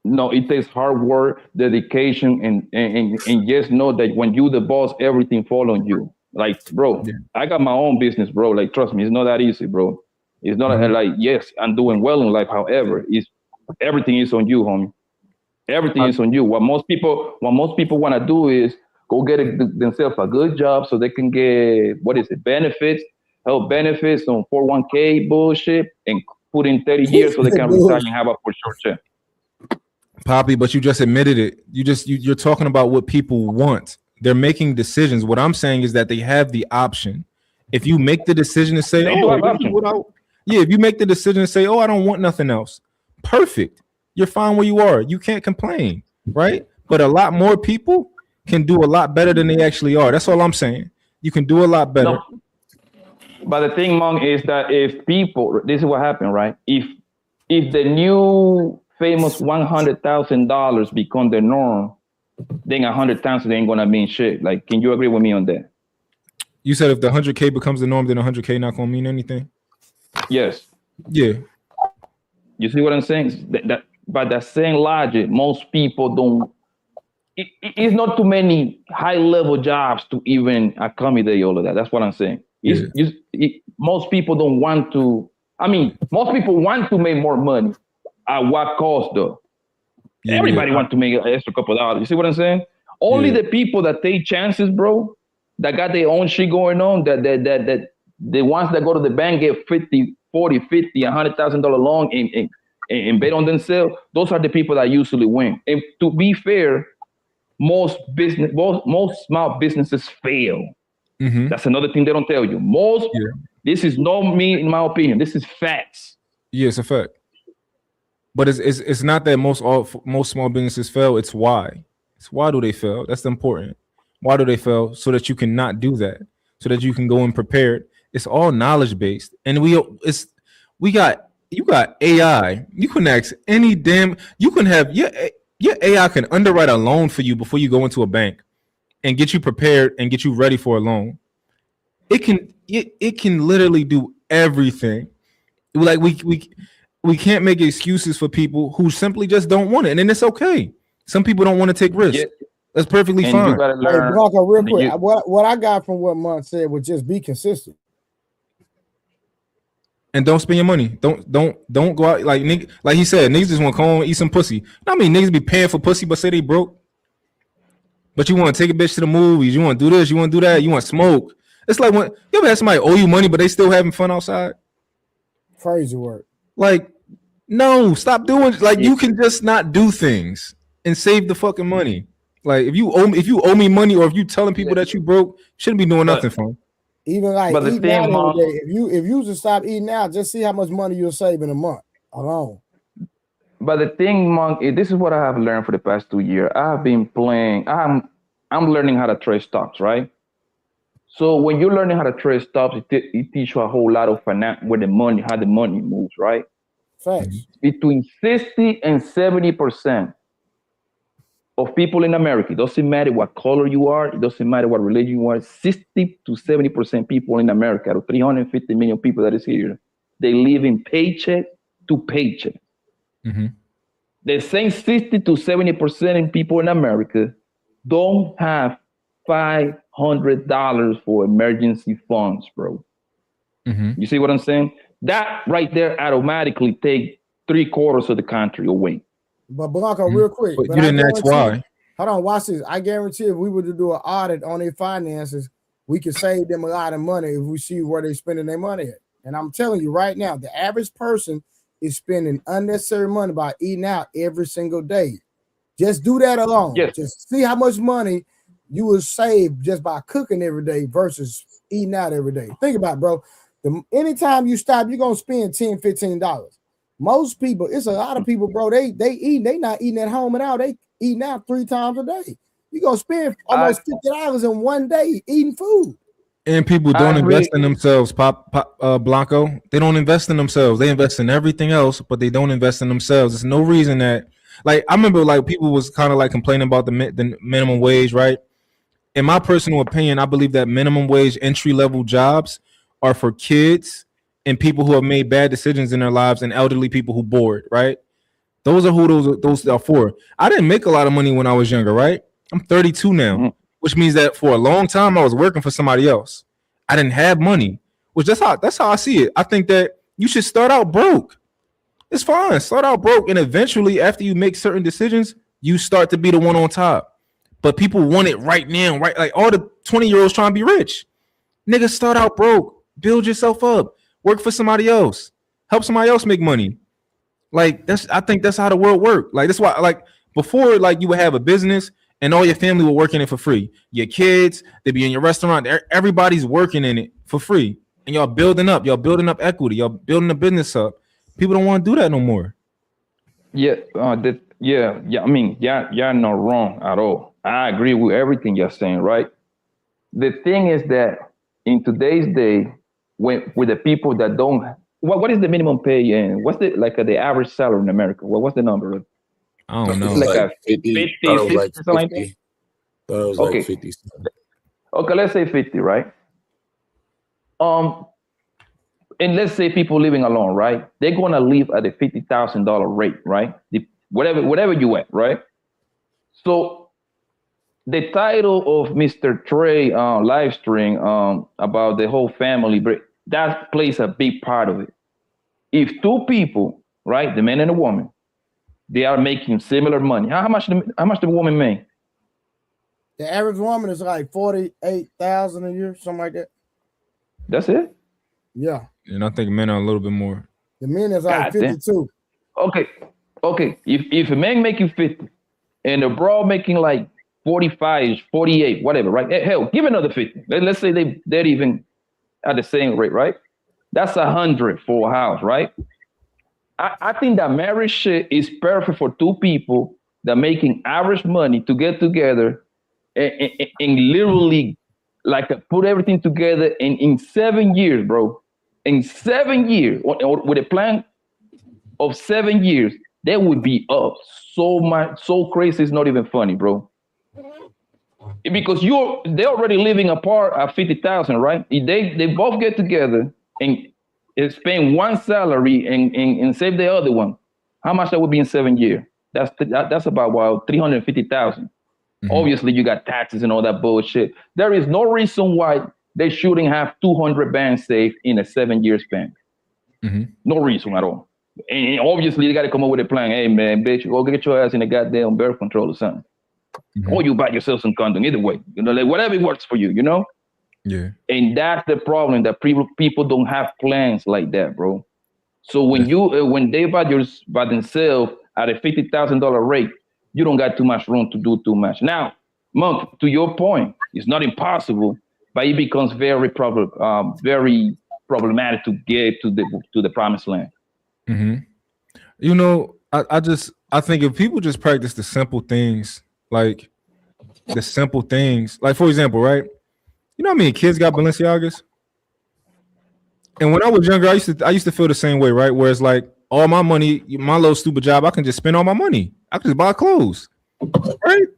No, it takes hard work, dedication, and just know that when you the boss, everything fall on you. Like, bro, I got my own business, bro. Like, trust me, it's not that easy, bro. It's not like, yes, I'm doing well in life. However, everything is on you, homie. Everything is on you. What most people want to do is go get themselves a good job so they can get benefits, health benefits on 401k bullshit, and put in 30 years so they can retire and have a for sure check. Poppy, but you just admitted it. You're talking about what people want. They're making decisions. What I'm saying is that they have the option. If you make the decision to say, if you make the decision to say, I don't want nothing else, perfect. You're fine where you are. You can't complain, right? But a lot more people can do a lot better than they actually are. That's all I'm saying. You can do a lot better. No. But the thing, Monk, is that if people, this is what happened, right? If the new famous $100,000 become the norm, then 100,000 ain't gonna mean shit. Like, can you agree with me on that? You said if the 100K becomes the norm, then 100K not gonna mean anything? Yes. Yeah. You see what I'm saying? That by that same logic, most people don't. It's not too many high-level jobs to even accommodate all of that. That's what I'm saying. Most people don't want to. I mean, most people want to make more money. At what cost, though? Yeah. Everybody wants to make an extra couple of dollars. You see what I'm saying? Only the people that take chances, bro, that got their own shit going on, that the ones that go to the bank get 50, 40, 50, $100,000 loan and bet on themselves, those are the people that usually win. And to be fair, most small businesses fail. Mm-hmm. That's another thing they don't tell you. This is not me, in my opinion. This is facts. Yeah, it's a fact. But it's not that most small businesses fail. It's why. It's why do they fail? That's important. Why do they fail? So that you cannot do that. So that you can go in prepared. It's all knowledge based, and you got AI. You can ask any you can have your AI can underwrite a loan for you before you go into a bank and get you prepared and get you ready for a loan. It can literally do everything. Like we can't make excuses for people who simply just don't want it, and then it's okay. Some people don't want to take risks. That's perfectly fine. Hey, Blanco, real quick, what I got from what Monk said was just be consistent. And don't spend your money. Don't go out like he said. Niggas just want to come home and eat some pussy. I mean, niggas be paying for pussy, but say they broke. But you want to take a bitch to the movies. You want to do this. You want to do that. You want to smoke. It's like when you ever had somebody owe you money, but they still having fun outside. Crazy work. Like, no, stop doing. Like, you can just not do things and save the fucking money. Like, if you owe me money, or if you telling people that you broke, shouldn't be doing nothing for them. Even like eating out every day. If you just stop eating out, just see how much money you'll save in a month alone. But the thing, Monk, this is what I have learned for the past 2 years. I have been playing. I'm learning how to trade stocks, right? So when you're learning how to trade stocks, it teaches you a whole lot of finance, how the money moves, right? Facts. Between 60 and 70% of people in America, it doesn't matter what color you are, it doesn't matter what religion you are, 60 to 70% people in America, or 350 million people that is here, they live in paycheck to paycheck. Mm-hmm. The same 60 to 70% of people in America don't have $500 for emergency funds, bro. Mm-hmm. You see what I'm saying? That right there automatically take 3/4 of the country away. But Blanco, real quick. But you didn't ask why. Hold on, watch this. I guarantee if we were to do an audit on their finances, we could save them a lot of money if we see where they're spending their money at. And I'm telling you right now, the average person is spending unnecessary money by eating out every single day. Just do that alone. Yes. Just see how much money you will save just by cooking every day versus eating out every day. Think about it, bro. Anytime you stop, you're going to spend $10, $15. Most people, it's a lot of people, bro. They not eating at home and out. They eating out 3 times a day. You're going to spend almost $50 in one day eating food. And people don't invest in themselves, Blanco. They don't invest in themselves. They invest in everything else, but they don't invest in themselves. There's no reason that, like, I remember like people was kind of like complaining about the minimum wage, right? In my personal opinion, I believe that minimum wage entry-level jobs are for kids and people who have made bad decisions in their lives and elderly people who bored, right? Those are who those are for. I didn't make a lot of money when I was younger, right? I'm 32 now, which means that for a long time I was working for somebody else. I didn't have money, which that's how I see it. I think that You should start out broke. It's fine. Start out broke, and eventually, after you make certain decisions, you start to be the one on top. But people want it right now, right? Like all the 20-year-olds trying to be rich. Niggas, start out broke. Build yourself up. Work for somebody else. Help somebody else make money. Like I think that's how the world works. Like that's why, like before, like you would have a business and all your family were working it for free. Your kids, they be in your restaurant. Everybody's working in it for free, and y'all building up. Y'all building up equity. Y'all building the business up. People don't want to do that no more. Yeah, I mean, y'all not wrong at all. I agree with everything you're saying, right? The thing is that in today's day, with the people that don't, what is the minimum pay and what's the average salary in America? What's the number? I don't know. It's like 50, 60, something like that. Thought it was Okay. like 50. Okay, let's say 50, right? And let's say people living alone, right? They're gonna live at a $50,000 rate, right? Whatever you at, right? So the title of Mr. Trey live stream about the whole family, that plays a big part of it. If two people, right, the man and the woman, they are making similar money. How much the woman make? The average woman is like 48,000 a year, something like that. That's it? Yeah. And I think men are a little bit more. The men is like God damn. 52. Okay. If a man making 50 and a bro making like 45, 48, whatever, right? Hell, give another 50. Let's say they're even at the same rate, right? That's 100 for a house, right? I think that marriage shit is perfect for two people that making average money to get together and literally like put everything together in 7 years, bro. In 7 years, or with a plan of 7 years, they would be up so much, so crazy. It's not even funny, bro. Because they're already living apart at 50,000, right? If they both get together and spend one salary and save the other one, how much that would be in 7 years? That's about 350,000. Mm-hmm. Obviously, you got taxes and all that bullshit. There is no reason why they shouldn't have 200 bands saved in a 7 year span. Mm-hmm. No reason at all. And obviously, you got to come up with a plan. Hey, man, bitch, go get your ass in the goddamn birth control or something. Mm-hmm. Or you buy yourself some condom. Either way, like whatever works for you, Yeah. And that's the problem, that people don't have plans like that, bro. So when they buy themselves at a $50,000 rate, you don't got too much room to do too much. Now, Monk, to your point, it's not impossible, but it becomes very problematic to get to the promised land. Mm-hmm. I think if people just practice the simple things, like for example, right? You know how many kids got Balenciagas? And when I was younger, I used to feel the same way, right? Where it's like all my money, my little stupid job, I can just spend all my money. I can just buy clothes, right?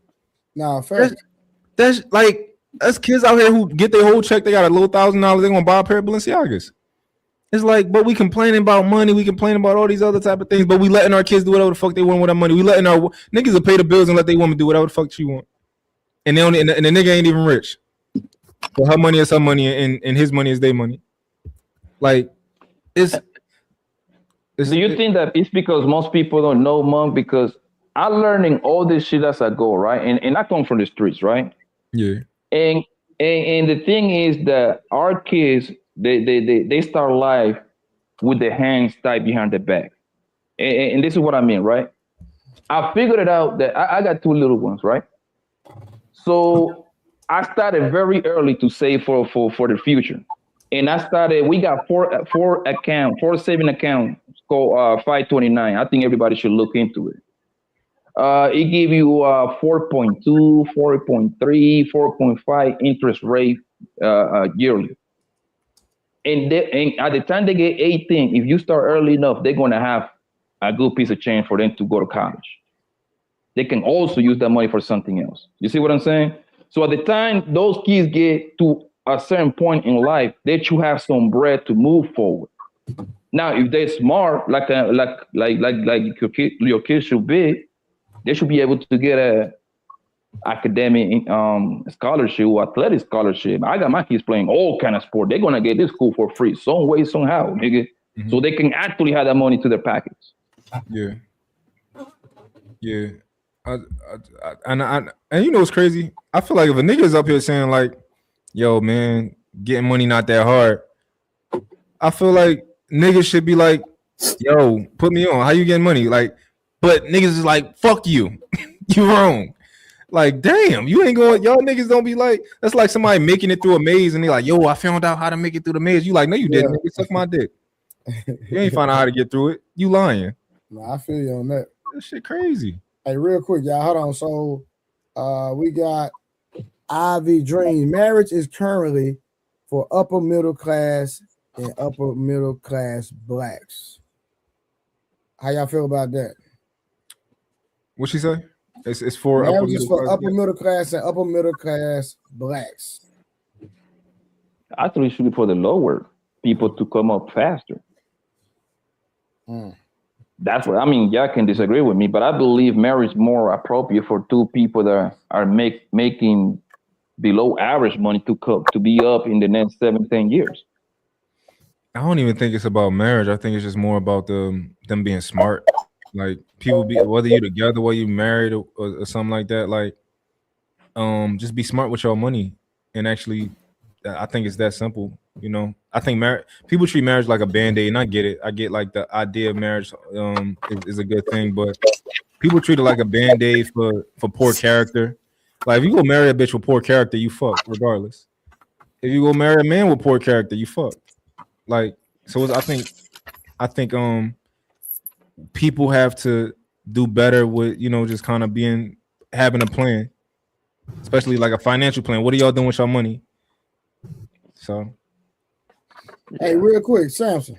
No, first that's kids out here who get their whole check. They got a little $1,000. They're gonna buy a pair of Balenciagas. It's like, but we complaining about money. We complain about all these other type of things. But we letting our kids do whatever the fuck they want with our money. We letting our niggas will pay the bills and let their woman do whatever the fuck she want. And they only and the nigga ain't even rich. So her money is her money, and his money is their money. Like, do you think that it's because most people don't know, Monk? Because I'm learning all this shit as I go, right? And I come from the streets, right? Yeah. And the thing is that our kids, they start life with their hands tied behind their back. And this is what I mean, right? I figured it out that I got two little ones, right? So I started very early to save for the future. And we got four saving accounts called 529. I think everybody should look into it. It give you 4.2, 4.3, 4.5 interest rate yearly. And at the time they get 18, if you start early enough, they're going to have a good piece of change for them to go to college. They can also use that money for something else. You see what I'm saying? So at the time those kids get to a certain point in life, they should have some bread to move forward. Now, if they're smart, like your kids should be, they should be able to get a academic scholarship or athletic scholarship. I got my kids playing all kind of sport. They're gonna get this school for free, some way, somehow, nigga. so they can actually have that money to their pockets. Yeah. And you know what's crazy? I feel like if a nigga is up here saying like, "Yo, man, getting money not that hard," I feel like niggas should be like, "Yo, put me on. How you getting money?" Like, but niggas is like, "Fuck you, you wrong." Like, damn, you ain't going. Y'all niggas don't be like. That's like somebody making it through a maze and they like, "Yo, I found out how to make it through the maze." You like, no, you didn't. Nigga, suck my dick. You ain't find out how to get through it. You lying. No, I feel you on that. That shit crazy. Hey, real quick, y'all, hold on. So, we got Ivy Dream. Marriage is currently for upper middle class and upper middle class blacks. How y'all feel about that? What she say? It's for marriage is for upper middle class and upper middle class blacks. I thought it should be for the lower people to come up faster. That's what I mean. Y'all can disagree with me, but I believe marriage is more appropriate for two people that are making below average money to be up in the next 7-10 years. I don't even think it's about marriage. I think it's just more about them being smart. Like people be whether you together, whether you married or something like that. Like, just be smart with your money and actually. I think it's that simple, you know. I think people treat marriage like a band-aid, and I get it. I get like the idea of marriage is a good thing, but people treat it like a band-aid for poor character. Like if you go marry a bitch with poor character, you fuck regardless. If you go marry a man with poor character, you fuck. Like so, I think people have to do better with just kind of having a plan, especially like a financial plan. What are y'all doing with your money? So, hey, real quick, Samson,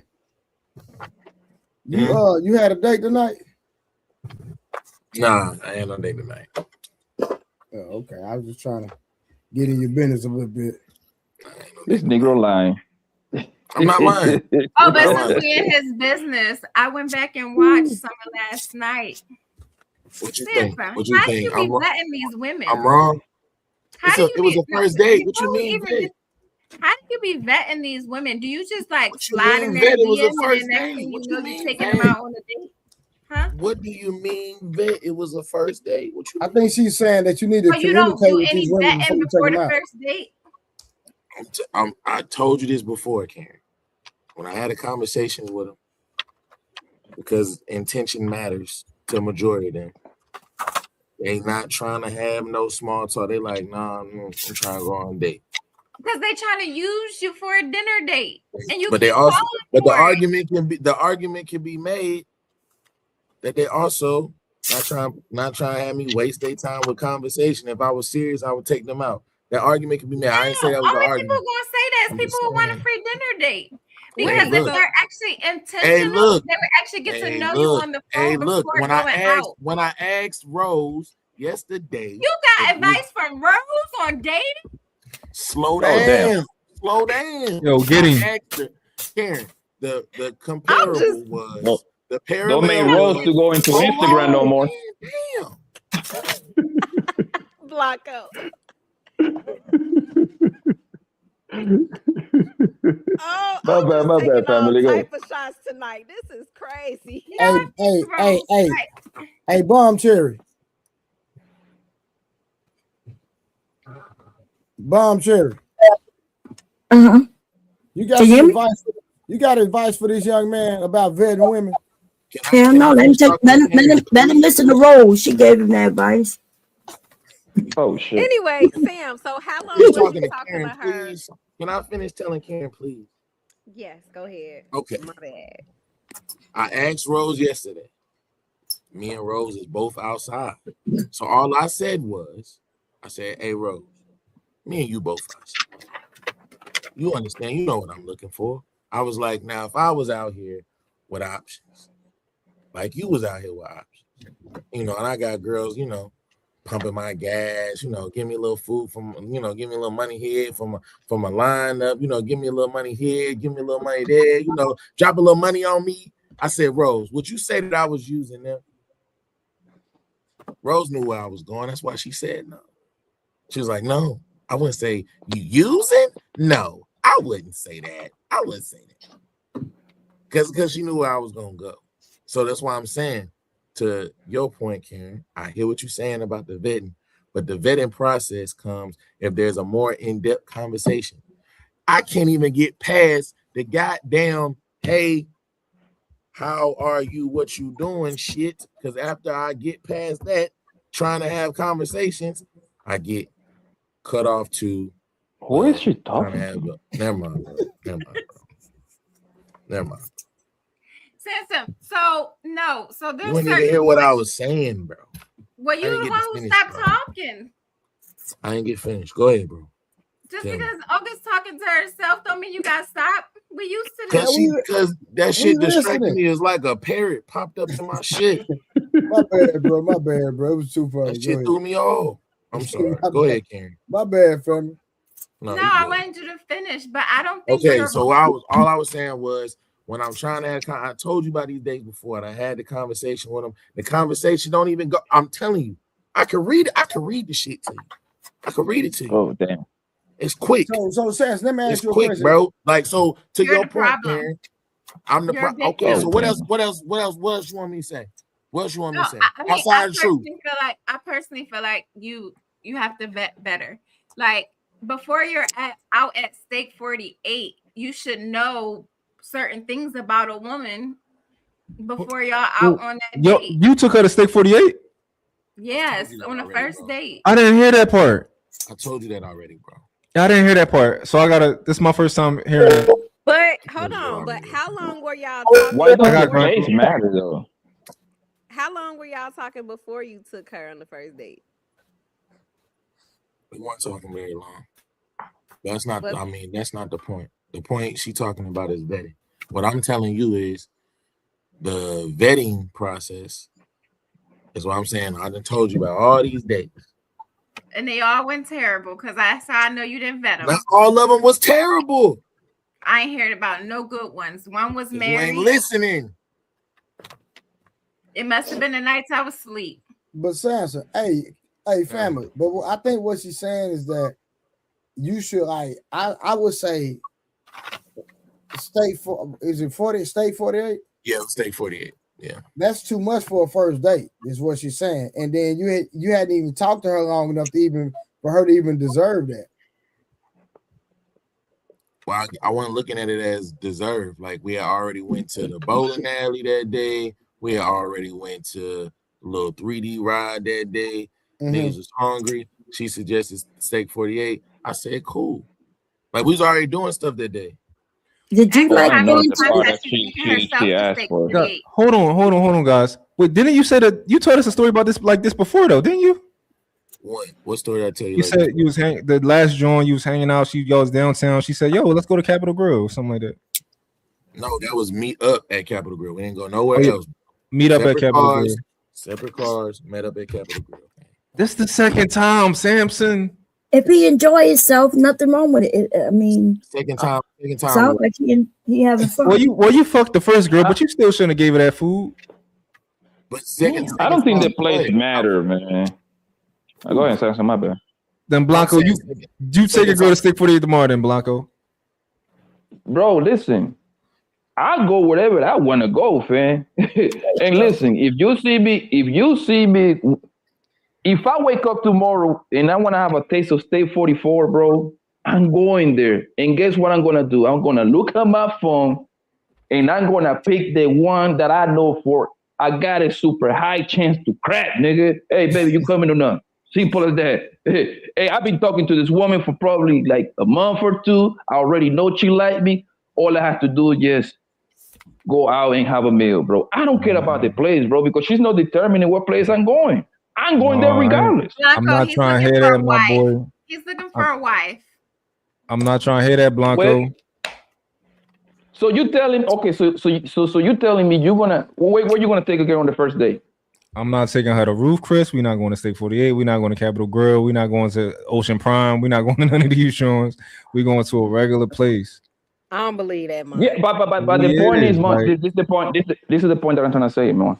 you had a date tonight? Nah, I ain't on date tonight. Oh, okay, I was just trying to get in your business a little bit. This Negro lying. I'm not lying. Oh, but since we're in his business, I went back and watched some of last night. What you think? What you How think? do you be letting these women? I'm wrong. It was a first date. What you mean? How do you be vetting these women? Do you just like slide in mean, their vet? It was a DM and first then next date. thing What you you know mean, you're taking vet? them out on a date? Huh? What do you mean, vet? It was a first date. What you I think she's saying that you need to So you don't communicate do with any these women vetting before before you take them the out. first date? I told you this before, Karen. When I had a conversation with them, because intention matters to a majority of them. They not trying to have no small talk. They like, nah, I'm trying to go on a date. Because they trying to use you for a dinner date, and you But they keep also, falling but the for it. argument can be made that they also not trying to have me waste their time with conversation. If I was serious, I would take them out. That argument can be made. I ain't say that was the Only people argument. gonna say that is I'm people just who want a saying. free dinner date. Hey, Because if look. they're actually intentional, Hey, look. they would actually get to Hey, know you look. on the phone Hey, look. before When going out. I asked Rose yesterday, You got advice from Rose on dating? slow damn. down. Slow down. Yo, get him. I asked her, Karen, the comparable was the parallel. Don't make Rose was- to go into Hold Instagram no on, more. Damn. Blocko. Oh, My bad, family. Go. type of shots tonight. This is crazy. Hey, Bomb Cherry. Bomb Cherry. You got Can you hear some me? advice? You got advice for this young man about vetting women? Hell no, let him listen to Rose. She gave him that advice. Oh shit. Anyway, Sam, so how long You was talking you to talking Karen, to her? please? Can I finish telling Karen, please? Yes, go ahead. Okay. My bad. I asked Rose yesterday. Me and Rose is both outside. So all I said was, hey, Rose, me and you both outside. You understand, you know what I'm looking for. I was like, now, if I was out here with options, like you was out here with options, and I got girls, pumping my gas, give me a little food from, give me a little money here from a lineup, give me a little money here, give me a little money there, drop a little money on me. I said, Rose, would you say that I was using them? Rose knew where I was going. That's why she said no. She was like, no, I wouldn't say you using. No, I wouldn't say that. I wouldn't say that. because she knew where I was gonna go. So that's why I'm saying, to your point, Karen, I hear what you're saying about the vetting, but the vetting process comes if there's a more in-depth conversation. I can't even get past the goddamn, hey, how are you, what you doing shit, because after I get past that, trying to have conversations, I get cut off to who is she talking to? Never mind, bro. Never mind. Sansom, so there's You didn't certain even hear what I was saying, bro. Well, you the one who stopped talking. I didn't get finished. Go ahead, bro. Just because August talking to herself don't mean you got to stop. We used to this. Because that shit distracted me. It's like a parrot popped up to my shit. My bad, bro. It was too funny. That shit threw me off. I'm sorry. Go ahead, Karen. My bad, fam. No, I wanted you to finish, but I don't think. Okay, so all I was saying was, when I'm trying to have, I told you about these days before, and I had the conversation with them. The conversation don't even go. I'm telling you, I can read it. I can read the shit to you. I can read it to you. Oh, damn. It's quick. So Sans, let me ask it's you a quick, question, bro. Like, so to You're your the point, problem. Karen, I'm the problem. Okay, so what else you want me to say? What else you want me to say? Outside the truth. I personally feel like you have to vet better. Like, before you're out at Steak 48, you should know certain things about a woman before y'all out on that date. You took her to Steak 48? Yes, on the first date. I didn't hear that part. I told you that already, bro. I didn't hear that part. So this is my first time hearing it. But hold on, but how long were y'all talking? Why does the face matter though? How long were y'all talking before you took her on the first date? We weren't talking very long. That's not that's not the point. The point she talking about is vetting. What I'm telling you is the vetting process is what I'm saying. I done told you about all these dates. And they all went terrible because I know you didn't vet them. Not all of them was terrible. I ain't heard about no good ones. One was married. You ain't listening. It must have been the nights I was asleep. But Sansa, hey, family. But I think what she's saying is that you should I would say Steak 48? Yeah, Steak 48. Yeah. That's too much for a first date, is what she's saying. And then you hadn't even talked to her long enough for her to even deserve that. Well, I wasn't looking at it as deserved. Like, we had already went to the bowling alley that day. We had already went to a little 3D ride that day. Niggas was hungry. She suggested Steak 48. I said, cool. Like, we was already doing stuff that day. Did you like she asked for? Hold on, guys. Wait, didn't you say that you told us a story about this like this before though? Didn't you? What story did I tell you? You said you was the last joint you was hanging out. Y'all was downtown. She said, "Yo, let's go to Capitol Grill," or something like that. No, that was meet up at Capitol Grill. We didn't go nowhere else. Meet up at Capitol Grill. Separate cars. Met up at Capitol Grill. This the second time, Samson. If he enjoy himself, nothing wrong with it. I mean, second time. Sounds like he having fun. Well, you fucked the first girl, but you still shouldn't have gave her that food. But second I don't think the place matter, man. Go ahead and say something. My bad. Then Blanco, you take a girl to Steak 48 tomorrow, then Blanco. Bro, listen. I'll go wherever I want to go, fam. And listen, if you see me, if I wake up tomorrow and I want to have a taste of Steak 44, bro, I'm going there. And guess what I'm going to do? I'm going to look at my phone and I'm going to pick the one that I know for I got a super high chance to crack, nigga. Hey, baby, you coming or not? Simple as that. Hey, I've been talking to this woman for probably like a month or two. I already know she like me. All I have to do is just go out and have a meal, bro. I don't care about the place, bro, because she's not determining what place I'm going. I'm going there regardless. I'm not trying to hear that, my boy. He's looking for a wife. I'm not trying to hear that, Blanco. Wait. So you telling so you telling me you're gonna where you gonna take a girl on the first date? I'm not taking her to Roof Chris. We're not going to Steak 48. We're not going to Capitol Grill. We're not going to Ocean Prime. We're not going to none of these shows. We're going to a regular place. I don't believe that, man. Yeah, but the point is, man, this is the point. This is the point that I'm trying to say, man.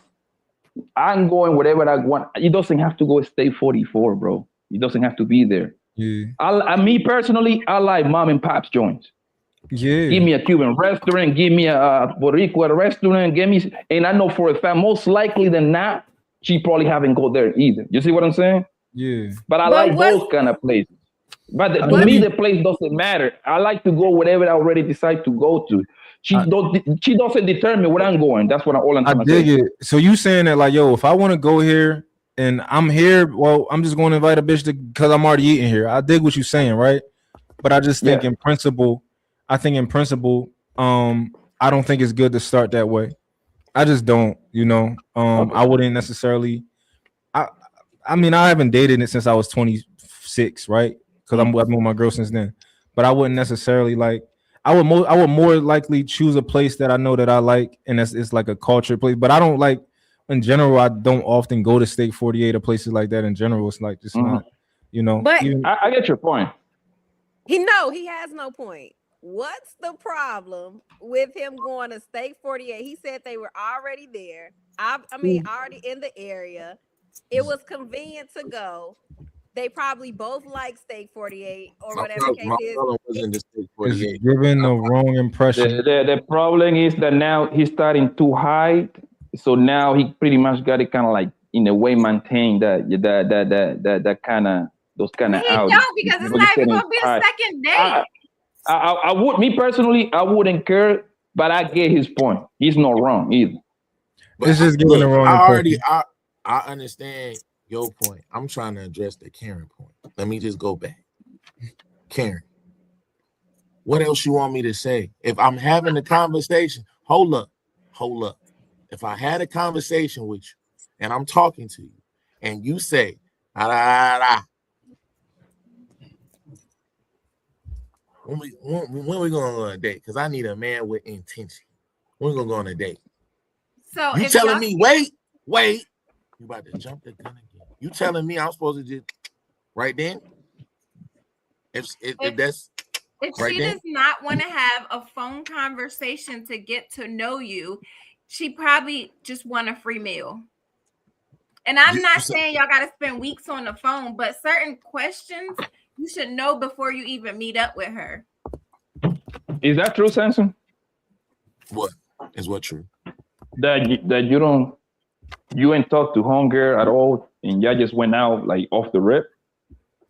I'm going whatever I want. It doesn't have to go Steak 44, bro. It doesn't have to be there. Yeah. Me personally, I like mom and pop's joints. Yeah. Give me a Cuban restaurant, give me a Puerto Rico restaurant, and I know for a fact, most likely than not, she probably haven't go there either. You see what I'm saying? Yeah. But I like those kind of places. But to me, the place doesn't matter. I like to go wherever I already decide to go to. She doesn't determine where I'm going. That's what all I'm trying to say. I dig it. So you saying that like, yo, if I want to go here and I'm here, well, I'm just going to invite a bitch because I'm already eating here. I dig what you're saying, right? But I just think in principle, I don't think it's good to start that way. I just don't, I wouldn't necessarily. I mean, I haven't dated it since I was 26, right? Because I've been with my girl since then. But I wouldn't necessarily like. I would more likely choose a place that I know that I like, and it's like a culture place. But I don't like, in general, I don't often go to Steak 48 or places like that. In general, it's like just not, But I get your point. He has no point. What's the problem with him going to Steak 48? He said they were already there. Already in the area. It was convenient to go. They probably both like Steak 48 or whatever case is. It's giving the wrong impression. The problem is that now he's starting to hide, so now he pretty much got it kind of like in a way maintain that kind of those kind of out. No, because it's not even gonna be a second date. I would, me personally, I wouldn't care, but I get his point. He's not wrong either. But it's just giving the wrong impression. I understand your point. I'm trying to address the Karen point. Let me just go back. Karen, what else you want me to say? If I'm having a conversation, hold up. If I had a conversation with you and I'm talking to you and you say, when we going to go on a date? Because I need a man with intention. We're going to go on a date. So you telling me, wait. You about to jump the gun again. You telling me I'm supposed to just right then? If that's if right she then? does not want to have a phone conversation to get to know you, she probably just want a free meal. And I'm not saying y'all got to spend weeks on the phone, but certain questions you should know before you even meet up with her. Is that true, Samson? What is what true? That you ain't talked to homegirl at all, and y'all just went out like off the rip?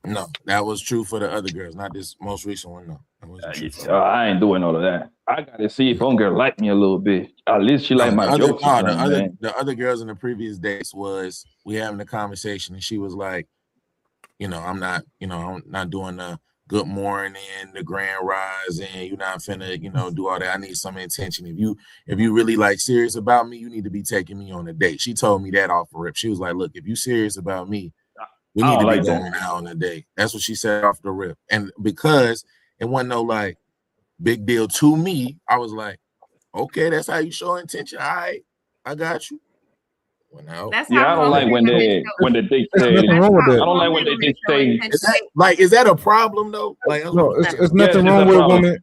No, that was true for the other girls, not this most recent one. No, I ain't doing all of that. I gotta see if homegirl like me a little bit. At least she like my jokes. The other girls in the previous dates was we having a conversation, and she was like, I'm not doing the good morning, the grand rising. You're not finna, do all that. I need some intention. If you really like serious about me, you need to be taking me on a date. She told me that off the rip. She was like, look, if you serious about me, we need to be going out on a date. That's what she said off the rip. And because it wasn't no like big deal to me, I was like, okay, that's how you show intention. All right, I got you. I don't like when they dictate. I don't like when they dictate. Is that a problem though? Like, no, it's nothing wrong with a woman.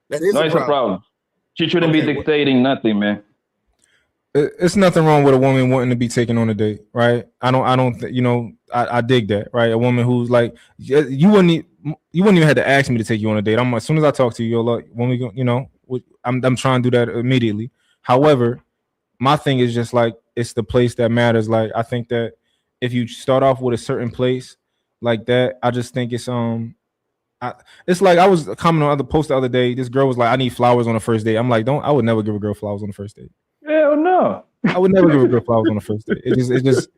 That is a problem. She shouldn't be dictating nothing, man. It's nothing wrong with a woman wanting to be taken on a date, right? I dig that, right? A woman who's like, you wouldn't even have to ask me to take you on a date. As soon as I talk to you, you're like, when we go, I'm trying to do that immediately. However, my thing is just like, it's the place that matters. Like, I think that if you start off with a certain place like that, I just think it's it's like I was commenting on other post the other day. This girl was like, I need flowers on the first date. I'm like, I would never give a girl flowers on the first date. Hell no. I would never give a girl flowers on the first date. It's just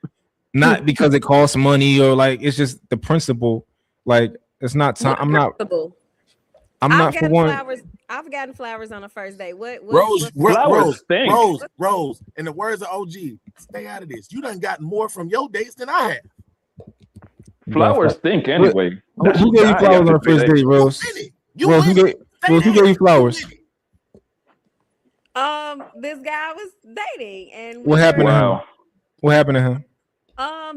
not because it costs money or like, it's just the principle. Like, it's not time. I'm not for one. I've gotten flowers on the first date. Rose. In the words of OG, stay out of this. You done gotten more from your dates than I have. Flowers stink anyway. Who gave you flowers on the first date, Rose? Rose, who gave you flowers? This guy I was dating, and what happened to him? What happened to him?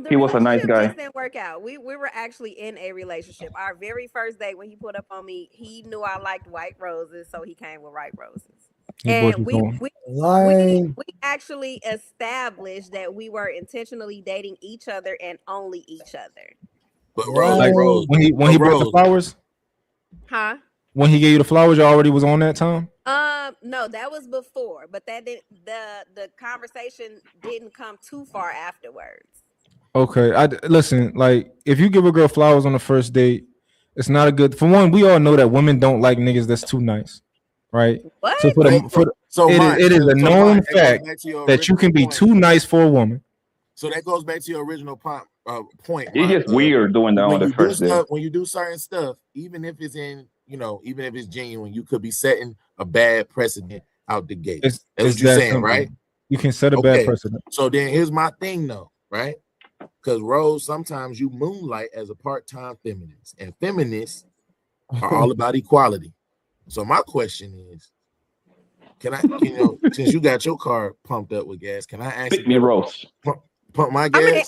He was a nice guy. Didn't work out. We were actually in a relationship. Our very first date, when he put up on me, he knew I liked white roses, so he came with white roses. And we actually established that we were intentionally dating each other and only each other. But Rose, when he brought the flowers, huh? when he gave you the flowers, you already was on that time? No, that was before, but that did the conversation didn't come too far afterwards. Okay, listen. Like, if you give a girl flowers on the first date, it's not a good. For one, we all know that women don't like niggas that's too nice, right? What? So it is a known fact that you can be too nice for a woman. So that goes back to your original point. It's just weird doing that on the first day. When you do certain stuff, even if it's even if it's genuine, you could be setting a bad precedent out the gate. That's what you're saying, right? You can set a bad precedent. So then here's my thing, though, right? Because Rose, sometimes you moonlight as a part-time feminist, and feminists are all about equality. So my question is, can I, since you got your car pumped up with gas, can I ask Pick me, Rose. Pump my gas? I mean,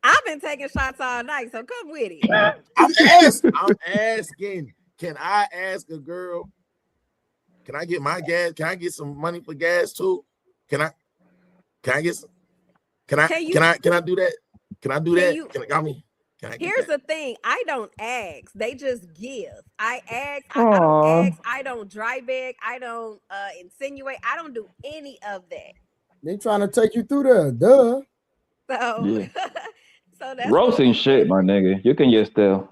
I've been taking shots all night, so come with it. I'm asking. Can I ask a girl? Can I get my gas? Can I get some money for gas too? Can I get some? Can I do that? Can I do that? Here's the thing. I don't ask. They just give. I ask. I don't ask. I don't dry bag. I don't insinuate. I don't do any of that. They trying to take you through there. Duh. So, Yeah. so that's Roasting shit, my nigga. You can just tell.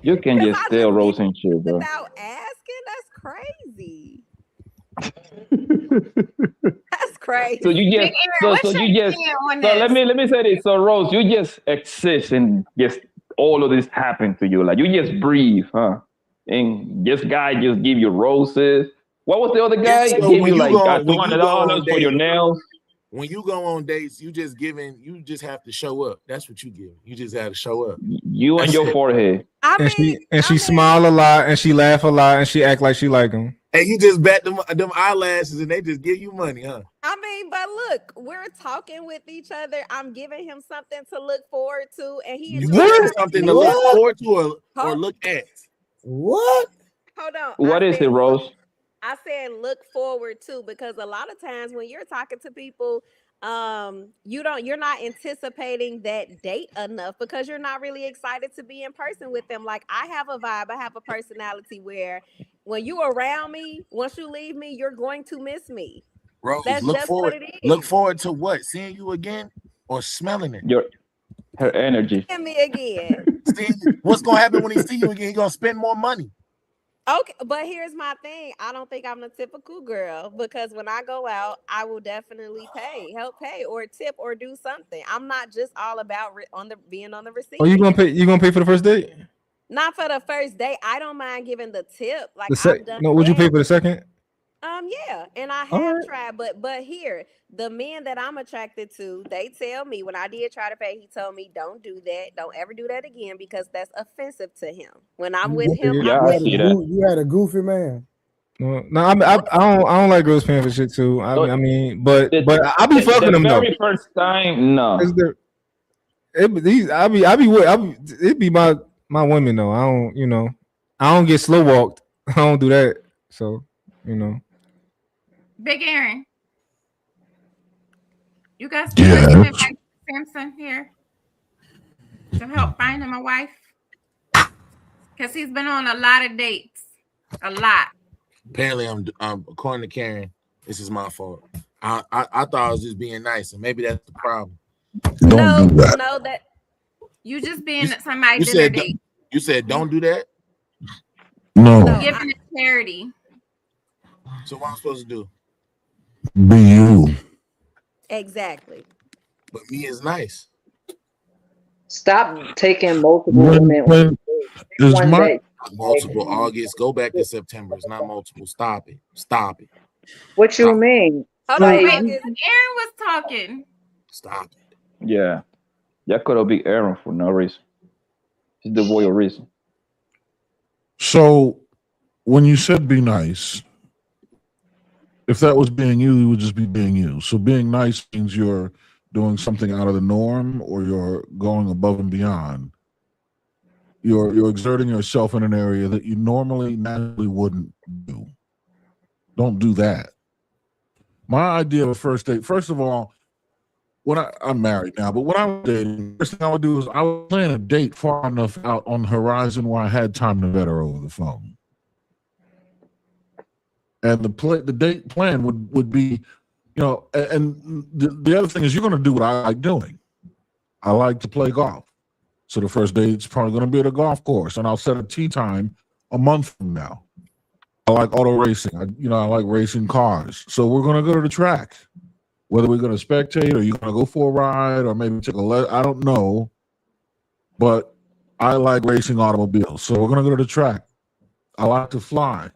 You can just tell roasting shit, bro. without asking, that's crazy. That's crazy. So you just let me say this. So Rose, you just exist and just all of this happened to you. Like you just breathe, huh? And this guy just give you roses. What was the other guy? So Give you like $200 for your nails. When you go on dates, you just have to show up. That's what you give. You just have to show up. You and your forehead. She smile a lot and she laugh a lot and she act like she like him. And you just bet them eyelashes and they just give you money, huh? I mean, but look, we're talking with each other. I'm giving him something to look forward to, and he is something to look forward to or look at. What? Hold on. What is it, Rose? I said look forward to, because a lot of times when you're talking to people, you're not anticipating that date enough because you're not really excited to be in person with them. Like I have a vibe, I have a personality where when you around me, once you leave me, you're going to miss me. Rose, That's look just forward. what it is. Look forward to what? Seeing you again or smelling it? Her energy. Seeing me again. What's gonna happen when he see you again? He's gonna spend more money. Okay, but here's my thing. I don't think I'm the typical girl because when I go out, I will definitely help pay or tip or do something. I'm not just all about being on the receipt. Oh, you gonna pay? You gonna pay for the first date? Not for the first date. I don't mind giving the tip. Like would you pay for the second? Yeah, and I have tried, but here the men that I'm attracted to, they tell me when I did try to pay, he told me don't do that, don't ever do that again because that's offensive to him. When I'm with him, you had a goofy man. No, I don't like girls paying for shit too. I mean, but I be fucking them though. The very first time, no. It'd be my women though. I don't get slow walked. I don't do that. So Big Aaron, you guys Yeah. invite Samson here to help find him a wife because he's been on a lot of dates, a lot. Apparently, I'm according to Karen, this is my fault. I thought I was just being nice, and maybe that's the problem. No, that you just being somebody dinner date. You said don't do that. No. Giving it charity. So what I'm supposed to do? Be you. Exactly. But me is nice. Stop taking multiple women. Multiple August. Go back to September. It's not multiple. Stop it. Stop it. What you mean? Hold on, Aaron was talking. Stop it. Yeah. That could have been Aaron for no reason. It's the void of reason. So when you said be nice, if that was being you would just be being you. So being nice means you're doing something out of the norm or you're going above and beyond. You're exerting yourself in an area that you normally naturally wouldn't do. Don't do that. My idea of a first date, first of all, I'm married now, but when I was dating, first thing I would do is I would plan a date far enough out on the horizon where I had time to vet her over the phone. And the date plan would be, you know, and the other thing is you're going to do what I like doing. I like to play golf. So the first date's probably going to be at a golf course, and I'll set a tee time a month from now. I like auto racing. I like racing cars. So we're going to go to the track. Whether we're going to spectate or you're going to go for a ride or maybe take I don't know. But I like racing automobiles. So we're going to go to the track. I like to fly.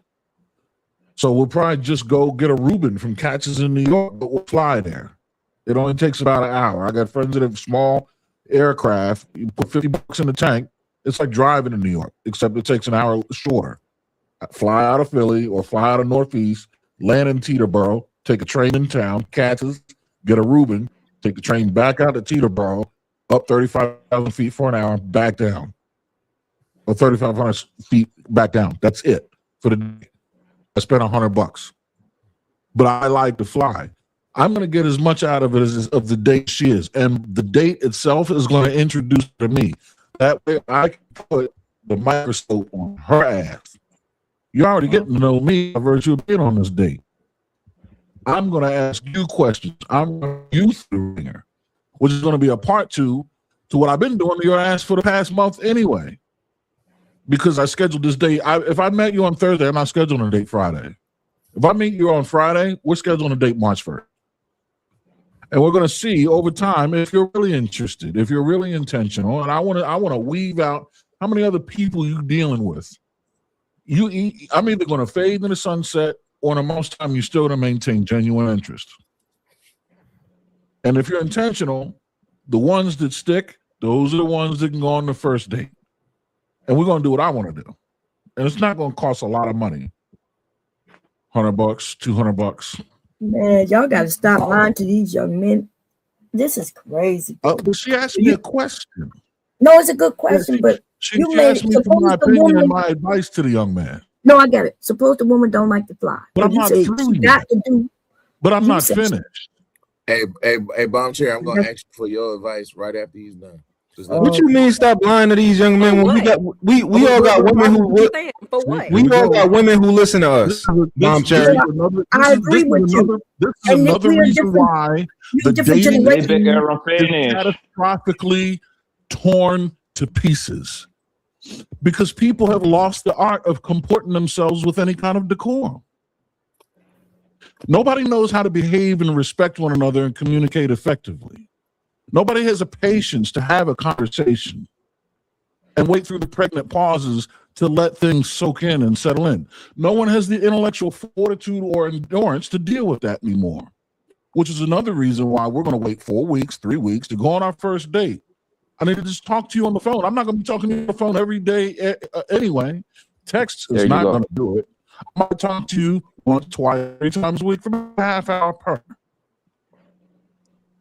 So we'll probably just go get a Reuben from Catches in New York, but we'll fly there. It only takes about an hour. I got friends that have small aircraft. You put $50 in the tank. It's like driving in New York, except it takes an hour shorter. Fly out of Philly or fly out of Northeast, land in Teterboro, take a train in town, Catches, get a Reuben, take the train back out to Teterboro, up 35,000 feet for an hour, back down. Or 3,500 feet back down. That's it for the day. I spent $100. But I like to fly. I'm going to get as much out of it as of the date she is. And the date itself is going to introduce her to me. That way I can put the microscope on her ass. You're already getting to know me by virtue of being on this date. I'm going to ask you questions. I'm going to use the ringer, which is going to be a part two to what I've been doing to your ass for the past month anyway. Because I scheduled this date. If I met you on Thursday, I'm not scheduling a date Friday. If I meet you on Friday, we're scheduling a date March 1st. And we're going to see over time if you're really interested, if you're really intentional. And I want to weave out how many other people you're dealing with. I'm either going to fade in the sunset, or in the most time you're still going to maintain genuine interest. And if you're intentional, the ones that stick, those are the ones that can go on the first date. And we're going to do what I want to do. And it's not going to cost a lot of money. $100, $200. Man, y'all got to stop lying to these young men. This is crazy. But she asked me a question. No, it's a good question, but she asked me for my opinion and my advice to the young man. No, I get it. Suppose the woman don't like to fly. But I'm not through yet. But I'm not finished. Hey, Bomb Chair, I'm going to ask you for your advice right after he's done. What you mean? Stop lying to these young men. When we all got women who we all got women who listen to us. Bomb Chair. I agree with you. This is another reason why the dating is catastrophically torn to pieces, because people have lost the art of comporting themselves with any kind of decorum. Nobody knows how to behave and respect one another and communicate effectively. Nobody has a patience to have a conversation and wait through the pregnant pauses to let things soak in and settle in. No one has the intellectual fortitude or endurance to deal with that anymore, which is another reason why we're going to wait 4 weeks, 3 weeks to go on our first date. I need to just talk to you on the phone. I'm not going to be talking to you on the phone every day anyway. Text is not going to do it. I might talk to you once, twice, 3 times a week for a half hour per.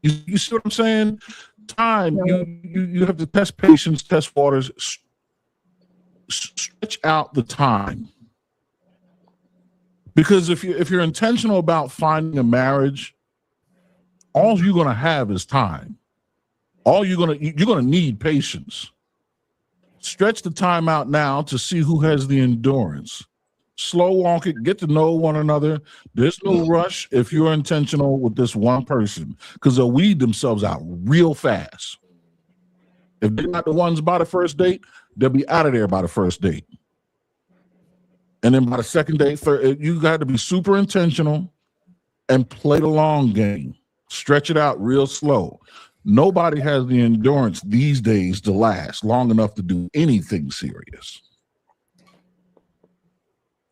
You see what I'm saying? Time, you have to test patience, test waters, stretch out the time. Because if you're intentional about finding a marriage, all you're gonna have is time. You're gonna need patience. Stretch the time out now to see who has the endurance. Slow walk it, get to know one another. There's no rush if you're intentional with this one person, because they'll weed themselves out real fast. If they're not the ones by the first date, they'll be out of there by the first date. And then by the second date, third, you got to be super intentional and play the long game. Stretch it out real slow. Nobody has the endurance these days to last long enough to do anything serious.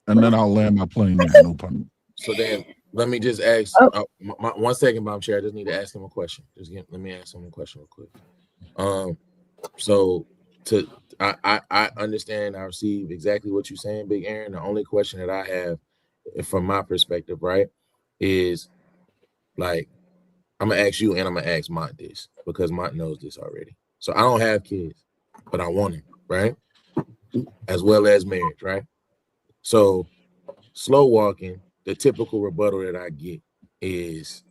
And then I'll land my plane there, no pun. So then, let me just ask. 1 second, Bomb Chair. I just need to ask him a question. Let me ask him a question real quick. So I understand. I receive exactly what you're saying, Big Aaron. The only question that I have, from my perspective, right, is like, I'm gonna ask you and I'm gonna ask Mont this, because Mont knows this already. So I don't have kids, but I want them, right? As well as marriage, right? So slow walking, the typical rebuttal that I get is,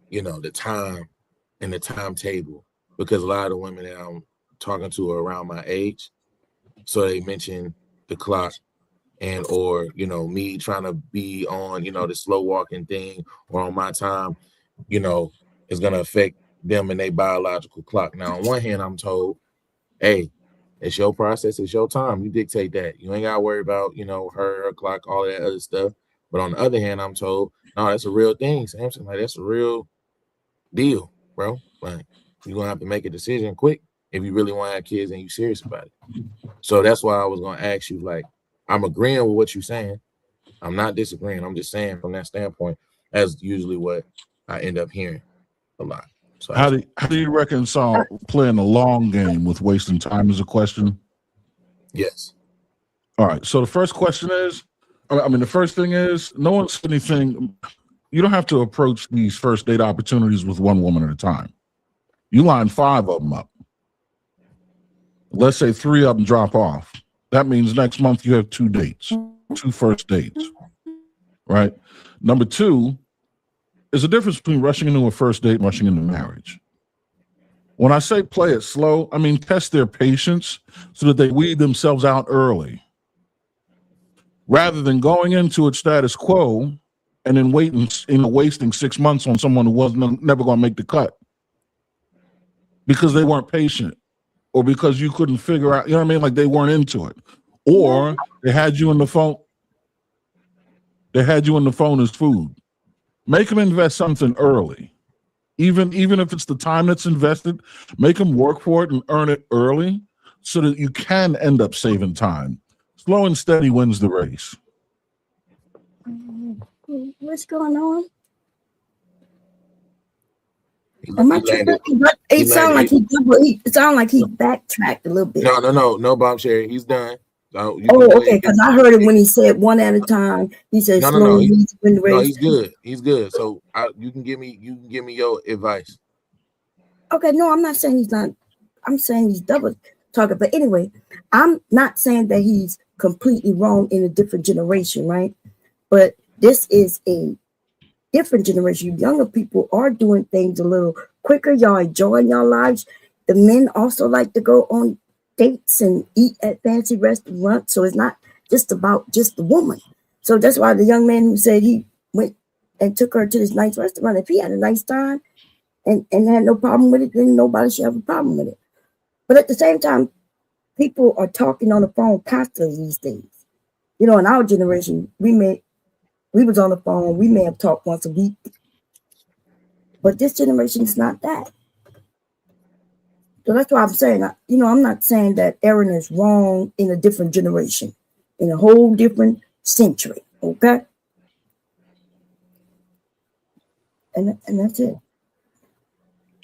the time and the timetable, because a lot of the women that I'm talking to are around my age. So they mention the clock and or me trying to be on the slow walking thing or on my time, is gonna affect them and their biological clock. Now on one hand, I'm told, hey, it's your process, it's your time. You dictate that. You ain't gotta worry about, her clock, all that other stuff. But on the other hand, I'm told, no, that's a real thing, Samson. Like, that's a real deal, bro. Like, you're gonna have to make a decision quick if you really want to have kids and you serious about it. So that's why I was gonna ask you, like, I'm agreeing with what you're saying. I'm not disagreeing. I'm just saying from that standpoint, that's usually what I end up hearing a lot. So how do you reconcile playing a long game with wasting time is a question? Yes. All right. So the first question is, the first thing is, no one's anything. You don't have to approach these first date opportunities with one woman at a time. You line 5 of them up. Let's say 3 of them drop off. That means next month you have 2 dates, 2 first dates, right? Number 2, there's a difference between rushing into a first date and rushing into marriage. When I say play it slow, I mean test their patience so that they weed themselves out early, rather than going into it status quo and then wasting 6 months on someone who wasn't never going to make the cut because they weren't patient, or because you couldn't figure out, like they weren't into it, or they had you on the phone. They had you on the phone as food. Make them invest something early, even if it's the time that's invested. Make them work for it and earn it early, so that you can end up saving time. Slow and steady wins the race. What's going on? Am I tripping? It sounded like he backtracked a little bit. No, Bob Sherry, he's done. Okay, because I heard it when he said one at a time. He said no, he's good. He's good. So you can give me your advice. Okay, no, I'm not saying he's not. I'm saying he's double talking. But anyway, I'm not saying that he's completely wrong in a different generation, right? But this is a different generation. Younger people are doing things a little quicker. Y'all enjoying your lives. The men also like to go on dates and eat at fancy restaurants. So it's not just about just the woman. So that's why the young man who said he went and took her to this nice restaurant, if he had a nice time and had no problem with it, then nobody should have a problem with it. But at the same time, people are talking on the phone constantly these days. In our generation, we was on the phone, we may have talked once a week. But this generation is not that. So that's why I'm saying, I'm not saying that Aaron is wrong in a different generation, in a whole different century, okay? And that's it.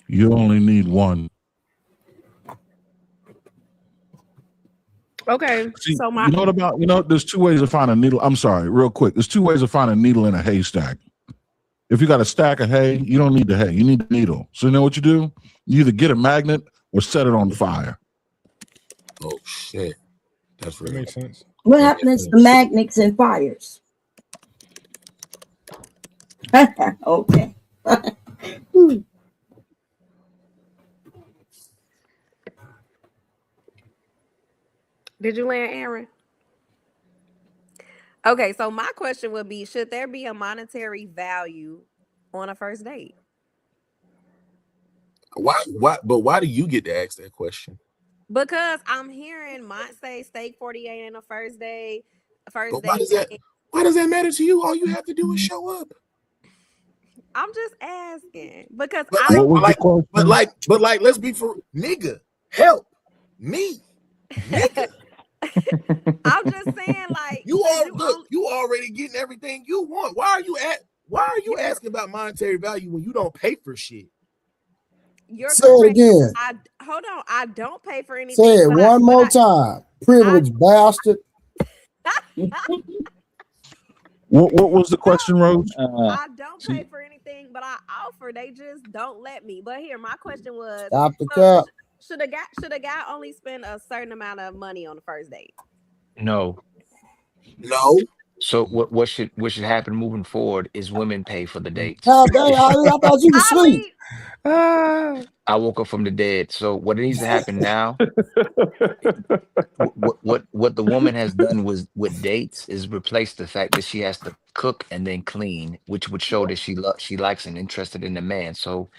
You only need one. Okay. See, So there's 2 ways to find a needle. I'm sorry, real quick. There's 2 ways to find a needle in a haystack. If you got a stack of hay, you don't need the hay. You need the needle. So you know what you do? You either get a magnet or set it on fire. Oh shit, that makes sense. What happens to magnets and fires? Okay. Did you land, Aaron? Okay, so my question would be, should there be a monetary value on a first date? Why? Why do you get to ask that question? Because I'm hearing Mont say steak 48 in a first date. Why does that matter to you? All you have to do is show up. I'm just asking because let's be for nigga. Help me. Nigga. I'm just saying, like, you already getting everything you want. Why are you asking about monetary value when you don't pay for shit? You're Say it again. Hold on. I don't pay for anything. Say it one more time. Privileged bastard. What was the question, Rose? I don't pay for anything, but I offer. They just don't let me. But here, my question was: Stop the cap. Should a guy only spend a certain amount of money on the first date? No. So what should happen moving forward is women pay for the dates. How dang, Ali, I thought you was asleep. I woke up from the dead. So what needs to happen now? What the woman has done was with dates is replace the fact that she has to cook and then clean, which would show that she likes and interested in the man. So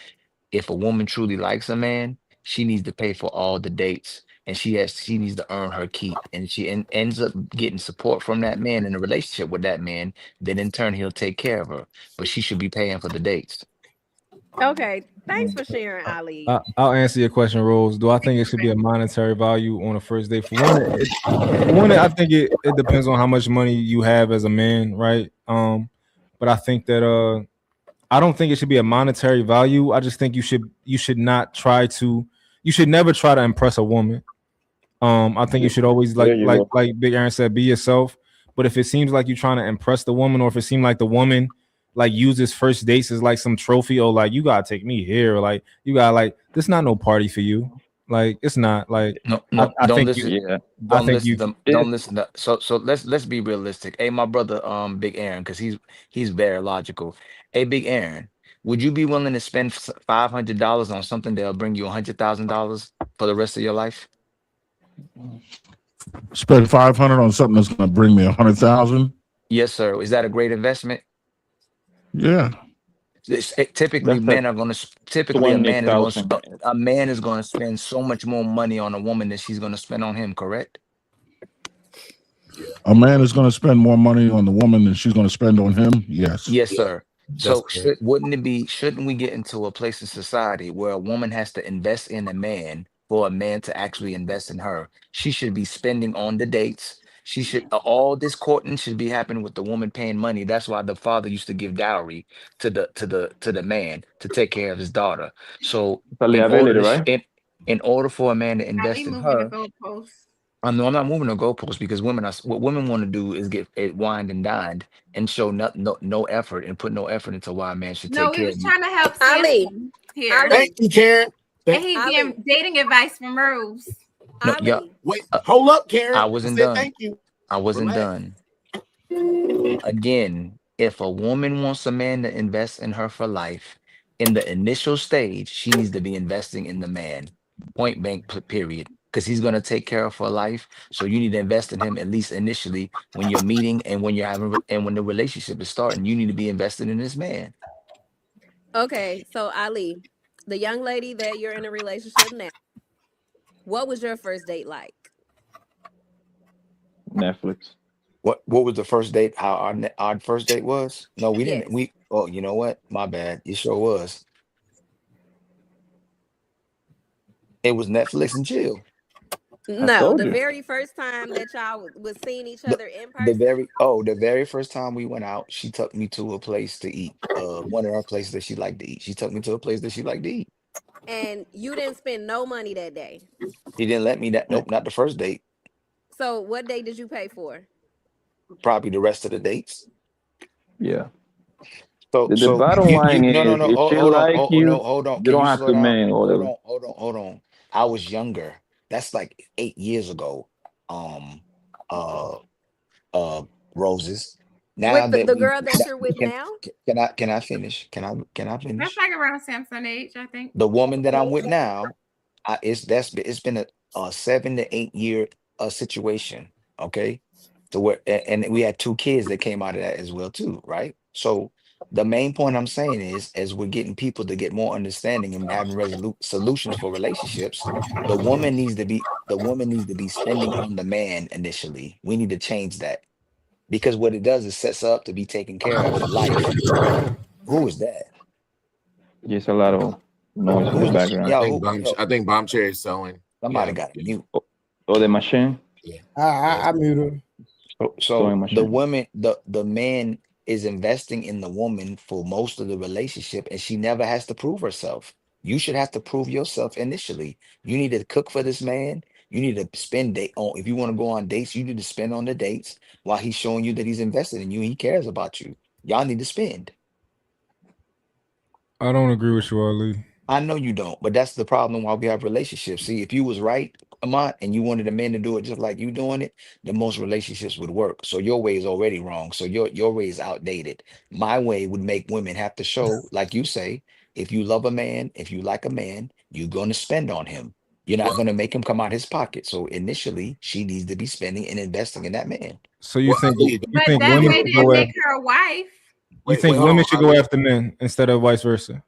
if a woman truly likes a man, she needs to pay for all the dates, and she needs to earn her keep, and she ends up getting support from that man in a relationship with that man. Then in turn he'll take care of her, but she should be paying for the dates. Okay, thanks for sharing, Ali. I'll answer your question, Rose. Do I think it should be a monetary value on a first date? For one, I think it depends on how much money you have as a man, right? But I think that I don't think it should be a monetary value. I just think you should never try to impress a woman. I think you should always like Big Aaron said, be yourself. But if it seems like you're trying to impress the woman, or if it seems like the woman like uses first dates as like some trophy, or like you gotta take me here, or like you gotta like this not no party for you. Like it's not like no. I Don't think listen. you, Don't listen. Don't listen. So let's be realistic. Hey, my brother, Big Aaron, because he's very logical. Hey, Big Aaron, would you be willing to spend $500 on something that'll bring you $100,000 for the rest of your life? Spend 500 on something that's going to bring me 100,000. Yes, sir. Is that a great investment? Yeah. Typically, men are going to. Typically, a man is going to spend so much more money on a woman than she's going to spend on him. Correct? A man is going to spend more money on the woman than she's going to spend on him. Yes. Yes, sir. So shouldn't we get into a place in society where a woman has to invest in a man for a man to actually invest in her? She should be spending on the dates. She should all this courting should be happening with the woman paying money. That's why the father used to give dowry to the man to take care of his daughter. So in order for a man to invest in her, I'm not moving the goalposts, because what women want to do is get it wined and dined and show no effort and put no effort into why a man should take care of you. No, we was trying to help Ali here. Thank you, Karen. And he's getting dating advice from Rose. No, yeah. Wait, hold up, Karen. I wasn't said done. Thank you. I wasn't done. Again, if a woman wants a man to invest in her for life, in the initial stage, she needs to be investing in the man. Point blank, period. Because he's going to take care of her life. So you need to invest in him, at least initially, when you're meeting and when you're having and when the relationship is starting. You need to be invested in this man. Okay, so Ali, the young lady that you're in a relationship now, what was your first date like? Netflix. What was the first date? How our first date was? No, we didn't. You know what? My bad. It sure was. It was Netflix and chill. No, the very first time that y'all was seeing each other in person. The very first time we went out, she took me to a place to eat. One of her places that she liked to eat. She took me to a place that she liked to eat. And you didn't spend no money that day. She didn't let me. Nope, not the first date. So what date did you pay for? Probably the rest of the dates. Yeah. So the bottom line is, if she like you, hold on. You don't have to man or whatever. Hold on. I was younger. That's like 8 years ago. Roses. Now with the girl that you're with now? Can I finish? Can I finish? That's like around Samson age, I think. The woman that I'm with now, it's been a 7 to 8 year situation. Okay. So and we had 2 kids that came out of that as well too, right? So the main point I'm saying is, as we're getting people to get more understanding and having solutions for relationships, the woman needs to be spending on the man initially. We need to change that, because what it does is sets up to be taken care of for life. Who is that? Yes, a lot of noise in the background. Yeah, I think Bomb Cherry is sewing. Somebody got to mute. Oh, the machine. Yeah. I muted her. So the woman, the man is investing in the woman for most of the relationship, and she never has to prove herself. You should have to prove yourself initially. You need to cook for this man. You need to spend if you want to go on dates, you need to spend on the dates while he's showing you that he's invested in you. He cares about you. Y'all need to spend. I don't agree with you, Ali. I know you don't, but that's the problem why we have relationships. See, if you was right, Ahmad, and you wanted a man to do it just like you doing it, then most relationships would work. So your way is already wrong. So your way is outdated. My way would make women have to show, like you say, if you love a man, if you like a man, you're going to spend on him. You're not going to make him come out his pocket. So initially, she needs to be spending and investing in that man. So you think But that women way should didn't go make after, her a wife. you think women should go after men instead of vice versa?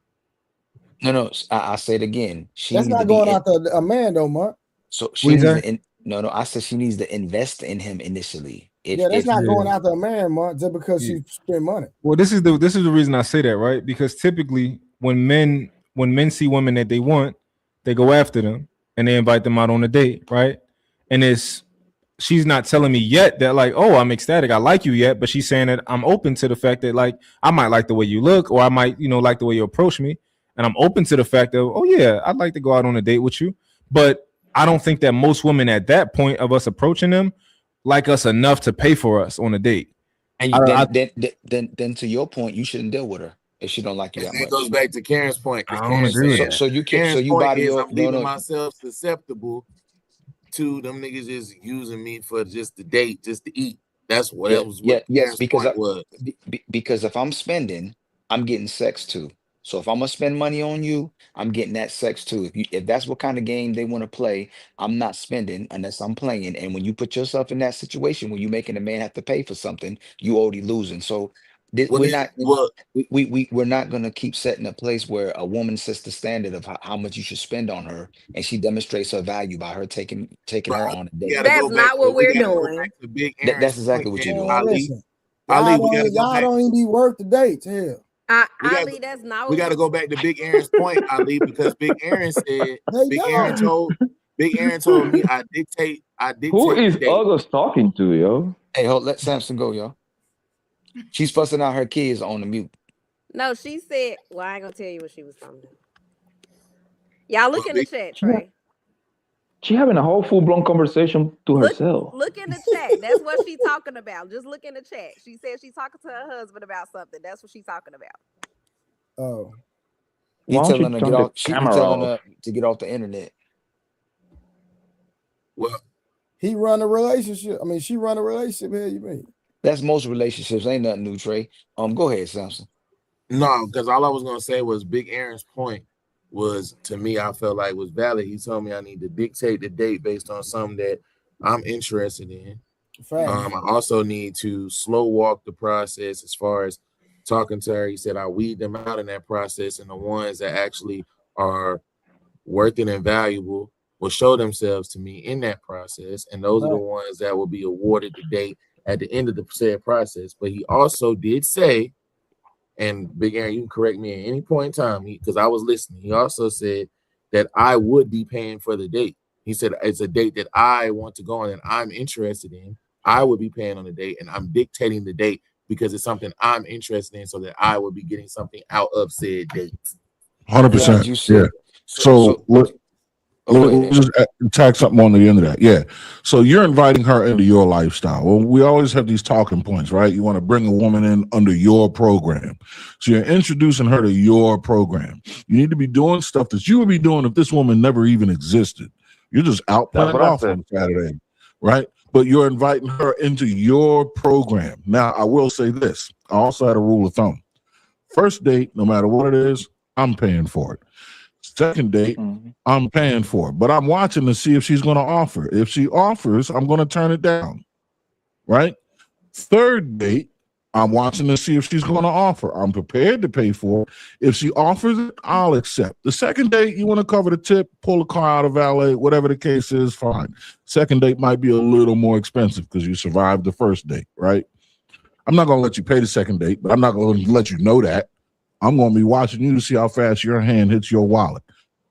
No, I say it again. She That's needs to not be going in, after a man though, Mark. so she What you needs say? to no. I said she needs to invest in him initially. Yeah, that's not Yeah. going after a man, Mark, just because Yeah. she spend money. Well, this is the reason I say that, right? Because typically when men see women that they want, they go after them and they invite them out on a date, right? And she's not telling me yet that like, oh, I'm ecstatic, I like you yet, but she's saying that I'm open to the fact that like I might like the way you look, or I might, like the way you approach me, and I'm open to the fact of, oh yeah, I'd like to go out on a date with you. But I don't think that most women at that point of us approaching them like us enough to pay for us on a date. And then to your point, you shouldn't deal with her if she don't like you that And it much. goes back to Karen's point. I don't agree with that. So you can, Karen's so you point body is your I'm leaving myself susceptible to them niggas just using me for just the date, just to eat. That's what that was. What yes, Karen's because point was. because if I'm spending, I'm getting sex too. So if I'm gonna spend money on you, I'm getting that sex too. If that's what kind of game they want to play, I'm not spending unless I'm playing. And when you put yourself in that situation where you're making a man have to pay for something, you already losing. So we're not gonna keep setting a place where a woman sets the standard of how much you should spend on her, and she demonstrates her value by her taking her on a date. That's not what we're doing. That's exactly what you're doing. Listen, Ali, y'all don't even be worth the dates. Hell. Ali, that's not what We got to go back to Big Aaron's point, Ali, because Big Aaron said, Big Aaron told me I dictate. Who is the date. August talking to, yo? Hey, let Samson go, y'all. She's fussing out her kids on the mute. No, she said, well, I ain't gonna tell you what she was talking about. Y'all look in the chat, Trey. She having a whole full-blown conversation to herself. Look in the chat. That's what she's talking about. Just look in the chat. She said she's talking to her husband about something. That's what she's talking about. Oh. He Why don't telling you her turn get the off. She camera telling off? her to get off the internet. Well, he run a relationship. I mean, she run a relationship. Hell, you mean? That's most relationships. Ain't nothing new, Trey. Go ahead, Samson. No, because all I was gonna say was Big Aaron's point was, to me, I felt like was valid. He told me I need to dictate the date based on something that I'm interested in. I also need to slow walk the process as far as talking to her. He said I weed them out in that process, and the ones that actually are worth it and valuable will show themselves to me in that process, and those are the ones that will be awarded the date at the end of the said process. But he also did say, and Big Aaron, you can correct me at any point in time because I was listening. He also said that I would be paying for the date. He said it's a date that I want to go on and I'm interested in. I would be paying on the date, and I'm dictating the date because it's something I'm interested in, so that I would be getting something out of said date. 100%. Yeah. So let me just tack something on the end of that. Yeah. So you're inviting her into your lifestyle. Well, we always have these talking points, right? You want to bring a woman in under your program. So you're introducing her to your program. You need to be doing stuff that you would be doing if this woman never even existed. You're just out playing golf on Saturday, right? But you're inviting her into your program. Now, I will say this. I also had a rule of thumb. First date, no matter what it is, I'm paying for it. Second date, I'm paying for it, but I'm watching to see if she's going to offer. If she offers, I'm going to turn it down, right? Third date, I'm watching to see if she's going to offer. I'm prepared to pay for it. If she offers it, I'll accept. The second date, you want to cover the tip, pull the car out of valet, whatever the case is, fine. Second date might be a little more expensive because you survived the first date, right? I'm not going to let you pay the second date, but I'm not going to let you know that. I'm going to be watching you to see how fast your hand hits your wallet.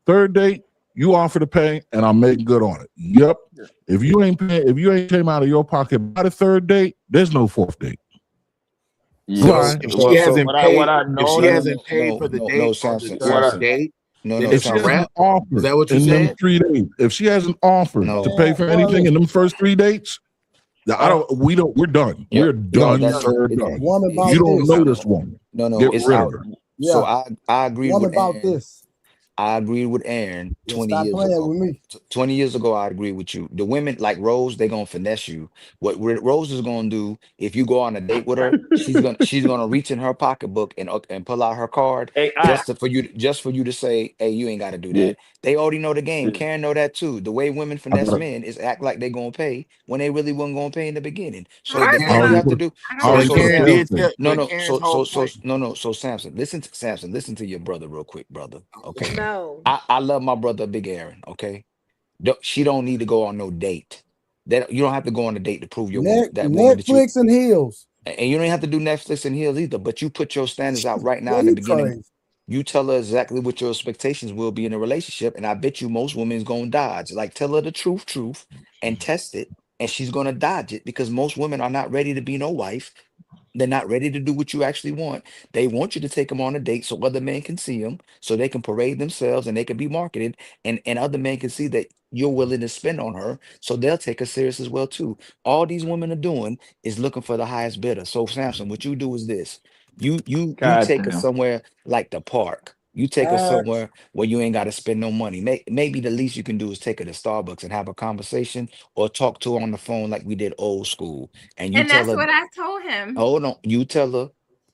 Third date, you offer to pay, and I'm making good on it. Yep. If you ain't paying, if you ain't came out of your pocket by the third date, there's no fourth date. Yes. If she hasn't paid for the date on the third date, then it's a wrap. Is that what you're in saying? them 3 days, if she hasn't offered to pay for anything in them first 3 dates, we're done. Yeah. We're done. that's- We're it- done. One about You don't this. know this woman. No, Get it's rid out. of her. So I agree What with about Aaron. this? I agree with Aaron Yeah, 20 stop years playing ago. with me. 20 years ago, I agree with you. The women like Rose, they gonna finesse you. What Rose is gonna do if you go on a date with her, she's gonna reach in her pocketbook and pull out her card Hey, just for you to say, hey, you ain't got to do yeah, that. They already know the game. yeah. Karen know that too. The way women I finesse got men is act like they gonna pay when they really wasn't gonna pay in the beginning. So I First all you of already have to put do, I I don't so already think so put a that. Karen Samson, bill did thing. tell, no, but no, Karen's whole point. so Samson, listen to your brother real quick, brother. Okay, No. I love my brother Big Aaron. Okay, she don't need to go on no date. That you don't have to go on a date to prove your woman that woman that you Netflix and heels. and you don't have to do Netflix and Heels either. But you put your standards out right now Boy, in the you beginning. crazy. You tell her exactly what your expectations will be in a relationship, and I bet you most women's gonna dodge. Like tell her the truth, and test it, and she's gonna dodge it because most women are not ready to be no wife. They're not ready to do what you actually want. They want you to take them on a date so other men can see them, so they can parade themselves and they can be marketed, and other men can see that you're willing to spend on her, so they'll take her serious as well too. All these women are doing is looking for the highest bidder. So Samson, what you do is this: you God take her damn. somewhere like the park. You take her Facts. somewhere where you ain't got to spend no money. Maybe the least you can do is take her to Starbucks and have a conversation, or talk to her on the phone like we did old school. And you And tell that's her, what I told him. hold on. You tell her,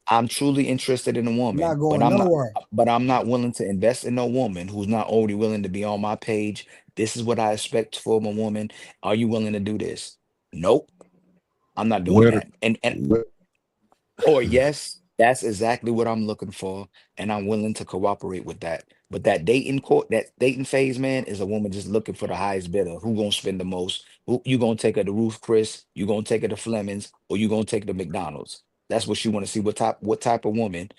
I'm truly interested in a I'm not woman, going nowhere. but I'm not willing to invest in no woman who's not already willing to be on my page. This is what I expect from a woman. Are you willing to do this? Nope, I'm not doing Where that. And where or yes, that's exactly what I'm looking for, and I'm willing to cooperate with that. But that dating phase, man, is a woman just looking for the highest bidder. Who gonna spend the most? Who you gonna take her to Ruth Chris? You gonna take her to Fleming's, or you gonna take her to McDonald's? That's what she want to see. What type of woman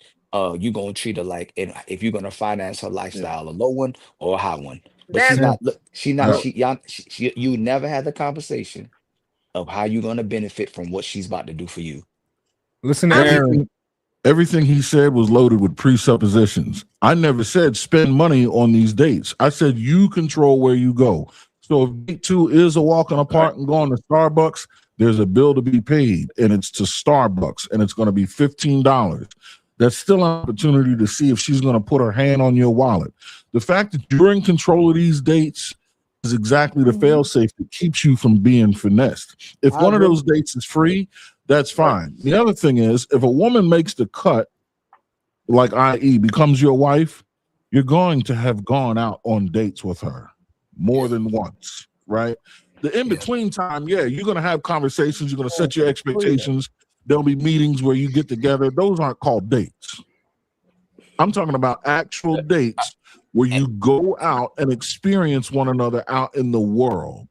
you gonna treat her like, and if you're gonna finance her Yeah. lifestyle, a low one or a high one. But she's That not. Look, she not. uh, You never had the conversation of how you're gonna benefit from what she's about to do for you. Listen to I'm Aaron. everything he said was loaded with presuppositions. I never said spend money on these dates. I said you control where you go. So if date 2 is a walk in the park and going to Starbucks, there's a bill to be paid, and it's to Starbucks, and it's going to be $15. That's still an opportunity to see if she's going to put her hand on your wallet. The fact that you're in control of these dates is exactly the fail-safe that keeps you from being finessed. If I one of agree. those dates is free, that's fine. The other thing is, if a woman makes the cut, like i.e. becomes your wife, you're going to have gone out on dates with her more than once, right? The in-between time, yeah, you're going to have conversations. You're going to set your expectations. There'll be meetings where you get together. Those aren't called dates. I'm talking about actual dates where you go out and experience one another out in the world.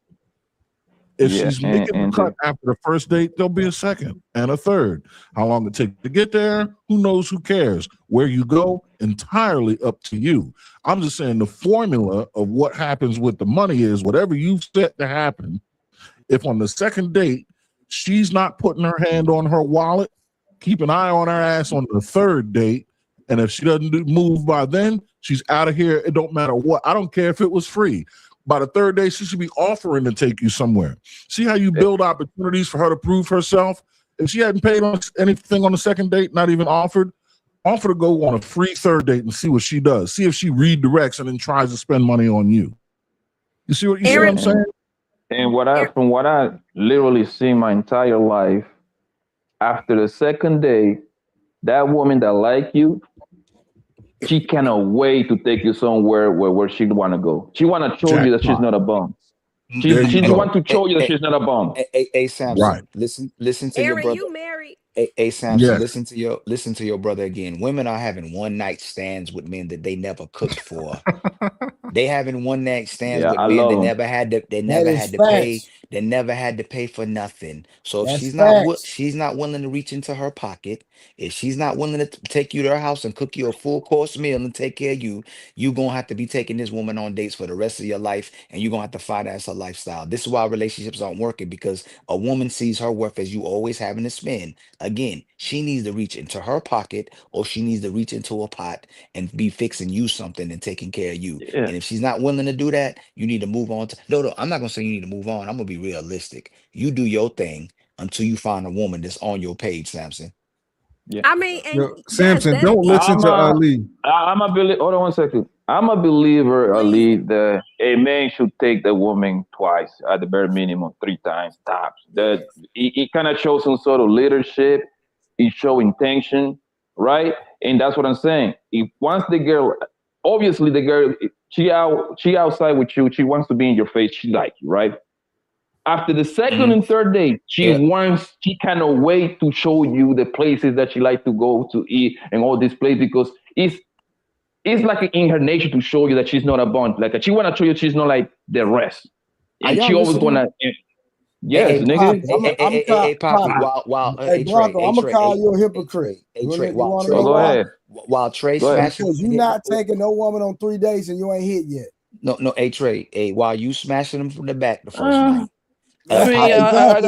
If Yeah, she's making the and cut after the first date, there'll be a second and a third. How long it takes to get there, who knows, who cares? Where you go, entirely up to you. I'm just saying the formula of what happens with the money is whatever you've set to happen. If on the second date, she's not putting her hand on her wallet, keep an eye on her ass on the third date. And if she doesn't move by then, she's out of here. It don't matter what. I don't care if it was free. By the third day, she should be offering to take you somewhere. See how you build opportunities for her to prove herself? If she hadn't paid on anything on the second date, not even offer to go on a free third date and see what she does. See if she redirects and then tries to spend money on you. You see what I'm saying? And from what I literally see my entire life, after the second day, that woman that like you, she cannot wait to take you somewhere where she want to go. She want to show you that she's not a bum. She want to show you that she's not a bum. Hey, Samson, Right. listen to your Aaron, brother. you married? Hey, Samson, Yes. listen to your brother again. Women are having one night stands with men that they never cooked for. They having one night stands Yeah, with I men love that 'em. never had to pay. They never had to pay for nothing. So if That's she's facts. not willing to reach into her pocket, if she's not willing to take you to her house and cook you a full course meal and take care of you, you're gonna have to be taking this woman on dates for the rest of your life, and you're gonna have to finance her lifestyle. This is why relationships aren't working, because a woman sees her worth as you always having to spend. Again, she needs to reach into her pocket, or she needs to reach into a pot and be fixing you something and taking care of you. Yeah. And if she's not willing to do that, you need to move on to no, I'm not gonna say you need to move on. I'm gonna be realistic. You do your thing until you find a woman that's on your page, Samson. Yeah. I mean, and Yo, Samson, don't listen to Ali. I'm a believer. Hold on 1 second. I'm a believer, Ali, that a man should take the woman twice, at the bare minimum, 3 times tops. That it kind of shows some sort of leadership. It shows intention, right? And that's what I'm saying. If once the girl, obviously the girl, she outside with you, she wants to be in your face. She like you, right? After the second and third date, she cannot wait to show you the places that she like to go to eat and all these places, because it's like in her nature to show you that she's not a bond. Like she wanna show you she's not like the rest. And she always wanna yes, nigga. Hey, Blanco, I'm gonna call you a hypocrite. Go ahead. While Trey Go ahead. smashing, Because you're not taking no woman on 3 days and you ain't hit yet. no, hey Trey, hey, while you smashing them from the back the first night. I mean, I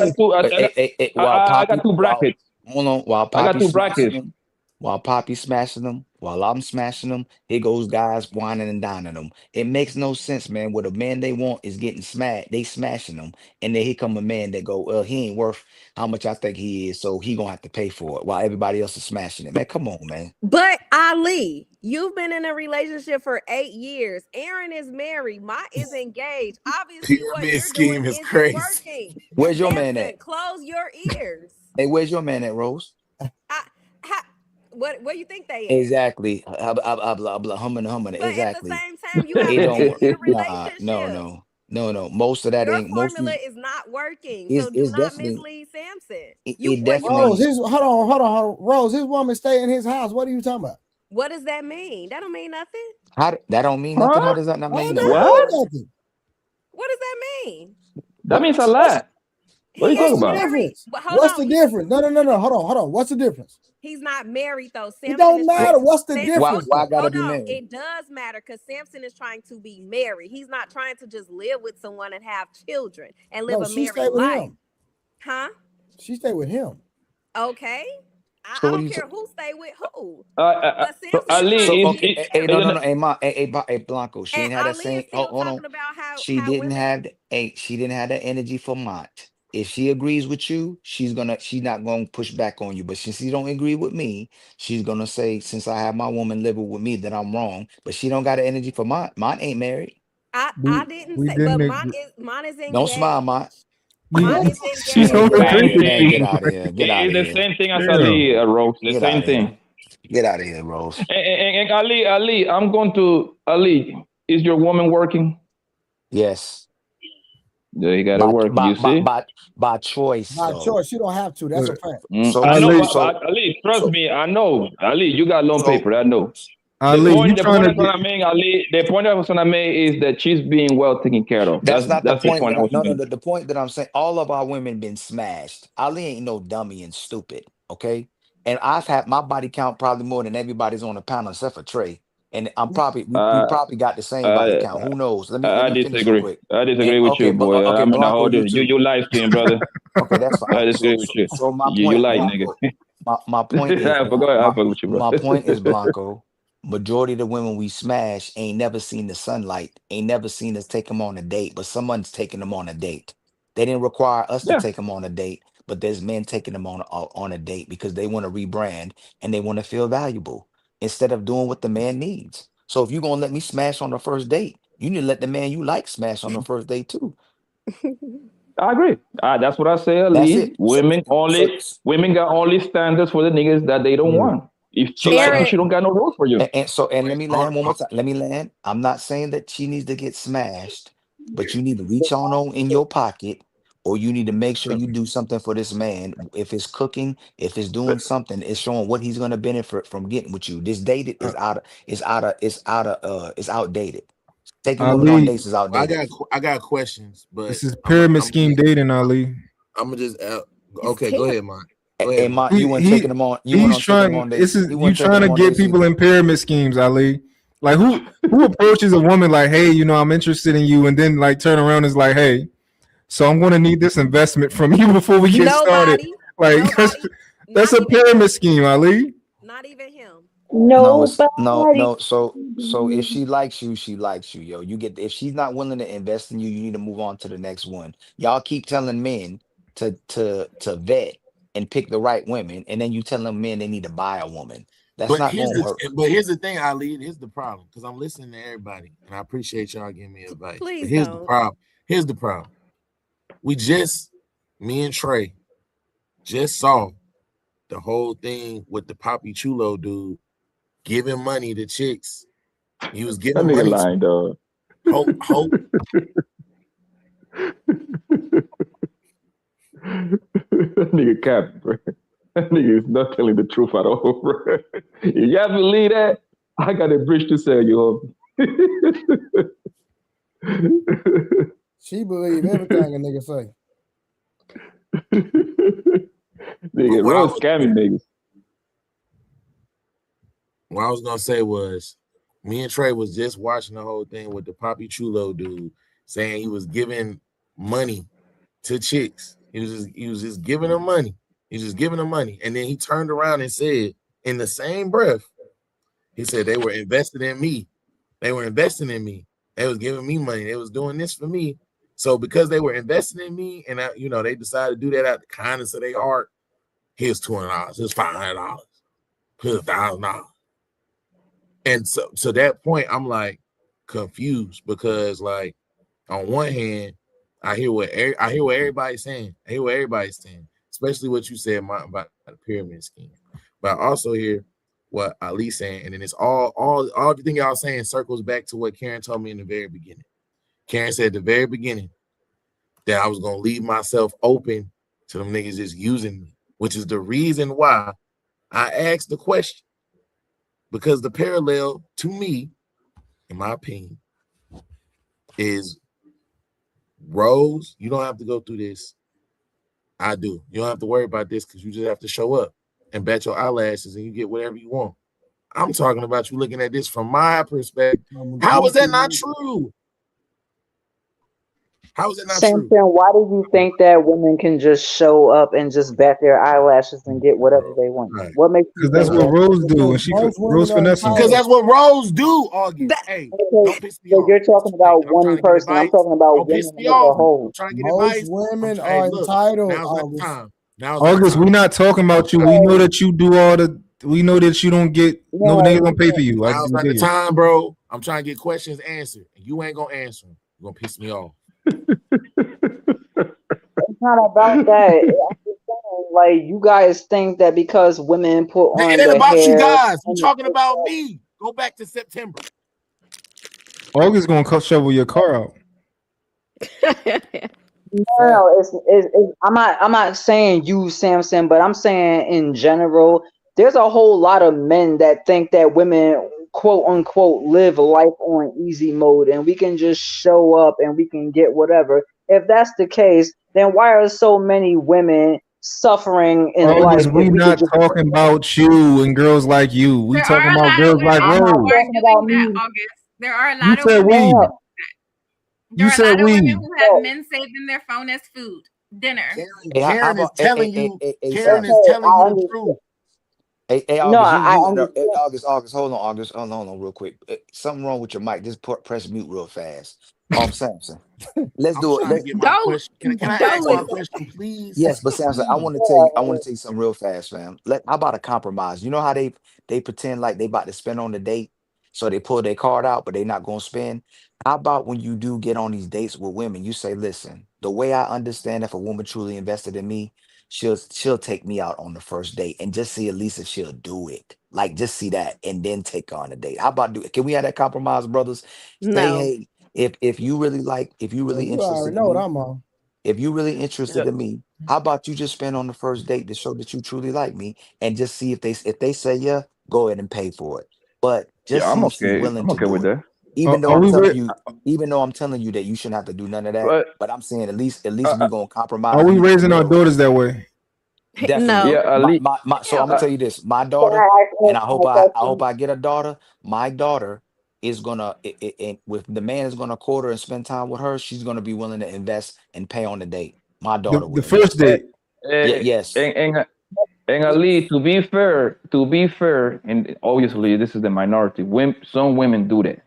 got two brackets. Hold on, while I got Poppy two smashing brackets. them, while Poppy smashing them, while I'm smashing them, here goes guys whining and dining them. It makes no sense, man. What a man they want is getting smashed. They smashing them, and then here come a man that go, well, he ain't worth how much I think he is, so he gonna have to pay for it while everybody else is smashing it. Man, come on, man. But Ali, you've been in a relationship for 8 years. Aaron is married. Ma is engaged. Obviously, what Pyramid you're scheme doing is isn't crazy. working. Where's your man Samson, at? close your ears. Hey, where's your man at, Rose? What you think they at? Exactly. Humming. But Exactly. at the same time, you have It an don't work. 8-year Nah, relationship. no. Most of that Your ain't. Most of formula these, is not working. it's So do not definitely. mislead Samson. It What you Rose, definitely. hold on. Rose, his woman stay in his house. What are you talking about? what does that mean? That don't mean nothing. That don't mean nothing. How does that not mean nothing? What? Nothing. What does that mean? That means a lot. What are you He talking ain't about? married. Hold What's on. the difference? No. Hold on. What's the difference? He's not married though. Samson It don't is matter. trying- What's the Samson- difference? Why I gotta Hold be on. married? It does matter because Samson is trying to be married. He's not trying to just live with someone and have children and live No, a she stay married with life. him. Huh? She stay with him. Okay. I So what don't you care who stay with who. So Samson Ali, So is okay, hey, no, hey, Blanco. She and ain't had that Ali same. is still Hold on. talking about how She didn't women. have she didn't have that energy for Mont. If she agrees with you, she's not gonna push back on you. But since she don't agree with me, she's gonna say, since I have my woman living with me, that I'm wrong. But she don't got the energy for Mont. Mont ain't married. I didn't We say, but didn't Mont is engaged. Don't smile, Mont. Mont is She's engaged. over Same drinking. thing. Get out of here. Get out It's of the here. same thing as Yeah. Ali, Rose. The Get same out of here. thing. Get out of here, Rose. And Ali, I'm going to Ali. Is your woman working? Yes. Yeah, you gotta work. You see? By choice. By though. choice, you don't have to. That's a fact. I know, Ali, Ali, trust me. I know, Ali. You got loan paper. I know. Ali, you The trying point to I was gonna make, Ali. The point I was gonna make is that she's being well taken care of. That's not the the point. point I was making. The point that I'm saying, all of our women been smashed. Ali ain't no dummy and stupid, okay? And I've had my body count probably more than everybody's on the panel except for Trey. And I'm probably we probably got the same body count. Who knows? Let me finish real disagree. quick. I disagree And, with okay, you, boy. okay, I'm gonna Blanco, hold you it. too. You light skin, brother. Okay, that's fine. I disagree with you. So my You point, light, Blanco, nigga. my point is, I fuck with you, bro. my point is, Blanco, majority of the women we smash ain't never seen the sunlight, ain't never seen us take them on a date, but someone's taking them on a date. They didn't require us to Yeah. take them on a date, but there's men taking them on a date because they want to rebrand and they want to feel valuable instead of doing what the man needs. So if you're gonna let me smash on the first date, you need to let the man you like smash on the first date too. I agree. That's what I say, That's Ali. it. Women got only standards for the niggas that they don't want. If she like you, she don't got no rules for you. And let me land one more time. Let me land. I'm not saying that she needs to get smashed, but you need to reach on in your pocket, or you need to make sure you do something for this man. If it's cooking, if it's doing something, it's showing what he's gonna benefit from getting with you. This dated is it's outdated. Taking women on Ali, dates is outdated. I got questions, but this is pyramid scheme dating, Ali. I'm gonna just okay. Go ahead, man. Go Hey, ahead, man. you weren't taking them on. You weren't He's taking them trying. on This dates. is You you weren't taking trying them to on get dates people either. in pyramid schemes, Ali. Like who approaches a woman like, hey, I'm interested in you, and then like turn around and is like, hey, so I'm gonna need this investment from you before we get started. Like that's a pyramid scheme, Ali. Not even him. No, So if she likes you, she likes you, yo. If she's not willing to invest in you, you need to move on to the next one. Y'all keep telling men to vet and pick the right women, and then you tell them men they need to buy a woman. That's not going to work. But here's the thing, Ali. Here's the problem, because I'm listening to everybody, and I appreciate y'all giving me advice. Please but here's don't. the problem. Here's the problem. Me and Trey just saw the whole thing with the Papi Chulo dude giving money to chicks. He was That giving nigga money lying, dog. Hope. That nigga cap, bro. That nigga is not telling the truth at all, bro. If you have to believe that, I got a bridge to sell you, homie. She believe everything a nigga say. Nigga, real scamming niggas. What I was gonna say was, me and Trey was just watching the whole thing with the Papi Chulo dude saying he was giving money to chicks. He was just giving them money. He was just giving them money, and then he turned around and said, in the same breath, he said they were invested in me. They were investing in me. They was giving me money. They was doing this for me. So because they were investing in me, and they decided to do that out of the kindness of their heart. Here's $200. Here's $500. Here's $1,000. And so to that point, I'm like confused because, like, on one hand, I hear what everybody's saying. I hear what everybody's saying, especially what you said about the pyramid scheme. But I also hear what Ali's saying, and then it's all everything y'all saying circles back to what Karen told me in the very beginning. Karen said at the very beginning that I was gonna leave myself open to them niggas just using me, which is the reason why I asked the question. Because the parallel to me, in my opinion, is Rose, you don't have to go through this. I do. You don't have to worry about this because you just have to show up and bet your eyelashes and you get whatever you want. I'm talking about you looking at this from my perspective. How is that not true? How is it not true? Samson, why do you think that women can just show up and just bat their eyelashes and get whatever they want? Right. What makes you Because that's think what that? Rose do, and she Rose finessing. Because that's what Rose do, August. Hey, don't piss me So off. you're talking about one person. I'm talking about Don't women piss me as a off. whole. I'm trying to get Most advice. women Hey, are look, entitled. now's not the August. time. Now's not the August, time. we're not talking about you. We know that you do all the. We know that you don't get. No niggas gonna pay for you. Now's not the time, bro. I'm trying to get questions answered, and you ain't gonna answer them. You're gonna piss me off. It's not about that. I'm just saying, like, you guys think that because women put on It ain't the about you hair, guys. I'm talking about me. Go back to September. August gonna shovel your car out. No, I'm not saying you, Samson, but I'm saying in general, there's a whole lot of men that think that women, quote unquote, live life on easy mode and we can just show up and we can get whatever. If that's the case, then why are so many women suffering in August, life? we not talking about you and girls like you. We talking about girls like I'm not Rose. talking about me. August. There are a You lot of said women. we. There You are a said lot of we. women who have men saving their phone as food, dinner. Karen is telling you. Karen is Okay, telling you the truth. Hey, No, August, I August, hold on real quick. Something wrong with your mic. Just press mute real fast. Samson. Let's do it. Trying to get my question. Can I ask my question, please? Yes, but Samson, I want to tell you something real fast, fam. How about a compromise? You know how they pretend like they about to spend on the date, so they pull their card out, but they not gonna spend. How about when you do get on these dates with women, you say, listen, the way I understand if a woman truly invested in me, she'll take me out on the first date and just see at least if she'll do it. Like just see that and then take her on a date. How about can we have that compromise, brothers? Say, No. hey, if you really You interested already in know what me, I'm on. if you really interested in me, how about you just spend on the first date to show that you truly like me and just see if they say yeah, go ahead and pay for it. But just Yeah, see I'm if she's okay. willing I'm to okay do with it. that. Even though Are we I'm telling you that you shouldn't have to do none of that. But I'm saying at least we gonna compromise. Are we We gonna raising our build. daughters that way? Definitely. No. yeah, Ali. So I'm gonna tell you this. My can daughter, I ask and I a hope question? I get a daughter. My daughter is gonna with the man is gonna court her and spend time with her, she's gonna be willing to invest and pay on the date. My daughter The will, first yes. date. Yes. And Ali, to be fair, and obviously this is the minority. Some women do that,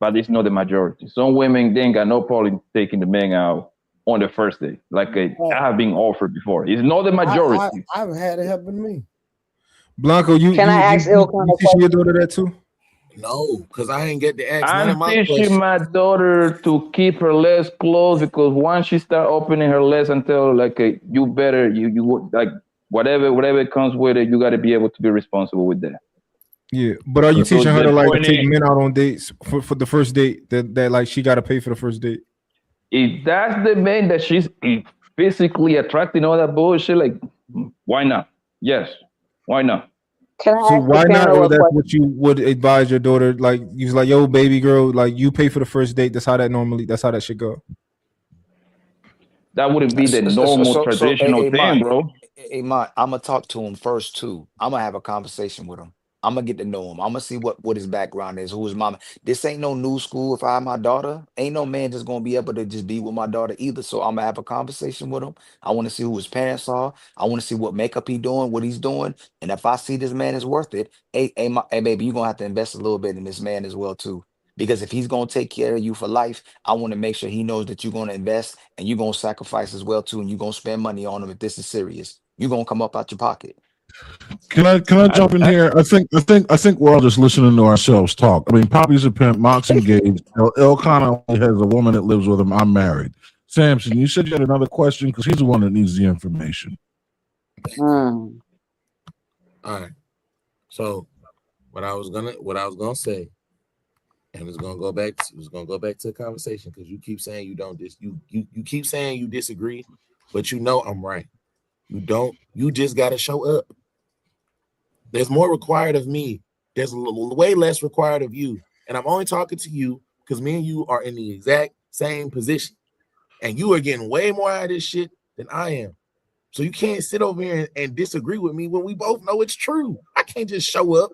but it's not the majority. Some women they ain't got no problem taking the man out on the first day. Like I have been offered before. It's not the majority. I've had it happen to me. Blanco, you teaching your daughter that too? No, because I ain't get to ask none of I'm my teaching questions. my daughter to keep her legs closed because once she start opening her legs and tell like you better you like whatever comes with it, you got to be able to be responsible with that. Yeah, but are you teaching her to like take men out on dates for the first date that like she got to pay for the first date? If that's the man that she's physically attracting, all that bullshit, like why not? Yes, why not? Can I So ask why the not? panel Or a that's question? what you would advise your daughter? Like you like, yo, baby girl, like you pay for the first date. That's how that should go. That wouldn't be the normal traditional thing, bro. Hey, I'm gonna talk to him first too. I'm gonna have a conversation with him. I'm gonna get to know him. I'm gonna see what his background is, who his mama. This ain't no new school. If I have my daughter, ain't no man just gonna be able to just be with my daughter either. So I'm gonna have a conversation with him. I want to see who his parents are. I want to see what makeup he doing, what he's doing, and if I see this man is worth it, hey, baby, you're gonna have to invest a little bit in this man as well too. Because if he's gonna take care of you for life, I want to make sure he knows that you're gonna invest and you're gonna sacrifice as well too, and you're gonna spend money on him if this is serious. You're gonna come up out your pocket. Can I jump in here? I think we're all just listening to ourselves talk. I mean, Poppy's a pimp, Mox engaged. Elkanah only has a woman that lives with him. I'm married. Samson, you said you had another question because he's the one that needs the information. All right. So what I was gonna say, and it's gonna go back to the conversation because you keep saying you keep saying you disagree, but you know I'm right. You just gotta show up. There's more required of me. There's way less required of you. And I'm only talking to you because me and you are in the exact same position. And you are getting way more out of this shit than I am. So you can't sit over here and disagree with me when we both know it's true. I can't just show up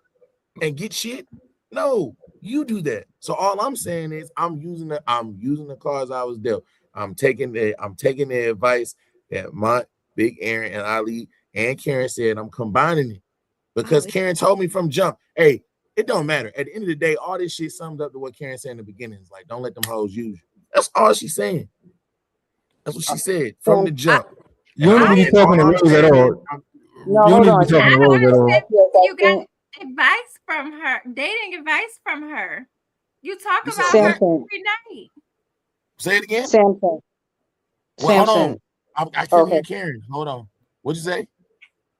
and get shit. No, you do that. So all I'm saying is I'm using the cards I was dealt. I'm taking the advice that Mont, Big Aaron, and Ali and Karen said. I'm combining it. Because Karen told me from jump, hey, it don't matter. At the end of the day, all this shit summed up to what Karen said in the beginning. It's like, don't let them hoes use you. That's all she's saying. That's what she said from the jump. You don't need to be talking to Rose at all. No, You don't hold need to on. be talking to Rose at all. You got advice from her, dating advice from her. You talk about her Samson. every night. Say it again. Samson. Well, hold Samson. on. I couldn't hear Okay. Karen. Hold on. What'd you say?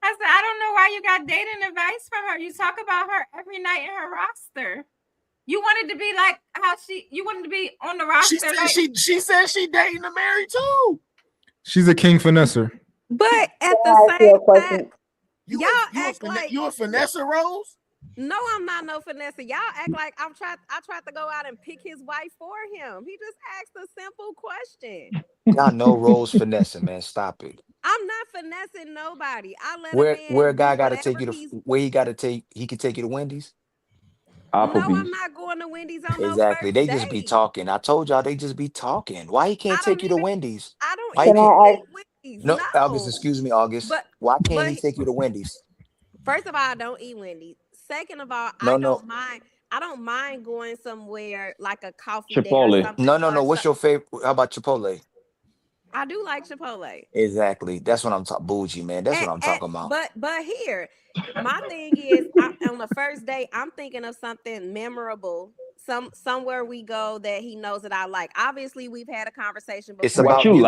I said, I don't know why you got dating advice from her. You talk about her every night in her roster. You wanted to be like you wanted to be on the roster. She said she dating to marry too. She's a king finesser. But at I the ask you a same question? time, y'all act like you a finesse, Rose? No, I'm not no finesse. Y'all act like I tried to go out and pick his wife for him. He just asked a simple question. Y'all know Rose finessing, man. Stop it. I'm not finessing nobody. I let Where a guy do got to take whatever you to where he got to take he can take you to Wendy's. No, I'm not going to Wendy's on Exactly. no They first just be date. talking. I told y'all they just be talking. Why he can't take you to Wendy's? I don't Why he even can't? eat Wendy's. No, August, No. excuse me, August. But Why can't he but take you to Wendy's? first of all, I don't eat Wendy's. Second of all, No, I no. don't mind going somewhere like a coffee date or Chipotle. something. No. What's your favorite? How about Chipotle? I do like Chipotle. Exactly. That's what I'm talking. Bougie, man. That's what I'm talking about. But here, my thing is, on the first date, I'm thinking of something memorable. Somewhere we go that he knows that I like. Obviously, we've had a conversation before. It's about you.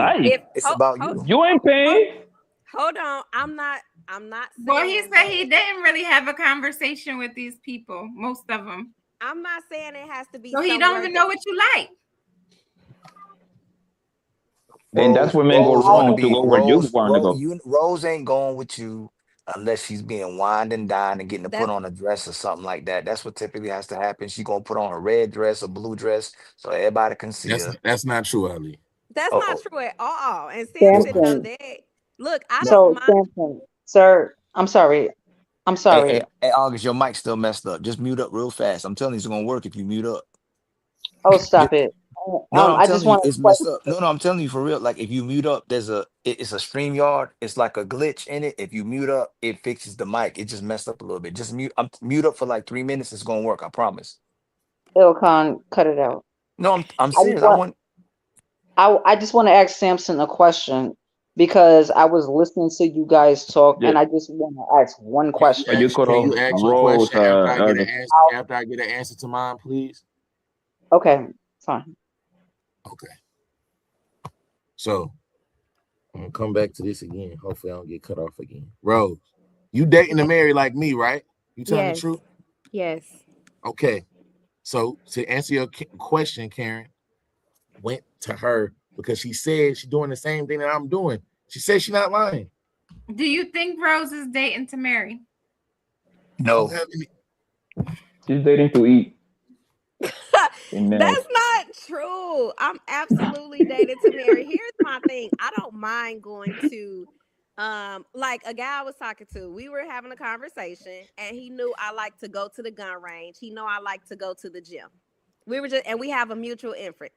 It's about you. You ain't paying. Hold on, I'm not. Well, he said he didn't really have a conversation with these people, most of them. I'm not saying it has to be. So he don't even know what you like. And that's where men go wrong to go where you want to go. Rose ain't going with you unless she's being wined and dined and getting to put on a dress or something like that. That's what typically has to happen. She gonna put on a red dress or blue dress so everybody can see her. That's not true, Ali. That's not true at all. And Samson know that. Look, I So, don't mind. Samson, sir, I'm sorry. I'm sorry. Hey, August, your mic's still messed up. Just mute up real fast. I'm telling you, it's gonna work if you mute up. Oh, stop it. No, I'm I telling just you, want it's messed up. No, I'm telling you for real. Like if you mute up, it's a StreamYard. It's like a glitch in it. If you mute up, it fixes the mic. It just messed up a little bit. Just mute up for like 3 minutes. It's gonna work. I promise. Ilkan, cut it out. No, I'm I just serious. want I just want to ask Samson a question because I was listening to you guys talk, Yeah. and I just want to ask one question. You cut Can you off ask your Rose. question after I get an answer to mine, please? Okay, fine. Okay. So I'm gonna come back to this again. Hopefully I don't get cut off again. Rose, you dating a Mary like me, right? You telling the truth? Yes. Okay. So to answer your question, Karen, went to her because she said she's doing the same thing that I'm doing. She said she's not lying. Do you think Rose is dating to marry? No. She's dating to eat. That's not true. I'm absolutely dated to marry. Here's my thing. I don't mind going to like a guy I was talking to. We were having a conversation and he knew I like to go to the gun range. He know I like to go to the gym. We were and we have a mutual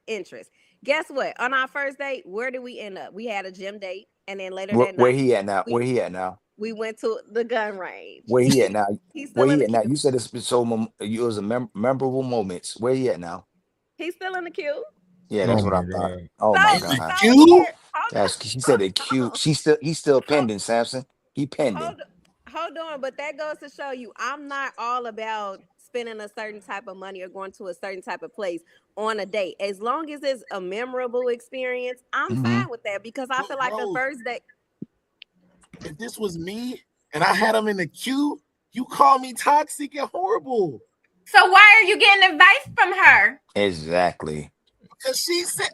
interest. Guess what? On our first date, where did we end up? We had a gym date, and then later that Where night, he at now? Where he at now? we went to the gun range. Where he at now? He's still Where in he the at now? queue. You said it was a memorable moments. Where he at now? He's still in the queue. Yeah, that's Oh what I my thought. God. Oh So- my so God. here- That's she said it cute. He's still pending, Samson. He pending. Hold on, but that goes to show you I'm not all about spending a certain type of money or going to a certain type of place on a date. As long as it's a memorable experience, I'm fine with that because I feel like the first date. If this was me and I had him in the queue, you call me toxic and horrible. So why are you getting advice from her? Exactly. Because she said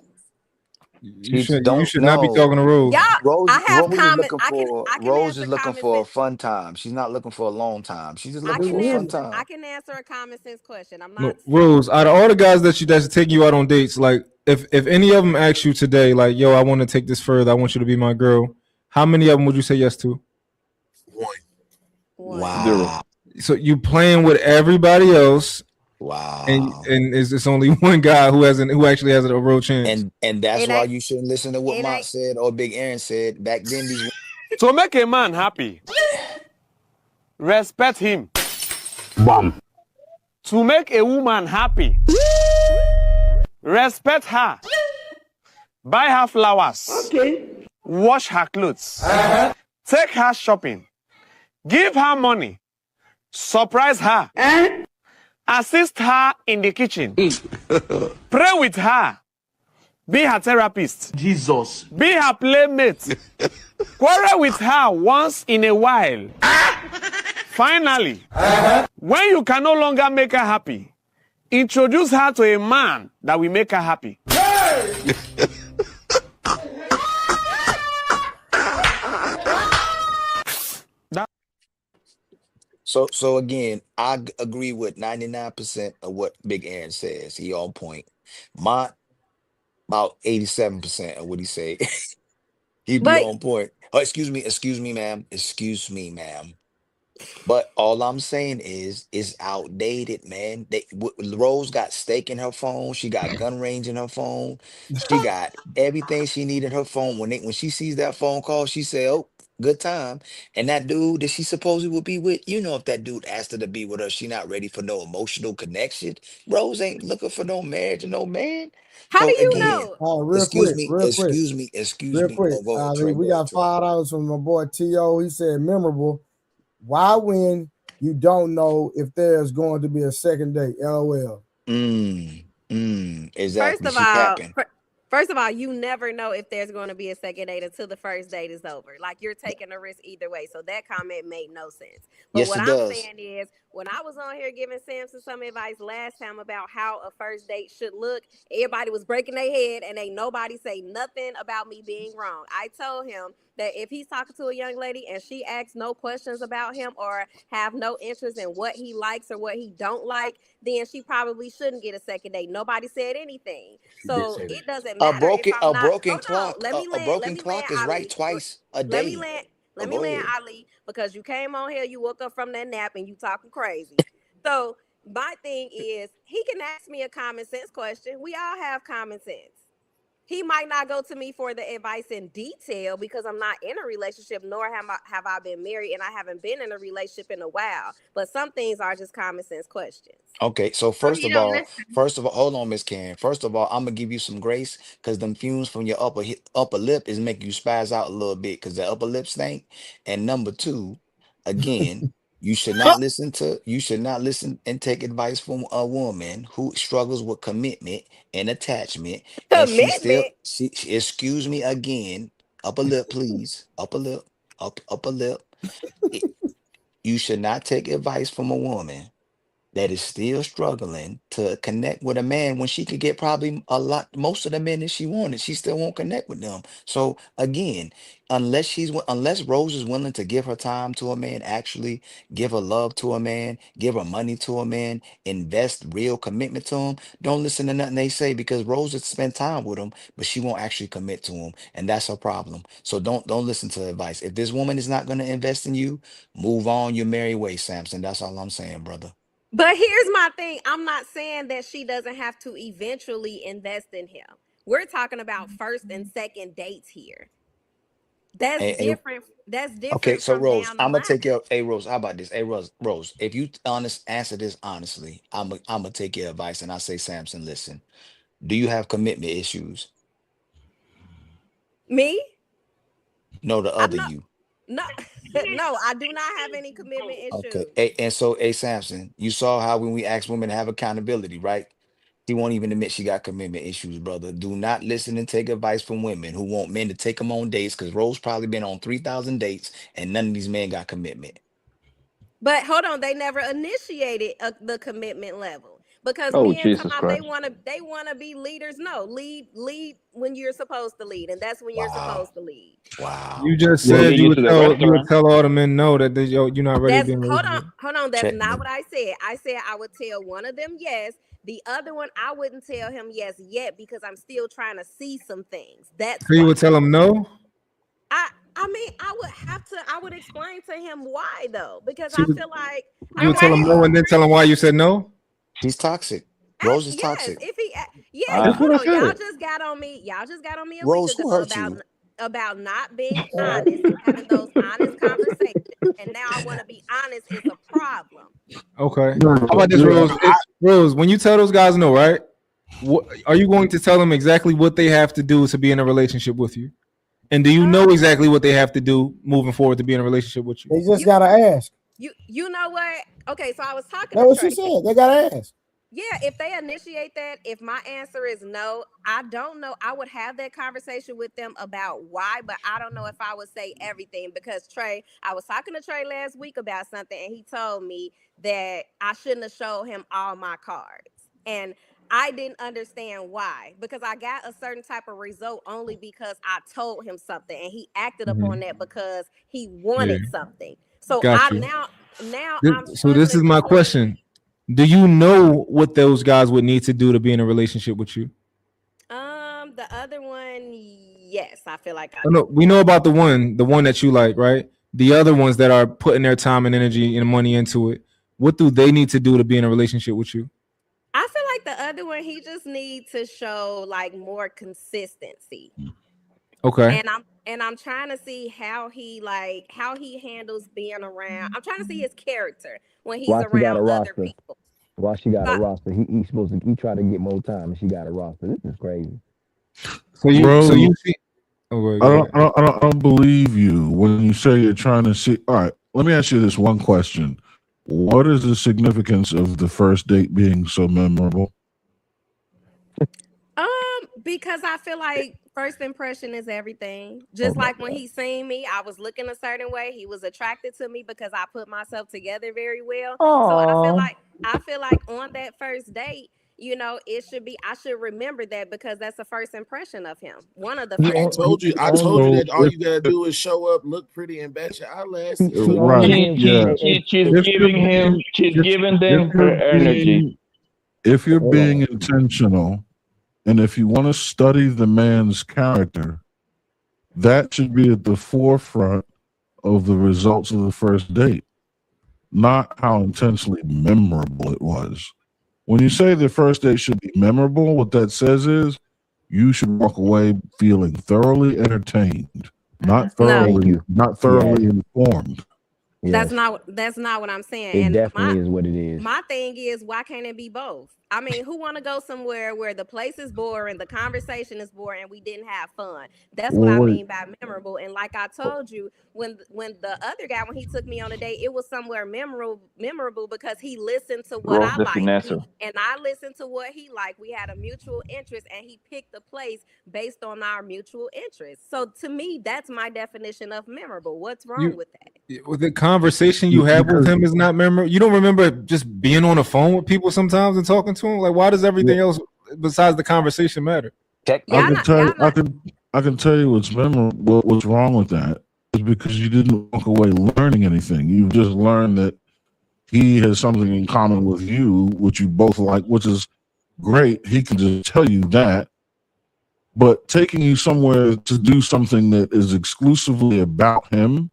You should not be talking to Rose. Rose, I have Rose is comment- looking I can- for I can Rose answer is looking common for a sense. fun time. She's not looking for a long time. She's just I looking for a fun time. I can answer a common sense question. I'm No, not. Rose, out of all the guys that's taking you out on dates, like if any of them ask you today, like, yo, I want to take this further, I want you to be my girl, how many of them would you say yes to? Wow. So you playing with everybody else. Wow. And it's only one guy who actually has a real chance. And that's why you shouldn't listen to what Mott said or Big Aaron said back then. These To make a man happy, respect him. Bam. To make a woman happy, respect her. Buy her flowers. Wash her clothes. Take her shopping. Give her money. Surprise her. Assist her in the kitchen. Pray with her. Be her therapist. Jesus. Be her playmate. Quarrel with her once in a while. Finally, when you can no longer make her happy, introduce her to a man that will make her happy. So again, I agree with 99% of what Big Aaron says. He on point. Mott, about 87% of what he say. He be on point. Oh, excuse me, ma'am. Excuse me, ma'am. But all I'm saying is, it's outdated, man. Rose got steak in her phone. She got gun range in her phone. She got everything she need in her phone. When she sees that phone call, she say, "Oh, good time." And that dude that she supposedly would be with, if that dude asked her to be with her, she not ready for no emotional connection. Rose ain't looking for no marriage or no man. How So do you again, know? Oh, real excuse quick, me. real quick. Oh, go ahead, Trey, We go ahead, got Trey. $5 from my boy T.O. He said memorable. Why when you don't know if there's going to be a second date? LOL. Exactly. First of all, you never know if there's going to be a second date until the first date is over. Like, you're taking a risk either way. So that comment made no sense. But Yes, what it I'm does. saying is, when I was on here giving Samson some advice last time about how a first date should look, everybody was breaking their head and ain't nobody say nothing about me being wrong. I told him that if he's talking to a young lady and she asks no questions about him or have no interest in what he likes or what he don't like, then she probably shouldn't get a second date. Nobody said anything. So it doesn't matter. A broken clock is Ali. right twice a Let me day. land, Go ahead. Ali, because you came on here, you woke up from that nap and you talking crazy. So my thing is, he can ask me a common sense question. We all have common sense. he might not go to me for the advice in detail because I'm not in a relationship, nor have I been married, and I haven't been in a relationship in a while. But some things are just common sense questions. Okay, so So you don't listen. hold on, Miss Karen. First of all, I'm gonna give you some grace because them fumes from your upper lip is making you spaz out a little bit because the upper lip stink. And number two, again, you should not listen and take advice from a woman who struggles with commitment and attachment, and Commitment. she excuse me again, upper lip, please, upper lip. You should not take advice from a woman that is still struggling to connect with a man when she could get probably most of the men that she wanted, she still won't connect with them. So again, unless Rose is willing to give her time to a man, actually give her love to a man, give her money to a man, invest real commitment to him, don't listen to nothing they say, because Rose has spent time with him, but she won't actually commit to him, and that's her problem. So don't listen to advice. If this woman is not going to invest in you, move on your merry way, Samson. That's all I'm saying, brother. But here's my thing. I'm not saying that she doesn't have to eventually invest in him. We're talking about first and second dates here. That's different. That's different. Okay, so from Rose, down the I'm gonna line. take your. Hey, Rose, how about this? Hey, Rose, if you answer this honestly, I'm gonna take your advice, and I say, Samson, listen, do you have commitment issues? Me? No, the other you. No, no, I do not have any commitment issues. Okay, and so, Samson, you saw how when we ask women to have accountability, right? She won't even admit she got commitment issues, brother. Do not listen and take advice from women who want men to take them on dates, because Rose probably been on 3,000 dates, and none of these men got commitment. But hold on, they never initiated the commitment level because Oh, men Jesus come out, Christ. they wanna be leaders. No, lead when you're supposed to lead, and that's when you're supposed to lead. Wow. You just Well, said they you get would to the tell restaurant. all the men no that you're not ready to That's be in a hold relationship. on. That's Check not me. what I said. I said I would tell one of them yes. The other one, I wouldn't tell him yes yet because I'm still trying to see some things. That's So you why. would tell him no? I mean, I would explain to him why though, because So I feel like you would tell him no and then tell him why you said no? She's toxic. Rose is yes, toxic. if he That's hold what I on, y'all said. just got on me. Y'all just got on me a Rose, week who ago hurt you? about not being honest and having those honest conversations. And now I want to be honest is a problem. Okay. How about this, Rose? Rose, when you tell those guys no, right? What, are you going to tell them exactly what they have to do to be in a relationship with you? And do you know exactly what they have to do moving forward to be in a relationship with you? They just gotta ask. You know what? Okay, so I was talking That's to what she Trey. said. They gotta ask. Yeah, if they initiate that, if my answer is no, I don't know. I would have that conversation with them about why, but I don't know if I would say everything because Trey, I was talking to Trey last week about something and he told me that I shouldn't have showed him all my cards. And I didn't understand why, because I got a certain type of result only because I told him something and he acted upon that because he wanted something. So Got I you. now I'm So this is my question. Do you know what those guys would need to do to be in a relationship with you? The other one, yes, I feel like I Oh, no, we know about the one that you like, right? The other ones that are putting their time and energy and money into it. What do they need to do to be in a relationship with you? I feel like the other one, he just needs to show like more consistency. Okay. And I'm trying to see how he handles being around. I'm trying to see his character when he's Why she got a around other roster? people. Why she got a roster? He tried to get more time and she got a roster. This is crazy. So you Bro, see. Oh, wait, I don't believe you when you say you're trying to see. All right, let me ask you this one question. What is the significance of the first date being so memorable? Because I feel like first impression is everything. Just like when he seen me, I was looking a certain way. He was attracted to me because I put myself together very well. So I feel like on that first date, you know, I should remember that because that's the first impression of him. One of the first. I told you that all you gotta do is show up, look pretty, and bat your eyelashes. She's giving them her energy. If you're being intentional, and if you want to study the man's character, that should be at the forefront of the results of the first date, not how intensely memorable it was. When you say the first date should be memorable, what that says is you should walk away feeling thoroughly entertained, not thoroughly informed. That's not what I'm saying. It And definitely is what it is. my thing is, why can't it be both? I mean, who want to go somewhere where the place is boring, the conversation is boring, and we didn't have fun? That's what I mean by memorable. And like I told you, when the other guy, when he took me on a date, it was somewhere memorable because he listened to what Rose I the liked, finesser. and I listened to what he liked. We had a mutual interest, and he picked the place based on our mutual interest. So to me, that's my definition of memorable. What's wrong with that? With the conversation you have with him is not memorable. You don't remember just being on the phone with people sometimes and talking to him. Like, why does everything else besides the conversation matter? I can tell you what's memorable. What's wrong with that is because you didn't walk away learning anything. You just learned that he has something in common with you, which you both like, which is great. He can just tell you that. But taking you somewhere to do something that is exclusively about him,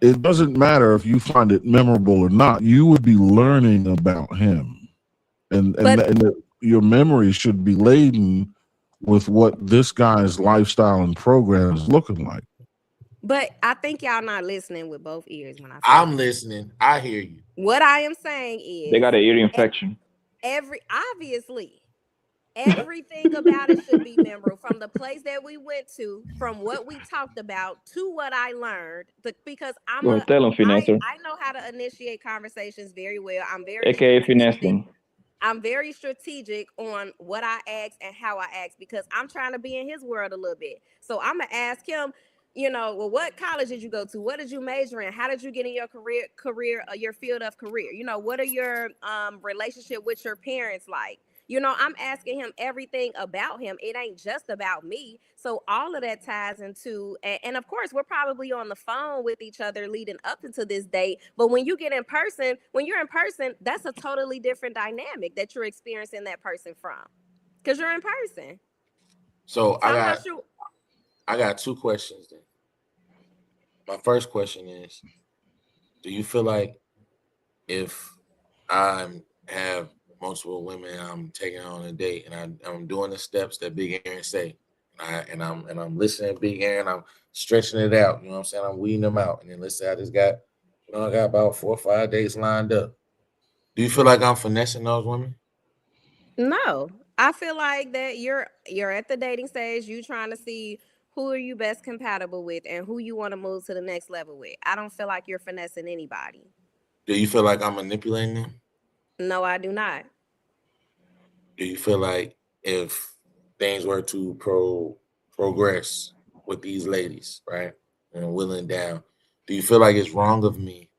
it doesn't matter if you find it memorable or not. You would be learning about him, and your memory should be laden with what this guy's lifestyle and program is looking like. But I think y'all not listening with both ears when I say I'm listening. I hear you. what I am saying is They got an ear infection. Everything about it should be memorable, from the place that we went to, from what we talked about, to what I learned. Because Go ahead, tell him, finesser. I know how to initiate conversations very well. AKA finessing. I'm very strategic on what I ask and how I ask, because I'm trying to be in his world a little bit. So I'm gonna ask him, well, what college did you go to? What did you major in? How did you get in your career, your field of career? What are your relationship with your parents like? I'm asking him everything about him. It ain't just about me. So all of that ties into, and of course, we're probably on the phone with each other leading up into this date. But when you're in person, that's a totally different dynamic that you're experiencing that person from, because you're in person. So I got two questions then. My first question is, do you feel like if I have multiple women I'm taking on a date and I'm doing the steps that Big Aaron say, and I'm listening to Big Aaron, I'm stretching it out, you know what I'm saying? I'm weeding them out. And then let's say I just got, I got about 4 or 5 dates lined up. Do you feel like I'm finessing those women? No, I feel like that you're at the dating stage. You trying to see who are you best compatible with and who you want to move to the next level with. I don't feel like you're finessing anybody. Do you feel like I'm manipulating them? No, I do not. Do you feel like if things were to progress with these ladies, right, and willing down, do you feel like it's wrong of me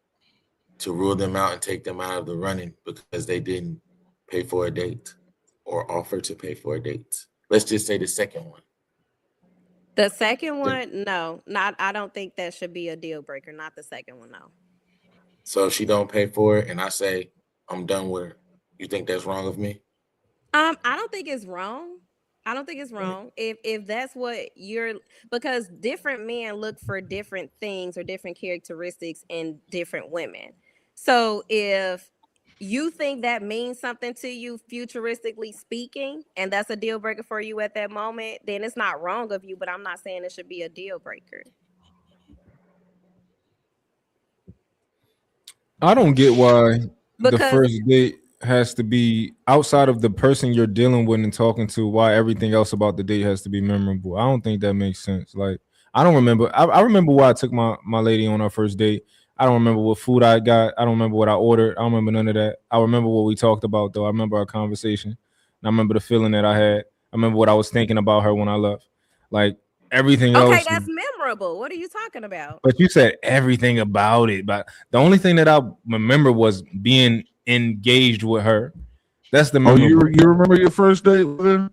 to rule them out and take them out of the running because they didn't pay for a date or offer to pay for a date? Let's just say the second one. The second one, no, I don't think that should be a deal breaker. Not the second one, no. So if she don't pay for it and I say I'm done with her, you think that's wrong of me? I don't think it's wrong. If that's what because different men look for different things or different characteristics in different women. So if you think that means something to you futuristically speaking, and that's a deal breaker for you at that moment, then it's not wrong of you, but I'm not saying it should be a deal breaker. I don't get why the first date has to be outside of the person you're dealing with and talking to, why everything else about the date has to be memorable. I don't think that makes sense. Like, I don't remember. I remember why I took my lady on our first date. I don't remember what food I got. I don't remember what I ordered. I don't remember none of that. I remember what we talked about, though. I remember our conversation. And I remember the feeling that I had. I remember what I was thinking about her when I left. Like, everything else. Okay, that's memorable. What are you talking about? But you said everything about it. But the only thing that I remember was being engaged with her. That's the memorable. You remember your first date with her?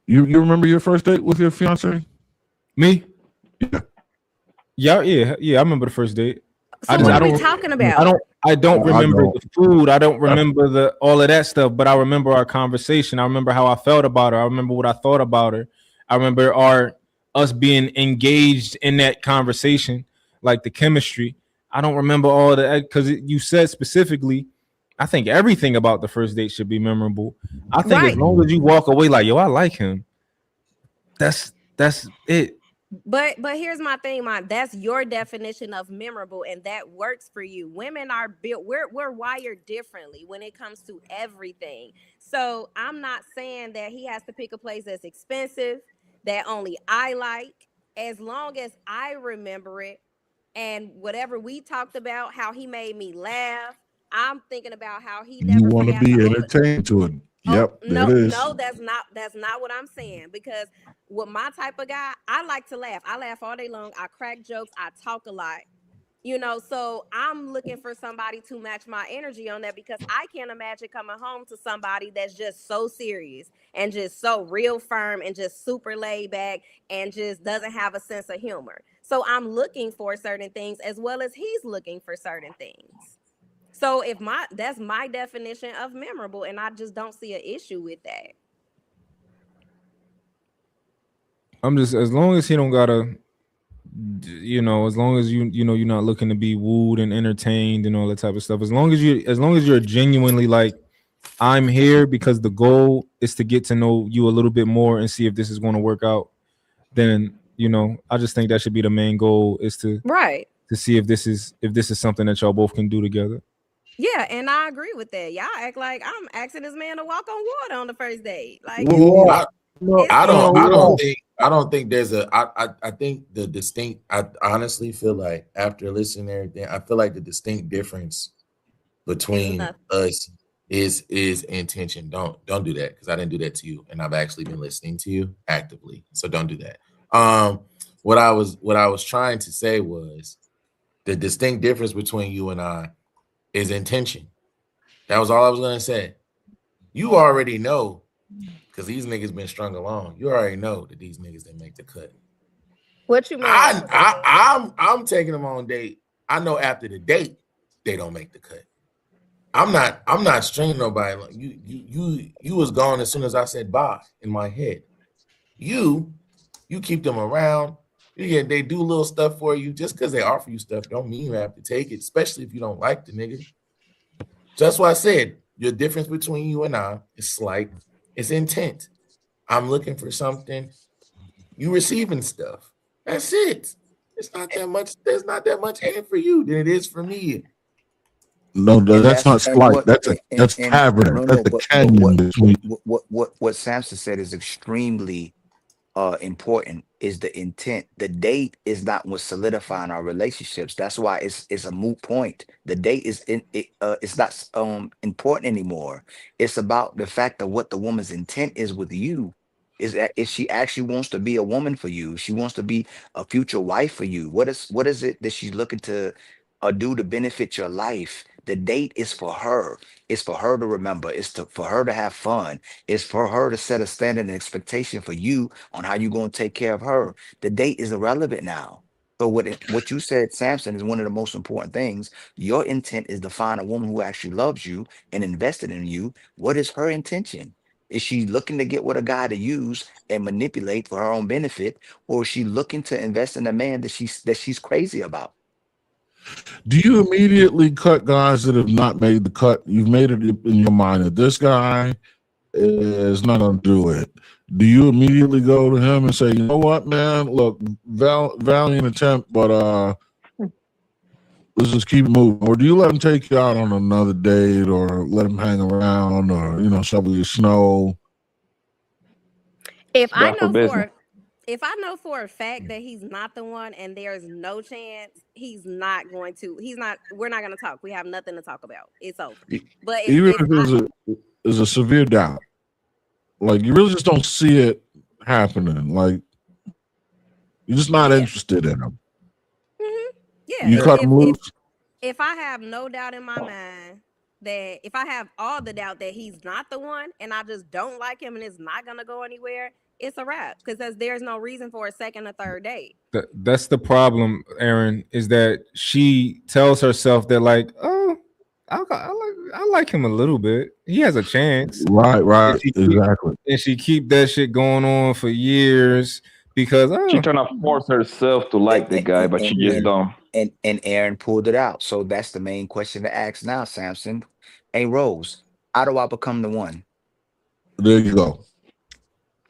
You remember your first date with your fiance? Me? Yeah. I remember the first date. So what are we talking about? I don't remember the food. I don't remember all of that stuff, but I remember our conversation. I remember how I felt about her. I remember what I thought about her. I remember us being engaged in that conversation, like the chemistry. I don't remember all that because you said specifically I think everything about the first date should be memorable. I think Right. as long as you walk away like, yo, I like him, that's it. But here's my thing, that's your definition of memorable, and that works for you. Women are built, we're wired differently when it comes to everything. So I'm not saying that he has to pick a place that's expensive, that only I like, as long as I remember it, and whatever we talked about, how he made me laugh, I'm thinking about how he You never want to forgot be to entertained to it. Yep, there no, it is. no, that's not what I'm saying. Because with my type of guy, I like to laugh. I laugh all day long. I crack jokes. I talk a lot. So I'm looking for somebody to match my energy on that, because I can't imagine coming home to somebody that's just so serious and just so real firm and just super laid back and just doesn't have a sense of humor. So I'm looking for certain things as well as he's looking for certain things. So that's my definition of memorable, and I just don't see an issue with that. I'm just, as long as he don't gotta, as long as you're not looking to be wooed and entertained and all that type of stuff. As long as you're genuinely like, I'm here because the goal is to get to know you a little bit more and see if this is going to work out. Then I just think that should be the main goal, is to see if this is something that y'all both can do together. Yeah, and I agree with that. Y'all act like I'm asking this man to walk on water on the first date. Like, I don't think there's I think the distinct, I honestly feel like after listening to everything, I feel like the distinct difference between us is intention. Don't do that, because I didn't do that to you, and I've actually been listening to you actively. So don't do that. What I was trying to say was the distinct difference between you and I is intention. That was all I was gonna say. You already know, because these niggas been strung along. You already know that these niggas didn't make the cut. What you mean? I'm taking them on date. I know after the date they don't make the cut. I'm not stringing nobody. You was gone as soon as I said bye in my head. You keep them around. They do little stuff for you. Just because they offer you stuff don't mean you have to take it, especially if you don't like the nigga. So that's why I said your difference between you and I is slight. It's intent. I'm looking for something. You receiving stuff. That's it. It's not that much. There's not that much air for you than it is for me. No, that's not slight. That's cavern. That's the canyon between. What Samson said is extremely important, is the intent. The date is not what's solidifying our relationships. That's why it's a moot point. The date it's not important anymore. It's about the fact of what the woman's intent is with you. Is that if she actually wants to be a woman for you, she wants to be a future wife for you. What is it that she's looking to do to benefit your life? The date is for her. It's for her to remember. For her to have fun. It's for her to set a standard and expectation for you on how you're going to take care of her. The date is irrelevant now. So what you said, Samson, is one of the most important things. Your intent is to find a woman who actually loves you and invested in you. What is her intention? Is she looking to get with a guy to use and manipulate for her own benefit, or is she looking to invest in a man that she's crazy about? Do you immediately cut guys that have not made the cut? You've made it in your mind that this guy is not going to do it. Do you immediately go to him and say, you know what, man, look, valiant attempt, but let's just keep moving? Or do you let him take you out on another date, or let him hang around, or, shovel your snow? If I know for a fact that he's not the one and there's no chance, we're not going to talk. We have nothing to talk about. It's over. But even if there's a severe doubt, like you really just don't see it happening, like you're just not interested in him. Mm-hmm. Yeah. You cut him loose. If I have no doubt in my mind, that if I have all the doubt that he's not the one and I just don't like him and it's not going to go anywhere, it's a wrap, because there's no reason for a second or third date. That's the problem, Aaron, is that she tells herself that, like, oh, I like him a little bit. He has a chance. Right. Exactly. And she keep that shit going on for years because she's trying to force herself to like the guy, but she just don't. And Aaron pulled it out. So that's the main question to ask now, Samson. Hey, Rose, how do I become the one? There you go.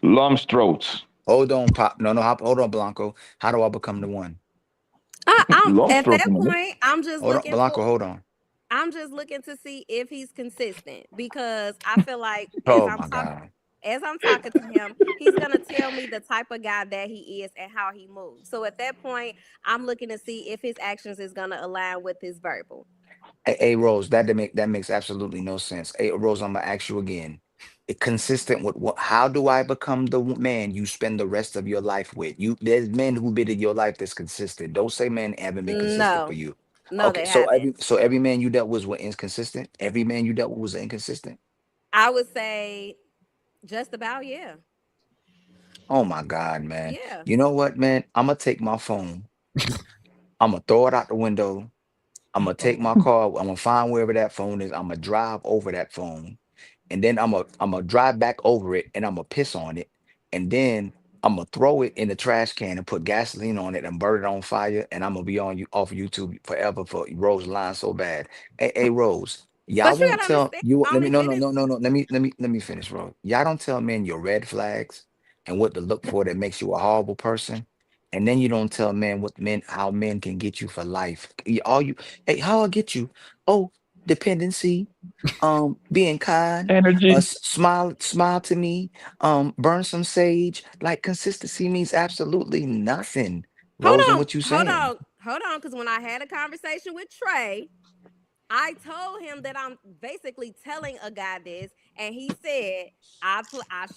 Lump throats. Hold on, Pop. No, hold on, Blanco. How do I become the one? At that point, I'm just Hold on, looking Blanco, for. hold on. I'm just looking to see if he's consistent because I feel like Oh my God. as I'm talking to him, he's gonna tell me the type of guy that he is and how he moves. So at that point, I'm looking to see if his actions is gonna align with his verbal. Hey, Rose, that makes absolutely no sense. Hey, Rose, I'm gonna ask you again. Consistent with what? How do I become the man you spend the rest of your life with? There's men who've been in your life that's consistent. Don't say men haven't been consistent for you. No, Okay, they so haven't. every man you dealt with was inconsistent. Every man you dealt with was inconsistent. I would say just about, yeah. Oh my God, man. Yeah. You know what, man? I'm gonna take my phone. I'm gonna throw it out the window. I'm gonna take my car. I'm gonna find wherever that phone is. I'm gonna drive over that phone, and then I'm gonna drive back over it, and I'm gonna piss on it, and then I'm gonna throw it in the trash can and put gasoline on it and burn it on fire, and I'm gonna be on you off YouTube forever for Rose lying so bad. Hey, Rose, y'all But you won't gotta tell understand, you. Let me only no men no is no no no. Let me finish, Rose. Y'all don't tell men your red flags and what to look for that makes you a horrible person. And then you don't tell men how men can get you for life. Hey, how I get you? Oh, dependency, being kind, Energy. smile to me, burn some sage. Like consistency means absolutely nothing. Rose, and what you saying? hold on, because when I had a conversation with Trey, I told him that I'm basically telling a guy this, and he said I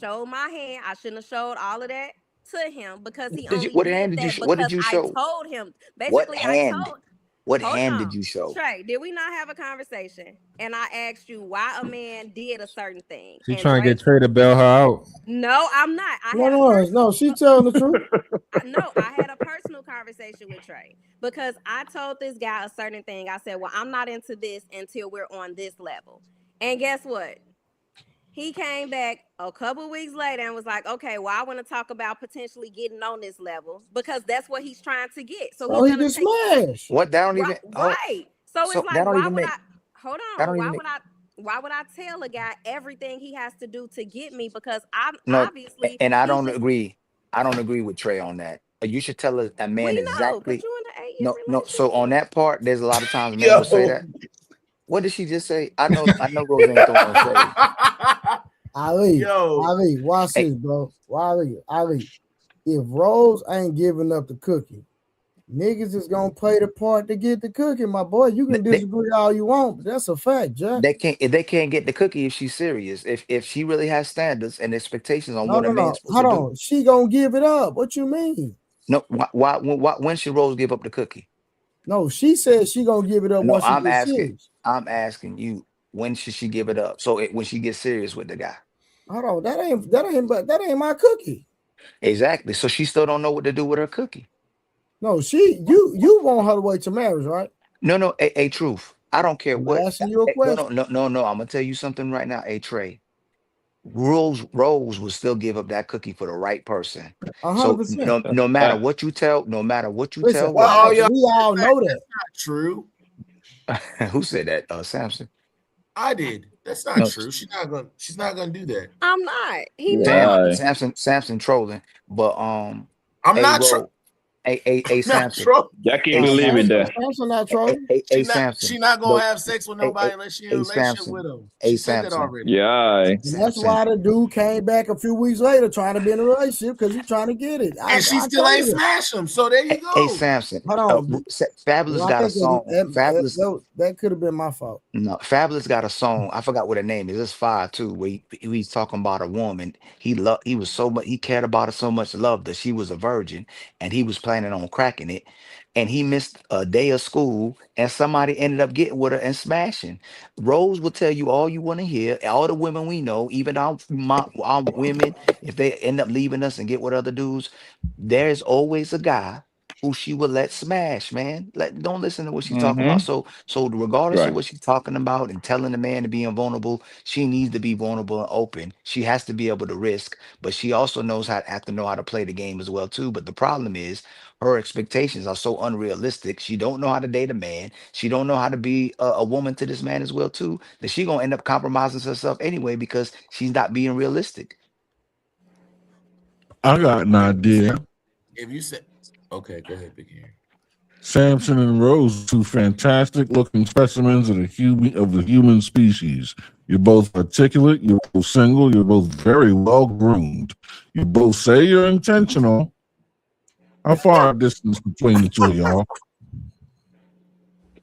showed my hand. I shouldn't have showed all of that to him because he only What did hand did you that what did because you I show? told him. What Basically, I hand? told. What Hold hand on, did you show? Trey. Did we not have a conversation? And I asked you why a man did a certain thing. She And trying to Trey, get Trey to bail her out. no, I'm not. No, she telling the truth. I had a personal conversation with Trey because I told this guy a certain thing. I said, well, I'm not into this until we're on this level. And guess what? He came back a couple weeks later and was like, okay, well, I want to talk about potentially getting on this level because that's what he's trying to get. So Oh, he's he going just to take smashed. What that don't even right. So so it's that like, don't why even would make I hold that on? don't even make Why would I tell a guy everything he has to do to get me? Because I'm no, obviously and I he's don't just agree. I don't agree with Trey on that. You should tell a man we know because exactly. you're in an 8-year No. So on relationship. that part, there's a lot of times men will say Yo. that. What did she just say? I know Rose ain't throwing no shade. Ali, Yo. watch Hey. this, bro. Ali, if Rose ain't giving up the cookie, niggas is gonna play the part to get the cookie, my boy. You can disagree all you want, but that's a fact, Jack. They can't get the cookie if she's serious. If she really has standards and expectations on what a No. man's supposed Hold to do. on. She gonna give it up. What you mean? No, when should Rose give up the cookie? No, she said she gonna give it up No, once she gets serious. I'm asking you, when should she give it up? So when she gets serious with the guy. Hold on, that ain't my cookie. Exactly. So she still don't know what to do with her cookie. No, you want her to wait to marriage, right? No, a truth. I don't care I'm what. asking you a question. No. I'm gonna tell you something right now, Trey. Rose will still give up that cookie for the right person. So 100%. no matter what you tell, Listen, Well, Rose. we all know that. That's not true. Who said that? Samson. I did. That's not No. true. She's not gonna do that. I'm not. He Why? Samson trolling. But I'm a not Rose, a not Samson. trolling. Jackie A believe in Samson. that. Samson not trolling. Samson. She not gonna have sex with nobody unless she in a relationship Samson. with him. A She said that Samson. already. Yeah. And that's why the dude came back a few weeks later trying to be in a relationship because he's trying to get it. And she still ain't smashed him. So there you go. A Samson. Hold on. Fabulous got a song. Fabulous. That could have been my fault. No, Fabulous got a song. I forgot what her name is. It's fire too. Where he's talking about a woman. He was so much. He cared about her so much, loved her. She was a virgin, and he was planning on cracking it. And he missed a day of school, and somebody ended up getting with her and smashing. Rose will tell you all you want to hear. All the women we know, even our women, if they end up leaving us and get with other dudes, there's always a guy who she would let smash, man. Don't listen to what she's talking about. So regardless of Right. what she's talking about and telling the man to be invulnerable, she needs to be vulnerable and open. She has to be able to risk, but she also have to know how to play the game as well too. But the problem is her expectations are so unrealistic. She don't know how to date a man. She don't know how to be a woman to this man as well too. That she gonna end up compromising herself anyway because she's not being realistic. I got an idea. If you said, okay, go ahead, Big Henry. Samson and Rose, two fantastic looking specimens of the human species. You're both articulate, you're both single, you're both very well groomed. You both say you're intentional. How far a distance between the two of y'all?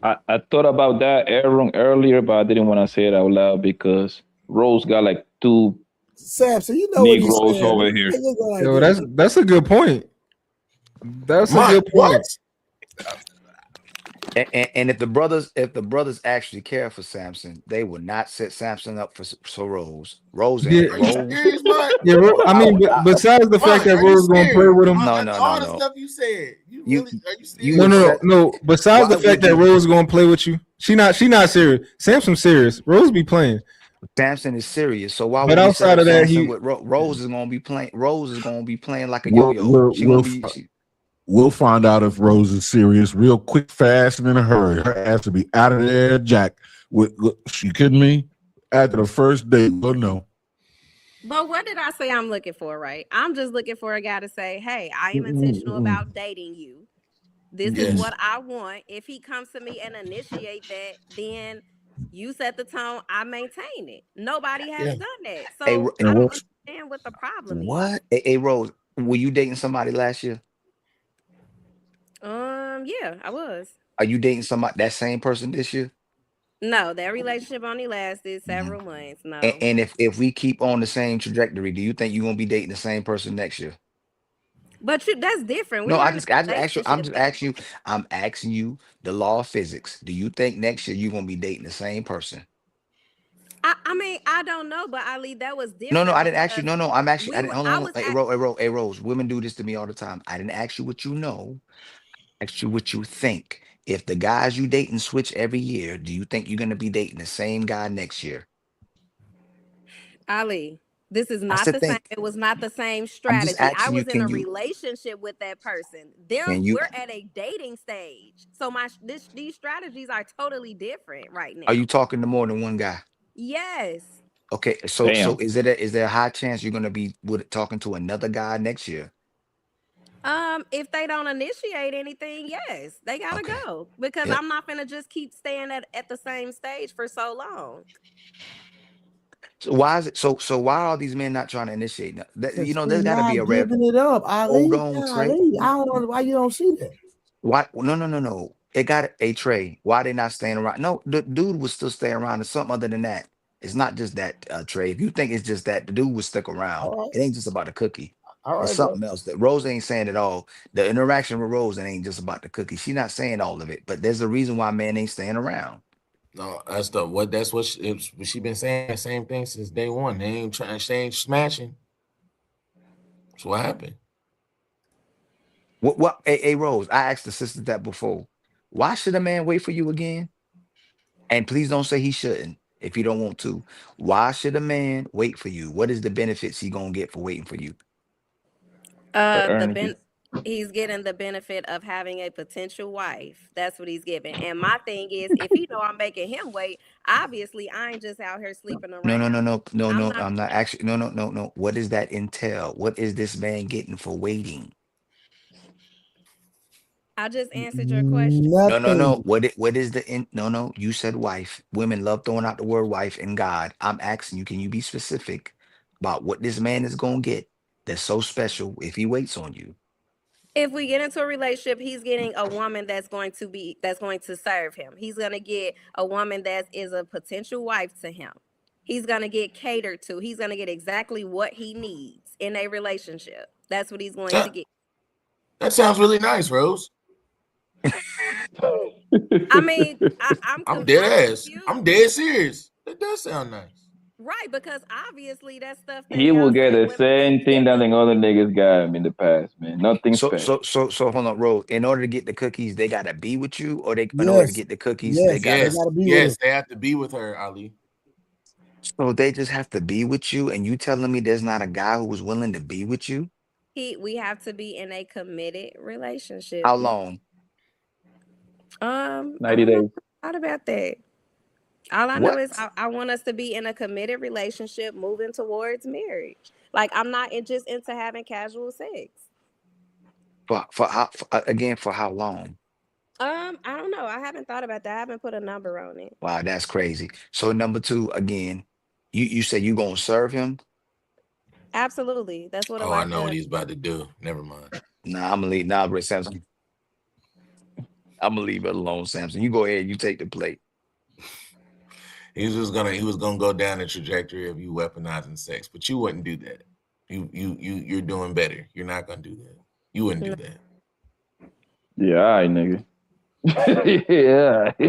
I thought about that, Aaron, earlier, but I didn't want to say it out loud because Rose got like two Samson, you know what he's Negroes saying. over here. Yo, that's a good point. That's a good point. And if the brothers actually care for Samson, they would not set Samson up for Rose. Rose Yeah. ain't Rose. Yeah, I mean, besides the fact that Rose gonna play with him. All the stuff you said. No. Besides the fact that Rose gonna play with you, she not serious. Samson's serious. Rose be playing. Samson is serious. So why But would outside of that, Rose is gonna be playing? Rose is gonna be playing like a yo-yo. We'll find out if Rose is serious real quick, fast, and in a hurry. Her ass to be out of there, Jack. She kidding me? After the first date, we'll know. But what did I say I'm looking for, right? I'm just looking for a guy to say, hey, I am intentional about dating you. This is what I want. If he comes to me and initiate that, then you set the tone, I maintain it. Nobody has done that. So I don't understand what the problem is. What? Hey, Rose, were you dating somebody last year? Yeah, I was. Are you dating somebody, that same person this year? No, that relationship only lasted several months. No. And if we keep on the same trajectory, do you think you're gonna be dating the same person next year? But that's different. No, I'm asking you the law of physics. Do you think next year you're gonna be dating the same person? I mean, I don't know, but Ali, that was different. No, I didn't ask you. No, I'm actually. Hey, Rose, women do this to me all the time. I didn't ask you what you know. I asked you what you think. If the guys you dating switch every year, do you think you're gonna be dating the same guy next year? Ali, this is not the same. It was not the same strategy. I was in a relationship with that person. We're at a dating stage. So these strategies are totally different right now. Are you talking to more than one guy? Yes. Okay, so is there a high chance you're gonna be talking to another guy next year? If they don't initiate anything, yes, they gotta go because I'm not gonna just keep staying at the same stage for so long. So why is it so why are these men not trying to initiate? There's gotta be a red. Giving it up, Ali. Hold on, Trey. I don't know why you don't see that. Why? No. It got a Trey. Why they not staying around? No, the dude was still staying around. It's something other than that. It's not just that, Trey. If you think it's just that, the dude would stick around. Right. It ain't just about the cookie. It's something else that Rose ain't saying at all. The interaction with Rose, it ain't just about the cookie. She's not saying all of it, but there's a reason why men ain't staying around. No, that's what she been saying. The same thing since day one. They ain't smashing. So what happened? What? Hey, Rose, I asked the sister that before. Why should a man wait for you again? And please don't say he shouldn't if you don't want to. Why should a man wait for you? What is the benefits he gonna get for waiting for you? He's getting the benefit of having a potential wife. That's what he's getting. And my thing is, if he know I'm making him wait, obviously I ain't just out here sleeping around. No. I'm not actually. No. What does that entail? What is this man getting for waiting? I just answered your question. No. What is the no? You said wife. Women love throwing out the word wife and God. I'm asking you, can you be specific about what this man is gonna get that's so special if he waits on you? If we get into a relationship, he's getting a woman that's going to serve him. He's gonna get a woman that is a potential wife to him. He's gonna get catered to. He's gonna get exactly what he needs in a relationship. That's what he's going to get. That sounds really nice, Rose. I mean, I'm dead ass. I'm dead serious. That does sound nice. Right, because obviously that stuff that He will y'all get say the same thing that the other niggas got in the past, man. Nothing special. So hold on, Rose. In order to get the cookies, they gotta be with you, or they in order to Yes. get the cookies, they Yes. They gotta. gotta be with Yes, us. they have to be with her, Ali. So they just have to be with you, and you telling me there's not a guy who was willing to be with you? we have to be in a committed relationship. How long? 90 I don't know days. a lot about that. All I know What? is I want us to be in a committed relationship moving towards marriage. Like I'm not just into having casual sex. For how? Again, for how long? I don't know. I haven't thought about that. I haven't put a number on it. Wow, that's crazy. So number two, again, you say you gonna serve him? Absolutely. That's what a Oh, I wife know what does. he's about to do. Never mind. Nah, I'm gonna leave. Nah, Brett Sampson. I'm gonna leave it alone, Samson. You go ahead. You take the plate. He was gonna go down the trajectory of you weaponizing sex, but you wouldn't do that. You're doing better. You're not gonna do that. You wouldn't do that. Yeah, all right, nigga. Yeah. Hey,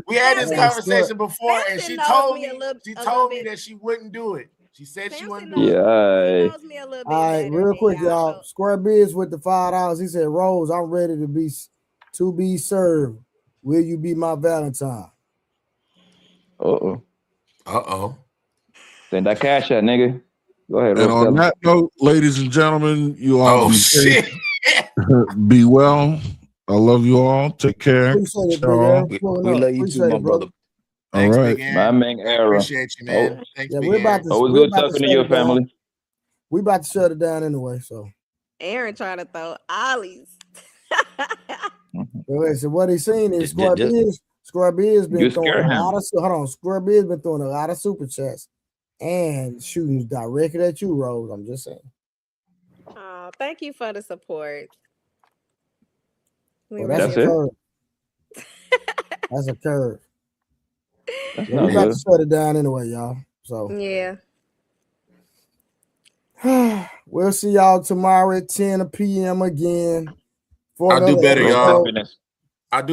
we had this conversation before, and she told me that she wouldn't do it. She said she wouldn't do it. Yeah, all right. All right, real quick, y'all. Square Biz with the $5. He said, Rose, I'm ready to be served. Will you be my Valentine? Uh-oh. Send that cash out, nigga. Go ahead. And Rose, on that note, ladies and gentlemen, you all be safe. Be well. I love you all. Take care. Appreciate it, Y'all. big We love you too, my brother. All right. My man, Era. Appreciate you, man. Thanks, Yeah, Big we're about Aaron. to. Always we're good about to talking to shut your it down. family. We about to shut it down anyway. So, Aaron trying to throw ollies. so what he's saying is Square just- Biz. Square Biz been You throwing scare a him. lot of. Hold on, Square Biz been throwing a lot of super chats and shooting directed at you, Rose. I'm just saying. Oh, thank you for the support. We Well, that's That's a it? curve. That's a curve. That's Yeah, not we about good. to shut it down anyway, y'all. So Yeah. we'll see y'all tomorrow at 10 p.m. again. For I'll do another better, Roast y'all. the finesse. I'll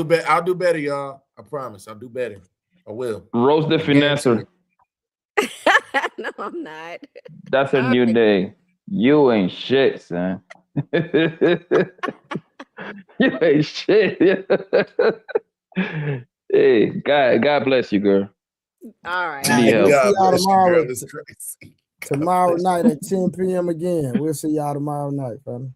do better, y'all. I promise. I'll do better. I will. Roast the I guarantee finesser. No, I'm not. That's a new day. You ain't shit, son. You ain't shit. Hey, God bless you, girl. All right. You need We'll help. see y'all bless you, tomorrow. girl. It's crazy. Tomorrow night at 10 p.m. again. We'll see y'all tomorrow night, fam.